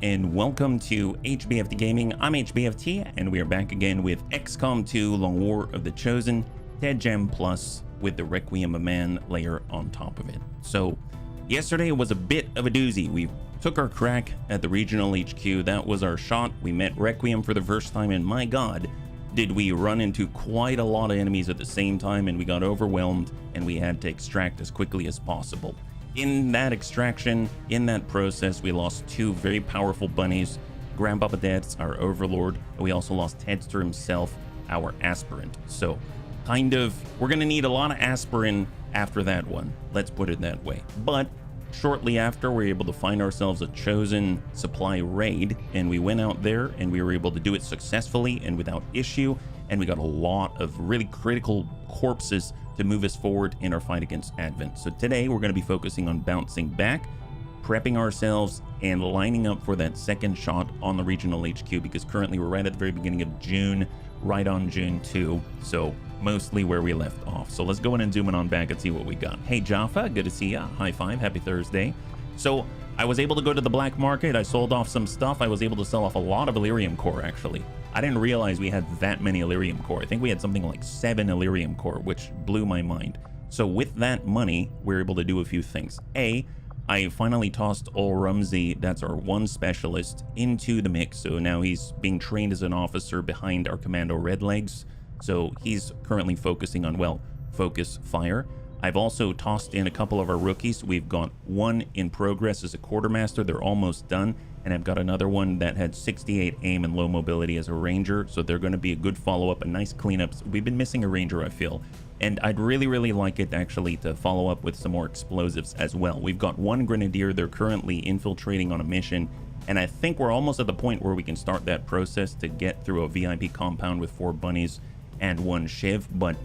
And welcome to HBFT Gaming. I'm HBFT, and we are back again with XCOM 2 Long War of the Chosen, Dead Gem Plus, with the Requiem of Man layer on top of it. So, yesterday was a bit of a doozy. We took our crack at the regional HQ. That was our shot. We met Requiem for the first time, and my god, did we run into quite a lot of enemies at the same time, and we got overwhelmed, and we had to extract as quickly as possible. In that extraction, in that process, we lost two very powerful bunnies, Grandpapa Deaths, our overlord, and we also lost Tedster himself, our aspirant. So, we're gonna need a lot of aspirin after that one, let's put it that way. But shortly after, we were able to find ourselves a chosen supply raid, and we went out there and we were able to do it successfully and without issue, and we got a lot of really critical corpses to move us forward in our fight against Advent. So today we're going to be focusing on bouncing back, prepping ourselves, and lining up for that second shot on the regional HQ, because currently we're right at the very beginning of June, right on June 2, so mostly where we left off. So let's go in and zoom in on back and see what we got. Hey Jaffa, good to see ya. High five, happy Thursday. So I was able to go to the black market. I sold off some stuff. I was able to sell off a lot of Illyrium core, actually. I didn't realize we had that many Illyrium core. I think we had something like 7 Illyrium core, which blew my mind. So with that money, we're able to do a few things. I finally tossed Ol Rumsey, that's our one specialist, into the mix. So now he's being trained as an officer behind our Commando Redlegs. So he's currently focusing on, well, focus fire. I've also tossed in a couple of our rookies. We've got one in progress as a quartermaster. They're almost done. And I've got another one that had 68 aim and low mobility as a ranger. So they're going to be a good follow-up, a nice cleanups. We've been missing a ranger, I feel. And I'd really like it actually to follow up with some more explosives as well. We've got one grenadier. They're currently infiltrating on a mission. And I think we're almost at the point where we can start that process to get through a VIP compound with 4 bunnies and 1 shiv. But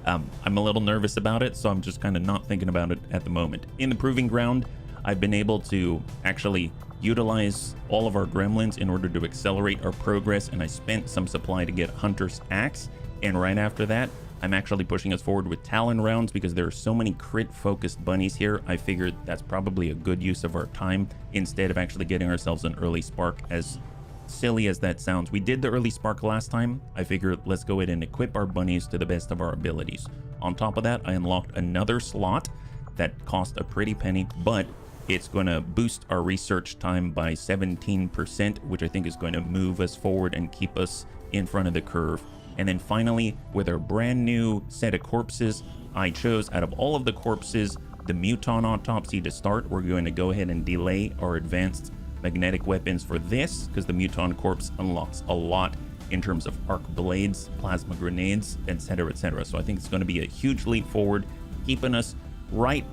I'm a little nervous about it, so I'm just kind of not thinking about it at the moment. In the proving ground, I've been able to actually utilize all of our gremlins in order to accelerate our progress, and I spent some supply to get Hunter's Axe, and right after that, I'm actually pushing us forward with Talon rounds because there are so many crit-focused bunnies here. I figured that's probably a good use of our time instead of actually getting ourselves an early spark. As silly as that sounds, we did the early spark last time. I figured let's go ahead and equip our bunnies to the best of our abilities. On top of that, I unlocked another slot that cost a pretty penny, but it's going to boost our research time by 17%, which I think is going to move us forward and keep us in front of the curve. And then finally, with our brand new set of corpses, I chose out of all of the corpses the Muton Autopsy to start. We're going to go ahead and delay our advanced magnetic weapons for this because the Muton corpse unlocks a lot in terms of arc blades, plasma grenades, etc, etc. So I think it's going to be a huge leap forward, keeping us right,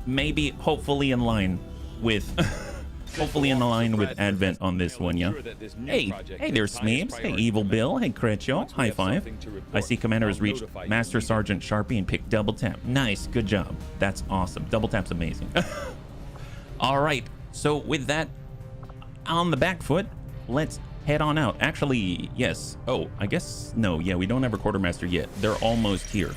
maybe hopefully in line with Advent on this one. Yeah, hey there's Smeebs. Hey Evil Bill. Hey Cretcho. High five. I see Commander has reached Master Sergeant Sharpie and picked double tap. Nice, good job. That's awesome. Double tap's amazing. All right, so with that on the back foot, let's head on out. Actually, yes. Oh, I guess no. Yeah, we don't have a quartermaster yet. They're almost here.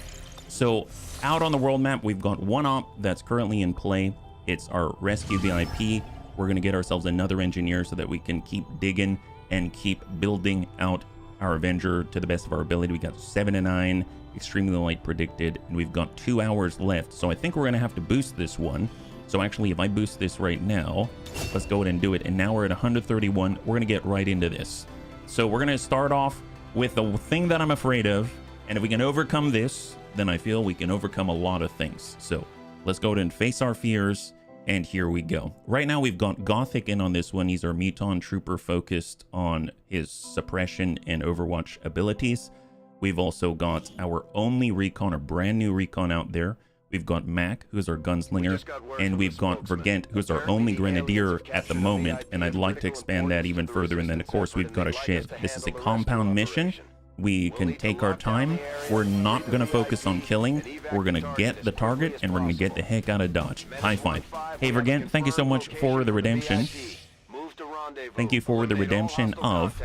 So out on the world map, we've got one op that's currently in play. It's our rescue VIP. We're going to get ourselves another engineer so that we can keep digging and keep building out our Avenger to the best of our ability. We got 7 and 9, extremely light predicted, and we've got 2 hours left. So I think we're going to have to boost this one. So actually, if I boost this right now, let's go ahead and do it. And now we're at 131. We're going to get right into this. So we're going to start off with the thing that I'm afraid of. And if we can overcome this, then I feel we can overcome a lot of things. So let's go ahead and face our fears. And here we go. Right now, we've got Gothic in on this one. He's our Muton Trooper focused on his suppression and Overwatch abilities. We've also got our only recon, a brand new recon out there. We've got Mac, who's our gunslinger, and we've got Vergent, who's our only grenadier at the moment, and I'd like to expand that even further. And then, of course, we've got a Shiv. This is a compound mission. We can take our time. We're not going to focus on killing. We're going to get the target, and we're going to get the heck out of Dodge. High five. Hey, Vergent, thank you so much for the redemption. Thank you for the redemption of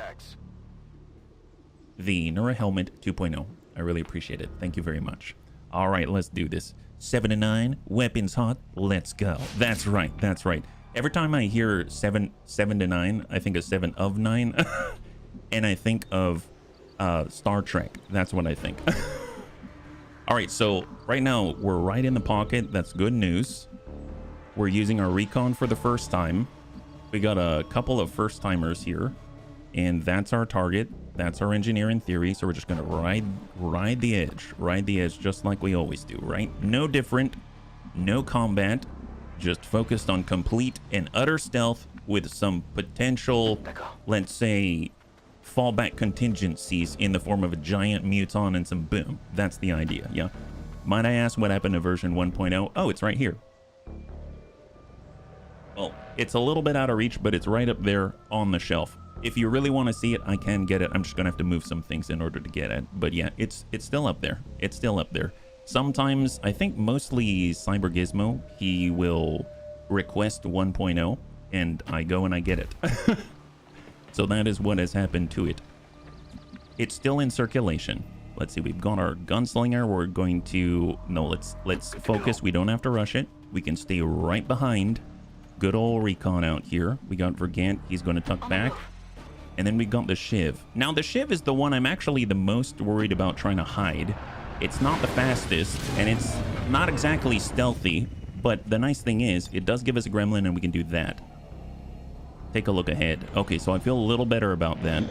the Nura Helmet 2.0. I really appreciate it. Thank you very much. All right, let's do this. 7 and 9, weapons hot, let's go. That's right, that's right. Every time I hear 7 to 9, I think of 7 of 9. And I think of Star Trek. That's what I think. All right, so right now we're right in the pocket. That's good news. We're using our recon for the first time. We got a couple of first timers here, and that's our target. That's our engineer in theory. So we're just gonna ride the edge just like we always do, right? No different, no combat, just focused on complete and utter stealth with some potential, let's say, fallback contingencies in the form of a giant muton and some boom. That's the idea, yeah. Might I ask what happened to version 1.0? Oh, it's right here. Well, it's a little bit out of reach, but it's right up there on the shelf. If you really want to see it, I can get it. I'm just gonna have to move some things in order to get it. But yeah, it's still up there. It's still up there. Sometimes, I think mostly Cyber Gizmo, he will request 1.0, and I go and I get it. So that is what has happened to it. It's still in circulation. Let's see, we've got our gunslinger. We're going to, no, let's focus. We don't have to rush it. We can stay right behind. Good old recon out here. We got Vergant, he's going to tuck back. And then we got the Shiv. Now the Shiv is the one I'm actually the most worried about trying to hide. It's not the fastest, and it's not exactly stealthy, but the nice thing is, it does give us a gremlin, and we can do that. Take a look ahead. Okay, so I feel a little better about that.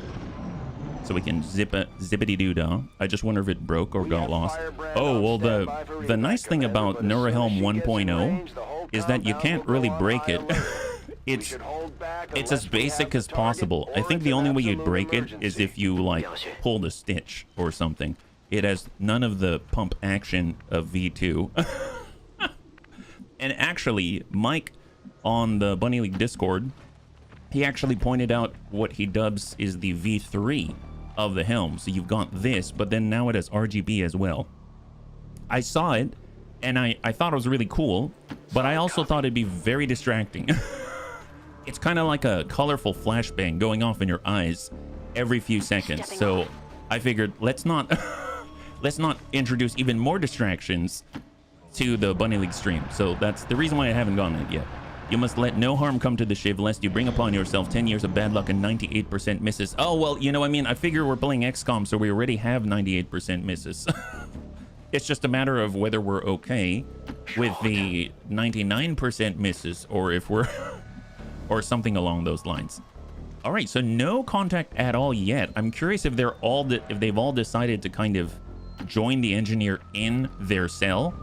So we can zippity-doo-dah. I just wonder if it broke or got lost. Oh, well, the nice thing about Neurohelm 1.0 is that you can't really break it. It's as basic as possible. I think the only way you'd break it is if you, like, pulled a stitch or something. It has none of the pump action of V2. And actually, Mike on the Bunny League Discord, he actually pointed out what he dubs is the V3 of the helm. So you've got this, but then now it has RGB as well. I saw it, and I thought it was really cool, but I also thought it'd be very distracting. It's kind of like a colorful flashbang going off in your eyes every few seconds. So I figured, let's not introduce even more distractions to the Bunny League stream. So that's the reason why I haven't gotten it yet. You must let no harm come to the Shiv, lest you bring upon yourself 10 years of bad luck and 98% misses. Oh, well, you know, I mean, I figure we're playing XCOM, so we already have 98% misses. It's just a matter of whether we're okay with the 99% misses, or if we're, or something along those lines. All right, so no contact at all yet. I'm curious if they've all decided to kind of join the engineer in their cell.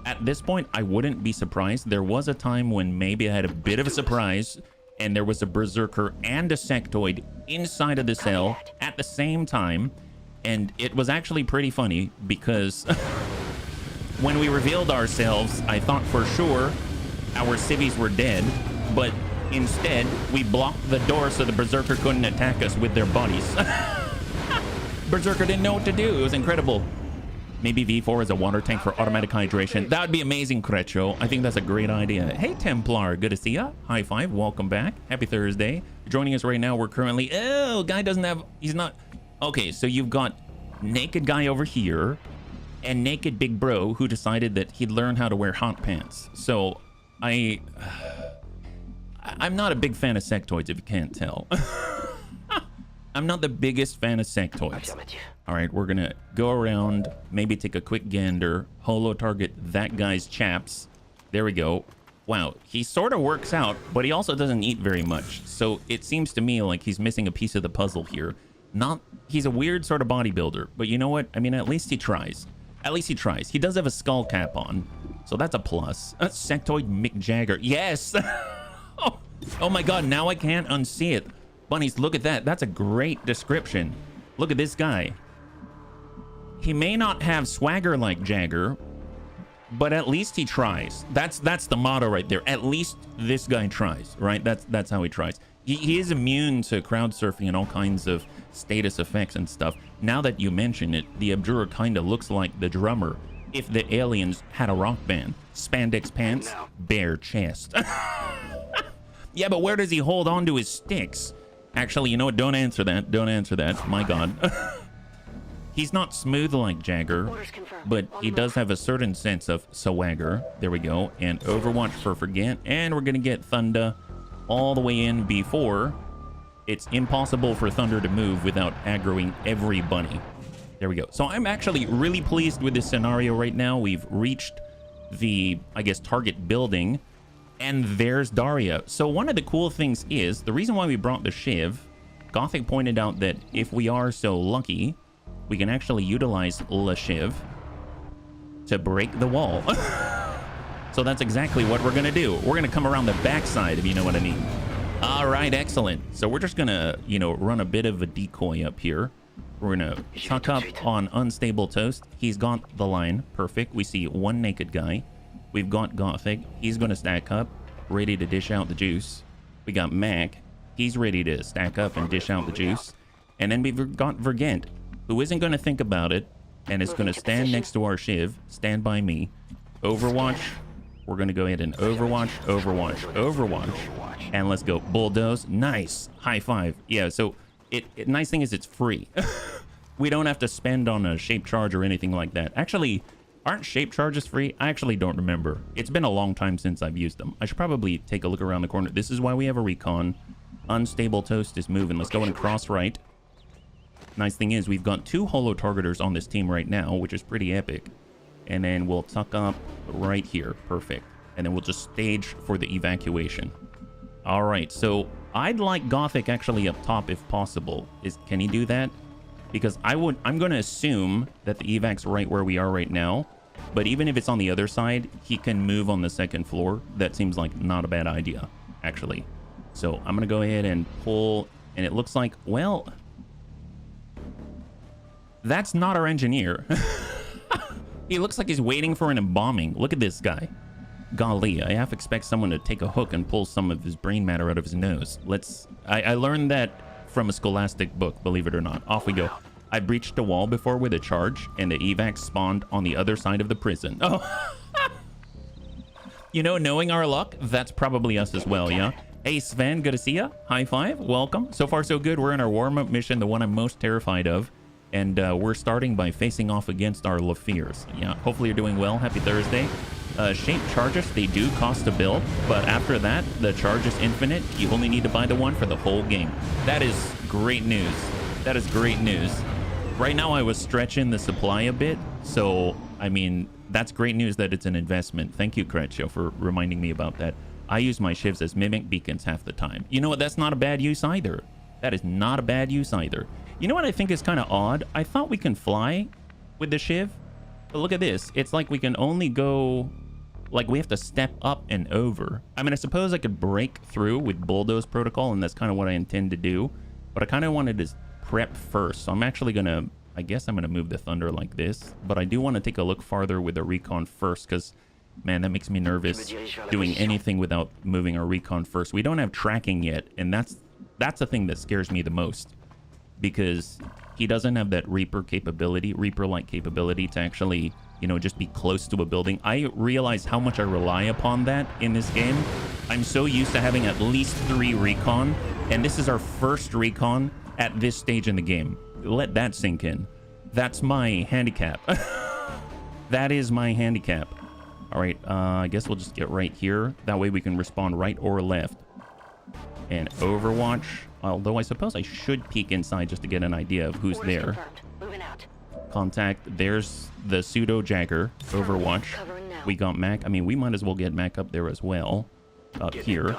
At this point, I wouldn't be surprised. There was a time when maybe I had a bit of a surprise, and there was a berserker and a sectoid inside of the cell at the same time, and it was actually pretty funny because when we revealed ourselves, I thought for sure our civvies were dead, but instead we blocked the door so the berserker couldn't attack us with their bodies. Berserker didn't know what to do. It was incredible. Maybe V4 is a water tank for automatic hydration. That would be amazing, Crecho. I think that's a great idea. Hey, Templar, good to see ya. High five, welcome back. Happy Thursday. Joining us right now, we're currently... Oh, guy doesn't have... He's not... Okay, so you've got naked guy over here and naked big bro who decided that he'd learn how to wear hot pants. So, I'm not a big fan of sectoids, if you can't tell. I'm not the biggest fan of sectoids. All right, we're gonna go around, maybe take a quick gander, holo target that guy's chaps. There we go. Wow, he sort of works out, but he also doesn't eat very much. So it seems to me like he's missing a piece of the puzzle here. He's a weird sort of bodybuilder, but you know what? I mean, at least he tries. At least he tries. He does have a skull cap on, so that's a plus. Sectoid Mick Jagger. Yes! Oh my god, now I can't unsee it. Bunnies, look at that. That's a great description. Look at this guy. He may not have swagger like Jagger, but at least he tries. That's the motto right there. At least this guy tries, right? That's how he tries. He is immune to crowd surfing and all kinds of status effects and stuff. Now that you mention it, the Abjurer kind of looks like the drummer if the aliens had a rock band. Spandex pants, bare chest. Yeah, but where does he hold on to his sticks? Actually, you know what? Don't answer that. Don't answer that. My god. He's not smooth like Jagger, but he does have a certain sense of swagger. There we go. And Overwatch for Forget. And we're going to get Thunder all the way in before it's impossible for Thunder to move without aggroing everybody. There we go. So I'm actually really pleased with this scenario right now. We've reached the, I guess, target building, and there's Daria. So one of the cool things is, the reason why we brought the Shiv, Gothic pointed out that if we are so lucky, we can actually utilize La Shiv to break the wall. So that's exactly what we're gonna do. We're gonna come around the backside, if you know what I mean. All right, excellent. So we're just gonna, you know, run a bit of a decoy up here. We're gonna tuck up on Unstable Toast. He's got the line. Perfect. We see one naked guy. We've got Gothic. He's gonna stack up, ready to dish out the juice. We got Mac. He's ready to stack up and dish out the juice. And then we've got Vergent, who isn't gonna think about it and is gonna stand next to our Shiv. Stand by me. Overwatch. We're gonna go ahead and Overwatch, Overwatch, Overwatch. And let's go. Bulldoze. Nice. High five. Yeah, so nice thing is it's free. We don't have to spend on a shape charge or anything like that. Actually, aren't shape charges free? I actually don't remember. It's been a long time since I've used them. I should probably take a look around the corner. This is why we have a recon. Unstable Toast is moving. Let's go and cross right. Nice thing is we've got 2 holo targeters on this team right now, which is pretty epic. And then we'll tuck up right here. Perfect. And then we'll just stage for the evacuation. All right, so I'd like Gothic actually up top if possible. Can he do that? Because I'm going to assume that the evac's right where we are right now. But even if it's on the other side, he can move on the 2nd floor. That seems like not a bad idea, actually. So I'm going to go ahead and pull, and it looks like, well, that's not our engineer. He looks like he's waiting for an embalming. Look at this guy. Golly, I half expect someone to take a hook and pull some of his brain matter out of his nose. I learned that from a Scholastic book, believe it or not. Off we go. I breached a wall before with a charge, and the evac spawned on the other side of the prison. Oh. You know, knowing our luck, that's probably us as well, yeah? Hey, Sven, good to see ya. High five, welcome. So far, so good. We're in our warm-up mission, the one I'm most terrified of. And we're starting by facing off against our Lafiers. Yeah, hopefully you're doing well. Happy Thursday. Shape charges, they do cost a bill, but after that, the charge is infinite. You only need to buy the one for the whole game. That is great news. That is great news. Right now, I was stretching the supply a bit, so, I mean, that's great news that it's an investment. Thank you, Kretcho, for reminding me about that. I use my shivs as mimic beacons half the time. You know what? That's not a bad use either. That is not a bad use either. You know what I think is kind of odd? I thought we can fly with the shiv, but look at this. It's like we can only go... Like, we have to step up and over. I mean, I suppose I could break through with Bulldoze Protocol, and that's kind of what I intend to do. But I kind of wanted to prep first. So I'm actually going to... I guess I'm going to move the Thunder like this. But I do want to take a look farther with the Recon first, because, man, that makes me nervous doing anything without moving our Recon first. We don't have tracking yet, and that's the thing that scares me the most. Because he doesn't have that Reaper capability, Reaper-like capability to actually... you know, just be close to a building. I realize how much I rely upon that in this game. I'm so used to having at least 3 recon, and this is our first recon at this stage in the game. Let that sink in. That's my handicap. That is my handicap. All right, I guess we'll just get right here. That way we can respond right or left. And Overwatch, although I suppose I should peek inside just to get an idea of who's there. Contact, there's the pseudo Jagger. Overwatch. We got Mac. I mean, we might as well get Mac up there as well. Up here.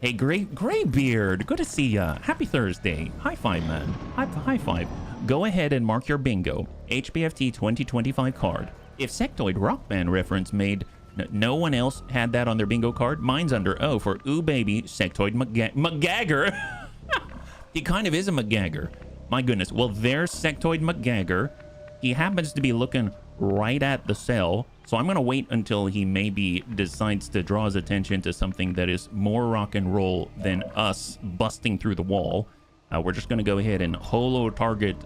Hey, Graybeard, good to see ya. Happy Thursday. High five, man. High five. Go ahead and mark your bingo. HBFT 2025 card. If Sectoid Rock Band reference made... No one else had that on their bingo card. Mine's under O for Ooh Baby Sectoid McGagger. He kind of is a McGagger. My goodness. Well, there's Sectoid McGagger. He happens to be looking right at the cell. So I'm going to wait until he maybe decides to draw his attention to something that is more rock and roll than us busting through the wall. We're just going to go ahead and holo target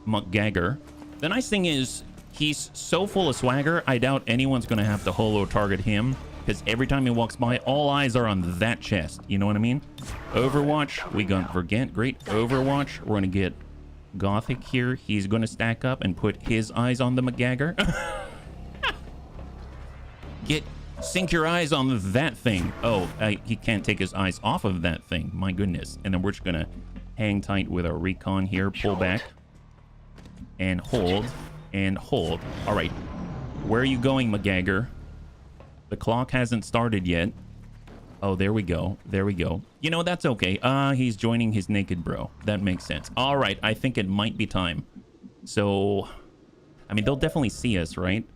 McGagger. The nice thing is he's so full of swagger, I doubt anyone's going to have to holo target him. Because every time he walks by, all eyes are on that chest. You know what I mean? Overwatch, we got Vergent. Great. Overwatch, we're going to get Gothic here, he's gonna stack up and put his eyes on the McGagger. Sink your eyes on that thing. Oh, he can't take his eyes off of that thing. My goodness. And then we're just gonna hang tight with our recon here. Pull back. And hold. And hold. All right. Where are you going, McGagger? The clock hasn't started yet. Oh, there we go. There we go. You know, that's okay. He's joining his naked bro. That makes sense. All right. I think it might be time. So, I mean, they'll definitely see us, right?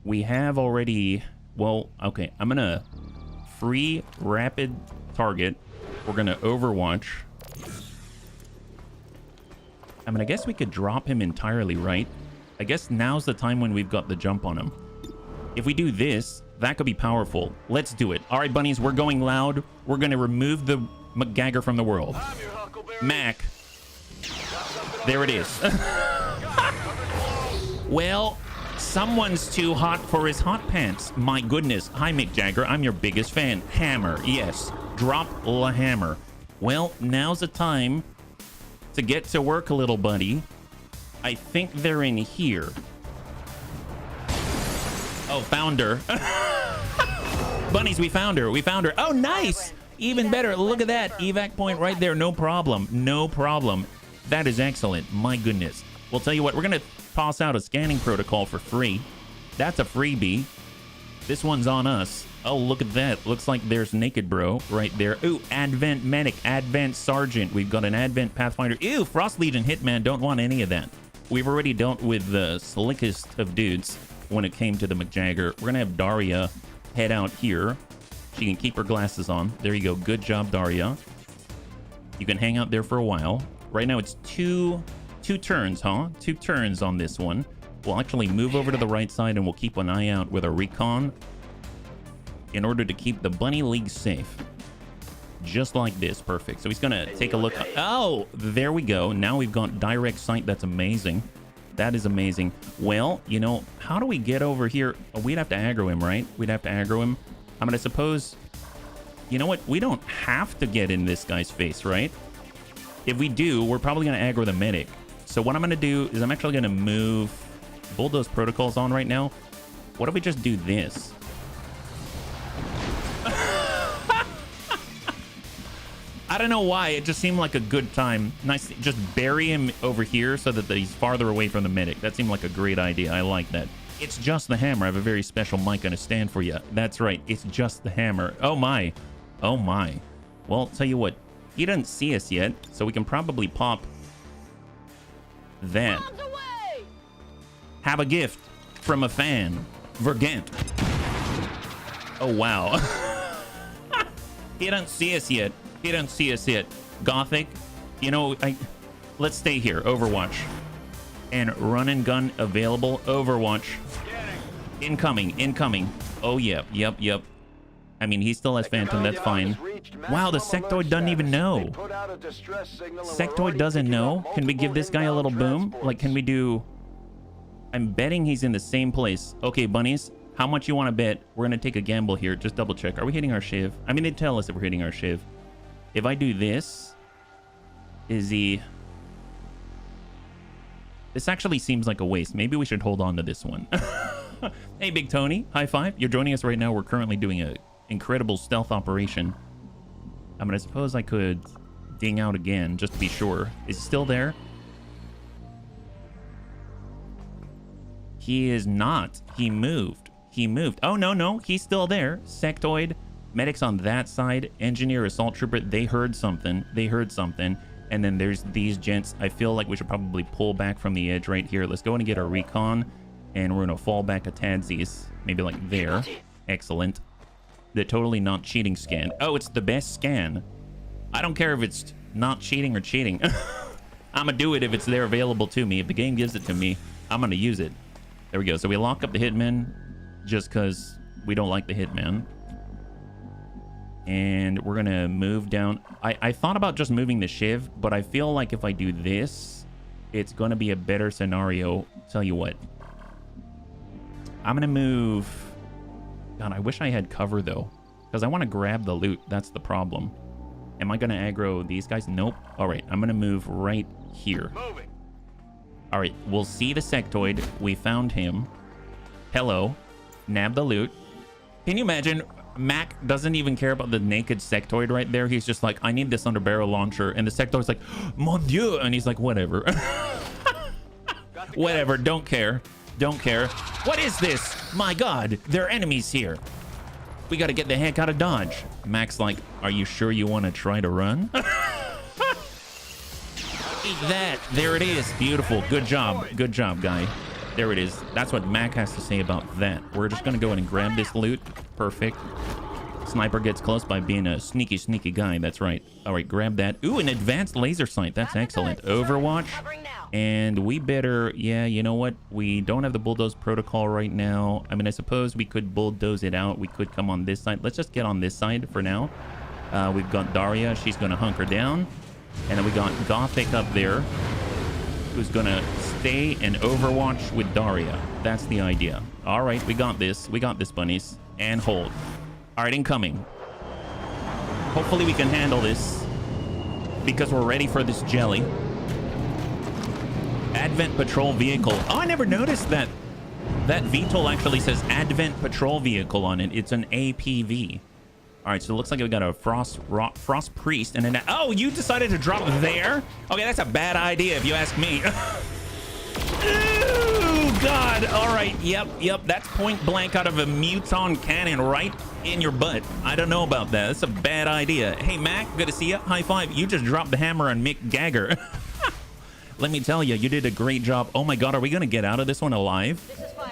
We have already... Well, okay. I'm going to free rapid target. We're going to Overwatch. I mean, I guess we could drop him entirely, right? I guess now's the time when we've got the jump on him. If we do this, that could be powerful. Let's do it. All right, bunnies, we're going loud. We're going to remove the McGagger from the world. Mac. There it is. Well, someone's too hot for his hot pants. My goodness. Hi, Mick Jagger. I'm your biggest fan. Hammer. Yes. Drop la hammer. Well, now's the time to get to work, little buddy. I think they're in here. Oh, found her. Bunnies, we found her. We found her. Oh, nice. Even better. Look at that. Evac point right there. No problem. No problem. That is excellent. My goodness. We'll tell you what. We're going to toss out a scanning protocol for free. That's a freebie. This one's on us. Oh, look at that. Looks like there's Naked Bro right there. Ooh, Advent Medic, Advent Sergeant. We've got an Advent Pathfinder. Ew, Frost Legion Hitman. Don't want any of that. We've already dealt with the slickest of dudes when it came to the McJagger. We're going to have Daria head out here. She can keep her glasses on. There you go. Good job, Daria. You can hang out there for a while. Right now, it's two turns, huh? 2 turns on this one. We'll actually move over to the right side and we'll keep an eye out with our recon in order to keep the Bunny League safe. Just like this. Perfect. So he's going to take a look. Oh, there we go. Now we've got direct sight. That's amazing. That is amazing. Well, you know, how do we get over here? Oh, we'd have to aggro him, right? We'd have to aggro him. I mean, I suppose... You know what? We don't have to get in this guy's face, right? If we do, we're probably going to aggro the medic. So what I'm going to do is I'm actually going to move Bulldoze Protocols on right now. What if we just do this? I don't know why. It just seemed like a good time. Nice. Just bury him over here so that he's farther away from the medic. That seemed like a great idea. I like that. It's just the hammer. I have a very special mic on a stand for you. That's right. It's just the hammer. Oh, my. Oh, my. Well, tell you what. He doesn't see us yet, so we can probably pop that. Have a gift from a fan. Vergant. Oh, wow. He doesn't see us yet. He doesn't see us yet. Gothic, you know, let's stay here. Overwatch. And run and gun available. Overwatch. Incoming. Incoming. Oh, yeah. Yep, yep. I mean, he still has Phantom. That's fine. Wow, the Sectoid doesn't even know. Sectoid doesn't know. Can we give this guy a little boom? Like, can we do... I'm betting he's in the same place. Okay, bunnies. How much you want to bet? We're going to take a gamble here. Just double check. Are we hitting our shiv? I mean, they tell us if we're hitting our shiv. If I do this, is he... This actually seems like a waste. Maybe we should hold on to this one. Hey, Big Tony. High five. You're joining us right now. We're currently doing an incredible stealth operation. I mean, I suppose I could ding out again just to be sure. Is he still there? He is not. He moved. He moved. Oh, no, no. He's still there. Sectoid. Medics on that side. Engineer, Assault Trooper. They heard something. They heard something. And then there's these gents. I feel like we should probably pull back from the edge right here. Let's go and get our recon. And we're going to fall back a tadsies. Maybe like there. Excellent. The totally not cheating scan. Oh, it's the best scan. I don't care if it's not cheating or cheating. I'm going to do it if it's there available to me. If the game gives it to me, I'm going to use it. There we go. So we lock up the hitman just because we don't like the hitman. And we're going to move down. I thought about just moving the shiv, but I feel like if I do this, it's going to be a better scenario. Tell you what. I'm going to move... God, I wish I had cover, though. Because I want to grab the loot. That's the problem. Am I gonna aggro these guys? Nope. All right, I'm gonna move right here. All right, we'll see the sectoid. We found him. Hello. Nab the loot. Can you imagine? Mac doesn't even care about the naked sectoid right there. He's just like, I need this under barrel launcher. And the sectoid's like, mon dieu. And he's like, whatever. Whatever. Don't care. Don't care. What is this? My God, there are enemies here. We got to get the heck out of Dodge. Mac's like, are you sure you want to try to run? Eat that. There it is. Beautiful. Good job. Good job, guy. There it is. That's what Mac has to say about that. We're just going to go in and grab this loot. Perfect. Sniper gets close by being a sneaky, sneaky guy. That's right. All right, grab that. Ooh, an advanced laser sight. That's excellent. Overwatch. And we better, yeah, you know what? We don't have the bulldoze protocol right now. I mean, I suppose we could bulldoze it out. We could come on this side. Let's just get on this side for now. We've got Daria. She's going to hunker down. And then we got Gothic up there, who's going to stay and overwatch with Daria. That's the idea. All right, we got this. We got this, bunnies. And hold. All right, incoming. Hopefully we can handle this because we're ready for this jelly. Advent Patrol Vehicle. Oh, I never noticed that VTOL actually says Advent Patrol Vehicle on it. It's an APV. All right, so it looks like we got a Frost Priest and an... Oh, you decided to drop there? Okay, that's a bad idea if you ask me. Ooh, God. All right, yep. That's point blank out of a Muton cannon right in your butt. I don't know about that. That's a bad idea. Hey, Mac, good to see you. High five. You just dropped the hammer on Mick Gagger. Let me tell you, you did a great job. Oh my God, are we gonna get out of this one alive?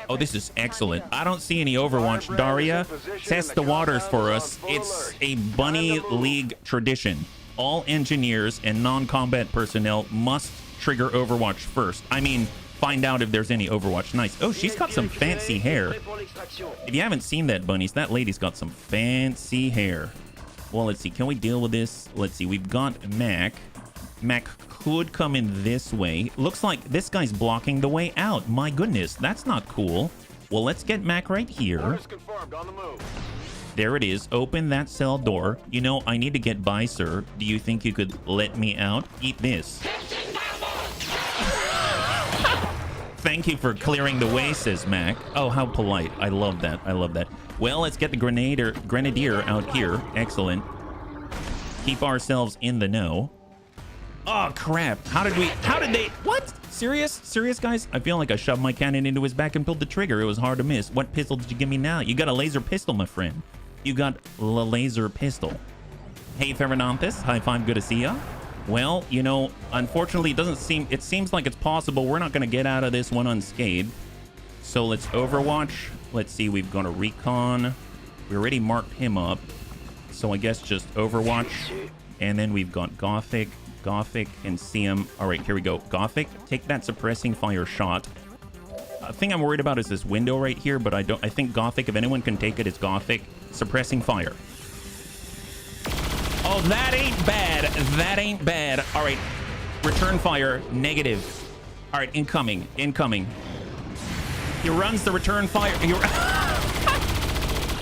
Oh, this is excellent. I don't see any Overwatch. Daria, test the waters for us. It's a Bunny League tradition. All engineers and non-combat personnel must trigger Overwatch first. I mean, find out if there's any Overwatch. Nice. Oh, she's got some fancy hair. If you haven't seen that, bunnies, that lady's got some fancy hair. Well, let's see. Can we deal with this? Let's see. We've got Mac. Mac could come in this way. Looks like this guy's blocking the way out. My goodness, that's not cool. Well, let's get Mac right here. There it is. Open that cell door. You know, I need to get by, sir. Do you think you could let me out? Eat this. Thank you for clearing the way, says Mac. Oh, how polite. I love that. I love that. Well, let's get the Grenadier out here. Excellent. Keep ourselves in the know. Oh, crap. How did they... What? Serious, guys? I feel like I shoved my cannon into his back and pulled the trigger. It was hard to miss. What pistol did you give me now? You got a laser pistol, my friend. You got a laser pistol. Hey, Fernandes. High five. Good to see ya. Well, you know, unfortunately, it seems like it's possible we're not going to get out of this one unscathed. So let's Overwatch. Let's see. We've got a recon. We already marked him up. So I guess just Overwatch. And then we've got Gothic and see him. All right, here we go. Gothic, take that suppressing fire shot. The thing I'm worried about is this window right here, but I think Gothic, if anyone can take it, it's Gothic. Suppressing fire. Oh, that ain't bad. That ain't bad. All right, return fire, negative. All right, incoming. He runs the return fire.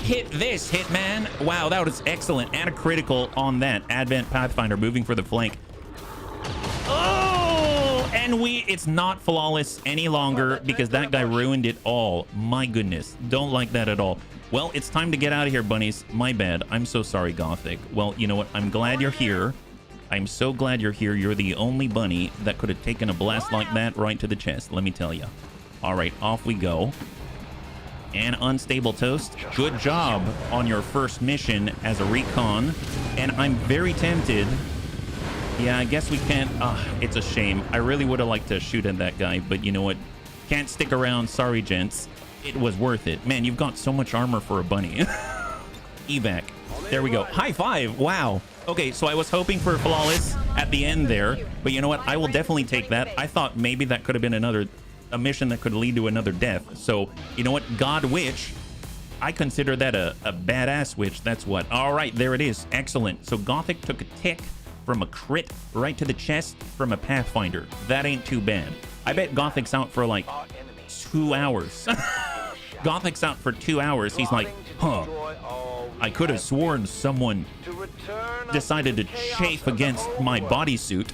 Hit this, Hitman. Wow, that was excellent. And a critical on that. Advent Pathfinder moving for the flank. Oh, and it's not flawless any longer because that guy ruined it all. My goodness, don't like that at all. Well, it's time to get out of here, bunnies. My bad. I'm so sorry, Gothic. Well, you know what? I'm glad you're here. I'm so glad you're here. You're the only bunny that could have taken a blast like that right to the chest, let me tell you. All right, off we go. And Unstable Toast, good job on your first mission as a recon. And I'm very tempted. Yeah, I guess we can't. It's a shame. I really would have liked to shoot at that guy, but you know what? Can't stick around. Sorry, gents. It was worth it. Man, you've got so much armor for a bunny. Evac. There we go. High five. Wow. Okay, so I was hoping for flawless at the end there, but you know what? I will definitely take that. I thought maybe that could have been a mission that could lead to another death. So, you know what? God Witch. I consider that a badass witch. That's what. All right, there it is. Excellent. So Gothic took a tick from a crit right to the chest from a Pathfinder. That ain't too bad. I bet Gothic's out for like 2 hours. Gothic's out for 2 hours. He's like, huh, I could have sworn someone decided to chafe against my bodysuit.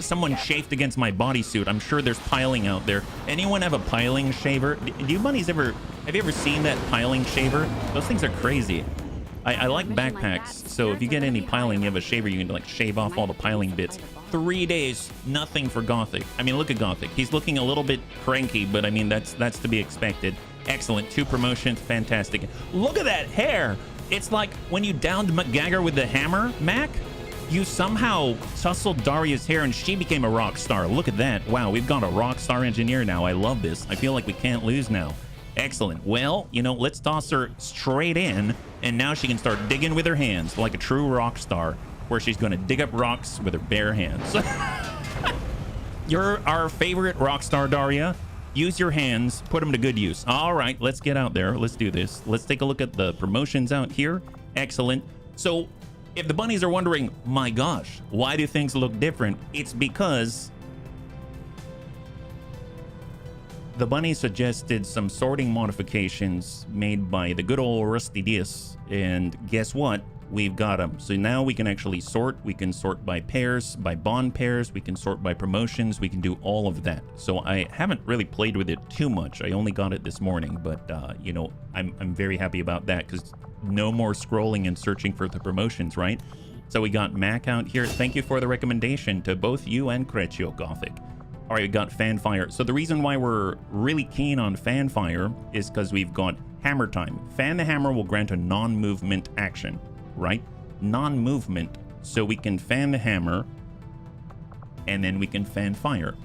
Someone chafed against my bodysuit. I'm sure there's piling out there. Anyone have a piling shaver? Do you bunnies ever... Have you ever seen that piling shaver? Those things are crazy. I like backpacks, so if you get any piling, you have a shaver, you can like shave off all the piling bits. 3 days, nothing for Gothic. I mean, look at Gothic. He's looking a little bit cranky, but I mean, that's to be expected. Excellent. 2 promotions. Fantastic. Look at that hair. It's like when you downed McGagger with the hammer, Mac, you somehow tussled Daria's hair and she became a rock star. Look at that. Wow, we've got a rock star engineer now. I love this. I feel like we can't lose now. Excellent. Well, you know, let's toss her straight in, and now she can start digging with her hands like a true rock star, where she's going to dig up rocks with her bare hands. You're our favorite rock star, Daria. Use your hands, put them to good use. All right, let's get out there. Let's do this. Let's take a look at the promotions out here. Excellent. So if the bunnies are wondering, my gosh, why do things look different? It's because the bunny suggested some sorting modifications made by the good old Rusty Diaz, and guess what? We've got them. So now we can actually sort. We can sort by pairs, by bond pairs. We can sort by promotions. We can do all of that. So I haven't really played with it too much. I only got it this morning, but you know, I'm very happy about that because no more scrolling and searching for the promotions, right? So we got Mac out here. Thank you for the recommendation to both you and Creccio Gothic. All right, we got Fanfire. So the reason why we're really keen on Fanfire is because we've got Hammer Time. Fan the hammer will grant a non-movement action, right? Non-movement. So we can fan the hammer, and then we can fan fire.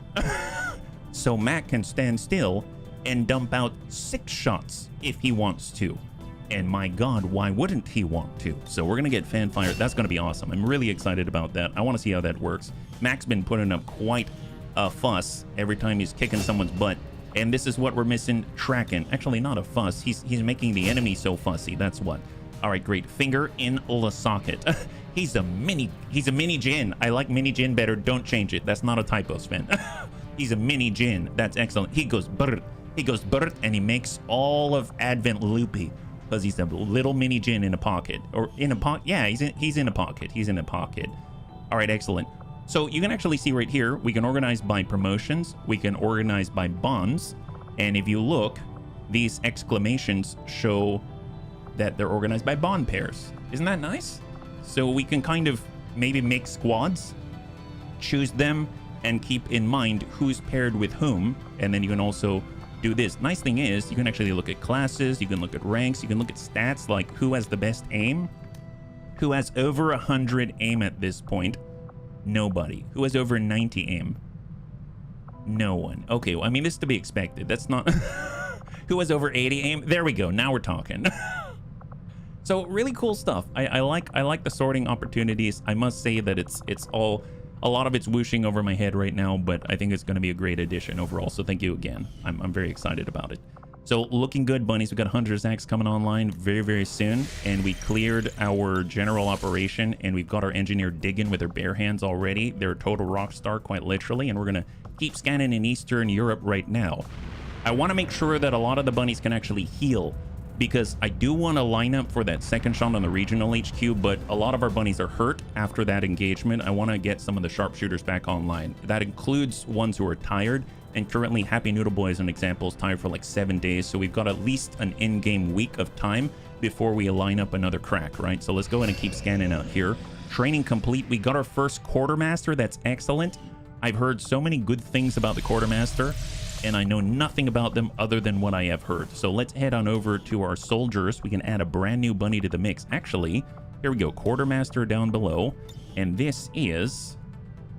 So Mac can stand still and dump out 6 shots if he wants to. And my God, why wouldn't he want to? So we're going to get Fanfire. That's going to be awesome. I'm really excited about that. I want to see how that works. Mac's been putting up quite a fuss every time he's kicking someone's butt, and this is what we're missing. Tracking. Actually, not a fuss. He's making the enemy so fussy. That's what. All right, great. Finger in the socket. He's a mini Jin. I like mini Jin better. Don't change it. That's not a typo, Sven. He's a mini Jin. That's excellent. He goes brr. He goes brr, and he makes all of Advent loopy because he's a little mini Jin in a pocket, or in a pocket. Yeah, he's in a pocket. He's in a pocket. All right, excellent. So you can actually see right here, we can organize by promotions, we can organize by bonds, and if you look, these exclamations show that they're organized by bond pairs. Isn't that nice? So we can kind of maybe make squads, choose them, and keep in mind who's paired with whom, and then you can also do this. Nice thing is, you can actually look at classes, you can look at ranks, you can look at stats, like who has the best aim, who has over 100 aim at this point. Nobody. Who has over 90 aim? No one. Okay, well, I mean, this is to be expected. That's not... Who has over 80 aim? There we go. Now we're talking. So really cool stuff. I like the sorting opportunities. I must say that it's all... A lot of it's whooshing over my head right now, but I think it's going to be a great addition overall. So thank you again. I'm very excited about it. So looking good, bunnies. We got 100 Zacks coming online very, very soon. And we cleared our general operation, and we've got our engineer digging with their bare hands already. They're a total rock star, quite literally. And we're going to keep scanning in Eastern Europe right now. I want to make sure that a lot of the bunnies can actually heal, because I do want to line up for that second shot on the regional HQ, but a lot of our bunnies are hurt after that engagement. I want to get some of the sharpshooters back online. That includes ones who are tired. And currently, Happy Noodle Boy, as an example, is tired for like 7 days. So we've got at least an in-game week of time before we line up another crack, right? So let's go ahead and keep scanning out here. Training complete. We got our first quartermaster. That's excellent. I've heard so many good things about the quartermaster, and I know nothing about them other than what I have heard. So let's head on over to our soldiers. We can add a brand new bunny to the mix. Actually, here we go. Quartermaster down below. And this is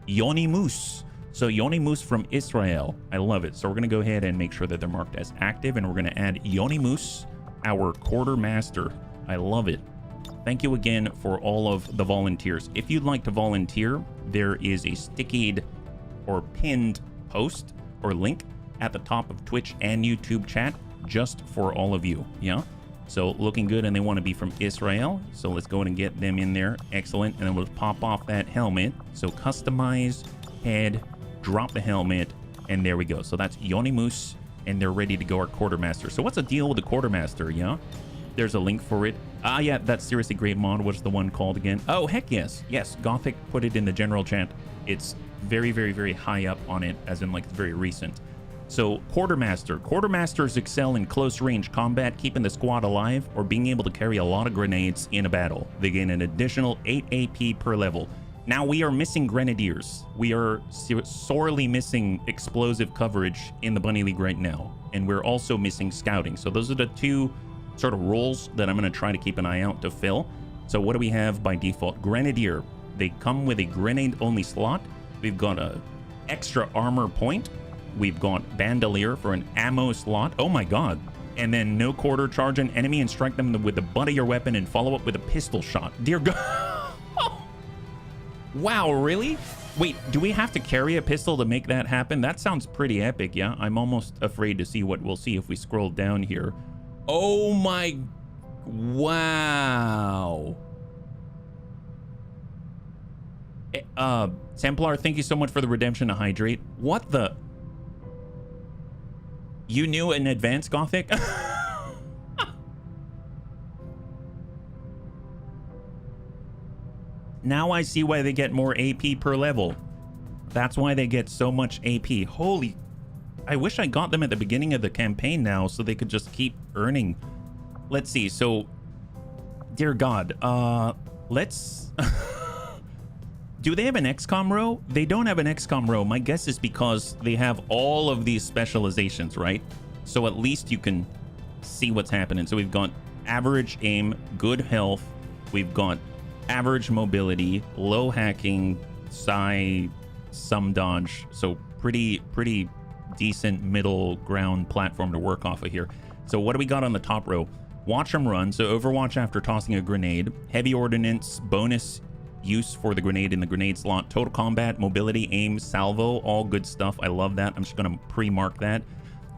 Yoni Moose. So Yoni Moose from Israel. I love it. So we're going to go ahead and make sure that they're marked as active, and we're going to add Yoni Moose, our quartermaster. I love it. Thank you again for all of the volunteers. If you'd like to volunteer, there is a stickied or pinned post or link at the top of Twitch and YouTube chat just for all of you. Yeah. So looking good, and they want to be from Israel. So let's go ahead and get them in there. Excellent. And then we'll pop off that helmet. So customize head, drop the helmet, and there we go. So that's Yoni Moose, and they're ready to go, our quartermaster. So what's the deal with the quartermaster? Yeah, there's a link for it Ah, yeah, that's seriously great mod. What's the one called again? Oh, heck yes. Yes, Gothic put it in the general chat. It's very, very, very high up on it, as in like very recent. So Quartermaster. Quartermasters excel in close range combat, keeping the squad alive, or being able to carry a lot of grenades in a battle. They gain an additional 8 AP per level. Now we are missing Grenadiers. We are sorely missing explosive coverage in the Bunny League right now. And we're also missing scouting. So those are the two sort of roles that I'm going to try to keep an eye out to fill. So what do we have by default? Grenadier. They come with a grenade only slot. We've got a extra armor point. We've got Bandolier for an ammo slot. Oh my god. And then no quarter, charge an enemy and strike them with the butt of your weapon and follow up with a pistol shot. Dear god. Wow, really? Wait, do we have to carry a pistol to make that happen? That sounds pretty epic, yeah? I'm almost afraid to see what we'll see if we scroll down here. Oh my... Wow. Templar, thank you so much for the redemption to hydrate. What the... You knew in advance, Gothic? Now I see why they get more AP per level. That's why they get so much AP. Holy... I wish I got them at the beginning of the campaign now so they could just keep earning. Let's see. So, dear God, let's... Do they have an XCOM row? They don't have an XCOM row. My guess is because they have all of these specializations, right? So at least you can see what's happening. So we've got average aim, good health. We've got average mobility, low hacking, some dodge. So pretty decent middle ground platform to work off of here. So what do we got on the top row? Watch them run. So Overwatch after tossing a grenade, heavy ordnance, bonus use for the grenade in the grenade slot, total combat, mobility, aim, salvo, all good stuff. I love that. I'm just going to pre-mark that.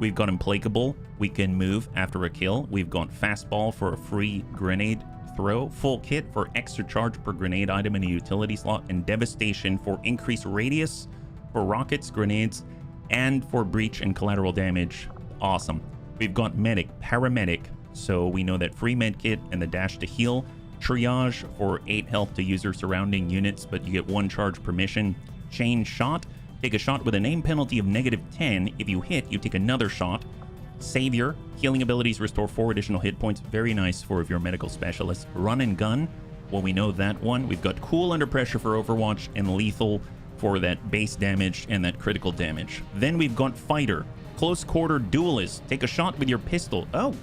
We've got implacable. We can move after a kill. We've got fastball for a free grenade throw, full kit for extra charge per grenade item in a utility slot, and devastation for increased radius for rockets, grenades, and for breach and collateral damage. Awesome. We've got medic, paramedic. So we know that free med kit and the dash to heal. Triage for 8 health to user surrounding units, but you get 1 charge per mission. Chain shot. Take a shot with a name penalty of -10. If you hit, you take another shot. Savior. Healing abilities restore 4 additional hit points. Very nice for if you're a medical specialist. Run and gun. Well, we know that one. We've got cool under pressure for Overwatch and lethal for that base damage and that critical damage. Then we've got fighter. Close quarter duelist. Take a shot with your pistol. Oh.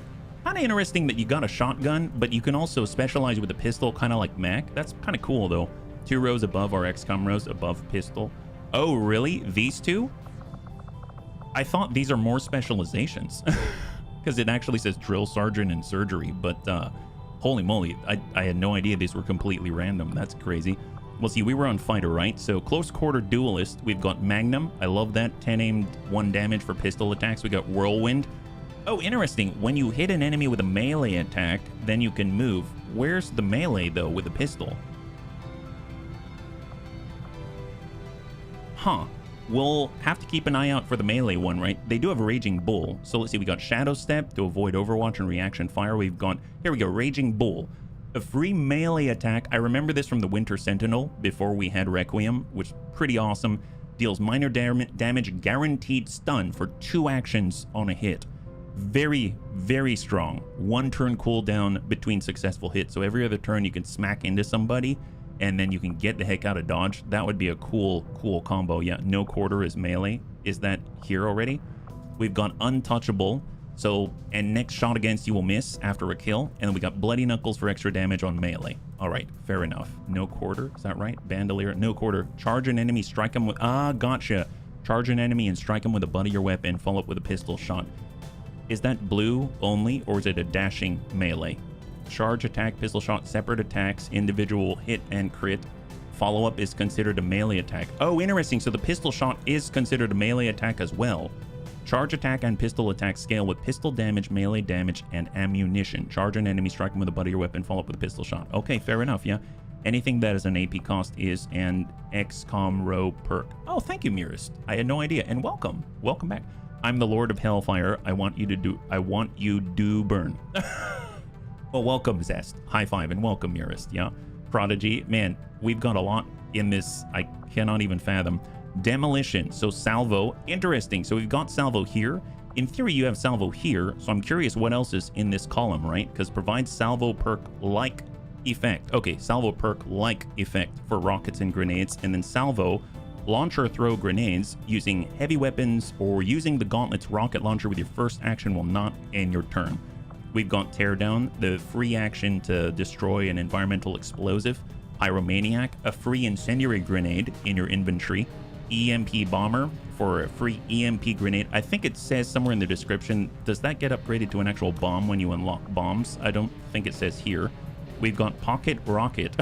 Kind of interesting that you got a shotgun, but you can also specialize with a pistol, kind of like Mac. That's kind of cool, though. 2 rows above our XCOM rows, above pistol. Oh, really? These two? I thought these are more specializations. Because it actually says drill sergeant and surgery, but holy moly, I had no idea these were completely random. That's crazy. Well, see, we were on fighter, right? So close quarter duelist, we've got Magnum. I love that. 10 aimed, 1 damage for pistol attacks. We got Whirlwind. Oh, interesting. When you hit an enemy with a melee attack, then you can move. Where's the melee, though, with a pistol? Huh. We'll have to keep an eye out for the melee one, right? They do have a Raging Bull. So let's see. We got Shadow Step to avoid Overwatch and reaction fire. We've got... Here we go. Raging Bull. A free melee attack. I remember this from the Winter Sentinel before we had Requiem, which is pretty awesome. Deals minor damage, guaranteed stun for 2 actions on a hit. Very, very strong. 1 turn cooldown between successful hits. So every other turn you can smack into somebody and then you can get the heck out of dodge. That would be a cool combo. Yeah, no quarter is melee. Is that here already? We've got untouchable. So, and next shot against you will miss after a kill. And then we got bloody knuckles for extra damage on melee. All right, fair enough. No quarter, is that right? Bandolier, no quarter. Charge an enemy, strike him with... Ah, gotcha. Charge an enemy and strike him with the butt of your weapon. Follow up with a pistol shot. Is that blue only, or is it a dashing melee? Charge, attack, pistol shot, separate attacks, individual hit and crit. Follow-up is considered a melee attack. Oh, interesting. So the pistol shot is considered a melee attack as well. Charge attack and pistol attack scale with pistol damage, melee damage, and ammunition. Charge an enemy, strike him with the butt of your weapon, follow up with a pistol shot. Okay, fair enough, yeah. Anything that is an AP cost is an XCOM row perk. Oh, thank you, Mirist. I had no idea. And welcome. Welcome back. I'm the Lord of Hellfire. I want you do burn. Well, welcome, Zest. High five and welcome, Murist. Yeah. Prodigy. Man, we've got a lot in this. I cannot even fathom. Demolition. So salvo. Interesting. So we've got salvo here. In theory, you have salvo here. So I'm curious what else is in this column, right? Because provides salvo perk like effect. Okay, salvo perk like effect for rockets and grenades. And then salvo launcher throw grenades using heavy weapons or using the Gauntlet's rocket launcher with your first action will not end your turn. We've got Teardown, the free action to destroy an environmental explosive, Pyromaniac, a free incendiary grenade in your inventory, EMP Bomber for a free EMP grenade. I think it says somewhere in the description, does that get upgraded to an actual bomb when you unlock bombs? I don't think it says here. We've got Pocket Rocket.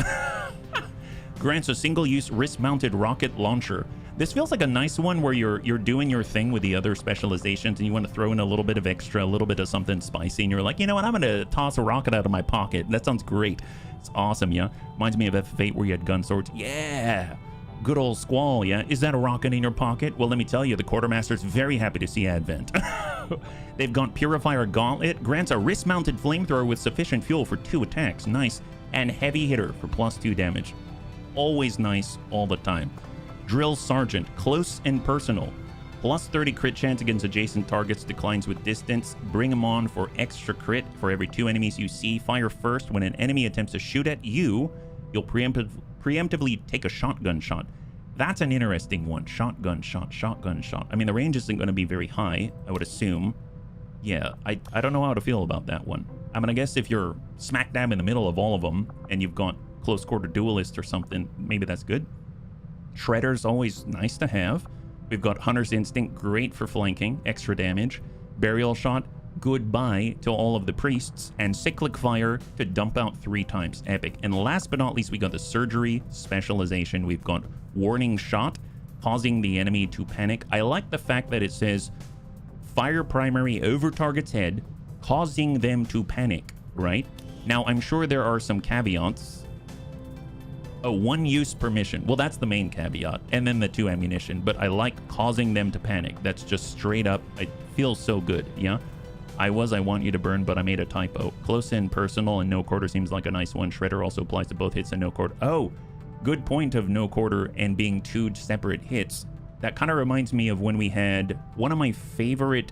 Grants a single-use wrist-mounted rocket launcher. This feels like a nice one where you're doing your thing with the other specializations and you want to throw in a little bit of extra, a little bit of something spicy, and you're like, you know what, I'm going to toss a rocket out of my pocket. That sounds great. It's awesome, yeah? Reminds me of FF8 where you had gun swords. Yeah! Good old Squall, yeah? Is that a rocket in your pocket? Well, let me tell you, the Quartermaster's very happy to see Advent. They've got Purifier Gauntlet, grants a wrist-mounted flamethrower with sufficient fuel for 2 attacks. Nice. And Heavy Hitter for +2 damage. Always nice all the time. Drill Sergeant, close and personal. +30 crit chance against adjacent targets, declines with distance. Bring them on for extra crit for every 2 enemies you see. Fire first. When an enemy attempts to shoot at you, you'll preemptively take a shotgun shot. That's an interesting one. Shotgun shot, shotgun shot. I mean, the range isn't going to be very high, I would assume. Yeah, I don't know how to feel about that one. I'm going to guess if you're smack dab in the middle of all of them and you've got close quarter duelist or something, maybe that's good. Shredder's always nice to have. We've got Hunter's Instinct, great for flanking, extra damage. Burial Shot, goodbye to all of the priests. And Cyclic Fire to dump out 3 times, epic. And last but not least, we got the Surgery specialization. We've got Warning Shot, causing the enemy to panic. I like the fact that it says fire primary over target's head, causing them to panic, right? Now, I'm sure there are some caveats. Oh, 1 use permission. Well, that's the main caveat. And then the 2 ammunition. But I like causing them to panic. That's just straight up. It feels so good, yeah? I want you to burn, but I made a typo. Close in, personal, and no quarter seems like a nice one. Shredder also applies to both hits and no quarter. Oh, good point of no quarter and being 2 separate hits. That kind of reminds me of when we had one of my favorite,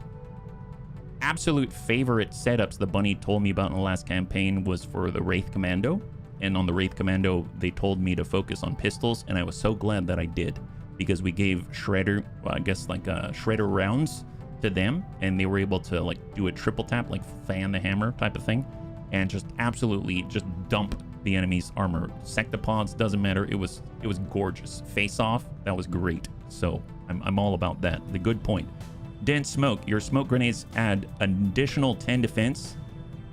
absolute favorite setups the Bunny told me about in the last campaign was for the Wraith Commando. And on the Wraith Commando, they told me to focus on pistols, and I was so glad that I did, because we gave Shredder, well, I guess like Shredder rounds to them, and they were able to like do a triple tap, like fan the hammer type of thing, and just absolutely just dump the enemy's armor. Sectopods, doesn't matter. It was gorgeous. Face off, that was great. So I'm all about that. The good point. Dense smoke. Your smoke grenades add an additional 10 defense.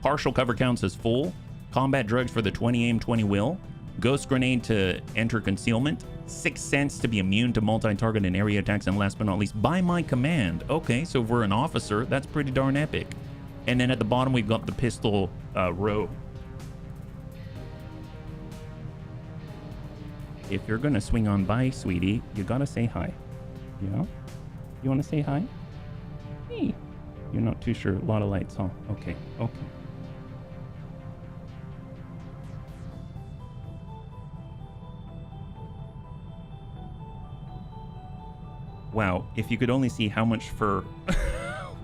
Partial cover counts as full. Combat drugs for the 20 aim, 20 will. Ghost grenade to enter concealment. 6 cents to be immune to multi-target and area attacks. And last but not least, by my command. Okay, so if we're an officer, that's pretty darn epic. And then at the bottom, we've got the pistol row. If you're gonna swing on by, sweetie, you gotta say hi. Yeah? You wanna say hi? Hey. You're not too sure. A lot of lights, huh? Okay, okay. Wow, if you could only see how much fur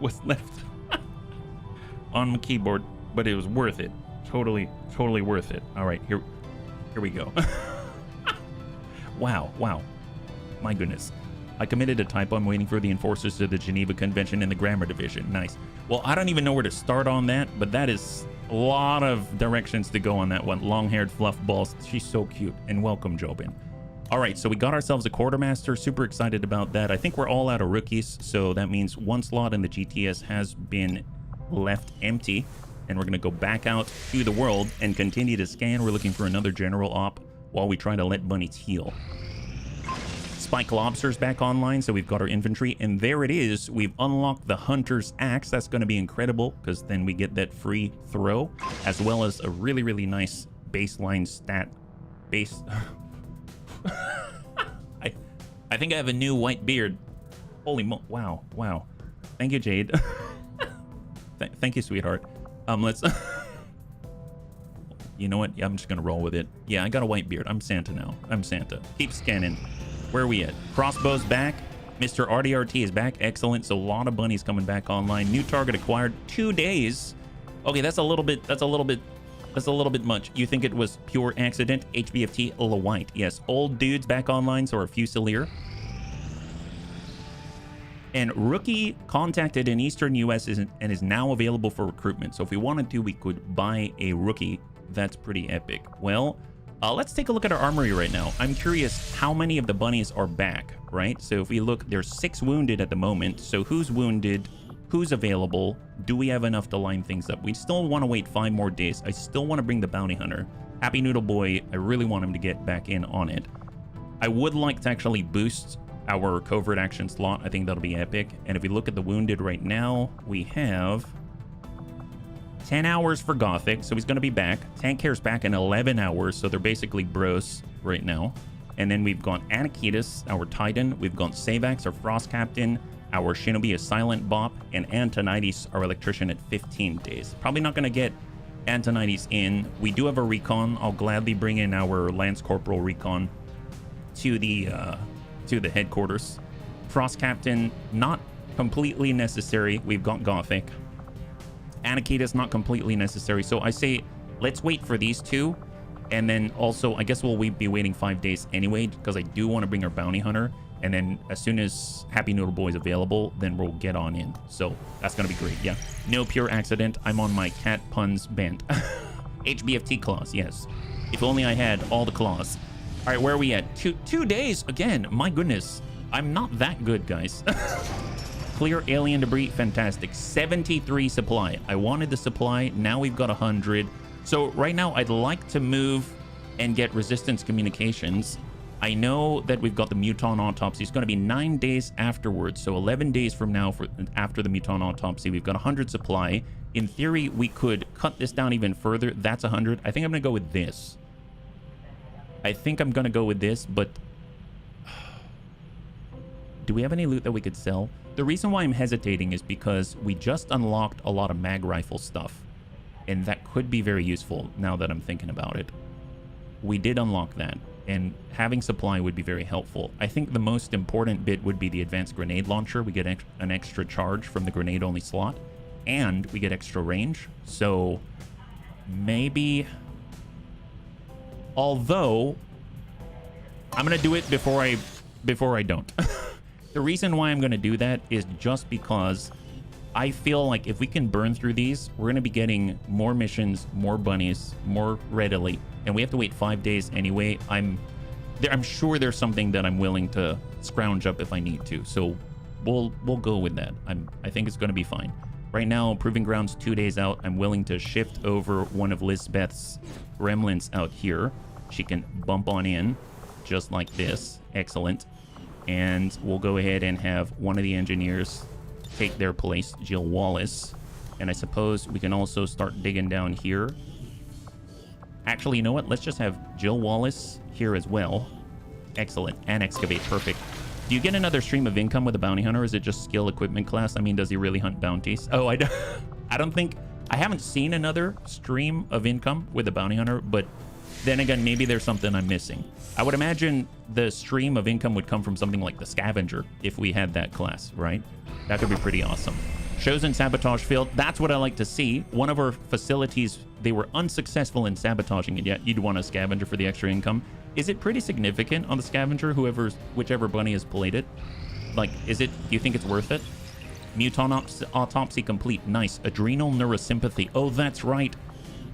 was left on my keyboard, but it was worth it. Totally worth it. All right, here we go. Wow. My goodness. I committed a typo. I'm waiting for the enforcers to the Geneva Convention in the Grammar Division. Nice. Well, I don't even know where to start on that, but that is a lot of directions to go on that one. Long-haired fluff balls. She's so cute. And welcome, Jobin. All right, so we got ourselves a Quartermaster. Super excited about that. I think we're all out of rookies, so that means 1 slot in the GTS has been left empty, and we're going to go back out to the world and continue to scan. We're looking for another general op while we try to let bunnies heal. Spike Lobster's back online, so we've got our infantry, and there it is. We've unlocked the Hunter's Axe. That's going to be incredible, because then we get that free throw, as well as a really nice baseline stat base. I think I have a new white beard. Holy mo! Wow. Thank you, Jade. Thank you, sweetheart. Let's You know what? Yeah, I'm just gonna roll with it. Yeah, I got a white beard. I'm Santa now. I'm Santa. Keep scanning. Where are we at? Crossbow's back. Mr. RDRT is back. Excellent. So a lot of bunnies coming back online. New target acquired. 2 days. Okay, that's a little bit much. You think it was pure accident? HBFT LWOTC. Yes, old dudes back online, so our Fusilier. And Rookie contacted in Eastern US and is now available for recruitment. So if we wanted to, we could buy a Rookie. That's pretty epic. Well, let's take a look at our armory right now. I'm curious how many of the bunnies are back, right? So if we look, there's 6 wounded at the moment. So who's wounded? Who's available? Do we have enough to line things up? We still want to wait 5 more days. I still want to bring the bounty hunter. Happy Noodle Boy, I really want him to get back in on it. I would like to actually boost our covert action slot. I think that'll be epic. And if we look at the wounded right now, we have 10 hours for Gothic, so he's going to be back. Tank Care's back in 11 hours, so they're basically bros right now. And then we've got Anakitis, our Titan. We've got Savax, our Frost Captain. Our Shinobi is Silent Bop, and Antonides, our Electrician, at 15 days. Probably not going to get Antonides in. We do have a recon. I'll gladly bring in our Lance Corporal recon to the headquarters. Frost Captain, not completely necessary. We've got Gothic. Anakitis, not completely necessary. So I say, let's wait for these two. And then also, I guess we'll be waiting 5 days anyway, because I do want to bring our Bounty Hunter. And then as soon as Happy Noodle Boy is available, then we'll get on in. So that's going to be great. Yeah. No pure accident. I'm on my cat puns bent. HBFT claws. Yes. If only I had all the claws. All right. Where are we at? Two days again. My goodness. I'm not that good, guys. Clear alien debris. Fantastic. 73 supply. I wanted the supply. Now we've got 100. So right now I'd like to move and get resistance communications. I know that we've got the Muton Autopsy. It's going to be 9 days afterwards. So 11 days from now after the Muton Autopsy, we've got 100 supply. In theory, we could cut this down even further. That's 100. I think I'm going to go with this. But do we have any loot that we could sell? The reason why I'm hesitating is because we just unlocked a lot of mag rifle stuff. And that could be very useful now that I'm thinking about it. We did unlock that. And having supply would be very helpful. I think the most important bit would be the advanced grenade launcher. We get an extra charge from the grenade only slot, and we get extra range. So maybe, although I'm gonna do it before I don't. The reason why I'm gonna do that is just because I feel like if we can burn through these, we're gonna be getting more missions, more bunnies, more readily. And we have to wait 5 days anyway. I'm sure there's something that I'm willing to scrounge up if I need to. So we'll go with that. I think it's going to be fine. Right now, Proving Grounds 2 days out. I'm willing to shift over one of Lisbeth's gremlins out here. She can bump on in just like this. Excellent. And we'll go ahead and have one of the engineers take their place, Jill Wallace. And I suppose we can also start digging down here. Actually, you know what? Let's just have Jill Wallace here as well. Excellent. And excavate. Perfect. Do you get another stream of income with a bounty hunter? Or is it just skill equipment class? I mean, does he really hunt bounties? Oh, I don't think... I haven't seen another stream of income with a bounty hunter, but then again, maybe there's something I'm missing. I would imagine the stream of income would come from something like the scavenger if we had that class, right? That could be pretty awesome. Chosen sabotage field. That's what I like to see. One of our facilities, they were unsuccessful in sabotaging it, yet you'd want a scavenger for the extra income. Is it pretty significant on the scavenger, whichever bunny has played it? Like, do you think it's worth it? Muton autopsy complete. Nice. Adrenal neurosympathy. Oh, that's right.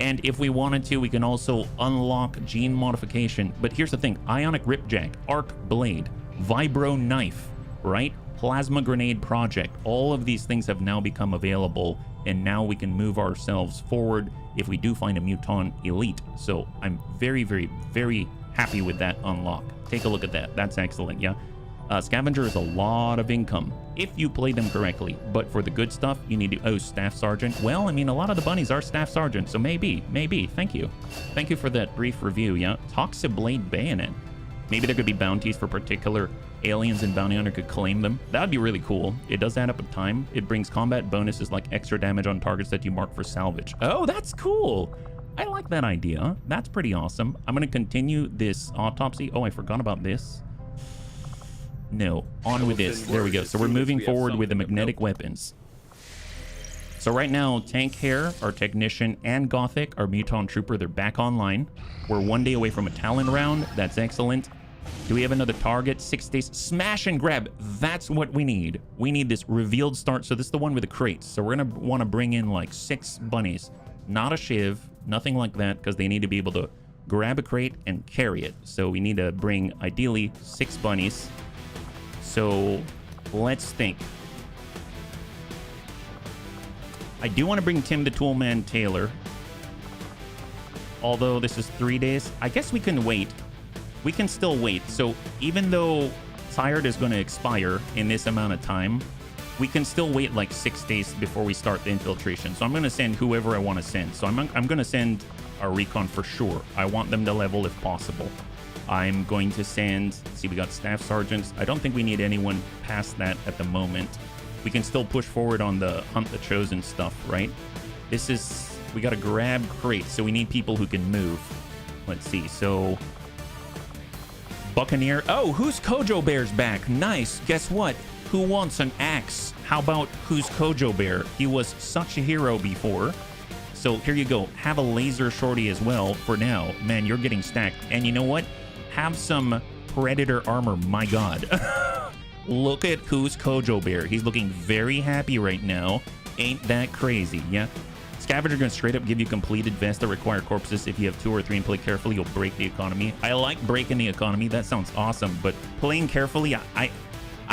And if we wanted to, we can also unlock gene modification. But here's the thing. Ionic Ripjack, Arc Blade, Vibro Knife, right? Plasma Grenade Project. All of these things have now become available, and now we can move ourselves forward if we do find a Muton Elite. So I'm very, very, very happy with that unlock. Take a look at that. That's excellent, yeah? Scavenger is a lot of income if you play them correctly, but for the good stuff, you need to... Oh, Staff Sergeant. Well, I mean, a lot of the bunnies are Staff Sergeant, so maybe. Thank you. Thank you for that brief review, yeah? Toxiblade Bayonet. Maybe there could be bounties for particular aliens and bounty hunter could claim them. That would be really cool. It does add up with time. It brings combat bonuses like extra damage on targets that you mark for salvage. Oh, that's cool. I like that idea. That's pretty awesome. I'm going to continue this autopsy. Oh, I forgot about this. No, on with this. There we go. So we're moving forward with the magnetic weapons. So right now, Tank Hair, our technician, and Gothic, our Muton Trooper, they're back online. We're 1 day away from a Talon round. That's excellent. Do we have another target? 6 days. Smash and grab. That's what we need. We need this revealed start. So this is the one with the crates. So we're going to want to bring in like 6 bunnies. Not a shiv. Nothing like that, because they need to be able to grab a crate and carry it. So we need to bring, ideally, 6 bunnies. So let's think. I do want to bring Tim the Toolman Taylor. Although this is 3 days. I guess we can wait. We can still wait. So even though Tired is going to expire in this amount of time, we can still wait like 6 days before we start the infiltration. So I'm going to send whoever I want to send. So I'm going to send our recon for sure. I want them to level if possible. I'm going to send, see, we got staff sergeants. I don't think we need anyone past that at the moment. We can still push forward on the Hunt the Chosen stuff, right? This is, we got to grab crates. So we need people who can move. Let's see. So Buccaneer. Oh, who's Kojo Bear's back? Nice. Guess what? Who wants an axe? How about who's Kojo Bear? He was such a hero before. So here you go. Have a laser shorty as well for now. Man, you're getting stacked. And you know what? Have some Predator armor. My God. Look at who's Kojo Bear. He's looking very happy right now. Ain't that crazy? Yeah. Scavenger gonna straight up give you completed vests that require corpses. If you have 2 or 3 and play carefully, you'll break the economy. I like breaking the economy. That sounds awesome. But playing carefully, I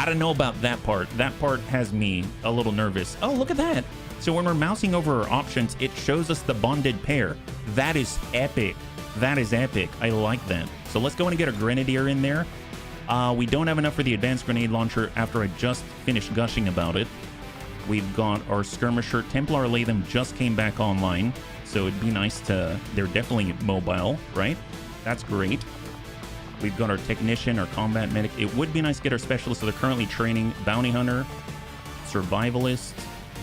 don't know about that part. That part has me a little nervous. Oh, look at that. So when we're mousing over our options, it shows us the bonded pair. That is epic. That is epic. I like that. So let's go and get a Grenadier in there. We don't have enough for the advanced grenade launcher after I just finished gushing about it. We've got our Skirmisher. Templar Latham just came back online. So it'd be nice to... They're definitely mobile, right? That's great. We've got our technician, our combat medic. It would be nice to get our specialists. So they're currently training bounty hunter, survivalist,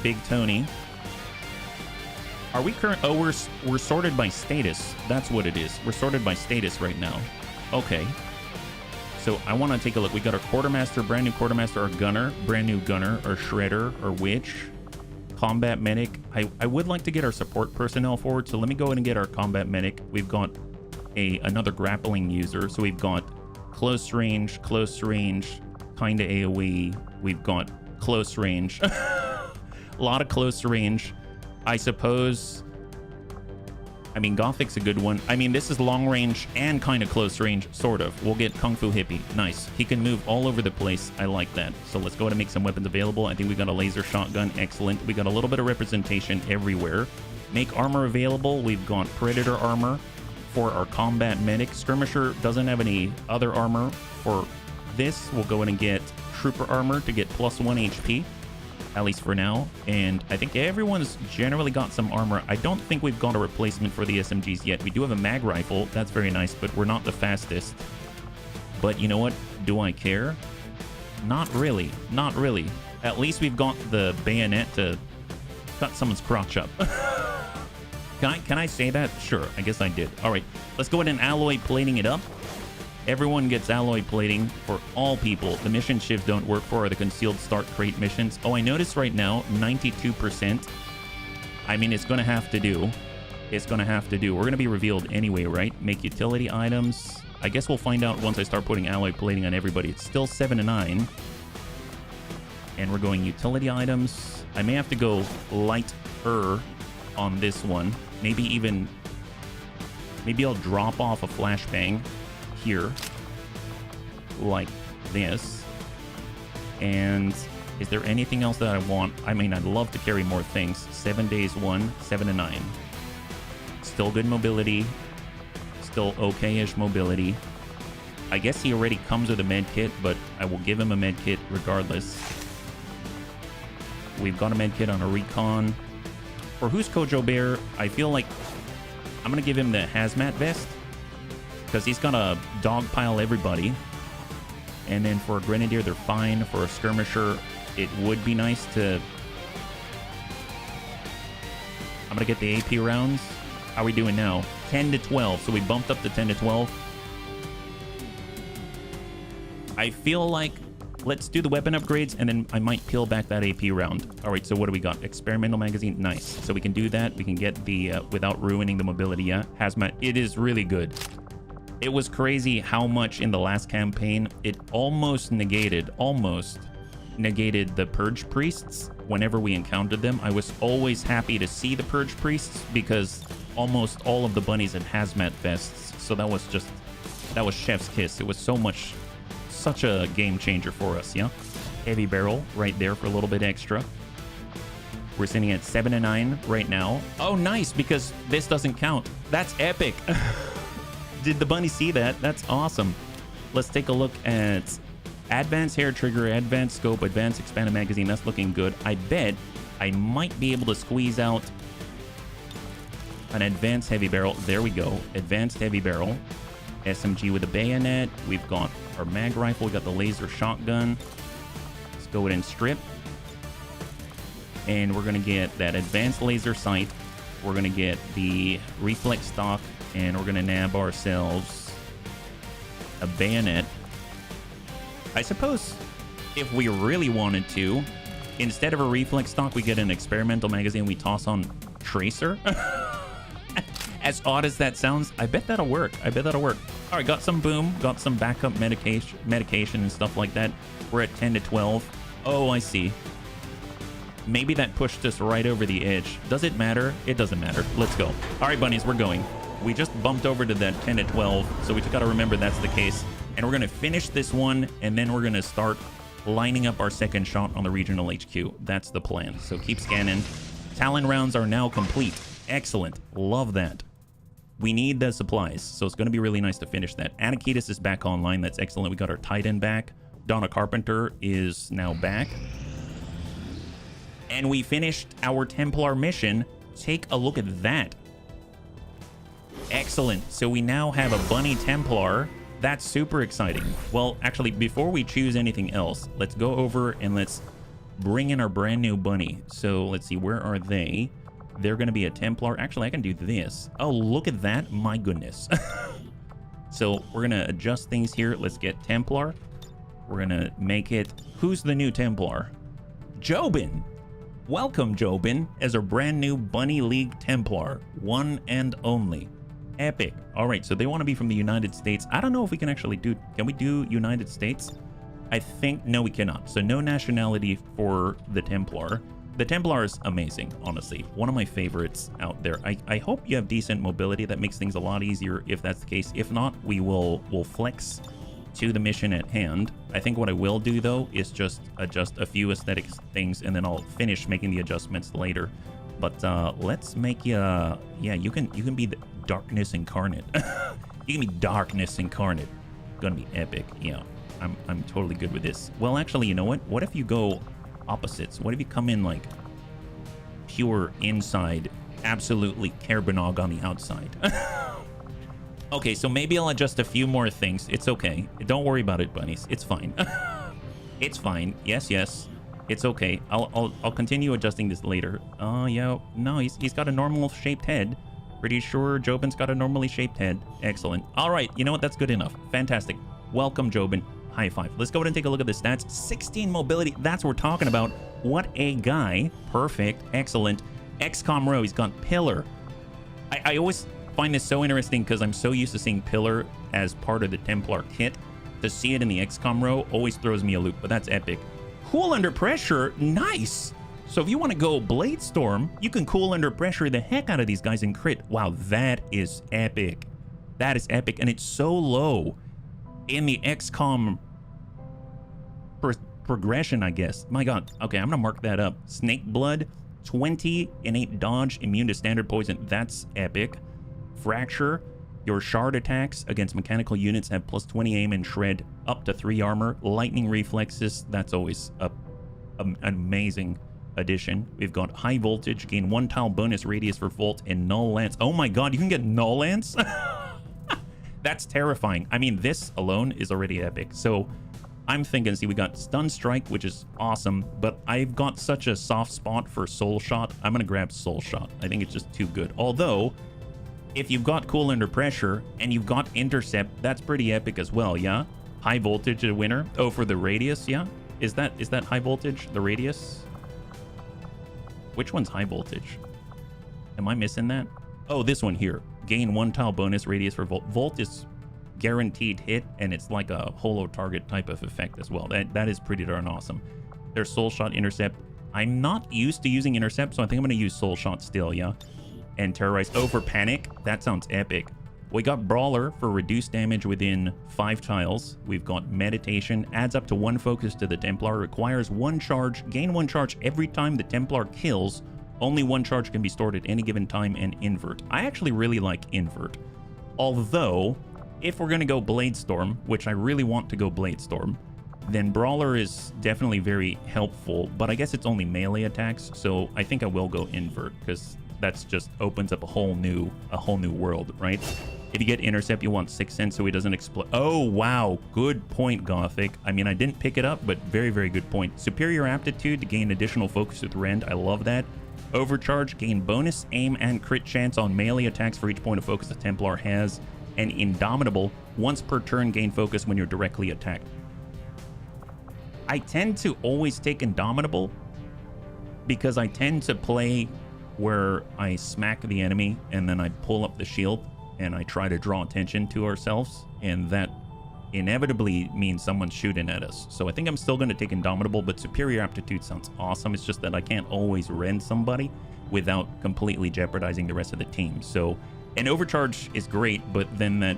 Big Tony. Are we current? Oh, we're sorted by status. That's what it is. We're sorted by status right now. Okay. So I want to take a look. We got our quartermaster, brand new quartermaster, our gunner, brand new gunner, our shredder, our witch, combat medic. I would like to get our support personnel forward. So let me go ahead and get our combat medic. We've got another grappling user. So we've got close range, kind of AoE. We've got close range. A lot of close range. I suppose. I mean, Gothic's a good one. I mean, this is long range and kind of close range, sort of. We'll get Kung Fu Hippie. Nice. He can move all over the place. I like that. So let's go ahead and make some weapons available. I think we got a laser shotgun. Excellent. We got a little bit of representation everywhere. Make armor available. We've got Predator armor for our combat medic. Skirmisher doesn't have any other armor for this. We'll go in and get Trooper armor to get +1 HP, at least for now. And I think everyone's generally got some armor. I don't think we've got a replacement for the SMGs yet. We do have a mag rifle. That's very nice, but we're not the fastest. But you know what? Do I care? Not really. Not really. At least we've got the bayonet to cut someone's crotch up. Can I say that? Sure, I guess I did. All right, let's go ahead and alloy plating it up. Everyone gets alloy plating for all people. The mission shifts don't work for are the concealed start crate missions. Oh, I notice right now, 92%. I mean, it's going to have to do. It's going to have to do. We're going to be revealed anyway, right? Make utility items. I guess we'll find out once I start putting alloy plating on everybody. It's still 7 to 9. And we're going utility items. I may have to go lighter on this one. Maybe I'll drop off a flashbang here like this. And is there anything else that I want? I mean, I'd love to carry more things. 7 days 1, 7 to 9. Still good mobility. Still okay-ish mobility. I guess he already comes with a med kit, but I will give him a med kit regardless. We've got a med kit on a recon. For who's Kojo Bear, I feel like I'm going to give him the hazmat vest because he's going to dogpile everybody. And then for a Grenadier, they're fine. For a Skirmisher, it would be nice to... I'm going to get the AP rounds. How are we doing now? 10 to 12. So we bumped up to 10 to 12. I feel like let's do the weapon upgrades, and then I might peel back that AP round. All right, so what do we got? Experimental magazine. Nice. So we can do that. We can get the, without ruining the mobility, yeah? Hazmat. It is really good. It was crazy how much in the last campaign it almost negated the Purge Priests whenever we encountered them. I was always happy to see the Purge Priests because almost all of the bunnies had hazmat vests. So that was chef's kiss. It was such a game changer for us, yeah? Heavy barrel right there for a little bit extra. We're sitting at 7 to 9 right now. Oh, nice, because this doesn't count. That's epic. Did the bunny see that? That's awesome. Let's take a look at advanced hair trigger, advanced scope, advanced expanded magazine. That's looking good. I bet I might be able to squeeze out an advanced heavy barrel. There we go. Advanced heavy barrel. SMG with a bayonet. We've got our mag rifle. We got the laser shotgun. Let's go ahead and strip. And we're going to get that advanced laser sight. We're going to get the reflex stock. And we're going to nab ourselves a bayonet. I suppose if we really wanted to, instead of a reflex stock, we get an experimental magazine. We toss on tracer. As odd as that sounds, I bet that'll work. All right, got some boom, got some backup medication and stuff like that. We're at 10 to 12. Oh, I see. Maybe that pushed us right over the edge. Does it matter? It doesn't matter. Let's go. All right, bunnies, we're going. We just bumped over to that 10 to 12, so we just got to remember that's the case. And we're going to finish this one, and then we're going to start lining up our second shot on the regional HQ. That's the plan. So keep scanning. Talon rounds are now complete. Excellent. Love that. We need the supplies, so it's going to be really nice to finish that. Anakitis is back online. That's excellent. We got our Titan back. Donna Carpenter is now back. And we finished our Templar mission. Take a look at that. Excellent. So we now have a bunny Templar. That's super exciting. Well, actually, before we choose anything else, let's go over and let's bring in our brand new bunny. So let's see, where are they? They're going to be a Templar. Actually, I can do this. Oh, look at that. My goodness. So we're going to adjust things here. Let's get Templar. We're going to make it. Who's the new Templar? Jobin. Welcome, Jobin, as our brand new Bunny League Templar. One and only. Epic. All right, so they want to be from the United States. I don't know if we can actually do... Can we do United States? I think... No, we cannot. So no nationality for the Templar. The Templar is amazing, honestly. One of my favorites out there. I hope you have decent mobility. That makes things a lot easier if that's the case. If not, we'll flex to the mission at hand. I think what I will do, though, is just adjust a few aesthetic things, and then I'll finish making the adjustments later. But let's make you... Yeah, you can be the darkness incarnate. You can be darkness incarnate. Gonna be epic. Yeah, I'm totally good with this. Well, actually, you know what? What if you go opposites? What if you come in like pure inside, absolutely Kerbenog on the outside? Okay, so maybe I'll adjust a few more things. It's okay. Don't worry about it, bunnies. It's fine. It's fine. Yes. It's okay. I'll continue adjusting this later. Oh, yeah. No, he's got a normal shaped head. Pretty sure Jobin's got a normally shaped head. Excellent. All right. You know what? That's good enough. Fantastic. Welcome, Jobin. High five. Let's go ahead and take a look at the stats. 16 mobility. That's what we're talking about. What a guy. Perfect. Excellent. XCOM row. He's got Pillar. I always find this so interesting because I'm so used to seeing Pillar as part of the Templar kit. To see it in the XCOM row always throws me a loop, but that's epic. Cool under pressure. Nice. So if you want to go Blade Storm, you can cool under pressure the heck out of these guys and crit. Wow, that is epic. That is epic, and it's so low in the XCOM progression, I guess. My God. Okay, I'm gonna mark that up. Snake Blood, 20 innate dodge, immune to standard poison. That's epic. Fracture. Your shard attacks against mechanical units have plus 20 aim and shred, up to 3 armor. Lightning reflexes. That's always an amazing addition. We've got high voltage, gain 1 tile bonus radius for volt, and null lance. Oh my God, you can get null lance? That's terrifying. I mean, this alone is already epic. So I'm thinking, see, we got stun strike, which is awesome, but I've got such a soft spot for soul shot. I'm gonna grab soul shot. I think it's just too good. Although if you've got cool under pressure and you've got intercept, that's pretty epic as well, yeah? High voltage a winner. Oh, for the radius, yeah? Is that high voltage, the radius? Which one's high voltage? Am I missing that? Oh, this one here. Gain 1 tile bonus radius for Volt. Volt is guaranteed hit, and it's like a holo target type of effect as well. That is pretty darn awesome. There's Soul Shot Intercept. I'm not used to using Intercept, so I think I'm going to use Soul Shot still, yeah? And Terrorize. Oh, for Panic? That sounds epic. We got Brawler for reduced damage within 5 tiles. We've got Meditation. Adds up to 1 focus to the Templar. Requires 1 charge. Gain 1 charge every time the Templar kills. Only 1 charge can be stored at any given time, and Invert. I actually really like Invert. Although, if we're going to go Blade Storm, which I really want to go Blade Storm, then Brawler is definitely very helpful, but I guess it's only melee attacks, so I think I will go Invert, because that's just opens up a whole new world, right? If you get Intercept, you want 6 cents so he doesn't explode. Oh, wow. Good point, Gothic. I mean, I didn't pick it up, but very, very good point. Superior Aptitude to gain additional focus with Rend. I love that. Overcharge, gain bonus aim and crit chance on melee attacks for each point of focus the Templar has. And Indomitable, once per turn, gain focus when you're directly attacked. I tend to always take Indomitable because I tend to play where I smack the enemy and then I pull up the shield and I try to draw attention to ourselves, and that inevitably means someone's shooting at us. So I think I'm still going to take Indomitable, but Superior Aptitude sounds awesome. It's just that I can't always rend somebody without completely jeopardizing the rest of the team. So an Overcharge is great, but then that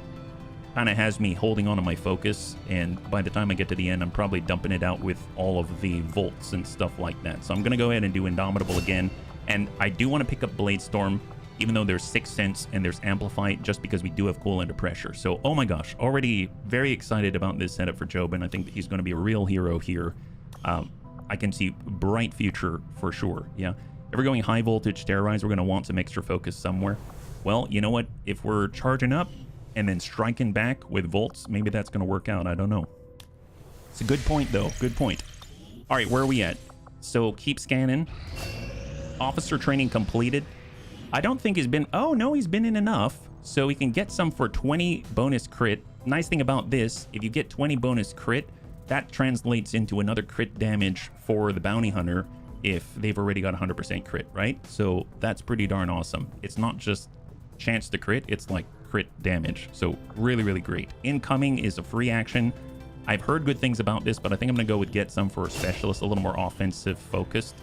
kind of has me holding on to my focus, and by the time I get to the end, I'm probably dumping it out with all of the volts and stuff like that. So I'm going to go ahead and do Indomitable again, and I do want to pick up Blade Storm, even though there's 6 cents and there's Amplify, just because we do have Cool Under Pressure. So, oh my gosh, already very excited about this setup for Jobin. I think that he's going to be a real hero here. I can see bright future for sure, yeah. If we're going high voltage Terrorize, we're going to want some extra focus somewhere. Well, you know what? If we're charging up and then striking back with volts, maybe that's going to work out. I don't know. It's a good point, though. Good point. All right, where are we at? So keep scanning. Officer training completed. I don't think he's been... Oh, no, he's been in enough. So we can get some for 20 bonus crit. Nice thing about this, if you get 20 bonus crit, that translates into another crit damage for the bounty hunter if they've already got 100% crit, right? So that's pretty darn awesome. It's not just chance to crit, it's like crit damage. So really, really great. Incoming is a free action. I've heard good things about this, but I think I'm going to go with get some for a specialist, a little more offensive focused.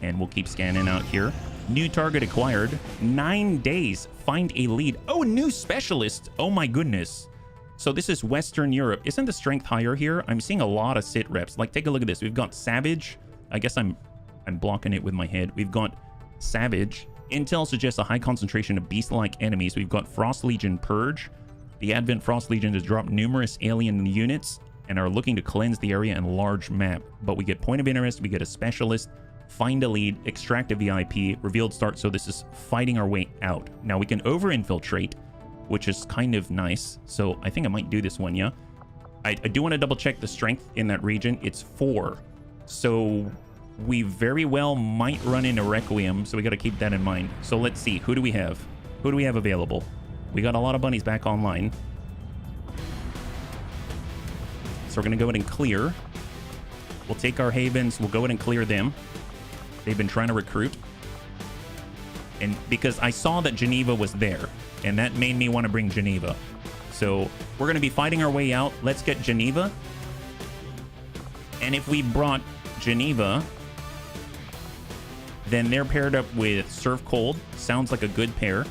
And we'll keep scanning out here. New target acquired. 9 days. Find a lead. Oh, new specialist. Oh my goodness. So this is Western Europe. Isn't the strength higher here? I'm seeing a lot of sit reps. Like, take a look at this. We've got Savage. I guess I'm blocking it with my head. We've got Savage. Intel suggests a high concentration of beast-like enemies. We've got Frost Legion Purge. The Advent Frost Legion has dropped numerous alien units and are looking to cleanse the area and large map. But we get point of interest. We get a specialist. Find a lead, extract a VIP, revealed start, so this is fighting our way out. Now we can over-infiltrate, which is kind of nice, so I think I might do this one, yeah? I do want to double-check the strength in that region. It's 4, so we very well might run into Requiem, so we got to keep that in mind. So let's see, who do we have? Who do we have available? We got a lot of bunnies back online. So we're going to go ahead and clear. We'll take our havens, we'll go ahead and clear them. They've been trying to recruit. And because I saw that Geneva was there, and that made me want to bring Geneva. So we're going to be fighting our way out. Let's get Geneva. And if we brought Geneva, then they're paired up with Surf Cold. Sounds like a good pair.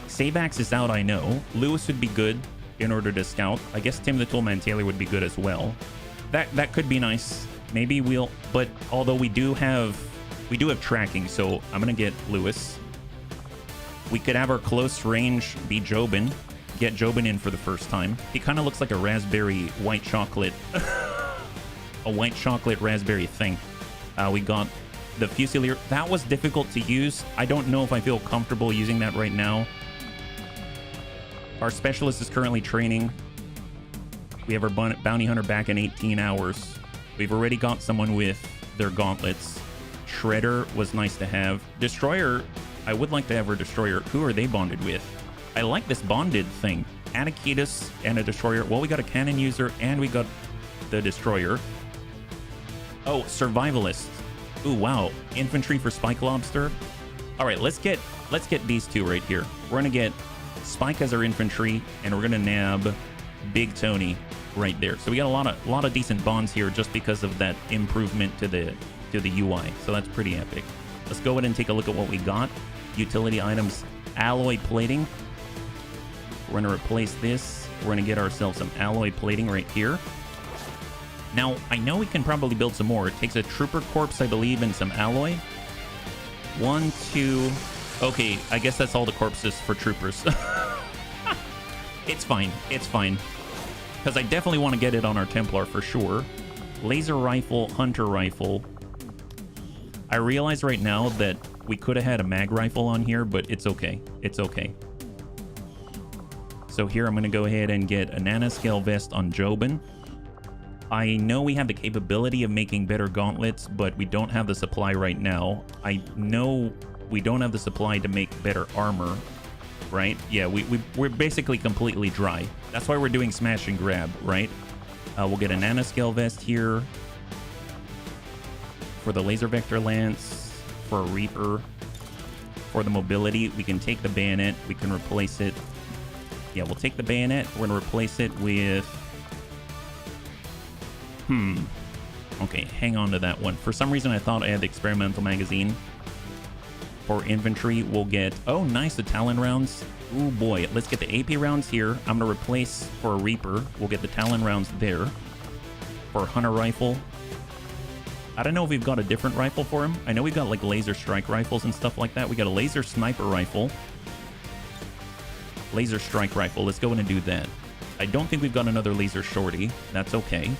Savax is out, I know. Lewis would be good in order to scout. I guess Tim the Toolman Taylor would be good as well. That could be nice. Maybe we'll... But although we do have tracking, so I'm going to get Lewis. We could have our close range be Jobin. Get Jobin in for the first time. He kind of looks like a raspberry white chocolate. A white chocolate raspberry thing. We got the Fusilier. That was difficult to use. I don't know if I feel comfortable using that right now. Our specialist is currently training. We have our bounty hunter back in 18 hours. We've already got someone with their gauntlets. Shredder was nice to have. Destroyer, I would like to have our Destroyer. Who are they bonded with? I like this bonded thing. Add a Ketus and a destroyer. Well, we got a cannon user and we got the destroyer. Oh, survivalist. Ooh, wow. Infantry for Spike Lobster. All right, let's get these two right here. We're gonna get Spike as our infantry, and we're gonna nab Big Tony right there. So we got a lot of decent bonds here just because of that improvement to the UI. So that's pretty epic. Let's go ahead and take a look at what we got. Utility items, alloy plating. We're gonna replace this. We're gonna get ourselves some alloy plating right here. Now, I know we can probably build some more. It takes a trooper corpse, I believe, and some alloy. 1, 2... Okay, I guess that's all the corpses for troopers. It's fine. It's fine. Because I definitely want to get it on our Templar for sure. Laser rifle, hunter rifle. I realize right now that we could have had a mag rifle on here, but it's okay. It's okay. So here I'm going to go ahead and get a nanoscale vest on Jobin. I know we have the capability of making better gauntlets, but we don't have the supply right now. I know we don't have the supply to make better armor, right? Yeah, we're basically completely dry. That's why we're doing smash and grab, right? We'll get a nanoscale vest here for the laser vector lance, for a Reaper, for the mobility. We can take the bayonet, we can replace it. Yeah, we'll take the bayonet, we're gonna replace it with... Okay, hang on to that one. For some reason, I thought I had the experimental magazine. For infantry, we'll get... Oh, nice, the Talon rounds. Oh boy, let's get the AP rounds here. I'm gonna replace for a Reaper. We'll get the Talon rounds there. For a hunter rifle. I don't know if we've got a different rifle for him. I know we've got like laser strike rifles and stuff like that. We got a laser sniper rifle. Laser strike rifle. Let's go in and do that. I don't think we've got another laser shorty. That's okay.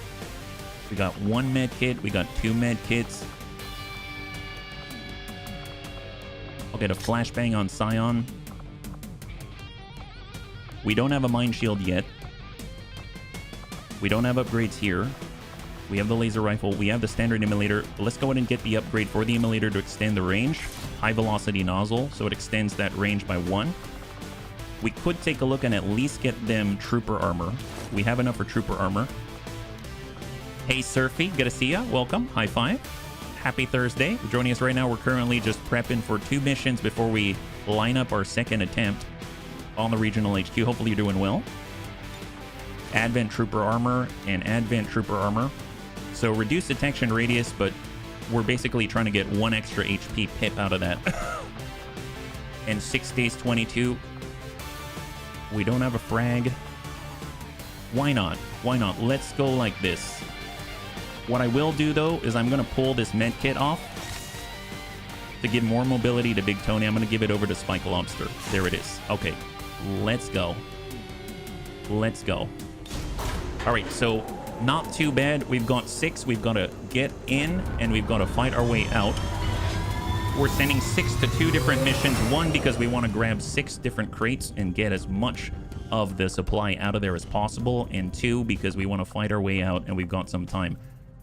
We got 1 med kit. We got 2 med kits. I'll get a flashbang on Scion. We don't have a mine shield yet. We don't have upgrades here. We have the laser rifle. We have the standard immolator. Let's go ahead and get the upgrade for the immolator to extend the range. High velocity nozzle, so it extends that range by 1. We could take a look and at least get them trooper armor. We have enough for trooper armor. Hey Surfy, good to see ya. Welcome. High five. Happy Thursday. Joining us right now, we're currently just prepping for 2 missions before we line up our second attempt on the regional HQ. Hopefully you're doing well. Advent trooper armor and Advent trooper armor. So reduced detection radius, but we're basically trying to get 1 extra HP pip out of that. And 6 days 22. We don't have a frag. Why not? Why not? Let's go like this. What I will do, though, is I'm going to pull this med kit off to give more mobility to Big Tony. I'm going to give it over to Spike Lobster. There it is. Okay, let's go. Let's go. All right, so not too bad. We've got 6. We've got to get in, and we've got to fight our way out. We're sending 6 to 2 different missions. 1, because we want to grab 6 different crates and get as much of the supply out of there as possible. And 2, because we want to fight our way out, and we've got some time.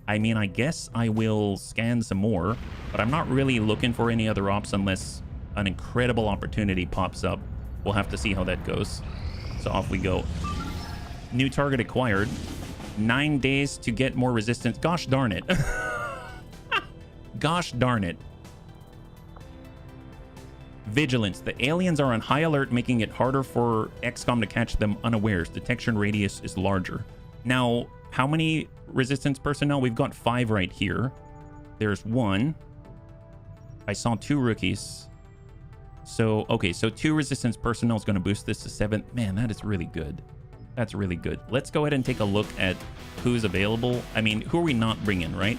I mean, I guess I will scan some more, but I'm not really looking for any other ops unless an incredible opportunity pops up. We'll have to see how that goes. So off we go. New target acquired. 9 days to get more resistance. Gosh darn it. Gosh darn it. Vigilance. The aliens are on high alert, making it harder for XCOM to catch them unawares. Detection radius is larger. Now, how many resistance personnel? We've got 5 right here. There's 1. I saw 2 rookies. So, okay, so 2 resistance personnel is going to boost this to 7. Man, that is really good. That's really good. Let's go ahead and take a look at who's available. I mean, who are we not bringing, right?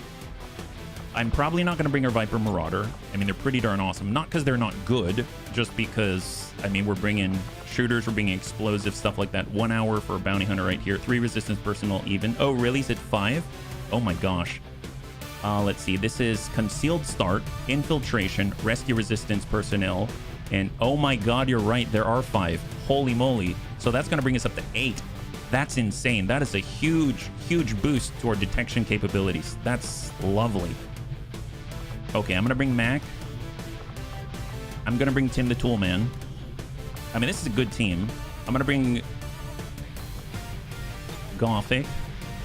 I'm probably not going to bring our Viper Marauder. I mean, they're pretty darn awesome. Not because they're not good, just because, I mean, we're bringing shooters, we're bringing explosive stuff like that. 1 hour for a bounty hunter right here. 3 resistance personnel even. Oh, really? Is it 5? Oh my gosh. Let's see. This is concealed start, infiltration, rescue resistance personnel, and oh my god, you're right. There are 5. Holy moly. So that's going to bring us up to 8. That's insane. That is a huge, huge boost to our detection capabilities. That's lovely. Okay, I'm going to bring Mac. I'm going to bring Tim the Toolman. I mean, this is a good team. I'm going to bring Gothic.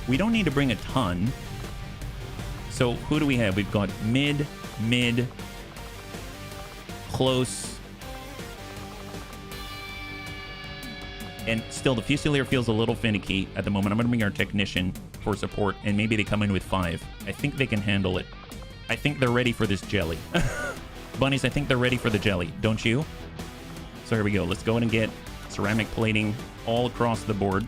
We don't need to bring a ton. So who do we have? We've got mid, close. And still, the Fusilier feels a little finicky at the moment. I'm going to bring our Technician for support, and maybe they come in with 5. I think they can handle it. I think they're ready for this jelly. Bunnies, I think they're ready for the jelly. Don't you? So here we go. Let's go ahead and get ceramic plating all across the board.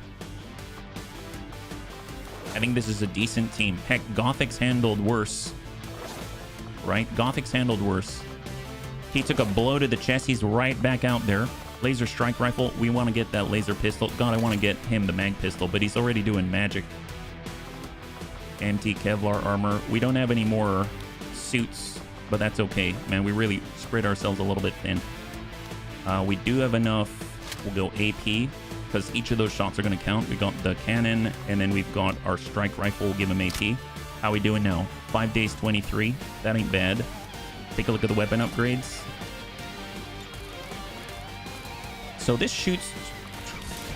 I think this is a decent team. Heck, Gothic's handled worse. Right? Gothic's handled worse. He took a blow to the chest. He's right back out there. Laser strike rifle. We want to get that laser pistol. God, I want to get him the mag pistol, but he's already doing magic. Anti-Kevlar armor. We don't have any more suits, but that's okay. Man, we really spread ourselves a little bit thin. We do have enough. We'll go AP, because each of those shots are going to count. We got the cannon, and then we've got our strike rifle. We'll give him AP. How we doing now? 5 days, 23. That ain't bad. Take a look at the weapon upgrades. So this shoots,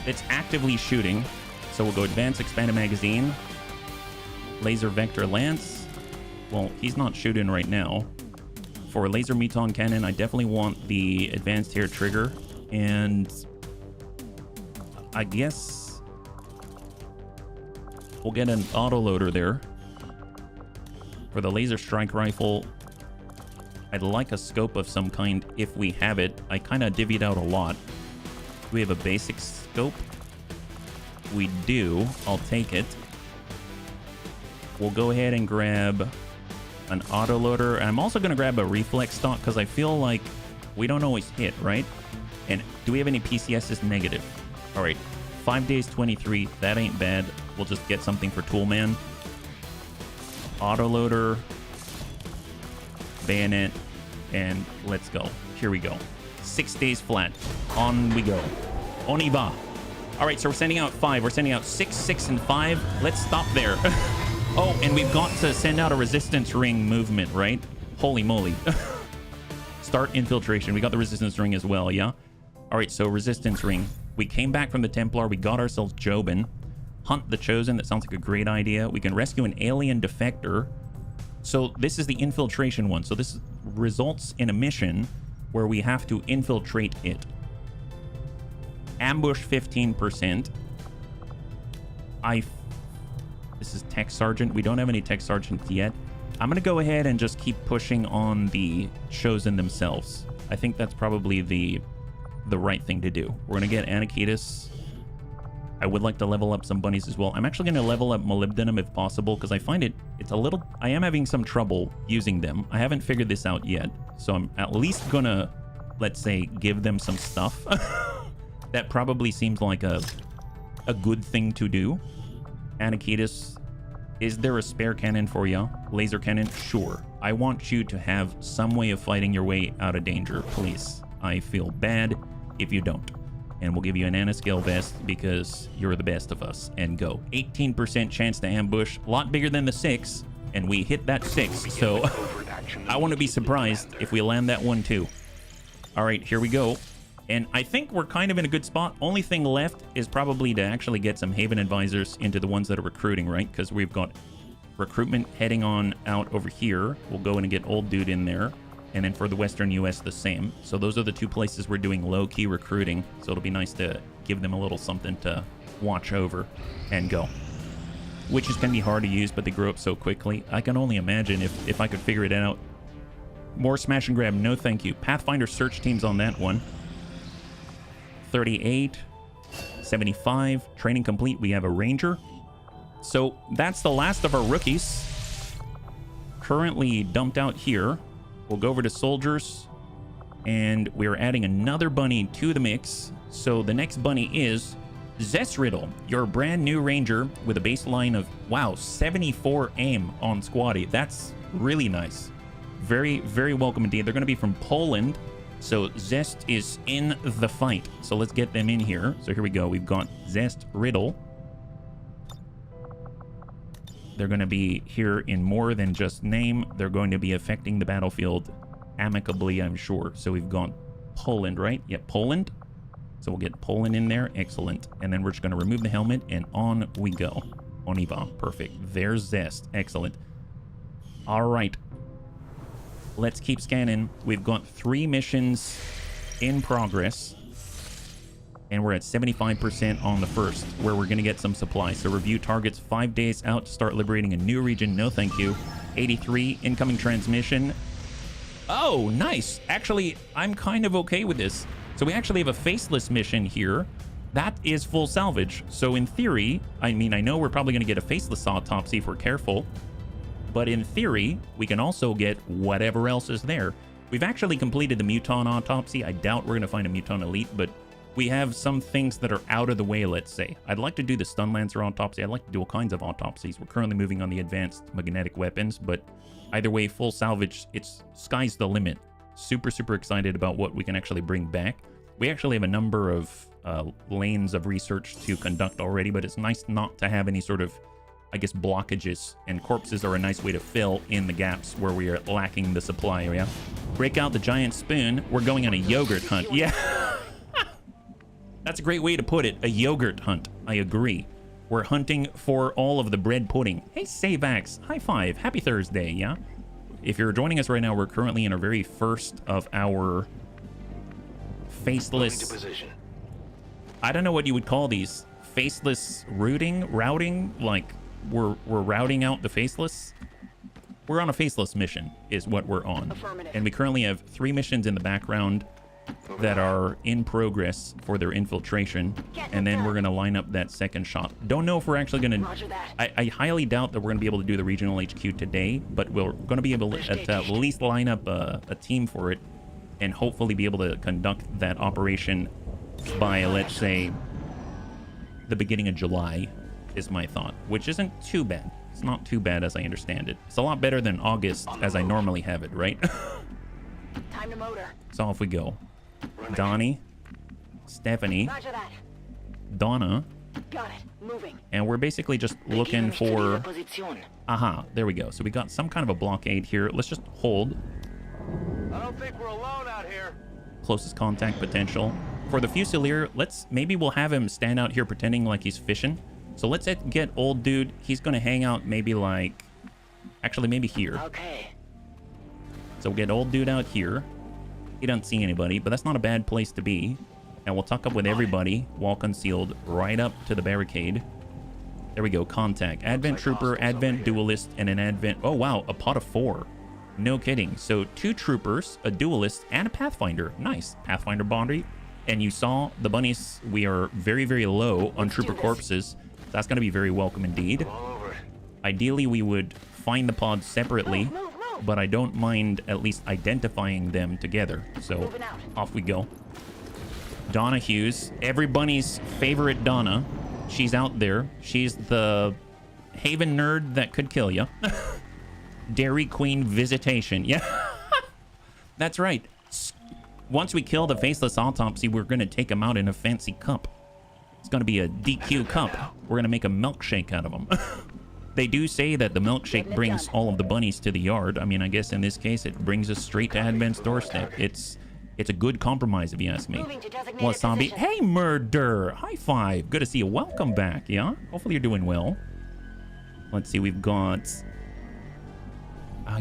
it's actively shooting. So we'll go advanced expanded magazine, laser vector lance. Well, he's not shooting right now. For laser meton cannon, I definitely want the advanced hair trigger. And I guess we'll get an autoloader there. For the laser strike rifle, I'd like a scope of some kind if we have it. I kind of divvied out a lot. We have a basic scope. We do. I'll take it. We'll go ahead and grab an autoloader. I'm also going to grab a reflex stock because I feel like we don't always hit, right? And do we have any PCSs? Negative. All right. 5 days, 23. That ain't bad. We'll just get something for Toolman. Autoloader. Bayonet. And let's go. Here we go. 6 days flat. On we go. On y va. All right, so we're sending out 5. We're sending out 6, 6, and 5. Let's stop there. Oh, and we've got to send out a resistance ring movement, right? Holy moly. Start infiltration. We got the resistance ring as well, yeah? All right, so resistance ring. We came back from the Templar. We got ourselves Jobin. Hunt the Chosen. That sounds like a great idea. We can rescue an alien defector. So this is the infiltration one. So this results in a mission where we have to infiltrate it. Ambush 15%. This is Tech Sergeant. We don't have any Tech Sergeants yet. I'm going to go ahead and just keep pushing on the Chosen themselves. I think that's probably the right thing to do. We're going to get Anakitis. I would like to level up some bunnies as well. I'm actually going to level up Molybdenum if possible, because I find it's a little... I am having some trouble using them. I haven't figured this out yet. So I'm at least going to, let's say, give them some stuff. That probably seems like a good thing to do. Anakitis, is there a spare cannon for you? Laser cannon? Sure. I want you to have some way of fighting your way out of danger, please. I feel bad if you don't. And we'll give you an nanoscale vest because you're the best of us. And go. 18% chance to ambush. A lot bigger than the 6. And we hit that 6. So I want to be surprised if we land that one too. All right, here we go. And I think we're kind of in a good spot. Only thing left is probably to actually get some Haven advisors into the ones that are recruiting, right? Because we've got recruitment heading on out over here. We'll go in and get Old Dude in there. And then for the Western US, the same. So those are the 2 places we're doing low-key recruiting. So it'll be nice to give them a little something to watch over and go. Witches can be hard to use, but they grow up so quickly. I can only imagine if I could figure it out. More smash and grab, no thank you. Pathfinder search teams on that one. 38, 75, training complete. We have a ranger. So that's the last of our rookies. Currently dumped out here. We'll go over to soldiers, and we're adding another bunny to the mix. So the next bunny is Zesriddle, your brand new ranger with a baseline of, wow, 74 aim on Squatty. That's really nice. Very, very welcome indeed. They're going to be from Poland. So Zest is in the fight. So let's get them in here. So here we go. We've got Zest Riddle. They're going to be here in more than just name. They're going to be affecting the battlefield amicably, I'm sure. So we've got Poland, right? Yep, Poland. So we'll get Poland in there. Excellent. And then we're just going to remove the helmet and on we go. On y va. Perfect. There's Zest. Excellent. All right. Let's keep scanning. We've got 3 missions in progress. And we're at 75% on the first, where we're going to get some supplies. So review targets 5 days out to start liberating a new region. No, thank you. 83 incoming transmission. Oh, nice. Actually, I'm kind of okay with this. So we actually have a faceless mission here. That is full salvage. So in theory, I mean, I know we're probably going to get a faceless autopsy if we're careful. But in theory, we can also get whatever else is there. We've actually completed the Muton autopsy. I doubt we're going to find a Muton Elite, but we have some things that are out of the way, let's say. I'd like to do the Stun Lancer autopsy. I'd like to do all kinds of autopsies. We're currently moving on the advanced magnetic weapons, but either way, full salvage, it's sky's the limit. Super, super excited about what we can actually bring back. We actually have a number of lanes of research to conduct already, but it's nice not to have any sort of, I guess, blockages, and corpses are a nice way to fill in the gaps where we are lacking the supply, yeah? Break out the giant spoon. We're going on a yogurt hunt. Yeah. That's a great way to put it, a yogurt hunt. I agree. We're hunting for all of the bread pudding. Hey, Savax, high five. Happy Thursday, yeah? If you're joining us right now, we're currently in our very first of our faceless... I don't know what you would call these. Faceless routing? Like, we're routing out the faceless? We're on a faceless mission, is what we're on. And we currently have 3 missions in the background that are in progress for their infiltration, and then we're going to line up that second shot. Don't know if we're actually going to... I highly doubt that we're going to be able to do the regional HQ today, but we're going to be able to at least line up a team for it and hopefully be able to conduct that operation by, let's say, the beginning of July is my thought, which isn't too bad. It's not too bad as I understand it. It's a lot better than August as I normally have it, right? Time to motor. So off we go. Donnie, Stephanie, Donna, got it. Moving. And we're basically just looking for... Aha, there we go. So we got some kind of a blockade here. Let's just hold. I don't think we're alone out here. Closest contact potential. For the Fusilier, maybe we'll have him stand out here pretending like he's fishing. So let's get old dude. He's going to hang out maybe like... Actually, maybe here. Okay. So we'll get old dude out here. He doesn't see anybody, but that's not a bad place to be. And we'll tuck up with everybody while concealed right up to the barricade. There we go. Contact. Advent Trooper, Advent Duelist, and an Advent... Oh, wow. A pot of 4. No kidding. So 2 Troopers, a Duelist, and a Pathfinder. Nice. Pathfinder body. And you saw the bunnies. We are very, very low on Trooper corpses. So that's going to be very welcome indeed. Ideally, we would find the pods separately. But I don't mind at least identifying them together. So off we go. Donna Hughes, every bunny's favorite Donna. She's out there. She's the Haven nerd that could kill you. Dairy Queen visitation. Yeah, that's right. Once we kill the faceless autopsy, we're going to take him out in a fancy cup. It's going to be a DQ cup. We're going to make a milkshake out of him. They do say that the milkshake brings all of the bunnies to the yard. I mean, I guess in this case, it brings us straight to Advent's doorstep. It's a good compromise, if you ask me. Wasabi. Hey, Murder. High five. Good to see you. Welcome back, yeah? Hopefully you're doing well. Let's see. We've got...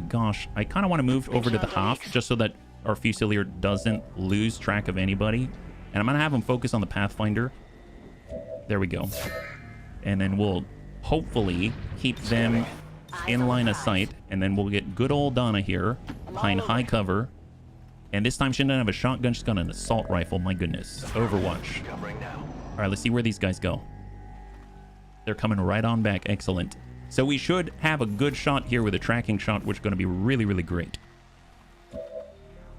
gosh, I kind of want to move over to the half just so that our Fusilier doesn't lose track of anybody. And I'm going to have him focus on the Pathfinder. There we go. And then we'll... hopefully keep them in line of sight, and then we'll get good old Donna here behind high cover. And this time she didn't have a shotgun, she's got an assault rifle. My goodness. Overwatch. All right, let's see where these guys go. They're coming right on back. Excellent. So we should have a good shot here with a tracking shot, which is going to be really, really great.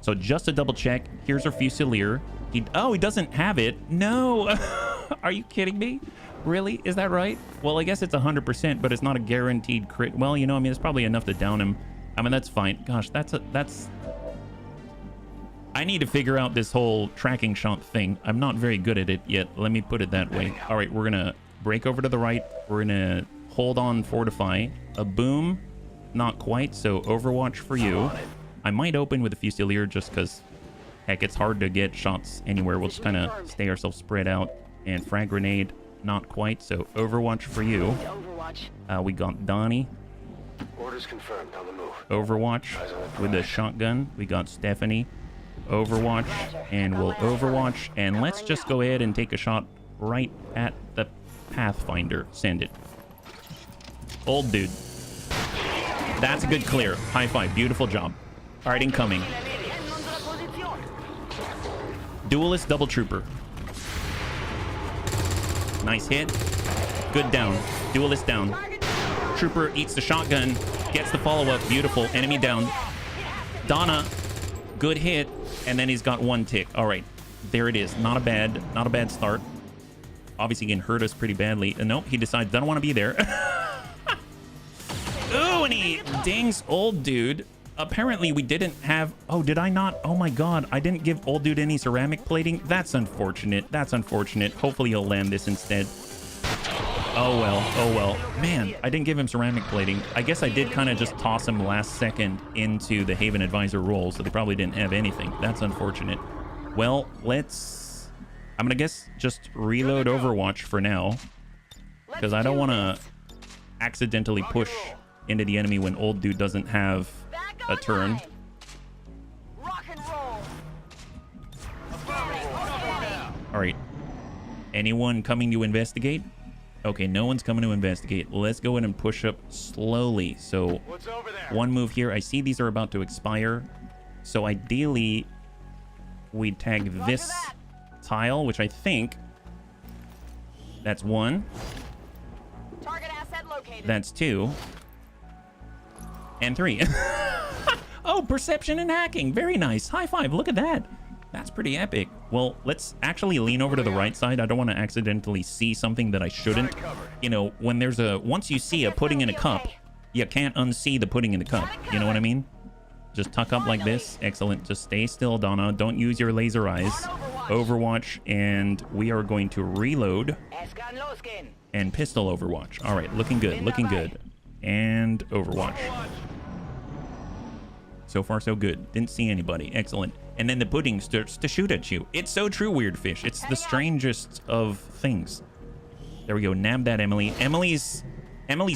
So just to double check, here's our Fusilier. He doesn't have it. No. Are you kidding me? Really? Is that right? Well, I guess it's 100%, but it's not a guaranteed crit. Well, you know, I mean, it's probably enough to down him. I mean, that's fine. Gosh, that's... I need to figure out this whole tracking shot thing. I'm not very good at it yet. Let me put it that way. All right, we're going to break over to the right. We're going to hold on, fortify. A boom. Not quite, so Overwatch for you. I might open with a Fusilier just because Heck, it's hard to get shots anywhere. We'll just kind of stay ourselves spread out. And frag grenade, not quite. So Overwatch for you. Overwatch. We got Donnie. Orders confirmed. On the move. Overwatch with the shotgun. We got Stephanie. Overwatch. And we'll Overwatch. And let's just go ahead and take a shot right at the Pathfinder. Send it. Old dude. That's a good clear. High five. Beautiful job. All right, incoming. Duelist double trooper. Nice hit. Good down. Duelist down. Trooper eats the shotgun. Gets the follow-up. Beautiful. Enemy down. Donna. Good hit. And then he's got one tick. All right. There it is. Not a bad start. Obviously, he can hurt us pretty badly. Nope. He decides, I don't want to be there. Ooh, and he dings old dude. Apparently, we didn't have... Oh, did I not? Oh, my God. I didn't give old dude any ceramic plating. That's unfortunate. That's unfortunate. Hopefully, he'll land this instead. Oh, well. Oh, well. Man, I didn't give him ceramic plating. I guess I did kind of just toss him last second into the Haven Advisor role, so they probably didn't have anything. That's unfortunate. Well, let's... I'm going to guess just reload Overwatch for now, because I don't want to accidentally push into the enemy when old dude doesn't have a turn. Rock and roll. All right. Anyone coming to investigate? Okay, no one's coming to investigate. Let's go in and push up slowly. So What's over there? one move here. I see these are about to expire. So ideally, we tag this tile, which I think that's one. Target asset located. That's two. And three. Oh, perception and hacking. Very nice. High five. Look at that. That's pretty epic. Well, let's actually lean over to the right side. I don't want to accidentally see something that I shouldn't. You know, when there's a... Once you see a pudding in a cup, you can't unsee the pudding in the cup. You know what I mean? Just tuck up like this. Excellent. Just stay still, Donna. Don't use your laser eyes. Overwatch. And we are going to reload. And pistol Overwatch. All right. Looking good. Looking good. And Overwatch. So far, so good. Didn't see anybody. Excellent. And then the pudding starts to shoot at you. It's so true, weird fish. It's the strangest of things. There we go. Nab that, Emily. Emily's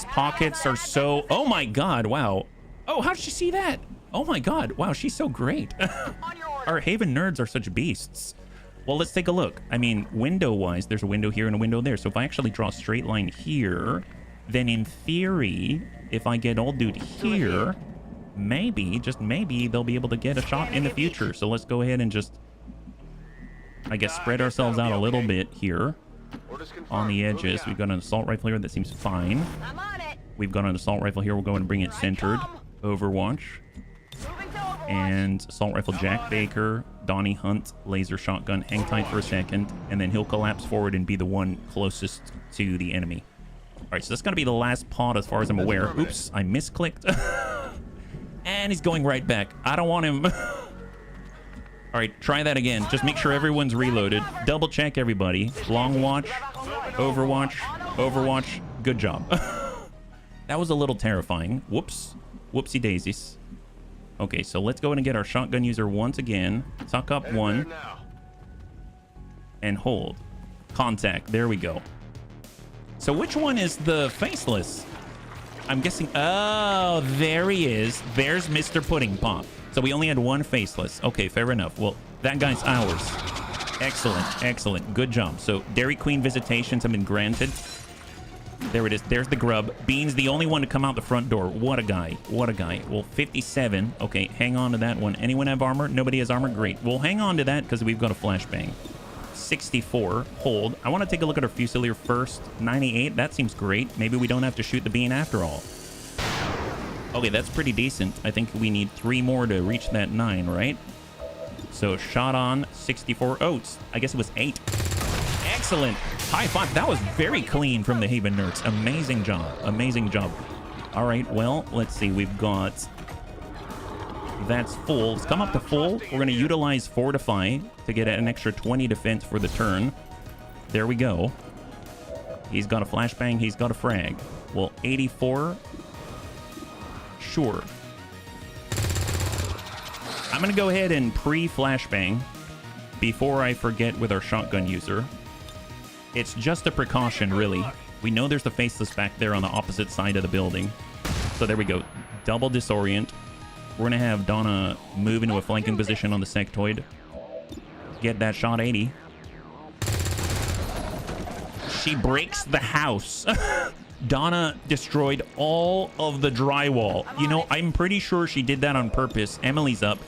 pockets are so... Oh, my God. Wow. Oh, how did she see that? Oh, my God. Wow, she's so great. Our Haven nerds are such beasts. Well, let's take a look. I mean, window-wise, there's a window here and a window there. So if I actually draw a straight line here, then in theory, if I get old dude here... Maybe, just maybe, they'll be able to get a shot in the future. So let's go ahead and just, I guess, spread ourselves out a little bit here on the edges. We've got an assault rifle here that seems fine. We've got an assault rifle here. We'll go ahead and bring it centered. Overwatch. And assault rifle Jack Baker, Donnie Hunt, laser shotgun. Hang tight for a second, and then he'll collapse forward and be the one closest to the enemy. All right, so that's going to be the last pod as far as I'm aware. Oops, I misclicked. And he's going right back. I don't want him. All right, try that again. Just make sure everyone's reloaded. Double check everybody. Long watch, Overwatch, Overwatch. Good job. That was a little terrifying. Whoops. Whoopsie daisies. Okay, so let's go in and get our shotgun user once again. Tuck up one. And hold. Contact. There we go. So which one is the faceless? I'm guessing... Oh, there he is. There's Mr. Pudding Pop. So we only had one faceless. Okay, fair enough. Well, that guy's ours. Excellent. Excellent. Good job. So Dairy Queen visitations have been granted. There it is. There's the grub. Bean's the only one to come out the front door. What a guy. What a guy. Well, 57. Okay, hang on to that one. Anyone have armor? Nobody has armor? Great. We'll hang on to that because we've got a flashbang. 64. Hold. I want to take a look at our Fusilier first. 98. That seems great. Maybe we don't have to shoot the bean after all. Okay, that's pretty decent. I think we need 3 more to reach that 9, right? So shot on 64. Oh, I guess it was 8. Excellent. High five. That was very clean from the Haven nerds. Amazing job. Amazing job. All right. Well, let's see. We've got... That's full. Let's come up to full. We're going to utilize Fortify to get an extra 20 defense for the turn. There we go. He's got a flashbang. He's got a frag. Well, 84. Sure. I'm going to go ahead and pre-flashbang before I forget with our shotgun user. It's just a precaution, really. We know there's the faceless back there on the opposite side of the building. So there we go. Double disorient. We're going to have Donna move into a flanking position on the sectoid. Get that shot 80. She breaks the house. Donna destroyed all of the drywall. You know, I'm pretty sure she did that on purpose. Emily's up.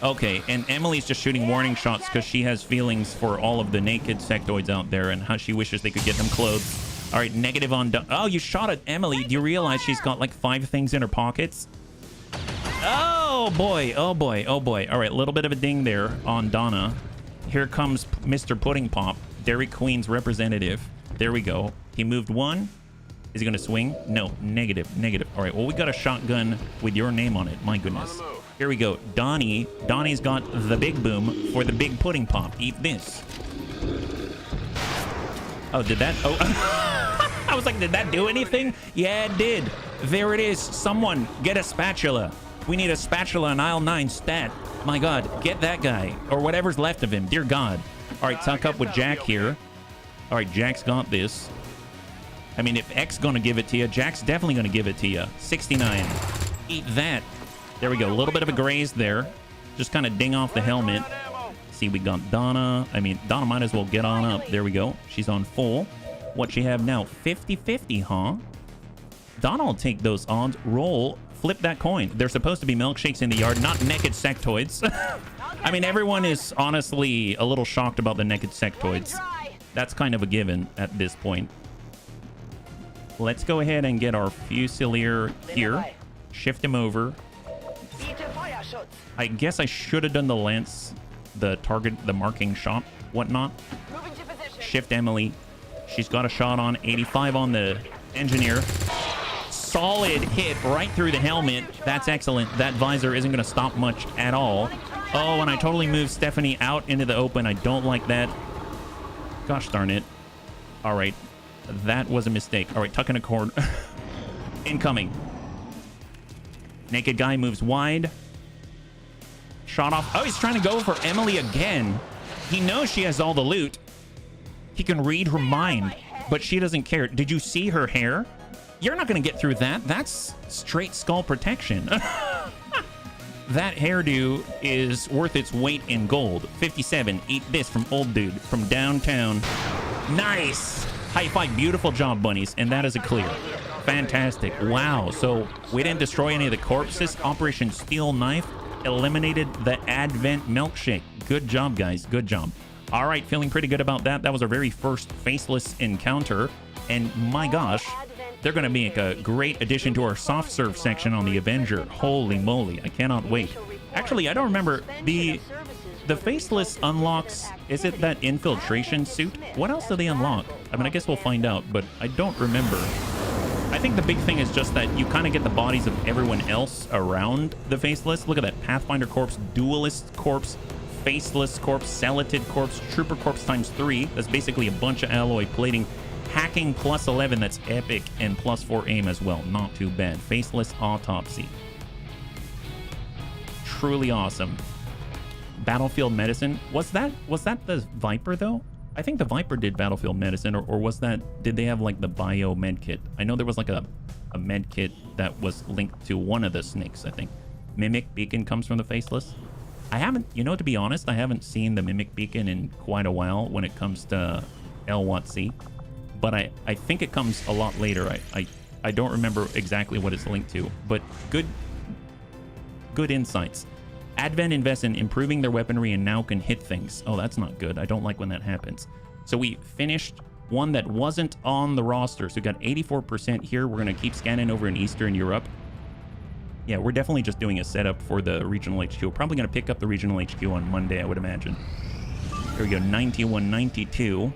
Okay, and Emily's just shooting warning shots because she has feelings for all of the naked sectoids out there and how she wishes they could get them clothed. All right, negative on... Oh, you shot at Emily. Do you realize she's got like 5 things in her pockets? Oh, boy. Oh, boy. Oh, boy. All right, a little bit of a ding there on Donna. Here comes Mr. Pudding Pop, Dairy Queen's representative. There we go. He moved 1. Is he going to swing? No, negative. All right, well, we got a shotgun with your name on it. My goodness. Here we go. Donnie's got the big boom for the big pudding pop. Eat this. Oh, did that? Oh, I was like, did that do anything? Yeah, it did. There it is. Someone get a spatula. We need a spatula in aisle 9 stat. My God, get that guy or whatever's left of him. Dear God. All right, tuck up with Jack here. All right, Jack's got this. I mean, if X's going to give it to you, Jack's definitely going to give it to you. 69. Eat that. There we go. A little bit of a graze there. Just kind of ding off the helmet. See, we got Donna. I mean, Donna might as well get on up. There we go. She's on full. What she have now? 50-50, huh? Donna will take those odds. Roll. Flip that coin. There's supposed to be milkshakes in the yard, not naked sectoids. I mean, everyone is honestly a little shocked about the naked sectoids. That's kind of a given at this point. Let's go ahead and get our Fusilier here. Shift him over. I guess I should have done the lance, the target, the marking shot, whatnot. Shift Emily. She's got a shot on 85 on the engineer. Solid hit right through the helmet. That's excellent. That visor isn't going to stop much at all. Oh, and I totally moved Stephanie out into the open. I don't like that. Gosh darn it. All right. That was a mistake. All right, tuck in a cord. Incoming. Naked guy moves wide. Shot off. Oh, he's trying to go for Emily again. He knows she has all the loot. He can read her mind, but she doesn't care. Did you see her hair? You're not going to get through that. That's straight skull protection. That hairdo is worth its weight in gold. 57. Eat this from old dude from downtown. Nice. High five. Beautiful job, bunnies. And that is a clear. Fantastic. Wow. So we didn't destroy any of the corpses. Operation Steel Knife eliminated the Advent milkshake. Good job, guys. Good job. All right. Feeling pretty good about that. That was our very first faceless encounter. And my gosh, they're going to make a great addition to our soft serve section on the Avenger. Holy moly. I cannot wait. Actually, I don't remember. The faceless unlocks, is it that infiltration suit? What else do they unlock? I mean, I guess we'll find out, but I don't remember. I think the big thing is just that you kind of get the bodies of everyone else around the faceless. Look at that. Pathfinder corpse, duelist corpse, faceless corpse, celatid corpse, trooper corpse times 3. That's basically a bunch of alloy plating. Hacking plus 11, that's epic, and plus 4 aim as well. Not too bad. Faceless autopsy. Truly awesome. Battlefield medicine. Was that the Viper though? I think the Viper did battlefield medicine, or was that, did they have like the bio med kit? I know there was like a med kit that was linked to one of the snakes, I think. Mimic beacon comes from the faceless. I haven't, you know, to be honest, I haven't seen the Mimic beacon in quite a while when it comes to LWOTC. But I think it comes a lot later. I don't remember exactly what it's linked to, but good insights. Advent invests in improving their weaponry and now can hit things. Oh, that's not good. I don't like when that happens. So we finished one that wasn't on the roster. So we got 84% here. We're going to keep scanning over in Eastern Europe. Yeah, we're definitely just doing a setup for the regional HQ. We're probably going to pick up the regional HQ on Monday, I would imagine. Here we go, 91, 92.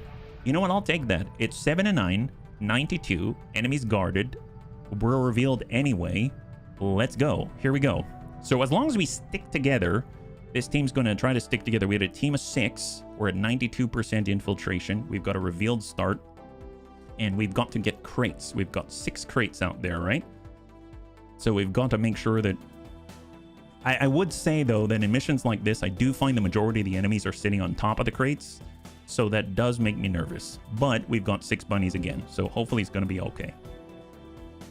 You know what? I'll take that. It's 7-9, 92. Enemies guarded. We're revealed anyway. Let's go. Here we go. So as long as we stick together, this team's going to try to stick together. We had a team of 6. We're at 92% infiltration. We've got a revealed start. And we've got to get crates. We've got 6 crates out there, right? So we've got to make sure that I would say, though, that in missions like this, I do find the majority of the enemies are sitting on top of the crates. So that does make me nervous. But we've got 6 bunnies again. So hopefully it's going to be okay.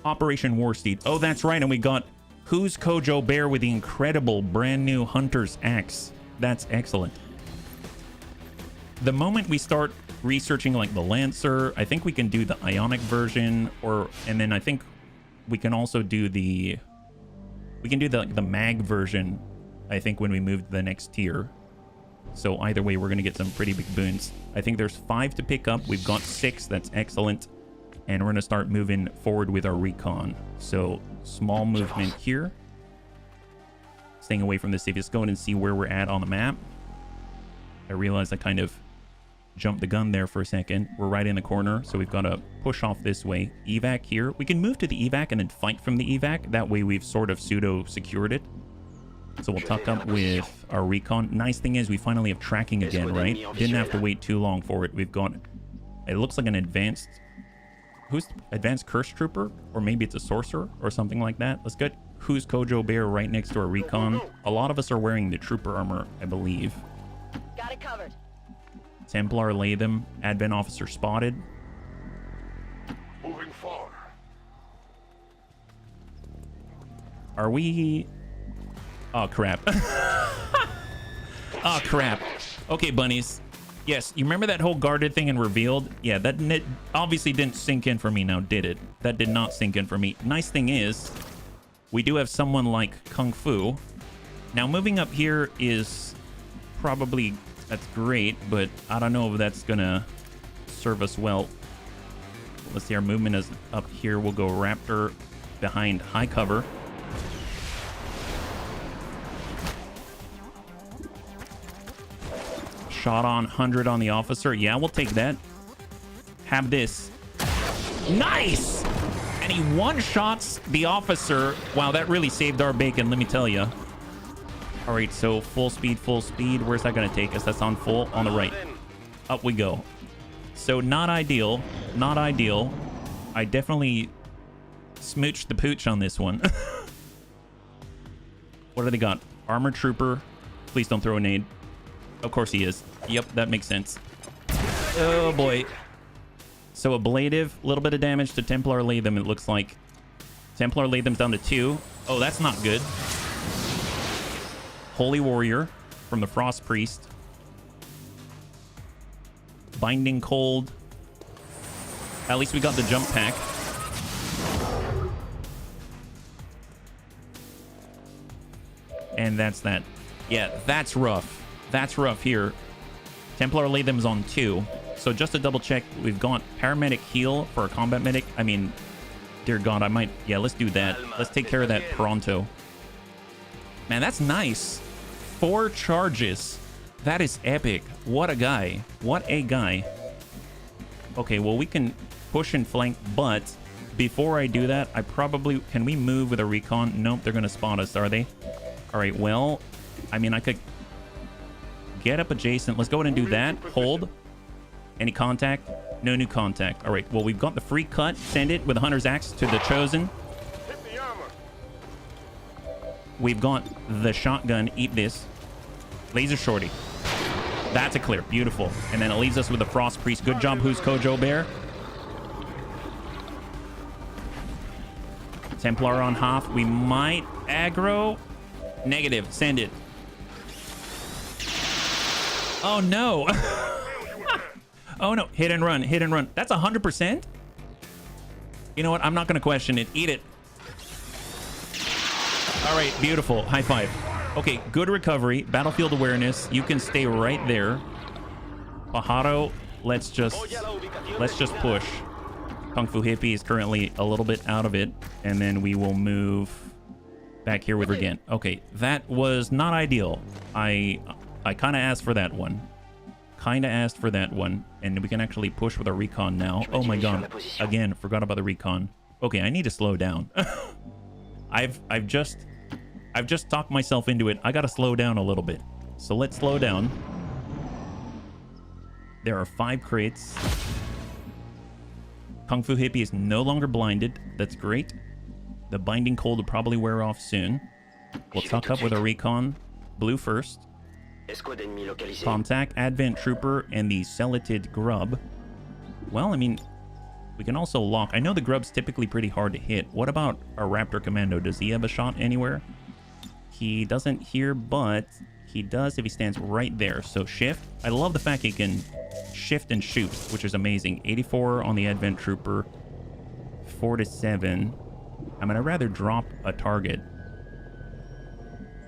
Operation War Steed. Oh, that's right. And we got Who's Kojo Bear with the incredible brand new Hunter's Axe. That's excellent. The moment we start researching like the Lancer, I think we can do the Ionic version, and then I think we can also do the mag version, I think, when we move to the next tier. So either way, we're going to get some pretty big boons. I think there's 5 to pick up. We've got 6. That's excellent. And we're going to start moving forward with our recon. So small movement here. Staying away from the city. Let's go in and see where we're at on the map. I realized I kind of jumped the gun there for a second. We're right in the corner, so we've got to push off this way. Evac here. We can move to the evac and then fight from the evac. That way we've sort of pseudo-secured it. So we'll tuck up with our recon. Nice thing is we finally have tracking again, right? Didn't have to wait too long for it. We've got, it looks like an advanced, who's advanced curse trooper? Or maybe it's a sorcerer or something like that. Let's get Who's Kojo Bear right next to our recon. A lot of us are wearing the trooper armor, I believe. Got it covered. Templar Latham, Advent Officer spotted. Moving forward. Are we... Oh, crap. Oh, crap. Okay, bunnies. Yes, you remember that whole guarded thing and revealed? Yeah, that obviously didn't sink in for me now, did it? That did not sink in for me. Nice thing is, we do have someone like Kung Fu. Now, moving up here is probably... That's great, but I don't know if that's gonna serve us well. Let's see, our movement is up here. We'll go Raptor behind high cover. Shot on 100 on the officer. Yeah, we'll take that. Have this. Nice! And he one-shots the officer. Wow, that really saved our bacon, let me tell you. All right, so full speed, full speed. Where's that going to take us? That's on full, on the right. Up we go. So not ideal, not ideal. I definitely smooched the pooch on this one. What do they got? Armored trooper. Please don't throw a nade. Of course he is. Yep, that makes sense. Oh boy. So ablative, a little bit of damage to Templar Latham, it looks like. Templar Latham's down to 2. Oh, that's not good. Holy Warrior from the Frost Priest. Binding Cold. At least we got the jump pack. And that's that. Yeah, that's rough. That's rough here. Templar Latham's on 2. So just to double check, we've got Paramedic Heal for a Combat Medic. I mean, dear God, I might... Yeah, let's do that. Let's take care of that pronto. Man, that's nice. 4 charges. That is epic. What a guy. What a guy. Okay, well, we can push and flank, but before I do that, I probably... Can we move with a recon? Nope, they're going to spot us, are they? All right, well, I mean, I could get up adjacent. Let's go ahead and do that. Hold. Any contact? No new contact. All right, well, we've got the free cut. Send it with a Hunter's Axe to the Chosen. We've got the shotgun. Eat this. Laser Shorty. That's a clear. Beautiful. And then it leaves us with the Frost Priest. Good job, Who's Kojo Bear. Templar on half. We might aggro. Negative. Send it. Oh, no. Oh, no. Hit and run. Hit and run. That's 100%? You know what? I'm not going to question it. Eat it. All right. Beautiful. High five. Okay. Good recovery. Battlefield awareness. You can stay right there. Pajaro. Let's just push. Kung Fu Hippie is currently a little bit out of it. And then we will move back here with Regent. Okay. That was not ideal. I kind of asked for that one. And we can actually push with our recon now. Oh my God. Again, forgot about the recon. Okay, I need to slow down. I've just talked myself into it. I gotta slow down a little bit. So let's slow down. There are 5 crates. Kung Fu Hippie is no longer blinded. That's great. The Binding Cold will probably wear off soon. We'll tuck up with a recon. Blue first. Escouade ennemie localisée. Contact Advent Trooper and the Celated Grub. Well, I mean, we can also lock. I know the Grub's typically pretty hard to hit. What about our Raptor Commando? Does he have a shot anywhere? He doesn't here, but he does if he stands right there. So shift. I love the fact he can shift and shoot, which is amazing. 84 on the Advent Trooper. 4 to 7. I'm going to rather drop a target.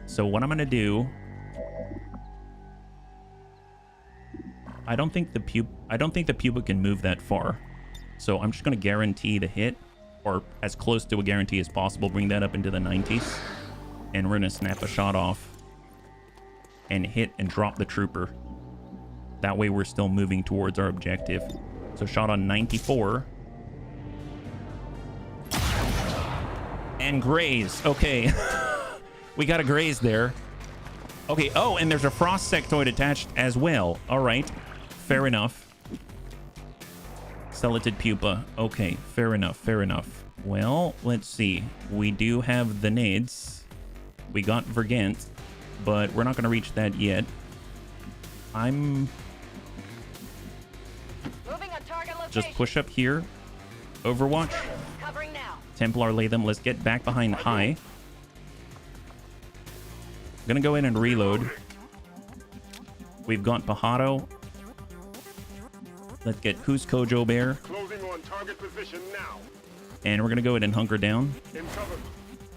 So what I'm going to do... I don't think the pupa can move that far. So I'm just going to guarantee the hit, or as close to a guarantee as possible. Bring that up into the 90s. And we're going to snap a shot off and hit and drop the trooper. That way we're still moving towards our objective. So shot on 94. And graze. Okay. We got a graze there. Okay. Oh, and there's a frost sectoid attached as well. All right. Fair enough. Celated pupa. Okay. Fair enough. Fair enough. Well, let's see. We do have the nades. We got Vergant, but we're not going to reach that yet. I'm... Moving a target location. Just push up here. Overwatch. Covering now. Templar lay them. Let's get back behind high. Gonna go in and reload. We've got Pajaro. Let's get Who's Kojo Bear. Closing on target position now. And we're gonna go ahead and hunker down. In cover.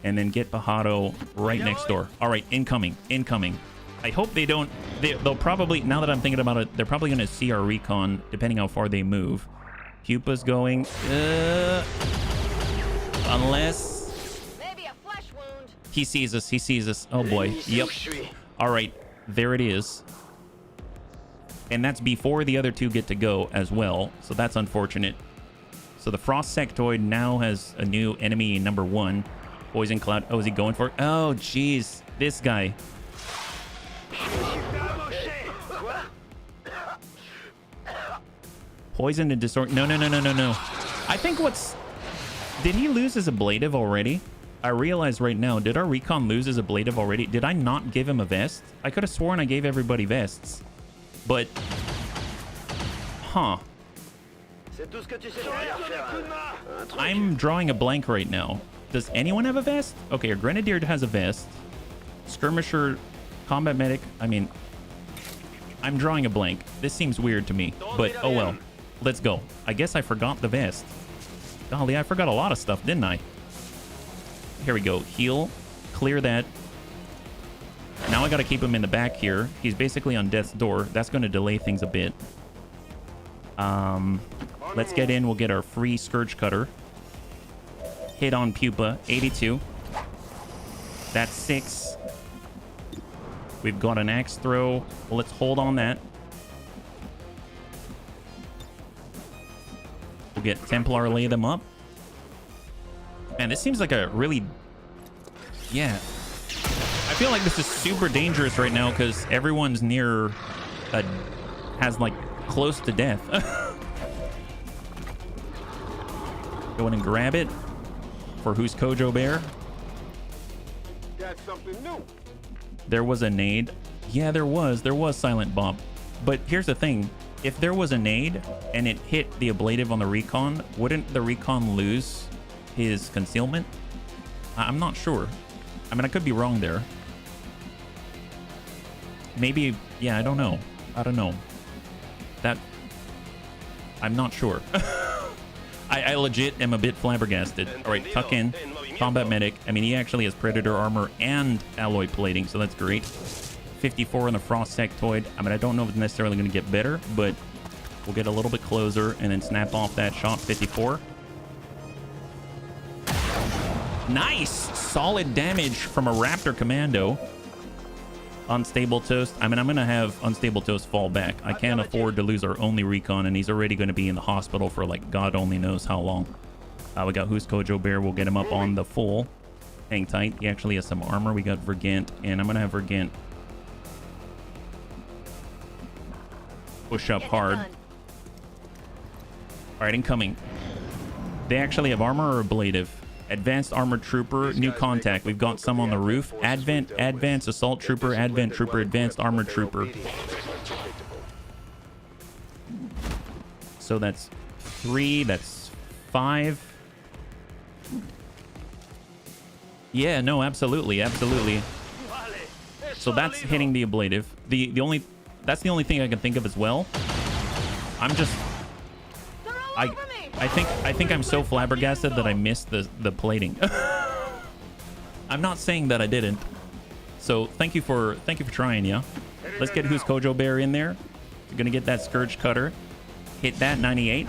And then get Pajaro right next door. All right, incoming, incoming. I hope they don't... They'll probably... Now that I'm thinking about it, they're probably gonna see our recon, depending how far they move. Pupa's going... unless... Maybe a flesh wound. He sees us. He sees us. Oh boy. Yep. All right. There it is. And that's before the other two get to go as well. So that's unfortunate. So the Frost Sectoid now has a new enemy number 1. Poison Cloud. Oh, is he going for it? Oh, jeez. This guy. Poison and disorder. No. I think what's... Did he lose his ablative already? I realize right now, did our recon lose his ablative already? Did I not give him a vest? I could have sworn I gave everybody vests. But... Huh. I'm drawing a blank right now. Does anyone have a vest? Okay, our Grenadier has a vest. Skirmisher, Combat Medic. I mean, I'm drawing a blank. This seems weird to me, but oh well. Let's go. I guess I forgot the vest. Golly, I forgot a lot of stuff, didn't I? Here we go. Heal. Clear that. Now I got to keep him in the back here. He's basically on death's door. That's going to delay things a bit. Let's get in. We'll get our free Scourge Cutter. Hit on Pupa. 82. That's 6. We've got an axe throw. Well, let's hold on that. We'll get Templar, lay them up. Man, this seems like a really... Yeah. I feel like this is super dangerous right now because everyone's near... has, like, close to death. Go in and grab it. For Who's Kojo Bear. Got something new. There was a nade. Yeah, there was. There was Silent Bob. But here's the thing. If there was a nade and it hit the ablative on the recon, wouldn't the recon lose his concealment? I'm not sure. I mean, I could be wrong there. Maybe, yeah, I don't know. I don't know. That... I'm not sure. I legit am a bit flabbergasted. All right, tuck in. Combat Medic. I mean, he actually has Predator armor and alloy plating, so that's great. 54 on the Frost Sectoid. I mean, I don't know if it's necessarily going to get better, but we'll get a little bit closer and then snap off that shot. 54. Nice! Solid damage from a Raptor Commando. Unstable Toast. I mean, I'm going to have Unstable Toast fall back. I can't afford to lose our only recon, and he's already going to be in the hospital for, like, God only knows how long. We got Who's Kojo Bear. We'll get him up on the full. Hang tight. He actually has some armor. We got Vergant, and I'm going to have Vergant push up hard. All right, incoming. They actually have armor or ablative? Advanced armored trooper, new contact. We've got some on the roof. Advanced assault trooper, advanced armored trooper. So that's 3, that's 5. Yeah, no, absolutely. So that's hitting the ablative. That's the only thing I can think of as well. I'm just I think I'm so flabbergasted that I missed the plating. I'm not saying that I didn't. So thank you for trying, yeah. Let's get who's Kojo Bear in there. We're gonna get that Scourge Cutter. Hit that 98.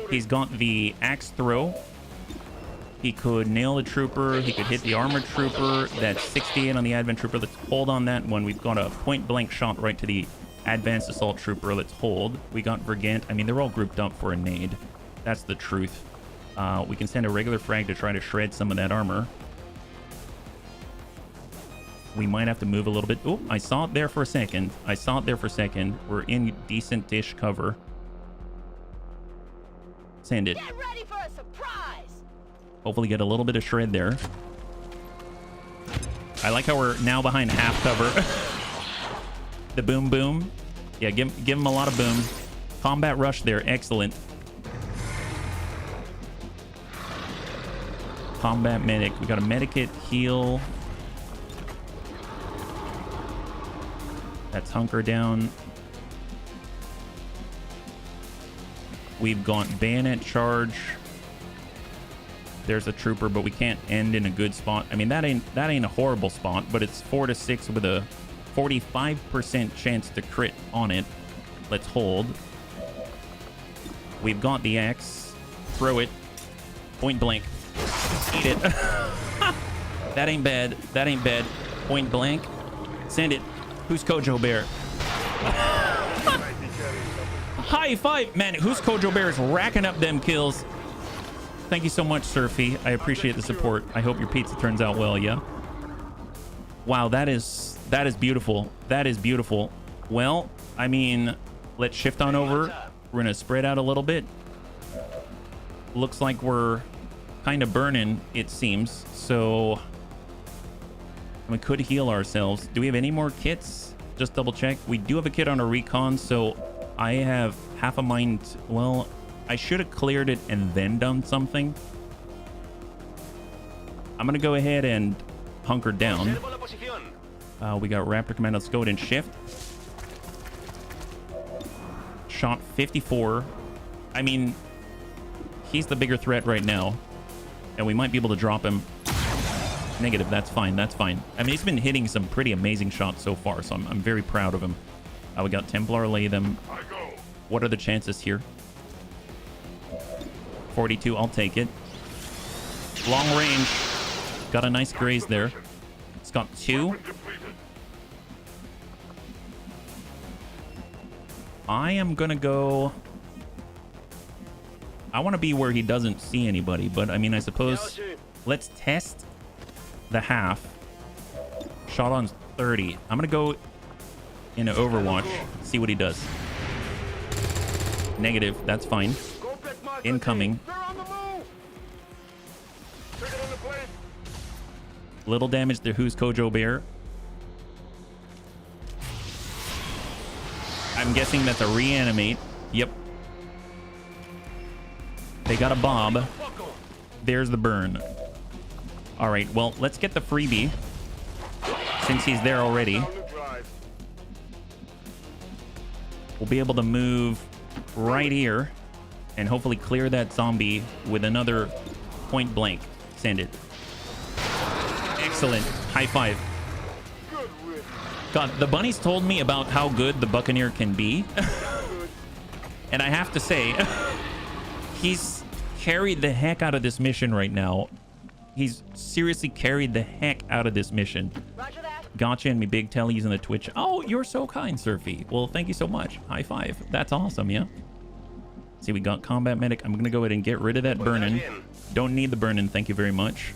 He's got the axe throw. He could nail the trooper. He could hit the armored trooper. That's 68 on the advent trooper. Let's hold on that one. We've got a point blank shot right to the advanced assault trooper. Let's hold. We got Vergant. I mean, they're all grouped up for a nade. That's the truth. We can send a regular frag to try to shred some of that armor. We might have to move a little bit. Oh, I saw it there for a second. We're in decent-ish cover. Send it. Get ready for a surprise. Hopefully get a little bit of shred there. I like how we're now behind half cover. The boom boom. Yeah, give him a lot of boom. Combat rush there. Excellent. Combat medic. We got a medikit heal. That's hunker down. We've got bayonet charge. There's a trooper, but we can't end in a good spot. I mean, that ain't a horrible spot, but it's 4 to 6 with a 45% chance to crit on it. Let's hold. We've got the axe. Throw it. Point blank. Eat it. That ain't bad. Point blank. Send it. Who's Kojo Bear? High five. Man, who's Kojo Bear is racking up them kills. Thank you so much, Surfy. I appreciate the support. I hope your pizza turns out well, yeah? Wow, that is beautiful. That is beautiful. Well, I mean, let's shift on over. We're going to spread out a little bit. Looks like we're kind of burning, it seems. So we could heal ourselves. Do we have any more kits? Just double check. We do have a kit on our recon, so I have half a mind. Well, I should have cleared it and then done something. I'm gonna go ahead and hunker down. We got Raptor Command. Let's go ahead and shift. Shot 54. I mean, he's the bigger threat right now, and we might be able to drop him. Negative. That's fine. I mean, he's been hitting some pretty amazing shots so far, so I'm very proud of him. We got Templar lay them. What are the chances here? 42. I'll take it. Long range. Got a nice graze there. It's got 2. I am gonna go. I want to be where he doesn't see anybody, but I mean, I suppose let's test the half. Shot on 30. I'm gonna go into Overwatch, see what he does. Negative. That's fine. Incoming. Little damage to who's Kojo Bear. I'm guessing that's a reanimate. Yep. They got a Bob. There's the burn. All right, well, let's get the freebie since he's there already. We'll be able to move right here and hopefully clear that zombie with another point blank. Send it. Excellent. High five. God, the bunnies told me about how good the Buccaneer can be. And I have to say, he's carried the heck out of this mission right now. He's seriously carried the heck out of this mission. Roger that. Gotcha and me big tellies in the Twitch. Oh, you're so kind, Surfy. Well, thank you so much. High five. That's awesome, yeah? See, we got combat medic. I'm going to go ahead and get rid of that burning. Don't need the burning. Thank you very much.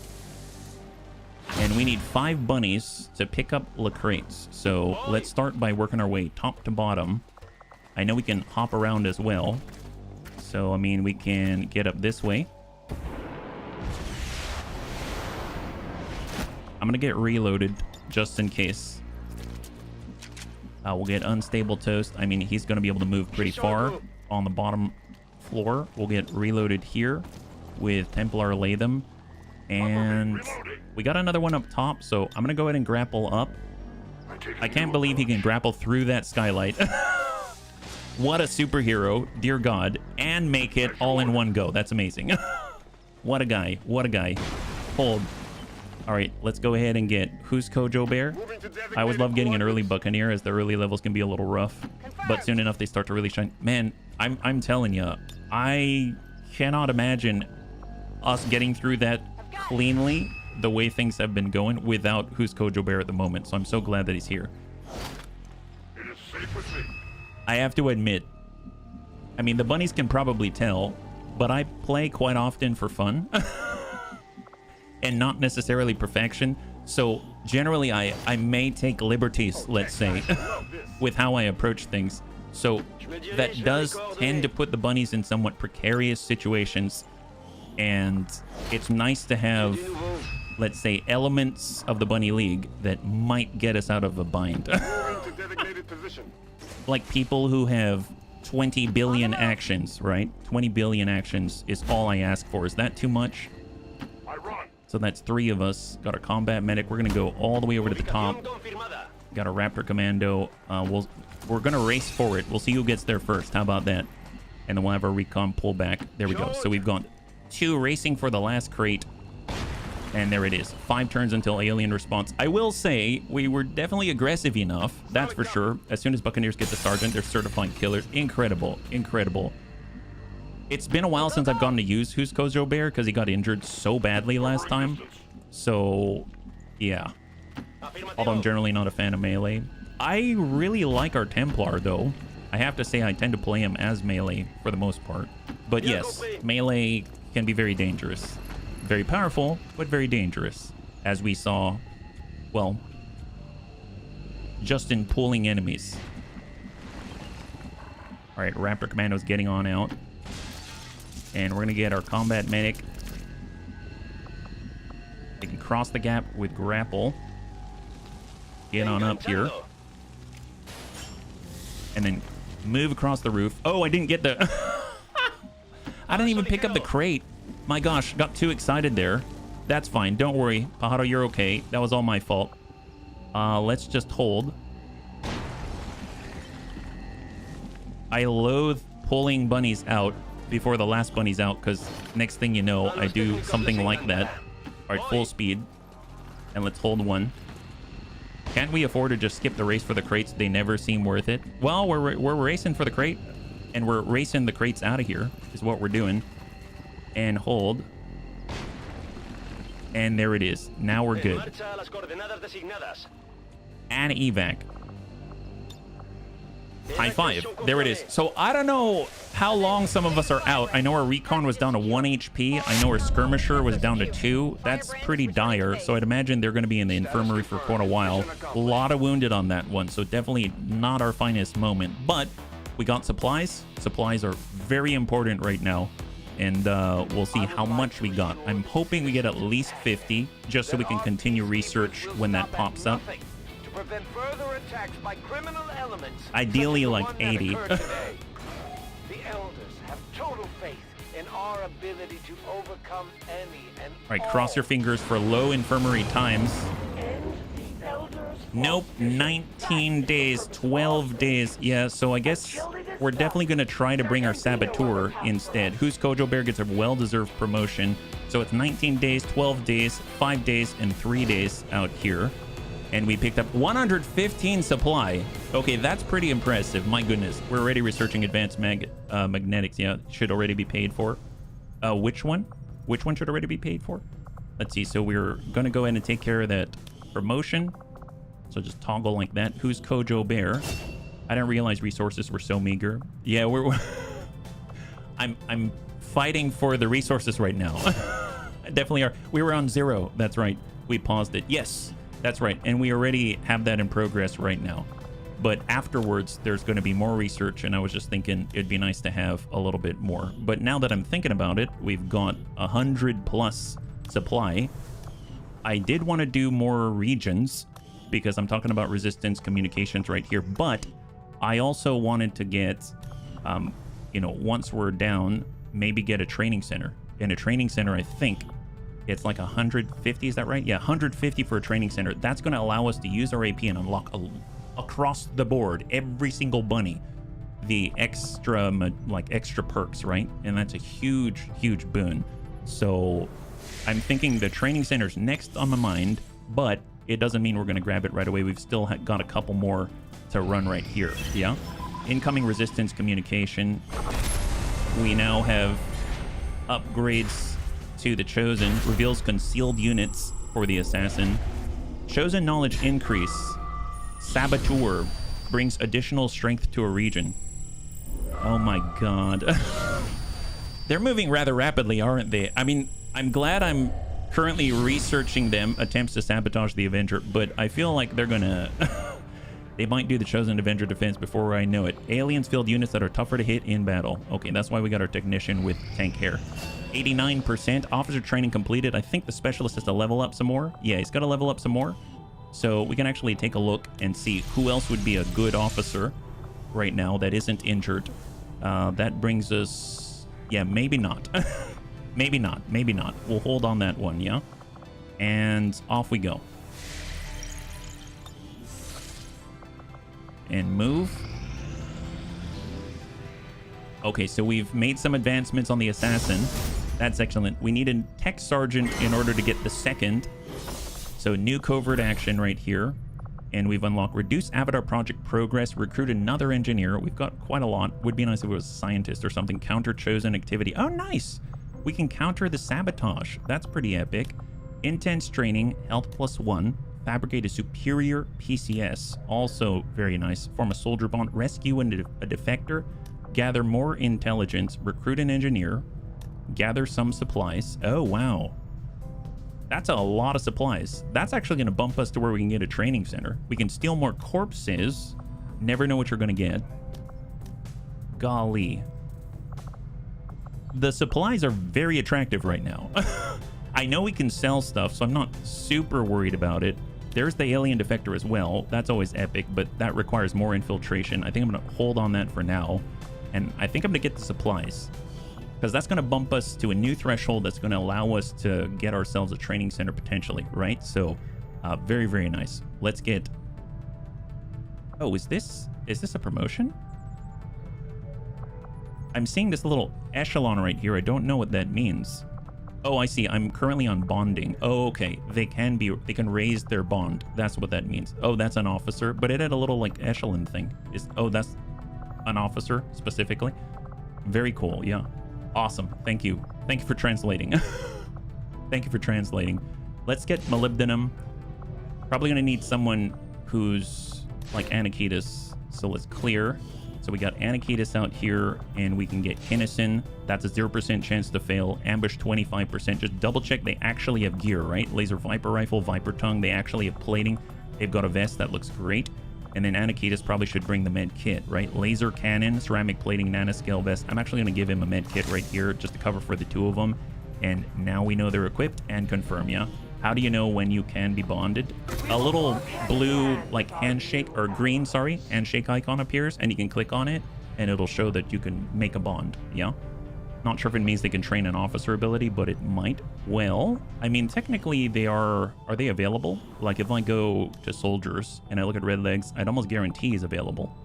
And we need 5 bunnies to pick up Lecrates. So let's start by working our way top to bottom. I know we can hop around as well. So, I mean, we can get up this way. I'm gonna get reloaded just in case. We'll get unstable toast. I mean, he's gonna be able to move pretty far on the bottom floor. We'll get reloaded here with Templar Latham. And we got another one up top, so I'm gonna go ahead and grapple up. I can't believe he can grapple through that skylight. What a superhero, dear God, and make it all in one go. That's amazing. What a guy, what a guy. Hold. All right, let's go ahead and get who's Kojo Bear. I always love getting an early Buccaneer, as the early levels can be a little rough, but soon enough they start to really shine. Man, I'm telling you, I cannot imagine us getting through that cleanly the way things have been going without who's Kojo Bear at the moment. So I'm so glad that he's here. It is safe with me. I have to admit, I mean, the bunnies can probably tell, but I play quite often for fun and not necessarily perfection. So generally I may take liberties, let's say, with how I approach things. So that does tend to put the bunnies in somewhat precarious situations. And it's nice to have, let's say, elements of the Bunny League that might get us out of a bind. Like people who have 20 billion actions, right? 20 billion actions is all I ask for. Is that too much? So that's 3 of us. Got a combat medic. We're going to go all the way over to the top. Got a Raptor Commando. We're going to race for it. We'll see who gets there first. How about that? And then we'll have our recon pullback. There we go. So we've got 2 racing for the last crate. And there it is. 5 turns until alien response. I will say we were definitely aggressive enough. That's for sure. As soon as Buccaneers get the Sergeant, they're certified killers. Incredible. Incredible. It's been a while since I've gotten to use who's Kojo Bear because he got injured so badly last time. So, yeah. Although I'm generally not a fan of melee. I really like our Templar, though. I have to say I tend to play him as melee for the most part. But yes, melee can be very dangerous. Very powerful, but very dangerous. As we saw, well, just in pulling enemies. All right, Raptor Commando's getting on out. And we're going to get our combat medic. They can cross the gap with grapple. Get on up here. And then move across the roof. Oh, I didn't get the... I didn't even pick up the crate. My gosh, got too excited there. That's fine. Don't worry. Pajaro, you're okay. That was all my fault. Let's just hold. I loathe pulling bunnies out before the last bunny's out, because next thing you know, I do something like that. All right, full speed. And let's hold one. Can't we afford to just skip the race for the crates? They never seem worth it. Well, we're racing for the crate, and we're racing the crates out of here is what we're doing. And hold. And there it is. Now we're good. And evac. High 5. There it is. So I don't know how long some of us are out. I know our recon was down to 1 HP. I know our skirmisher was down to 2. That's pretty dire. So I'd imagine they're going to be in the infirmary for quite a while. A lot of wounded on that one. So definitely not our finest moment. But we got supplies. Supplies are very important right now. And we'll see how much we got. I'm hoping we get at least 50, just so we can continue research when that pops up. Prevent further attacks by criminal elements. Ideally like 80. The elders have total faith in our ability to overcome any and all right, cross your fingers for low infirmary times. Nope, 19 days, 12 days. Yeah, so I guess we're definitely going to try to bring our Saboteur instead. Who's Kojo Bear gets a well-deserved promotion. So it's 19 days, 12 days, 5 days, and 3 days out here. And we picked up 115 supply. Okay, that's pretty impressive. My goodness. We're already researching advanced magnetics. Yeah, should already be paid for. Which one? Which one should already be paid for? Let's see. So we're going to go ahead and take care of that promotion. So just toggle like that. Who's Kojo Bear? I didn't realize resources were so meager. Yeah, we're... I'm fighting for the resources right now. Definitely are. We were on 0. That's right. We paused it. Yes. That's right, and we already have that in progress right now. But afterwards, there's going to be more research, and I was just thinking it'd be nice to have a little bit more. But now that I'm thinking about it, we've got 100+ supply. I did want to do more regions because I'm talking about resistance communications right here, but I also wanted to get, you know, once we're down, maybe get a training center. In a training center, I think it's like 150, is that right? Yeah, 150 for a training center. That's going to allow us to use our AP and unlock across the board, every single bunny, the extra, like extra perks, right? And that's a huge, huge boon. So I'm thinking the training center's next on my mind, but it doesn't mean we're going to grab it right away. We've still got a couple more to run right here. Yeah. Incoming resistance communication. We now have upgrades to the Chosen. Reveals concealed units for the assassin. Chosen knowledge increase. Saboteur brings additional strength to a region. Oh my god. They're moving rather rapidly, aren't they? I mean, I'm glad I'm currently researching them, attempts to sabotage the Avenger, but I feel like they're gonna... they might do the Chosen Avenger defense before I know it. Aliens field units that are tougher to hit in battle. Okay, that's why we got our technician with tank hair. 89%. Officer training completed. I think the specialist has to level up some more. Yeah, he's got to level up some more. So we can actually take a look and see who else would be a good officer right now that isn't injured. That brings us... yeah, maybe not. Maybe not. Maybe not. We'll hold on that one, yeah? And off we go. And move. Okay, so we've made some advancements on the assassin. That's excellent. We need a tech sergeant in order to get the second. So new covert action right here. And we've unlocked reduce avatar project progress, recruit another engineer. We've got quite a lot. Would be nice if it was a scientist or something. Counter chosen activity. Oh, nice. We can counter the sabotage. That's pretty epic. Intense training, health +1. Fabricate a superior PCS. Also very nice. Form a soldier bond. Rescue a defector. Gather more intelligence. Recruit an engineer. Gather some supplies. Oh, wow. That's a lot of supplies. That's actually going to bump us to where we can get a training center. We can steal more corpses. Never know what you're going to get. Golly. The supplies are very attractive right now. I know we can sell stuff, so I'm not super worried about it. There's the alien defector as well. That's always epic, but that requires more infiltration. I think I'm going to hold on that for now. And I think I'm going to get the supplies, because that's going to bump us to a new threshold that's going to allow us to get ourselves a training center potentially, right? So very, very nice. Let's get... oh, is this a promotion? I'm seeing this little echelon right here. I don't know what that means. Oh, I see. I'm currently on bonding. Oh, okay. They can raise their bond. That's what that means. Oh, that's an officer, but it had a little like echelon thing. Oh, that's an officer specifically. Very cool. Yeah. Awesome. Thank you. Thank you for translating. Thank you for translating. Let's get molybdenum. Probably going to need someone who's like Anakitis. So let's clear. So we got Anakitis out here, and we can get Kinnison. That's a 0% chance to fail. Ambush 25%. Just double check they actually have gear, right? Laser Viper Rifle, Viper Tongue. They actually have plating. They've got a vest that looks great. And then Anakitis probably should bring the med kit, right? Laser cannon, ceramic plating, nanoscale vest. I'm actually going to give him a med kit right here just to cover for the two of them. And now we know they're equipped and confirm, yeah? How do you know when you can be bonded? A little blue, like handshake, or green, sorry, handshake icon appears, and you can click on it, and it'll show that you can make a bond, yeah? Not sure if it means they can train an officer ability, but it might. Well, I mean, technically they are they available? Like if I go to soldiers and I look at Red Legs, I'd almost guarantee he's available.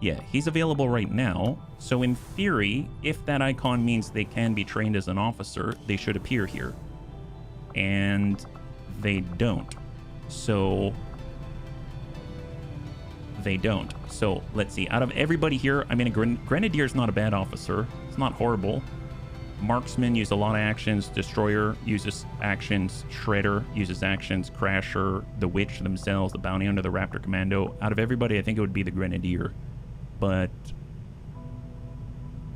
Yeah, he's available right now. So in theory, if that icon means they can be trained as an officer, they should appear here. And they don't. So they don't. So let's see. Out of everybody here, I mean, a Grenadier is not a bad officer. It's not horrible. Marksman uses a lot of actions. Destroyer uses actions. Shredder uses actions. Crasher, the Witch themselves, the Bounty Hunter, the Raptor Commando. Out of everybody, I think it would be the Grenadier. But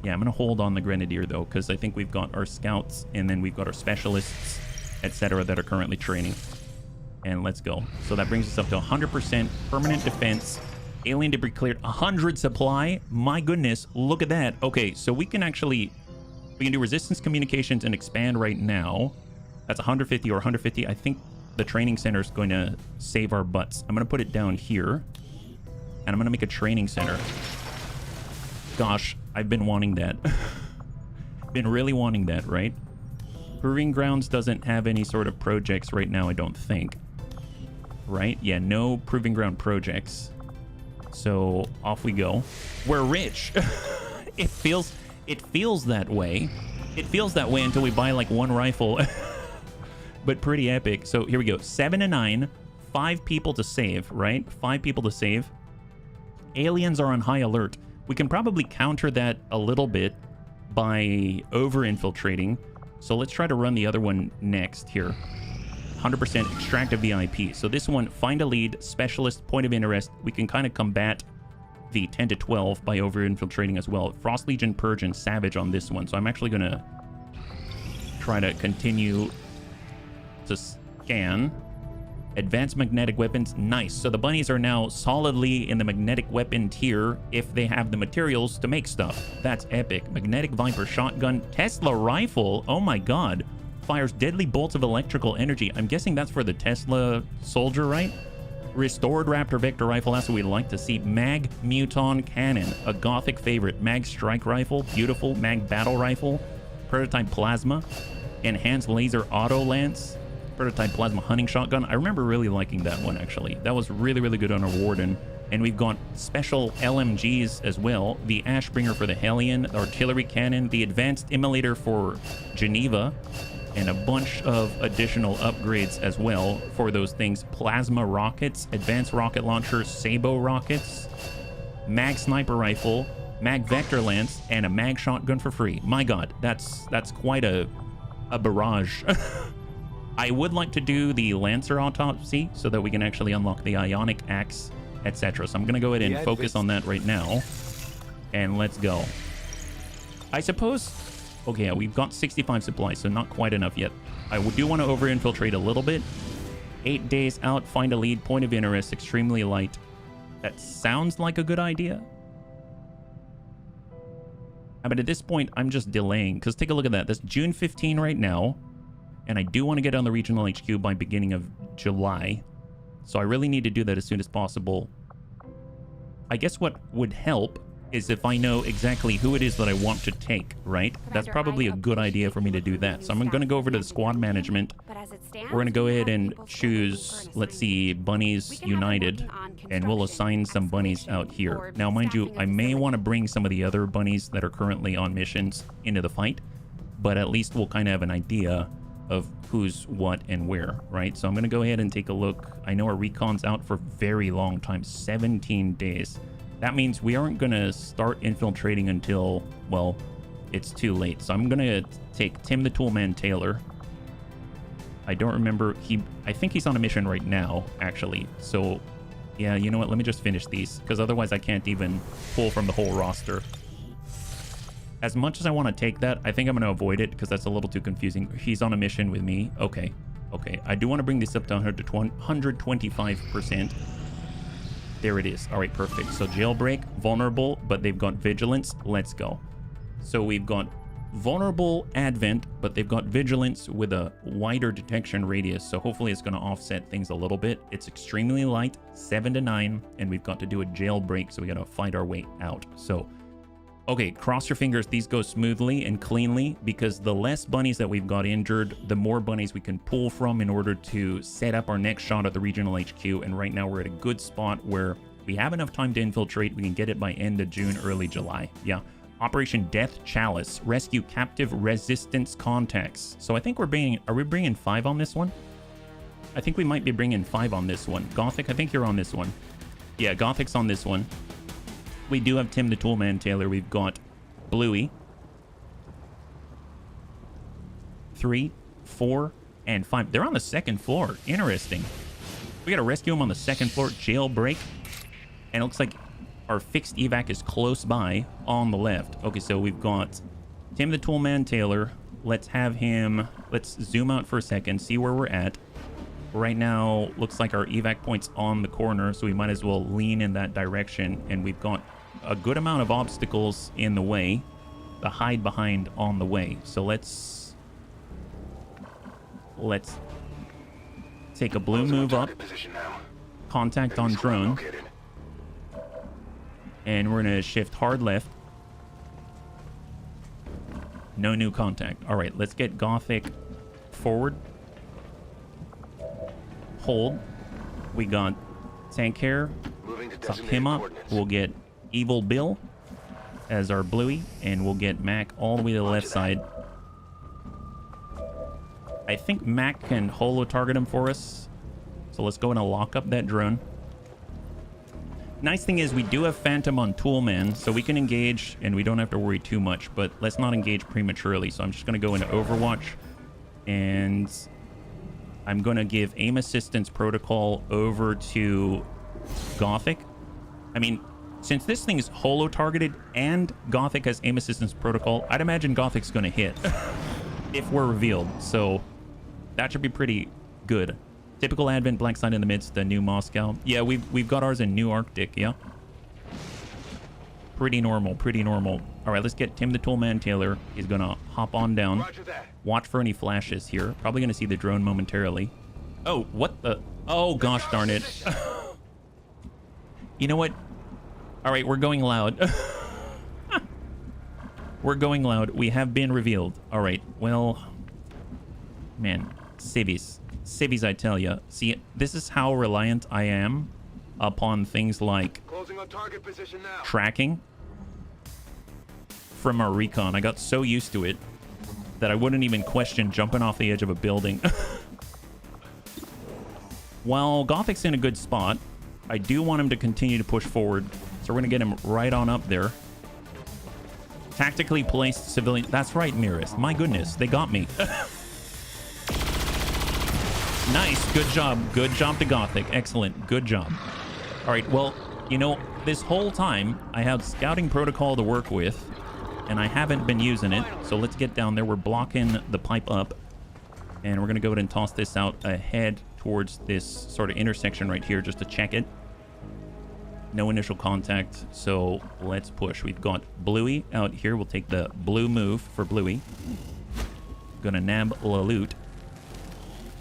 yeah, I'm going to hold on the Grenadier, though, because I think we've got our scouts, and then we've got our specialists, etc., that are currently training. And let's go. So that brings us up to 100% permanent defense. Alien debris cleared. 100 supply. My goodness, look at that. Okay, so we can do resistance communications and expand right now. That's 150 or 150. I think the training center is going to save our butts. I'm going to put it down here. And I'm going to make a training center. Gosh, I've been wanting that. Been really wanting that, right? Proving Grounds doesn't have any sort of projects right now, I don't think. Right? Yeah, no Proving Ground projects. So off we go. We're rich. It feels that way. It feels that way until we buy like one rifle. But pretty epic. So here we go. 7 to 9. 5 people to save, right? 5 people to save. Aliens are on high alert. We can probably counter that a little bit by over-infiltrating. So let's try to run the other one next here. 100% extract a VIP. So this one, find a lead, specialist, point of interest. We can kind of combat the 10 to 12 by over-infiltrating as well. Frost Legion, Purge, and Savage on this one. So I'm actually going to try to continue to scan. Advanced magnetic weapons, nice. So the bunnies are now solidly in the magnetic weapon tier if they have the materials to make stuff. That's epic. Magnetic Viper shotgun, Tesla rifle, oh my god. Fires deadly bolts of electrical energy. I'm guessing that's for the Tesla soldier, right? Restored Raptor Vector rifle, that's what we'd like to see. Mag Muton cannon, a gothic favorite. Mag strike rifle, beautiful. Mag battle rifle, prototype plasma, enhanced laser auto lance, prototype plasma hunting shotgun. I remember really liking that one, actually. That was really, really good on our Warden. And we've got special LMGs as well. The Ashbringer for the Hellion, the artillery cannon, the advanced immolator for Geneva, and a bunch of additional upgrades as well for those things. Plasma rockets, advanced rocket launcher, Sabo rockets, mag sniper rifle, mag vector lance, and a mag shotgun for free. My god, that's quite a barrage. I would like to do the Lancer autopsy so that we can actually unlock the Ionic Axe, etc. So I'm going to go ahead and focus on that right now. And let's go. I suppose... Okay, yeah, we've got 65 supplies, so not quite enough yet. I do want to over-infiltrate a little bit. 8 days out, find a lead, point of interest, extremely light. That sounds like a good idea. But at this point, I'm just delaying, because take a look at that. That's June 15 right now. And I do want to get on the regional HQ by beginning of July. So I really need to do that as soon as possible. I guess what would help is if I know exactly who it is that I want to take, right? That's probably a good idea for me to do that. So I'm going to go over to the squad management. We're going to go ahead and choose, let's see, Bunnies United. And we'll assign some bunnies out here. Now, mind you, I may want to bring some of the other bunnies that are currently on missions into the fight. But at least we'll kind of have an idea of who's what and where, right? So I'm going to go ahead and take a look. I know our recon's out for a very long time, 17 days. That means we aren't going to start infiltrating until, well, it's too late. So I'm going to take Tim the Toolman Taylor. I don't remember. I think he's on a mission right now, actually. So, yeah, you know what? Let me just finish these, because otherwise I can't even pull from the whole roster. As much as I want to take that, I think I'm going to avoid it, because that's a little too confusing. He's on a mission with me. Okay. Okay. I do want to bring this up to 125%. There it is. All right, perfect. So jailbreak, vulnerable, but they've got vigilance. Let's go. So we've got vulnerable advent, but they've got vigilance with a wider detection radius. So hopefully it's going to offset things a little bit. It's extremely light, 7 to 9, and we've got to do a jailbreak. So we got to fight our way out. So, okay, cross your fingers. These go smoothly and cleanly, because the less bunnies that we've got injured, the more bunnies we can pull from in order to set up our next shot at the regional HQ. And right now we're at a good spot where we have enough time to infiltrate. We can get it by end of June, early July. Yeah. Operation Death Chalice. Rescue captive resistance contacts. So I think are we bringing 5 on this one? I think we might be bringing 5 on this one. Gothic, I think you're on this one. Yeah, Gothic's on this one. We do have Tim the Toolman Taylor. We've got Bluey. 3, 4, and 5. They're on the second floor. Interesting. We got to rescue them on the second floor. Jailbreak. And it looks like our fixed evac is close by on the left. Okay, so we've got Tim the Toolman Taylor. Let's have him... Let's zoom out for a second, see where we're at. Right now, looks like our evac point's on the corner, so we might as well lean in that direction. And we've got a good amount of obstacles in the way, the hide behind on the way. So let's let's take a blue move up. Contact on drone. And we're going to shift hard left. No new contact. All right, let's get Gothic forward. Hold. We got Tank Hair. Suck him up. We'll get Evil Bill as our bluey, and we'll get Mac all the way to the left side. I think Mac can holo target him for us. So let's go and lock up that drone. Nice thing is we do have Phantom on Toolman, so we can engage and we don't have to worry too much, but let's not engage prematurely. So I'm just going to go into Overwatch, and I'm going to give aim assistance protocol over to Gothic. I mean, since this thing is holo targeted and Gothic has aim assistance protocol, I'd imagine Gothic's going to hit if we're revealed. So that should be pretty good. Typical Advent, Black Side in the midst, the new Moscow. Yeah, we've got ours in New Arctic, yeah. Pretty normal, pretty normal. All right, let's get Tim the Toolman Taylor. He's going to hop on down. Watch for any flashes here. Probably going to see the drone momentarily. Oh, what the? Oh, gosh darn it. You know what? All right, we're going loud. We're going loud. We have been revealed. All right, well, man, civvies. Civvies, I tell ya. See, this is how reliant I am upon things like tracking from our recon. I got so used to it that I wouldn't even question jumping off the edge of a building. While Gothic's in a good spot, I do want him to continue to push forward. So we're going to get him right on up there. Tactically placed civilian. That's right, Mirrors. My goodness, they got me. Nice. Good job. Good job to Gothic. Excellent. Good job. All right. Well, you know, this whole time I have scouting protocol to work with, and I haven't been using it. So let's get down there. We're blocking the pipe up, and we're going to go ahead and toss this out ahead towards this sort of intersection right here just to check it. No initial contact, so let's push. We've got Bluey out here. We'll take the blue move for Bluey. Gonna nab LWOTC.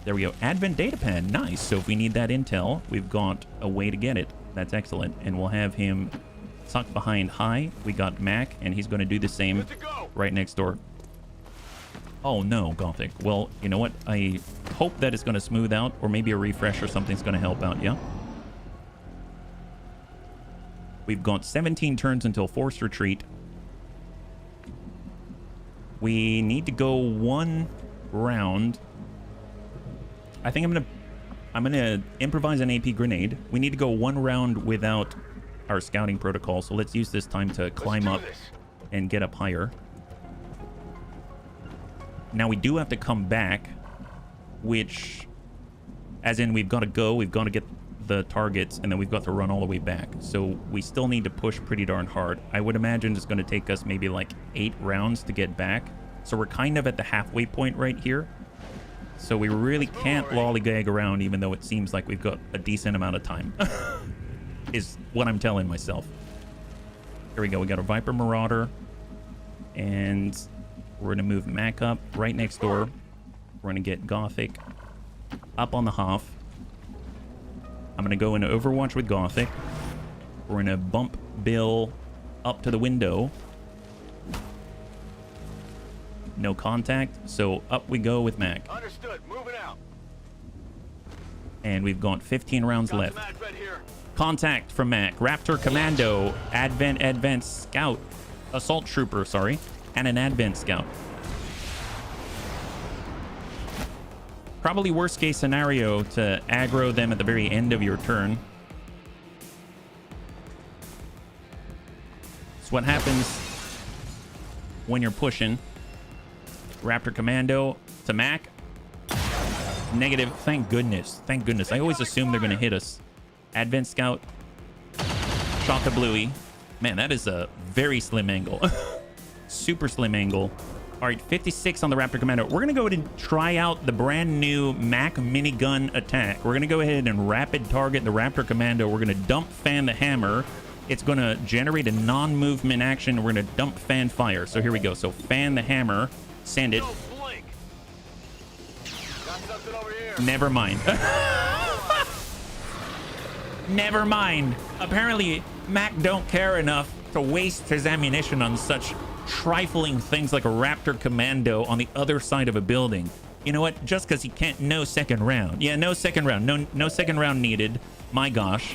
There we go. Advent datapad. Nice. So if we need that intel, we've got a way to get it. That's excellent. And we'll have him tucked behind high. We got Mac, and he's going to do the same right next door. Oh, no, Gothic. Well, you know what? I hope that it's going to smooth out, or maybe a refresh or something's going to help out, yeah? We've got 17 turns until forced retreat. We need to go one round. I think I'm gonna improvise an AP grenade. We need to go one round without our scouting protocol, so let's use this time to climb up and get up higher. Now we do have to come back, which, as in we've got to go, we've got to get the targets, and then we've got to run all the way back. So we still need to push pretty darn hard. I would imagine it's going to take us maybe like 8 rounds to get back. So we're kind of at the halfway point right here. So we really can't lollygag around, even though it seems like we've got a decent amount of time. Is what I'm telling myself. Here we go. We got a Viper Marauder. And we're going to move Mac up right next door. We're going to get Gothic up on the Hoff. I'm going to go into Overwatch with Gothic. We're going to bump Bill up to the window. No contact, so up we go with Mac. Understood. Moving out. And we've got 15 rounds left. Contact from Mac. Raptor Commando. Advanced Scout. Assault Trooper, sorry. And an Advent Scout. Probably worst case scenario to aggro them at the very end of your turn. It's what happens when you're pushing. Raptor Commando to Mac. Negative. Thank goodness. Thank goodness. I always assume they're going to hit us. Advent Scout. Shot to Bluey. Man, that is a very slim angle. Super slim angle. All right, 56 on the Raptor Commando. We're going to go ahead and try out the brand new Mac minigun attack. We're going to go ahead and rapid target the Raptor Commando. We're going to dump fan the hammer. It's going to generate a non-movement action. We're going to dump fan fire. So here we go. So fan the hammer. Send it. Never mind. Never mind. Apparently, Mac don't care enough to waste his ammunition on such trifling things like a Raptor Commando on the other side of a building. You know what? Just because he can't, no second round. Yeah, no second round. No second round needed. My gosh.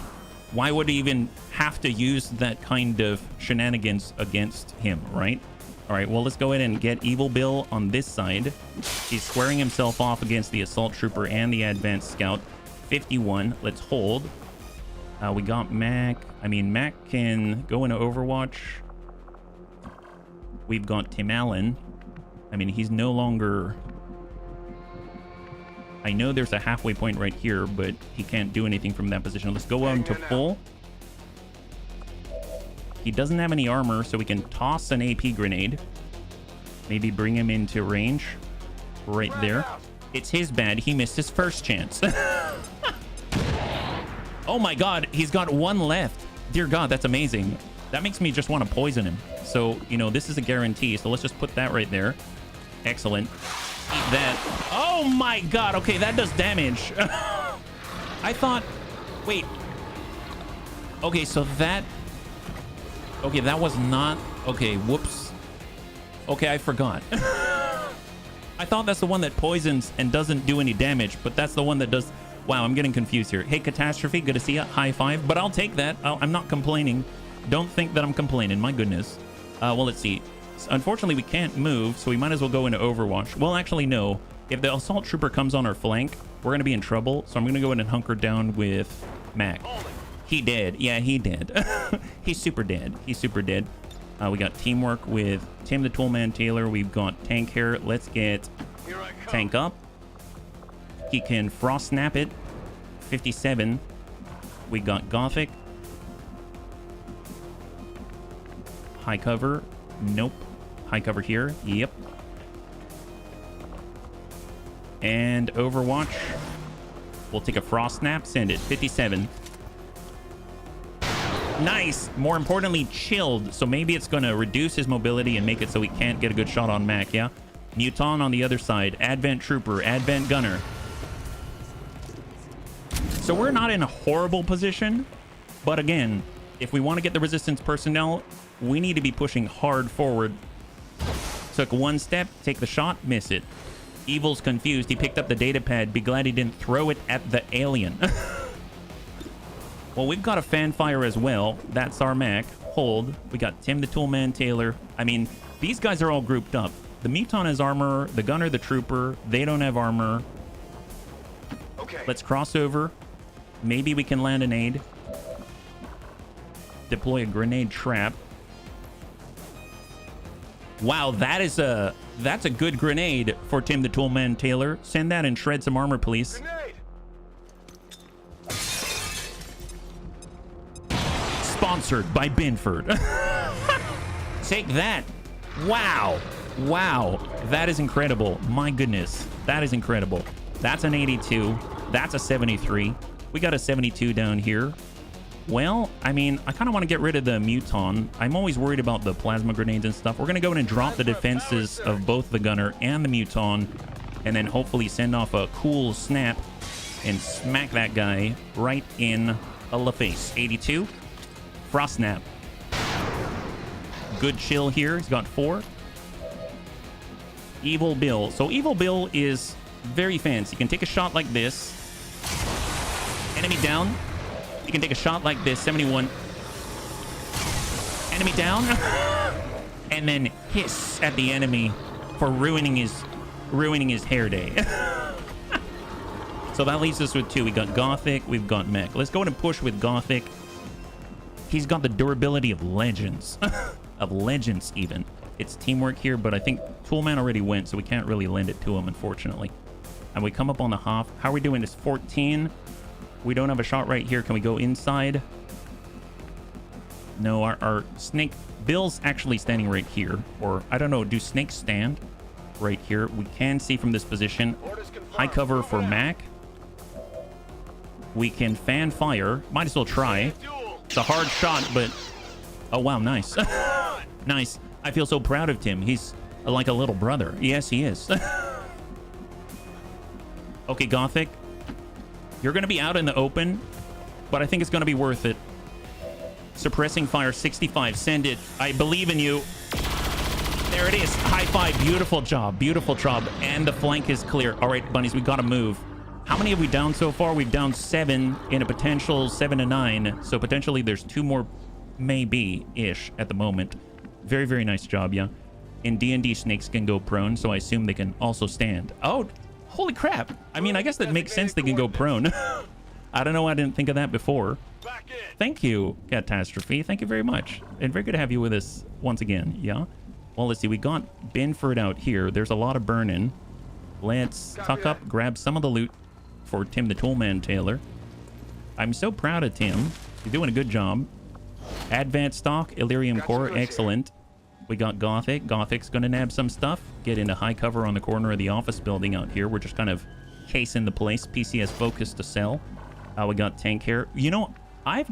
Why would he even have to use that kind of shenanigans against him, right? All right, well, let's go ahead and get Evil Bill on this side. He's squaring himself off against the Assault Trooper and the Advanced Scout. 51. Let's hold. We got Mac. I mean, Mac can go into Overwatch. We've got Tim Allen. I mean, he's no longer... I know there's a halfway point right here, but he can't do anything from that position. Let's go on to full. He doesn't have any armor, so we can toss an AP grenade. Maybe bring him into range. Right there. It's his bad. He missed his first chance. Oh my god, he's got one left. Dear god, that's amazing. That makes me just want to poison him. So, you know, this is a guarantee. So let's just put that right there. Excellent. Eat that. Oh my god. Okay, that does damage. I thought... Wait. Okay, so that... Okay, that was not... Okay, whoops. Okay, I forgot. I thought that's the one that poisons and doesn't do any damage, but that's the one that does... Wow, I'm getting confused here. Hey, Catastrophe, good to see you. High five, but I'll take that. I'm not complaining. Don't think that I'm complaining. My goodness. Well, let's see. Unfortunately, we can't move, so we might as well go into Overwatch. Well, actually, no. If the Assault Trooper comes on our flank, we're going to be in trouble, so I'm going to go in and hunker down with Mac. He did. Yeah, he did. He's super dead. He's super dead. We got teamwork with Tim the Toolman Taylor. We've got Tank here. Let's get Tank up. He can Frost Snap it. 57. We got Gothic. High cover. Nope. High cover here. Yep. And Overwatch. We'll take a Frost Snap. Send it. 57. Nice. More importantly, chilled. So maybe it's going to reduce his mobility and make it so he can't get a good shot on Mac, yeah? Muton on the other side. Advent Trooper. Advent Gunner. So we're not in a horrible position. But again, if we want to get the Resistance personnel, we need to be pushing hard forward. Took one step. Take the shot. Miss it. Evil's confused. He picked up the data pad. Be glad he didn't throw it at the alien. Well, we've got a Fanfire as well. That's our Mac. Hold. We got Tim the Toolman Taylor. I mean, these guys are all grouped up. The Muton has armor. The Gunner, the Trooper. They don't have armor. Okay. Let's cross over. Maybe we can land an aid. Deploy a grenade trap. Wow, that's a good grenade for Tim the Toolman Taylor. Send that and shred some armor, please. Grenade. Sponsored by Binford. Take that. Wow. Wow. That is incredible. My goodness. That is incredible. That's an 82. That's a 73. We got a 72 down here. Well, I mean, I kind of want to get rid of the Muton. I'm always worried about the plasma grenades and stuff. We're going to go in and drop the defenses of both the Gunner and the Muton, and then hopefully send off a cool snap and smack that guy right in the face. 82. Frost Snap. Good chill here. He's got 4. Evil Bill. So Evil Bill is very fancy. You can take a shot like this. Enemy down. You can take a shot like this. 71. Enemy down. And then hiss at the enemy for ruining his hair day. So that leaves us with 2. We got Gothic. We've got Mech. Let's go ahead and push with Gothic. He's got the durability of legends. Of legends, even. It's teamwork here, but I think Toolman already went, so we can't really lend it to him, unfortunately. And we come up on the Hoff. How are we doing this? 14. We don't have a shot right here. Can we go inside? No, our snake... Bill's actually standing right here. Or, I don't know, do snakes stand right here? We can see from this position. High cover for Mac. We can fan fire. Might as well try. It's a hard shot, but... Oh, wow, nice. Nice. I feel so proud of Tim. He's like a little brother. Yes, he is. Okay, Gothic. You're going to be out in the open, but I think it's going to be worth it. Suppressing fire 65. Send it. I believe in you. There it is. High five. Beautiful job. Beautiful job. And the flank is clear. All right, bunnies, we got to move. How many have we downed so far? We've downed 7 in a potential 7 to 9. So potentially there's 2 more maybe-ish at the moment. Very, very nice job, yeah. In D&D, snakes can go prone, so I assume they can also stand. Oh, holy crap. I mean, I guess that makes sense they can go prone. I don't know. I didn't think of that before. Thank you, Catastrophe. Thank you very much. And very good to have you with us once again, yeah? Well, let's see. We got Binford out here. There's a lot of burning. Let's tuck up, grab some of the loot for Tim the Toolman Taylor. I'm so proud of Tim. He's doing a good job. Advanced stock, Illyrium Core, excellent. We got Gothic. Gothic's going to nab some stuff. Get into high cover on the corner of the office building out here. We're just kind of casing the place. PCS focus to sell. We got Tank Care. You know, I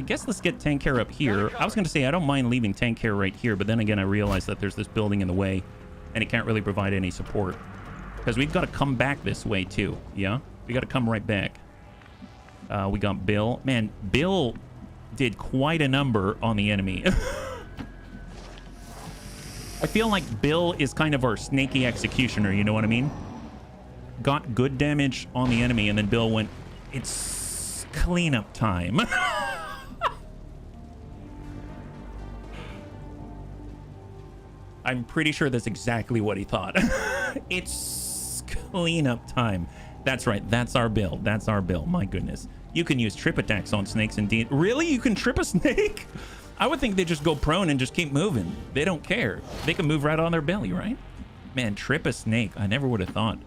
guess let's get Tank Care up here. I was going to say I don't mind leaving Tank Care right here, but then again I realized that there's this building in the way and it can't really provide any support. Because we've got to come back this way too, yeah? We got to come right back. We got Bill. Man, Bill did quite a number on the enemy. I feel like Bill is kind of our snaky executioner, you know what I mean? Got good damage on the enemy, and then Bill went, it's cleanup time. I'm pretty sure that's exactly what he thought. It's cleanup time. That's right. That's our Bill. That's our Bill. My goodness. You can use trip attacks on snakes indeed. Really? You can trip a snake? I would think they just go prone and just keep moving. They don't care. They can move right on their belly, right? Man, trip a snake. I never would have thought.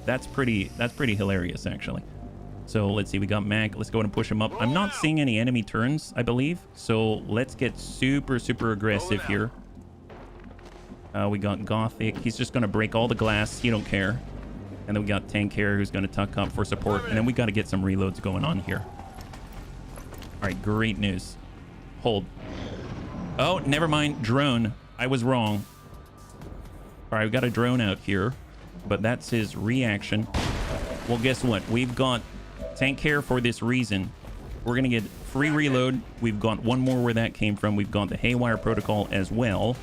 That's pretty hilarious, actually. So let's see. We got Mac. Let's go ahead and push him up. I'm not seeing any enemy turns, I believe. So let's get super, super aggressive here. We got Gothic. He's just going to break all the glass. He don't care. And then we got Tank here who's going to tuck up for support. And then we got to get some reloads going on here. All right, great news. Hold. Oh, never mind. Drone. I was wrong. All right, we got a drone out here. But that's his reaction. Well, guess what? We've got Tank Care for this reason. We're going to get free reload. We've got one more where that came from. We've got the Haywire Protocol as well.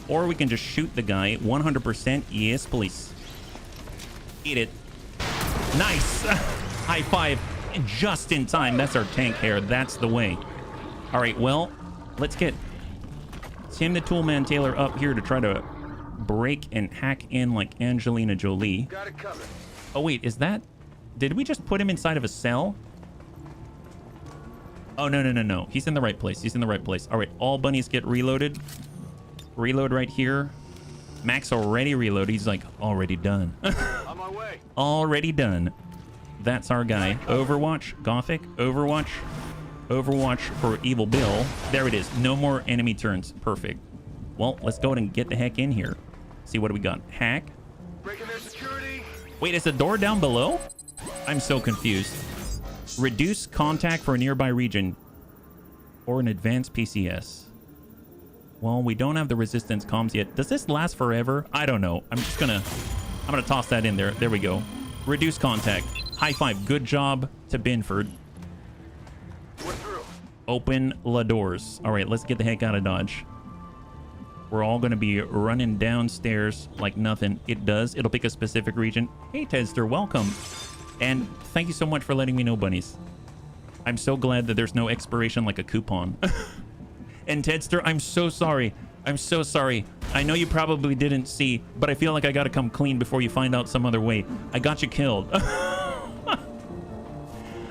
Or we can just shoot the guy 100%. Yes, please. Eat it. Nice. High five. Just in time. That's our Tank Care. That's the way. All right, well, let's get Tim the Toolman Taylor up here to try to break and hack in like Angelina Jolie. Got it covered. Oh, wait, is that... Did we just put him inside of a cell? Oh, no. He's in the right place. He's in the right place. All right, all bunnies get reloaded. Reload right here. Max already reloaded. He's like, already done. On my way. Already done. That's our guy. Overwatch, Gothic, Overwatch. Overwatch for Evil Bill. There it is. No more enemy turns. Perfect. Well, let's go ahead and get the heck in here. See what do we got? Hack. Breaking their security. Wait, is the door down below? I'm so confused. Reduce contact for a nearby region or an advanced PCS. Well, we don't have the resistance comms yet. Does this last forever? I don't know. I'm gonna toss that in there. There we go. Reduce contact. High five. Good job to Binford. We're through. Open the doors. All right, let's get the heck out of Dodge. We're all going to be running downstairs like nothing. It does. It'll pick a specific region. Hey, Tedster, welcome. And thank you so much for letting me know, bunnies. I'm so glad that there's no expiration like a coupon. And Tedster, I'm so sorry. I'm so sorry. I know you probably didn't see, but I feel like I got to come clean before you find out some other way. I got you killed.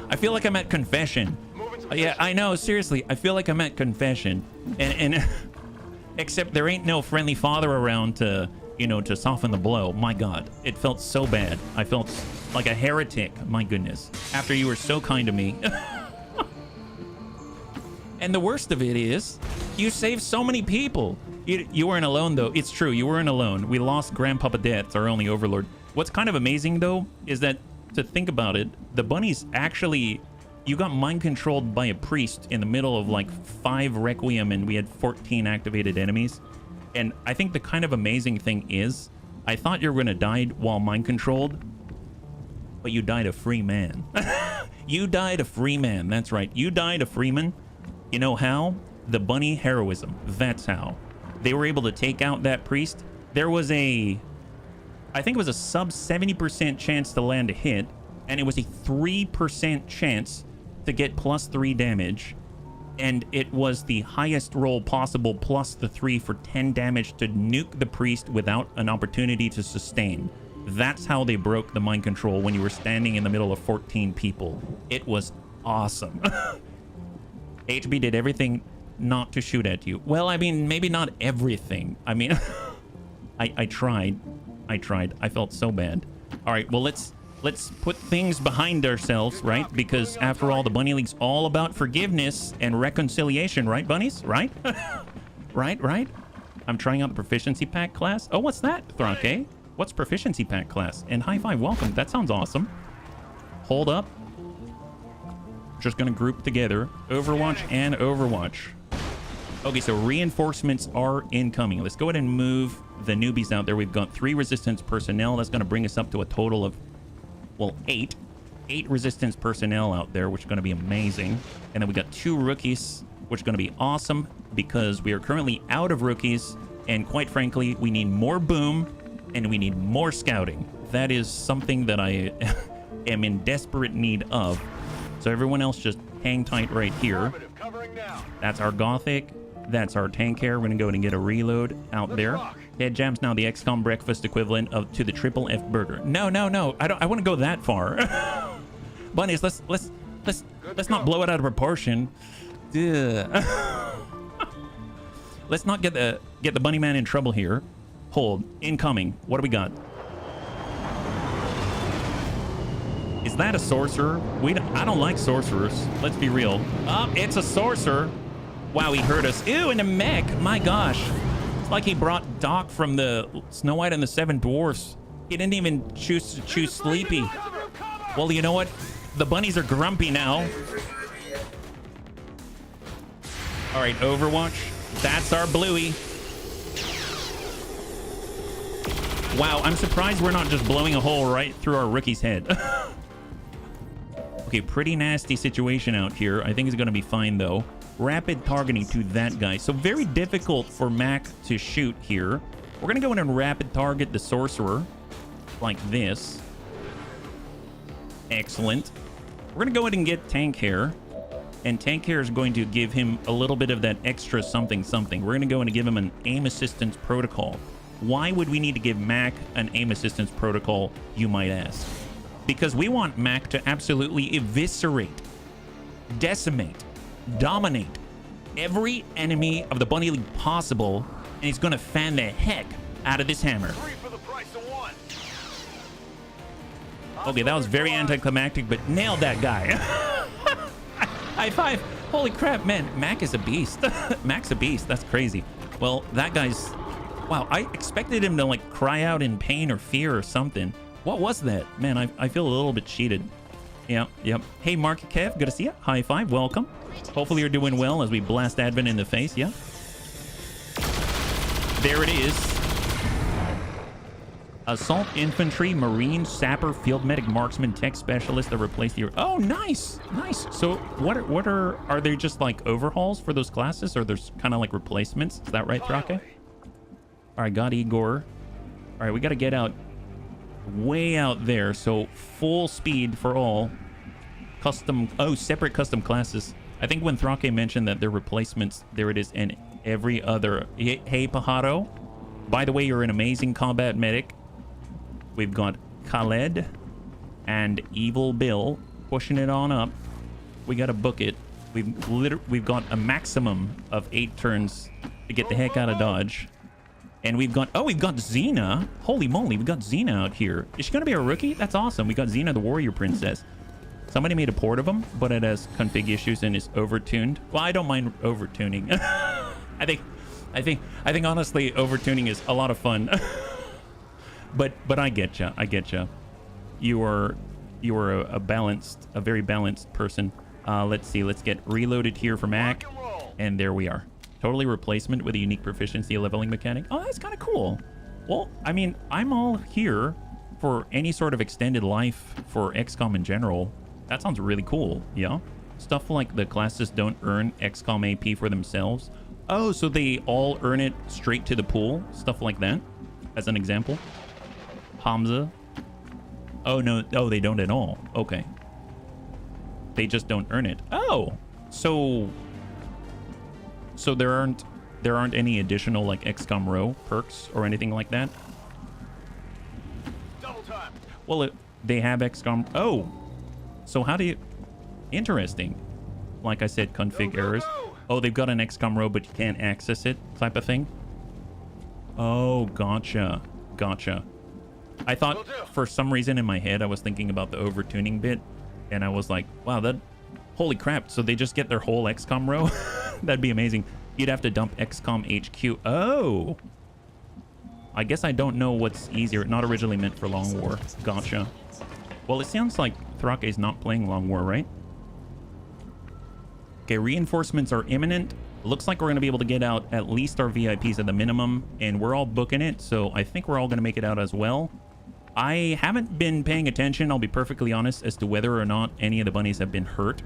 I feel like I'm at confession. Yeah, I know. Seriously, I feel like I'm at confession. And except there ain't no friendly father around to, you know, to soften the blow. My God, it felt so bad. I felt like a heretic. My goodness. After you were so kind to me. And the worst of it is, you saved so many people. You weren't alone, though. It's true. You weren't alone. We lost Grandpapa Death, our only overlord. What's kind of amazing, though, is that, to think about it, the bunnies actually... You got mind-controlled by a priest in the middle of, like, 5 Requiem, and we had 14 activated enemies. And I think the kind of amazing thing is, I thought you were going to die while mind-controlled, but you died a free man. You died a free man. That's right. You died a freeman. You know how? The bunny heroism. That's how. They were able to take out that priest. There was I think it was a sub 70% chance to land a hit, and it was a 3% chance to get +3 damage. And it was the highest roll possible, plus the 3 for 10 damage to nuke the priest without an opportunity to sustain. That's how they broke the mind control when you were standing in the middle of 14 people. It was awesome. HB did everything not to shoot at you. Well, I mean, maybe not everything. I mean, I tried. I felt so bad. All right, well, let's put things behind ourselves, right? Because after all, the Bunny League's all about forgiveness and reconciliation, right, bunnies? Right? right? I'm trying out the proficiency pack class. Oh, what's that, Thrake? What's proficiency pack class? And high five, welcome. That sounds awesome. Hold up. Just gonna group together Overwatch and Overwatch. Okay, so reinforcements are incoming. Let's go ahead and move the newbies out there. We've got 3 resistance personnel. That's gonna bring us up to a total of, well, 8 resistance personnel out there, which is going to be amazing. And then we got 2 rookies, which is going to be awesome because we are currently out of rookies, and quite frankly, we need more boom and we need more scouting. That is something that I am in desperate need of. So everyone else just hang tight right here. That's our Gothic. That's our tank care. We're going to go ahead and get a reload out there. Dead Jam's now the XCOM breakfast equivalent to the triple F burger. No. I want to go that far. Bunnies, let's not blow it out of proportion. Let's not get the bunny man in trouble here. Hold. Incoming. What do we got? Is that a sorcerer? I don't like sorcerers. Let's be real. Oh, it's a sorcerer. Wow, he hurt us. Ew, in a mech. My gosh. It's like he brought Doc from the Snow White and the Seven Dwarfs. He didn't even choose to choose Sleepy. Well, you know what? The bunnies are grumpy now. All right, Overwatch. That's our Bluey. Wow, I'm surprised we're not just blowing a hole right through our rookie's head. Okay, pretty nasty situation out here. I think it's going to be fine, though. Rapid targeting to that guy. So very difficult for Mac to shoot here. We're going to go in and rapid target the sorcerer like this. Excellent. We're going to go ahead and get tank hair. And tank hair is going to give him a little bit of that extra something. We're going to go in and give him an aim assistance protocol. Why would we need to give Mac an aim assistance protocol, you might ask? Because we want Mac to absolutely eviscerate, decimate, dominate every enemy of the Bunny League possible, and he's going to fan the heck out of this hammer. 3 for the price of 1. Okay, that was very anticlimactic, but nailed that guy. High five. Holy crap, man. Mac is a beast. Mac's a beast. That's crazy. Well, that guy's... Wow, I expected him to, like, cry out in pain or fear or something. What was that? Man, I feel a little bit cheated. Yep. Hey, Mark Kev, good to see you. High five, welcome. Hopefully you're doing well as we blast Advent in the face, yeah? There it is. Assault Infantry, Marine, Sapper, Field Medic, Marksman, Tech Specialist that replaced the... Oh, nice! So what are they just like overhauls for those classes, or there's kind of like replacements? Is that right, Thrake? All right, got Igor. All right, we got to get out way out there. So full speed for all custom. Oh, separate custom classes. I think when Thrake mentioned that they're replacements, there it is, and every other. Hey, Pajaro. By the way, you're an amazing combat medic. We've got Khaled and Evil Bill pushing it on up. We got to book it. We've got a maximum of 8 turns to get the heck out of Dodge. And we've got Xena. Holy moly, we've got Xena out here. Is she going to be a rookie? That's awesome. We got Xena, the warrior princess. Somebody made a port of him, but it has config issues and is overtuned. Well, I don't mind overtuning. I think honestly, overtuning is a lot of fun. but I get you. You are a very balanced person. Let's see. Let's get reloaded here for Mac, and there we are. Totally replacement with a unique proficiency leveling mechanic. Oh, that's kind of cool. Well, I mean, I'm all here for any sort of extended life for XCOM in general, that sounds really cool. Yeah. Stuff like the classes don't earn XCOM AP for themselves. Oh, so they all earn it straight to the pool? Stuff like that, as an example. Hamza. Oh, no. Oh, they don't at all. Okay. They just don't earn it. Oh, so there aren't any additional like XCOM row perks or anything like that. Double time. Well, they have XCOM. Oh, so how do you? Interesting. Like I said, config errors. Oh, they've got an XCOM row, but you can't access it, type of thing. Oh, gotcha, gotcha. I thought for some reason in my head I was thinking about the overtuning bit, and I was like, wow, that, holy crap! So they just get their whole XCOM row? That'd be amazing. You'd have to dump XCOM HQ. Oh, I guess I don't know what's easier. Not originally meant for Long War. Gotcha. Well, it sounds like Thrake's not playing Long War, right? Okay, reinforcements are imminent. Looks like we're going to be able to get out at least our VIPs at the minimum, and we're all booking it, so I think we're all going to make it out as well. I haven't been paying attention, I'll be perfectly honest, as to whether or not any of the bunnies have been hurt.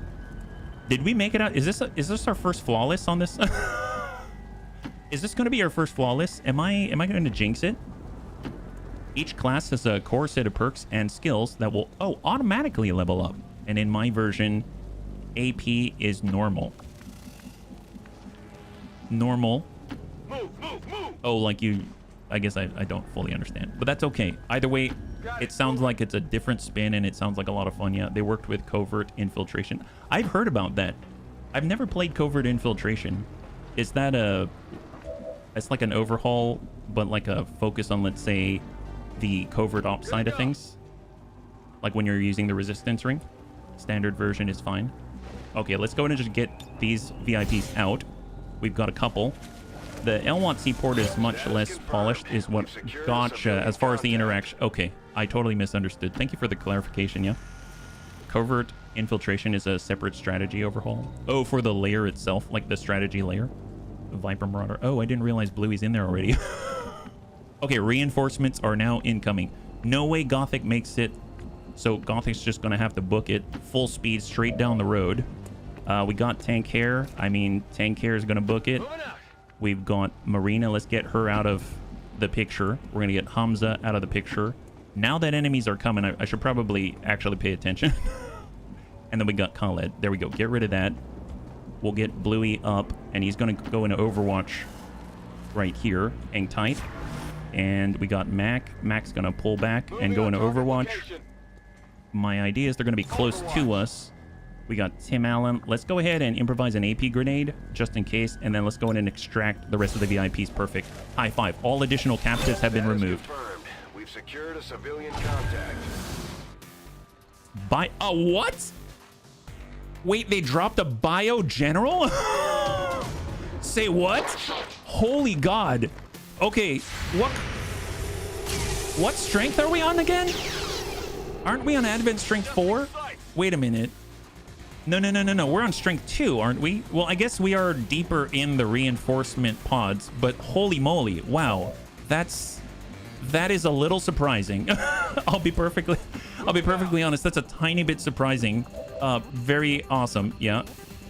Did we make it out? Is this our first flawless on this? Is this going to be our first flawless? Am I going to jinx it? Each class has a core set of perks and skills that will automatically level up. And in my version, AP is normal. Normal. Move, move, move. Oh, like you... I guess I don't fully understand. But that's okay. Either way, it sounds like it's a different spin, and it sounds like a lot of fun. Yeah, they worked with Covert Infiltration. I've heard about that. I've never played Covert Infiltration. Is that a... It's like an overhaul, but like a focus on, let's say, the covert ops side of things? Like when you're using the resistance ring? Standard version is fine. Okay, let's go ahead and just get these VIPs out. We've got a couple. The LWOTC port is much less polished, is what... Gotcha, as far as the interaction... Okay, I totally misunderstood. Thank you for the clarification, yeah. Covert Infiltration is a separate strategy overhaul. Oh, for the layer itself, like the strategy layer. Viper Marauder. Oh, I didn't realize Bluey's in there already. Okay, reinforcements are now incoming. No way Gothic makes it, so Gothic's just gonna have to book it full speed straight down the road. We got Tank Hair. I mean, Tank Hair is gonna book it. We've got Marina. Let's get her out of the picture. We're gonna get Hamza out of the picture. Now that enemies are coming, I should probably actually pay attention. And then we got Khaled. There we go. Get rid of that. We'll get Bluey up, and he's gonna go into Overwatch right here. Hang tight. And we got Mac. Mac's gonna pull back and go into Overwatch. My idea is they're gonna be close to us. We got Tim Allen. Let's go ahead and improvise an AP grenade just in case, and then let's go in and extract the rest of the VIPs. Perfect. High five. All additional captives have been removed. We've secured a civilian contact. By what? Wait, they dropped a bio general? Say what? Holy God. Okay, what strength are we on again? Aren't we on Advent Strength 4? Wait a minute. No. We're on Strength 2, aren't we? Well, I guess we are deeper in the reinforcement pods, but holy moly, wow. That is a little surprising. I'll be perfectly honest. That's a tiny bit surprising. Very awesome. Yeah.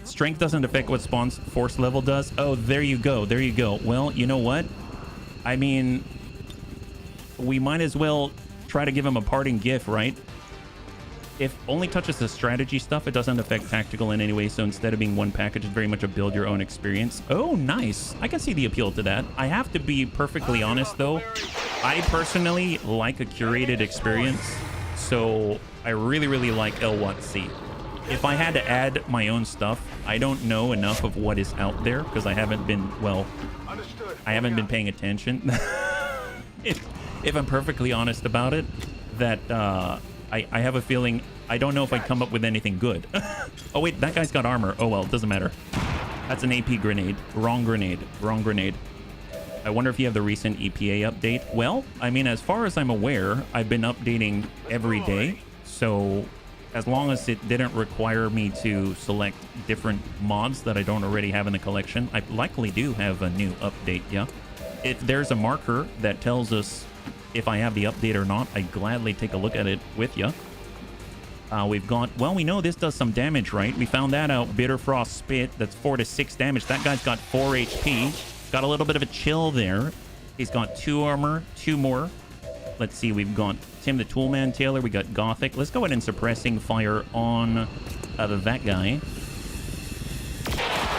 Strength doesn't affect what spawn's force level does. Oh, there you go. There you go. Well, you know what? I mean, we might as well try to give him a parting gift, right? If only touches the strategy stuff, it doesn't affect tactical in any way. So instead of being one package, it's very much a build your own experience. Oh, nice. I can see the appeal to that. I have to be perfectly honest, though. I personally like a curated experience. So I really like LWOTC. If I had to add my own stuff, I don't know enough of what is out there because I haven't been, well, I haven't been paying attention. If I'm perfectly honest about it, that I have a feeling I don't know if I'd come up with anything good. Oh, wait, that guy's got armor. Oh, well, it doesn't matter. That's an AP grenade. Wrong grenade. Wrong grenade. I wonder if you have the recent EPA update. Well, I mean, as far as I'm aware, I've been updating every day. So as long as it didn't require me to select different mods that I don't already have in the collection, I likely do have a new update, yeah? If there's a marker that tells us if I have the update or not. I gladly take a look at it with you. We've got, well, we know this does some damage, right? We found that out. Bitter Frost Spit, that's 4 to 6 damage. That guy's got 4 HP. Got a little bit of a chill there. He's got 2 armor, 2 more. Let's see, we've got Tim the Toolman Taylor. We got Gothic. Let's go ahead and suppressing fire on that guy.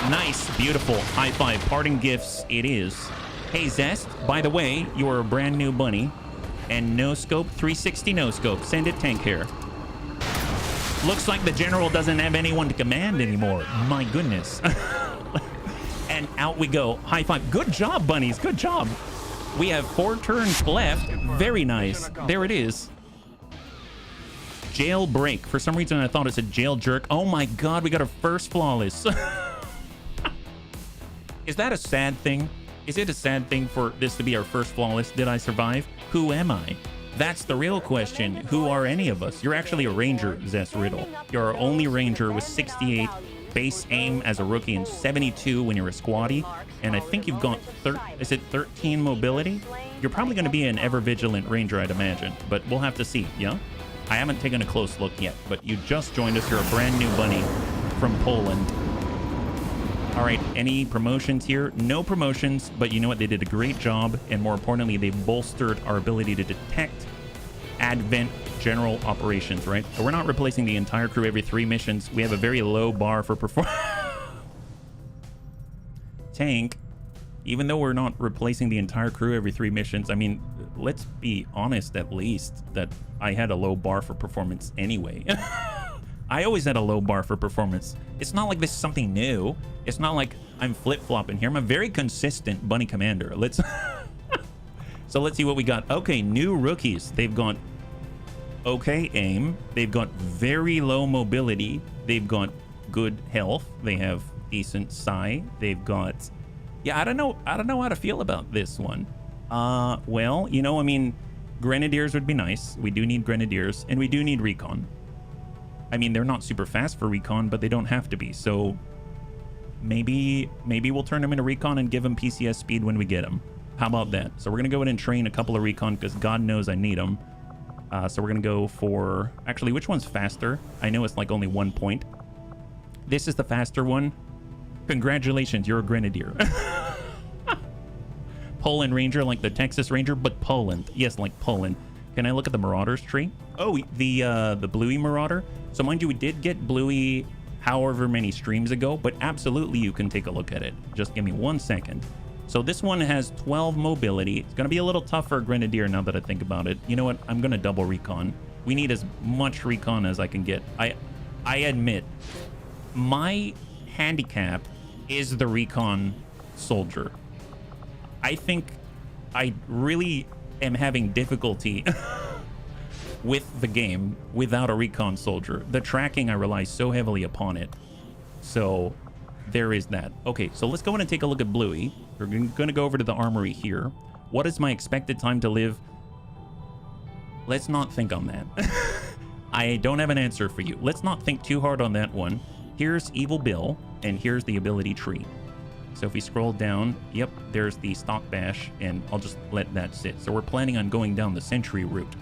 Nice, beautiful. High five. Parting gifts it is. Hey, Zest, by the way, you're a brand new bunny. And no scope, 360 no scope. Send it tank hair. Looks like the general doesn't have anyone to command anymore. My goodness. And out we go. High five. Good job, bunnies. Good job. We have 4 turns left. Very nice. There it is. Jailbreak. For some reason, I thought it said jail jerk. Oh my God, we got our first flawless. Is that a sad thing? Is it a sad thing for this to be our first flawless? Did I survive? Who am I? That's the real question. Who are any of us? You're actually a ranger, Zest Riddle. You're our only ranger with 68 base aim as a rookie and 72 when you're a squatty. And I think you've got 13 mobility? You're probably going to be an ever vigilant ranger, I'd imagine. But we'll have to see, yeah? I haven't taken a close look yet, but you just joined us. You're a brand new bunny from Poland. All right, any promotions here? No promotions, but you know what? They did a great job, and more importantly, they bolstered our ability to detect advent general operations, right? So we're not replacing the entire crew every 3 missions. We have a very low bar for performance. Tank, even though we're not replacing the entire crew every 3 missions, I mean, let's be honest at least that I had a low bar for performance anyway. I always had a low bar for performance. It's not like this is something new. It's not like I'm flip-flopping here. I'm a very consistent bunny commander. Let's So let's see what we got. Okay, new rookies. They've got okay aim. They've got very low mobility. They've got good health. They have decent psi. They've got, yeah, I don't know how to feel about this one. Well, you know, I mean, grenadiers would be nice. We do need grenadiers, and we do need recon. I mean, they're not super fast for recon, but they don't have to be. So maybe we'll turn them into recon and give them PCS speed when we get them. How about that? So we're going to go ahead and train a couple of recon because God knows I need them. So we're going to go for... Actually, which one's faster? I know it's like only 1 point. This is the faster one. Congratulations, you're a grenadier. Poland Ranger, like the Texas Ranger, but Poland. Yes, like Poland. Can I look at the Marauders tree? Oh, the Bluey Marauder. So mind you, we did get Bluey however many streams ago, but absolutely you can take a look at it. Just give me 1 second. So this one has 12 mobility. It's going to be a little tough for a Grenadier now that I think about it. You know what? I'm going to double recon. We need as much recon as I can get. I admit, my handicap is the recon soldier. I think I really am having difficulty with the game without a recon soldier. The tracking, I rely so heavily upon it. So there is that. Okay, so let's go in and take a look at Bluey. We're going to go over to the armory here. What is my expected time to live? Let's not think on that. I don't have an answer for you. Let's not think too hard on that one. Here's Evil Bill, and here's the ability tree. So if we scroll down, yep, there's the stock bash, and I'll just let that sit. So we're planning on going down the sentry route.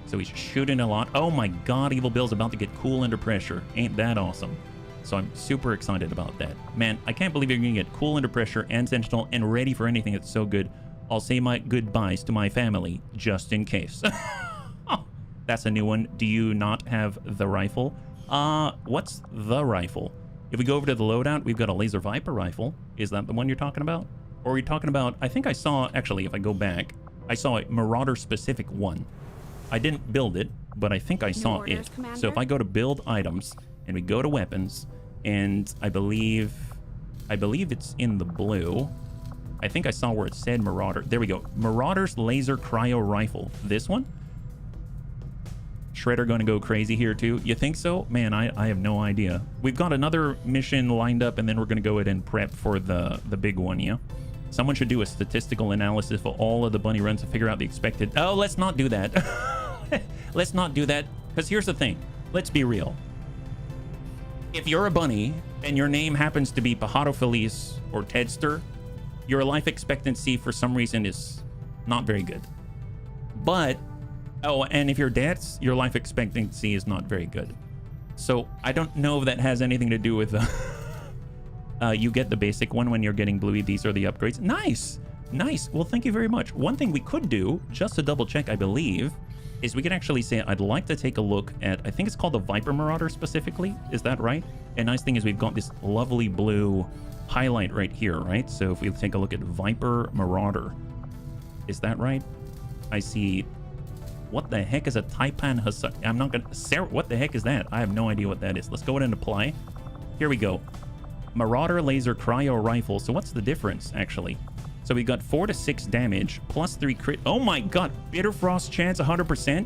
So he's shooting a lot. Oh my God, Evil Bill's about to get cool under pressure. Ain't that awesome? So I'm super excited about that. Man, I can't believe you're going to get cool under pressure and sentinel and ready for anything that's so good. I'll say my goodbyes to my family just in case. Oh, that's a new one. Do you not have the rifle? What's the rifle? If we go over to the loadout, we've got a Laser Viper rifle. Is that the one you're talking about? Or are you talking about, I think I saw, actually, if I go back, I saw a Marauder specific one. I didn't build it, but I think I saw it. Commander? So if I go to build items and we go to weapons, and I believe it's in the blue. I think I saw where it said Marauder. There we go. Marauder's Laser Cryo Rifle. This one? Shredder going to go crazy here too. You think so? Man, I have no idea. We've got another mission lined up, and then we're going to go ahead and prep for the big one, yeah? Someone should do a statistical analysis of all of the bunny runs to figure out the expected... Oh, let's not do that. Let's not do that, because here's the thing. Let's be real. If you're a bunny, and your name happens to be Pajaro Feliz or Tedster, your life expectancy for some reason is not very good. But, oh, and if you're dead, your life expectancy is not very good. So I don't know if that has anything to do with you get the basic one when you're getting Bluey. These are the upgrades. Nice. Nice. Well, thank you very much. One thing we could do, just to double check, I believe, is we can actually say, I'd like to take a look at, I think it's called the Viper Marauder specifically. Is that right? And nice thing is we've got this lovely blue highlight right here, right? So if we take a look at Viper Marauder, is that right? I see. What the heck is a Taipan Hussar? I'm not gonna, Sarah, what the heck is that? I have no idea what that is. Let's go ahead and apply. Here we go. Marauder Laser Cryo Rifle. So what's the difference, actually? So we got 4 to 6 damage, plus 3 crit. Oh my god, Bitter Frost chance 100%.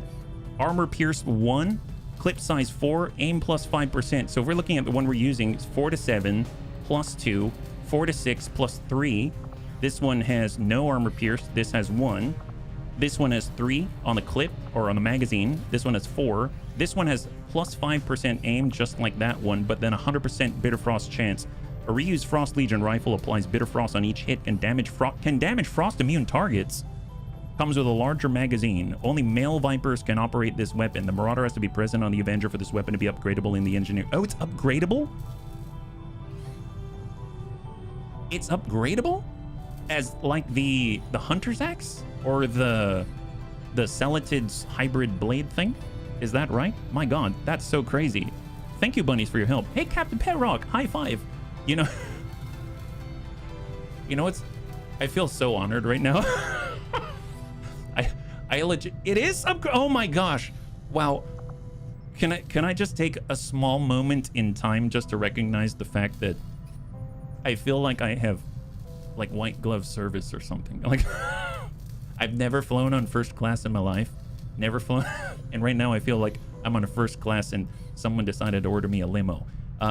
Armor Pierce 1, clip size 4, aim plus 5%. So if we're looking at the one we're using, it's 4 to 7, plus 2, 4 to 6, plus 3. This one has no armor pierce. This has 1. This one has 3 on the clip, or on the magazine. This one has 4. This one has plus 5% aim, just like that one, but then 100% Bitter Frost chance. A reused Frost Legion rifle applies Bitter Frost on each hit and damage Frost immune targets. Comes with a larger magazine. Only male Vipers can operate this weapon. The Marauder has to be present on the Avenger for this weapon to be upgradable in the Engineer. Oh, it's upgradable? It's upgradable? As like the Hunter's Axe? Or the Celatid's hybrid blade thing? Is that right? My god, that's so crazy. Thank you, bunnies, for your help. Hey, Captain Petrock, high five. You know, I feel so honored right now. I legit, it is, oh my gosh. Wow. Can I just take a small moment in time just to recognize the fact that I feel like I have like white glove service or something. Like, I've never flown on first class in my life. Never flown. And right now I feel like I'm on a first class and someone decided to order me a limo.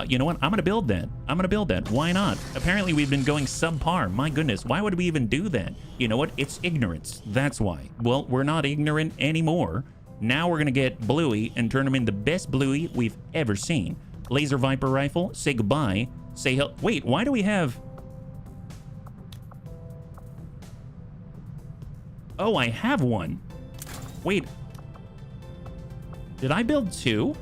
You know what? I'm going to build that. I'm going to build that. Why not? Apparently we've been going subpar. My goodness. Why would we even do that? You know what? It's ignorance. That's why. Well, we're not ignorant anymore. Now we're going to get Bluey and turn him into the best Bluey we've ever seen. Laser Viper Rifle. Say goodbye. Say help. Wait, why do we have... Oh, I have one. Wait. Did I build 2?